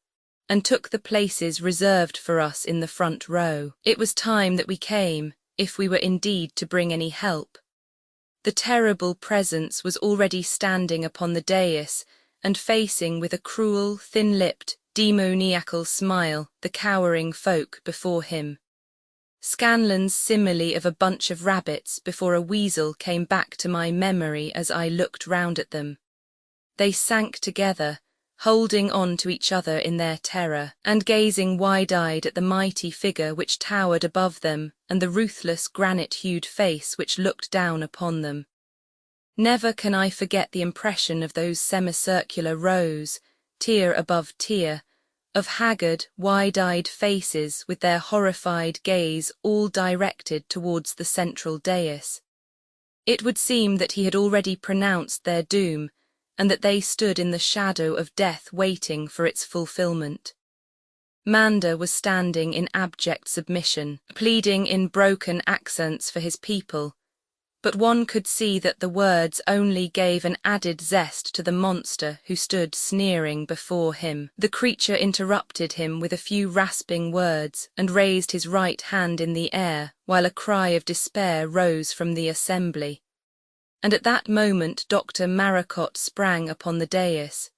and took the places reserved for us in the front row. It was time that we came, if we were indeed to bring any help. The terrible presence was already standing upon the dais, and facing with a cruel, thin-lipped, demoniacal smile the cowering folk before him. Scanlon's simile of a bunch of rabbits before a weasel came back to my memory as I looked round at them. They sank together, holding on to each other in their terror, and gazing wide-eyed at the mighty figure which towered above them and the ruthless granite-hued face which looked down upon them. Never can I forget the impression of those semicircular rows, tier above tier, of haggard, wide-eyed faces with their horrified gaze all directed towards the central dais. It would seem that he had already pronounced their doom, and that they stood in the shadow of death waiting for its fulfillment. Manda was standing in abject submission, pleading in broken accents for his people, but one could see that the words only gave an added zest to the monster who stood sneering before him. The creature interrupted him with a few rasping words and raised his right hand in the air while a cry of despair rose from the assembly. And at that moment Dr. Maracot sprang upon the dais.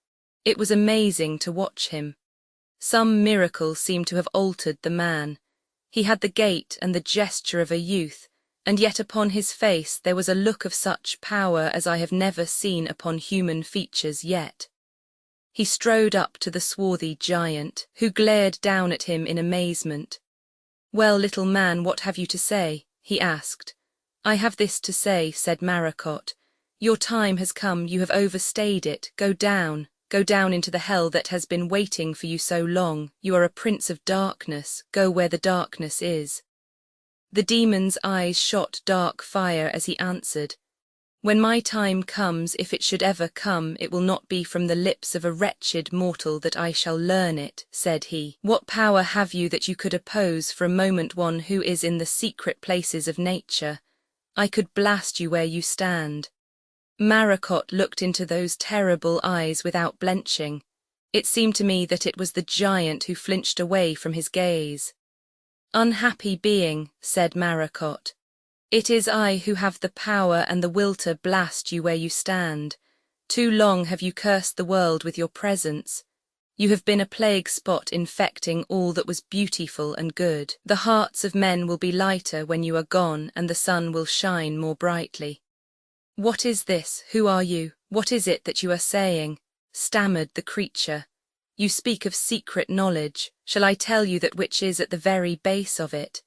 It was amazing to watch him. Some miracle seemed to have altered the man. He had the gait and the gesture of a youth, and yet upon his face there was a look of such power as I have never seen upon human features yet. He strode up to the swarthy giant, who glared down at him in amazement. "Well, little man, what have you to say?" he asked. "I have this to say," said Maracot. "Your time has come, you have overstayed it. Go down into the hell that has been waiting for you so long. You are a prince of darkness, go where the darkness is." The demon's eyes shot dark fire as he answered, "When my time comes, if it should ever come, it will not be from the lips of a wretched mortal that I shall learn it," said he. "What power have you that you could oppose for a moment one who is in the secret places of nature? I could blast you where you stand." Maracot looked into those terrible eyes without blenching. It seemed to me that it was the giant who flinched away from his gaze. "Unhappy being," said Maracot, "it is I who have the power and the will to blast you where you stand. Too long have you cursed the world with your presence. You have been a plague spot infecting all that was beautiful and good. The hearts of men will be lighter when you are gone, and the sun will shine more brightly." "What is this? Who are you? What is it that you are saying?" stammered the creature. "You speak of secret knowledge. Shall I tell you that which is at the very base of it?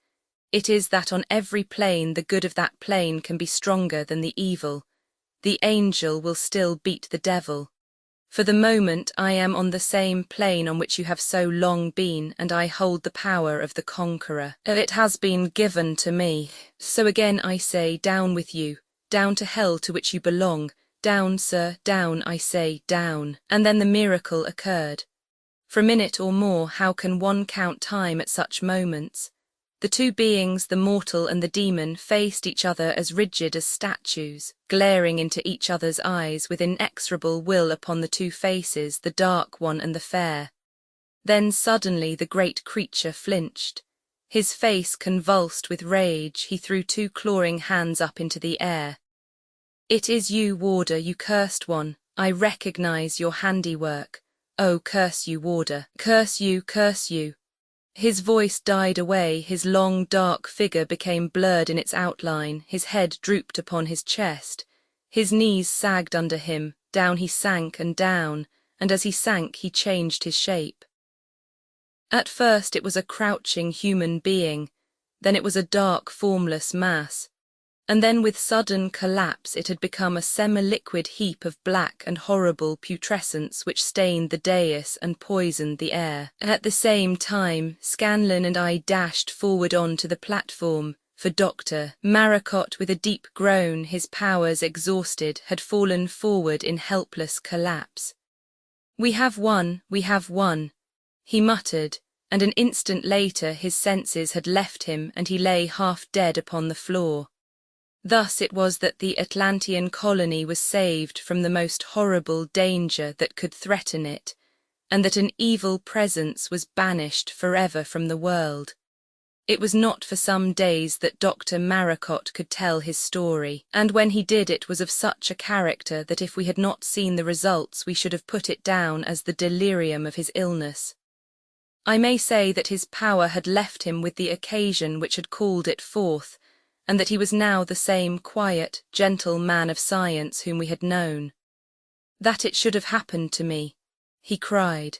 It is that on every plane the good of that plane can be stronger than the evil. The angel will still beat the devil. For the moment I am on the same plane on which you have so long been, and I hold the power of the conqueror. It has been given to me. So again I say, down with you, down to hell to which you belong. Down, sir, down, I say, down." And then the miracle occurred. For a minute or more, how can one count time at such moments? The two beings, the mortal and the demon, faced each other as rigid as statues, glaring into each other's eyes with inexorable will upon the two faces, the dark one and the fair. Then suddenly the great creature flinched. His face convulsed with rage, he threw two clawing hands up into the air. "It is you, warder, you cursed one. I recognize your handiwork. Oh, curse you, warder, curse you, curse you." His voice died away, his long dark figure became blurred in its outline, his head drooped upon his chest, his knees sagged under him, down he sank and down, and as he sank he changed his shape. At first it was a crouching human being, then it was a dark formless mass, and then with sudden collapse it had become a semi-liquid heap of black and horrible putrescence which stained the dais and poisoned the air. At the same time, Scanlon and I dashed forward on to the platform, for Dr. Maracot, with a deep groan, his powers exhausted, had fallen forward in helpless collapse. We have won," he muttered, and an instant later his senses had left him and he lay half dead upon the floor. Thus it was that the Atlantean colony was saved from the most horrible danger that could threaten it, and that an evil presence was banished forever from the world. It was not for some days that Dr. Maracot could tell his story, and when he did it was of such a character that if we had not seen the results we should have put it down as the delirium of his illness. I may say that his power had left him with the occasion which had called it forth, and that he was now the same quiet, gentle man of science whom we had known. "That it should have happened to me," he cried.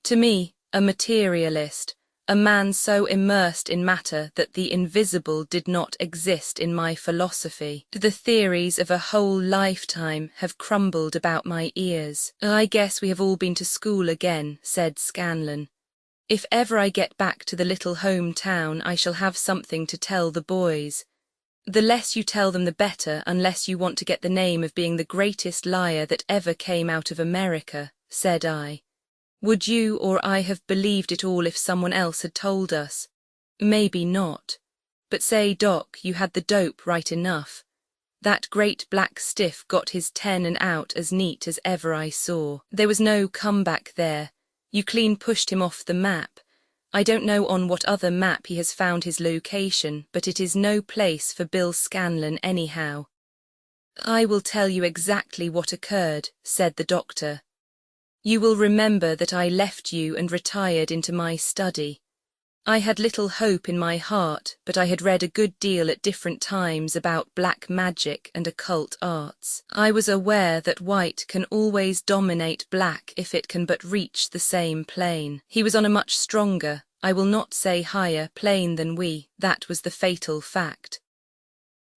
"To me, a materialist, a man so immersed in matter that the invisible did not exist in my philosophy. The theories of a whole lifetime have crumbled about my ears." "I guess we have all been to school again," said Scanlon. "If ever I get back to the little home town, I shall have something to tell the boys." "The less you tell them the better, unless you want to get the name of being the greatest liar that ever came out of America," said I. "Would you or I have believed it all if someone else had told us? Maybe not. But say, Doc, you had the dope right enough. That great black stiff got his 10 and out as neat as ever I saw. There was no comeback there. You clean pushed him off the map. I don't know on what other map he has found his location, but it is no place for Bill Scanlon anyhow." "I will tell you exactly what occurred," said the doctor. "You will remember that I left you and retired into my study. I had little hope in my heart, but I had read a good deal at different times about black magic and occult arts. I was aware that white can always dominate black if it can but reach the same plane. He was on a much stronger, I will not say higher, plane than we. That was the fatal fact.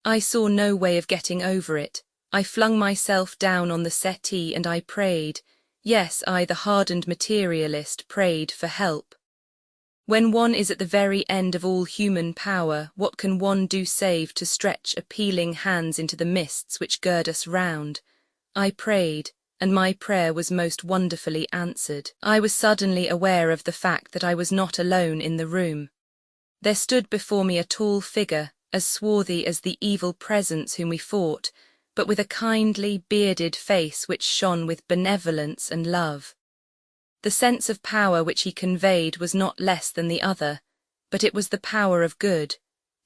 I saw no way of getting over it. I flung myself down on the settee and I prayed. Yes, I, the hardened materialist, prayed for help. When one is at the very end of all human power, what can one do save to stretch appealing hands into the mists which gird us round? I prayed, and my prayer was most wonderfully answered. I was suddenly aware of the fact that I was not alone in the room. There stood before me a tall figure, as swarthy as the evil presence whom we fought, but with a kindly, bearded face which shone with benevolence and love. The sense of power which he conveyed was not less than the other, but it was the power of good,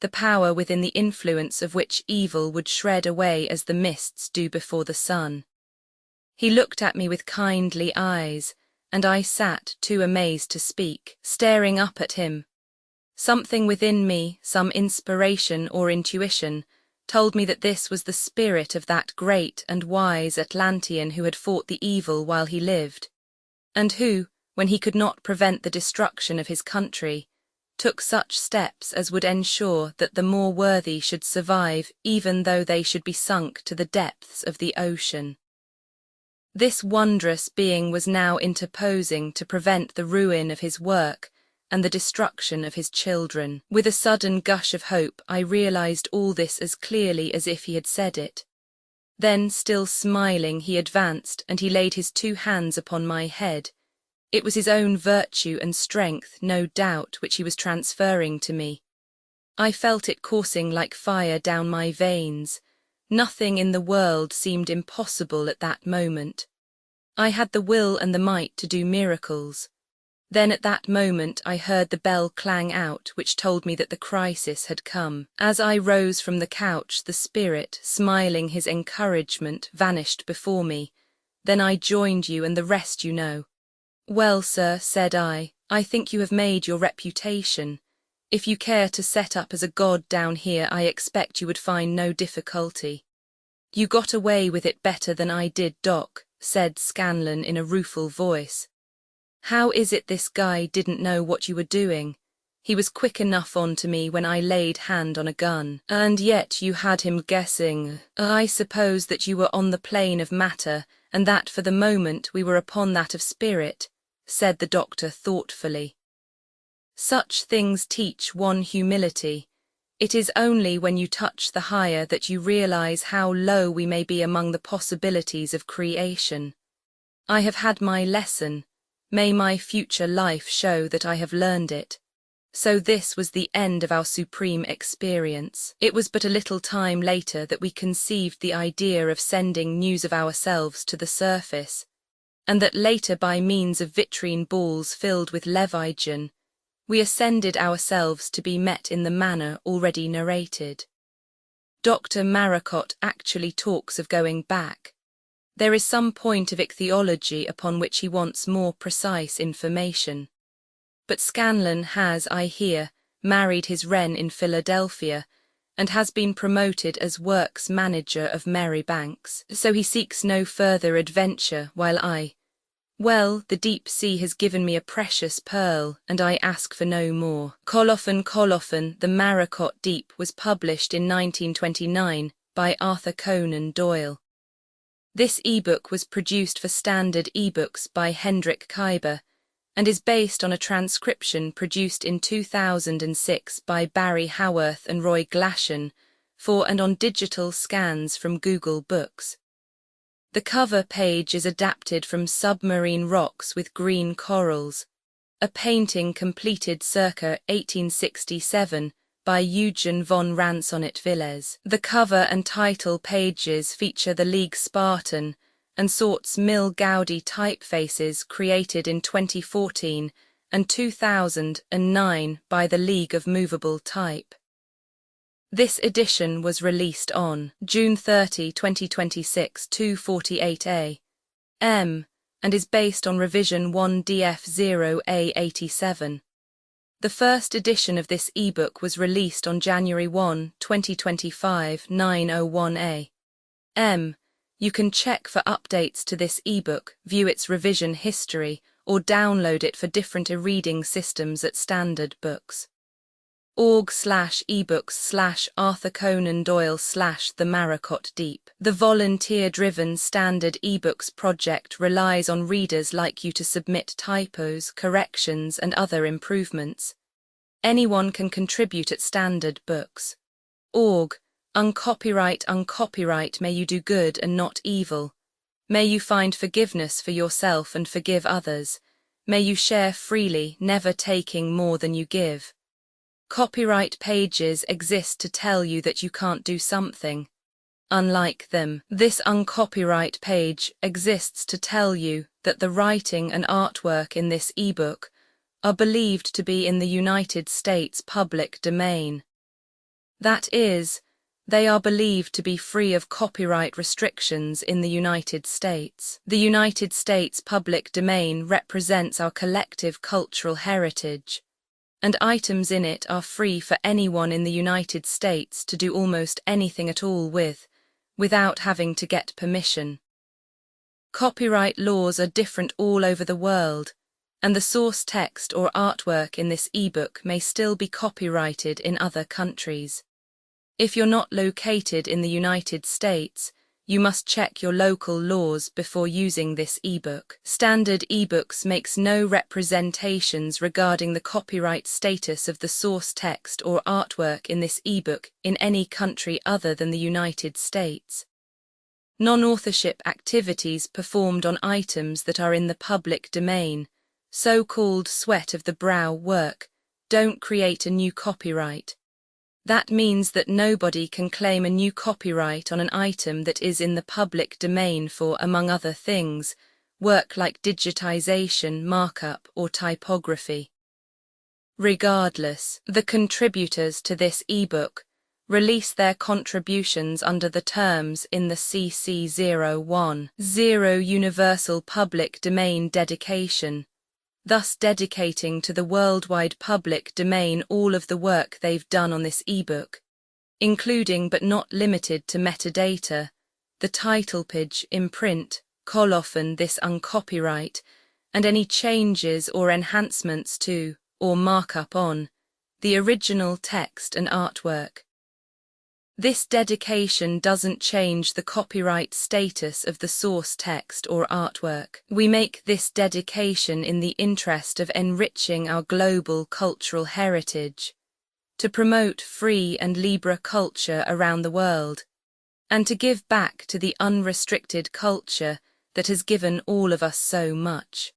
the power within the influence of which evil would shred away as the mists do before the sun. He looked at me with kindly eyes, and I sat, too amazed to speak, staring up at him. Something within me, some inspiration or intuition, told me that this was the spirit of that great and wise Atlantean who had fought the evil while he lived, and who, when he could not prevent the destruction of his country, took such steps as would ensure that the more worthy should survive even though they should be sunk to the depths of the ocean. This wondrous being was now interposing to prevent the ruin of his work and the destruction of his children. With a sudden gush of hope, I realized all this as clearly as if he had said it. Then, still smiling, he advanced, and he laid his 2 hands upon my head. It was his own virtue and strength, no doubt, which he was transferring to me. I felt it coursing like fire down my veins. Nothing in the world seemed impossible at that moment. I had the will and the might to do miracles. Then at that moment I heard the bell clang out, which told me that the crisis had come. As I rose from the couch, the spirit, smiling his encouragement, vanished before me. Then I joined you, and the rest you know. Well, sir, said I think you have made your reputation. If you care to set up as a god down here, I expect you would find no difficulty. You got away with it better than I did, Doc, said Scanlon in a rueful voice. How is it this guy didn't know what you were doing? He was quick enough on to me when I laid hand on a gun. And yet you had him guessing. I suppose that you were on the plane of matter, and that for the moment we were upon that of spirit, said the doctor thoughtfully. Such things teach one humility. It is only when you touch the higher that you realize how low we may be among the possibilities of creation. I have had my lesson. May my future life show that I have learned it. So this was the end of our supreme experience. It was but a little time later that we conceived the idea of sending news of ourselves to the surface, and that later by means of vitrine balls filled with Levigen, we ascended ourselves to be met in the manner already narrated. Dr. Maracot actually talks of going back. There is some point of ichthyology upon which he wants more precise information. But Scanlon has, I hear, married his wren in Philadelphia, and has been promoted as works manager of Merrybanks, so he seeks no further adventure, while well, the deep sea has given me a precious pearl, and I ask for no more. Colophon, the Maracot Deep was published in 1929 by Arthur Conan Doyle. This ebook was produced for Standard eBooks by Hendrik Kuyber, and is based on a transcription produced in 2006 by Barry Howarth and Roy Glashan for and on digital scans from Google Books. The cover page is adapted from Submarine Rocks with Green Corals, a painting completed circa 1867 by Eugen von Ransonnet-Villers. The cover and title pages feature the League Spartan and Sorts Mill Gaudi typefaces created in 2014 and 2009 by the League of Movable Type. This edition was released on June 30, 2026, 248 a.m. and is based on revision 1 DF0A87. The first edition of this ebook was released on January 1, 2025, 9:01 a.m. You can check for updates to this ebook, view its revision history, or download it for different e-reading systems at Standard Books. org/ebooks/Arthur Conan Doyle/The Maracot Deep. The volunteer-driven Standard eBooks project relies on readers like you to submit typos, corrections, and other improvements. Anyone can contribute at Standard Books. Org. Uncopyright, may you do good and not evil. May you find forgiveness for yourself and forgive others. May you share freely, never taking more than you give. Copyright pages exist to tell you that you can't do something. Unlike them, this uncopyright page exists to tell you that the writing and artwork in this ebook are believed to be in the United States public domain. That is, they are believed to be free of copyright restrictions in the United States. The United States public domain represents our collective cultural heritage, and items in it are free for anyone in the United States to do almost anything at all with, without having to get permission. Copyright laws are different all over the world, and the source text or artwork in this ebook may still be copyrighted in other countries. If you're not located in the United States, you must check your local laws before using this ebook. Standard eBooks makes no representations regarding the copyright status of the source text or artwork in this ebook in any country other than the United States. Non-authorship activities performed on items that are in the public domain, so-called sweat of the brow work, don't create a new copyright. That means that nobody can claim a new copyright on an item that is in the public domain for, among other things, work like digitization, markup, or typography. Regardless, the contributors to this ebook release their contributions under the terms in the CC 010 Universal Public Domain Dedication, thus dedicating to the worldwide public domain all of the work they've done on this ebook, including but not limited to metadata, the title page, imprint, colophon, this uncopyright, and any changes or enhancements to, or markup on, the original text and artwork. This dedication doesn't change the copyright status of the source text or artwork. We make this dedication in the interest of enriching our global cultural heritage, to promote free and libre culture around the world, and to give back to the unrestricted culture that has given all of us so much.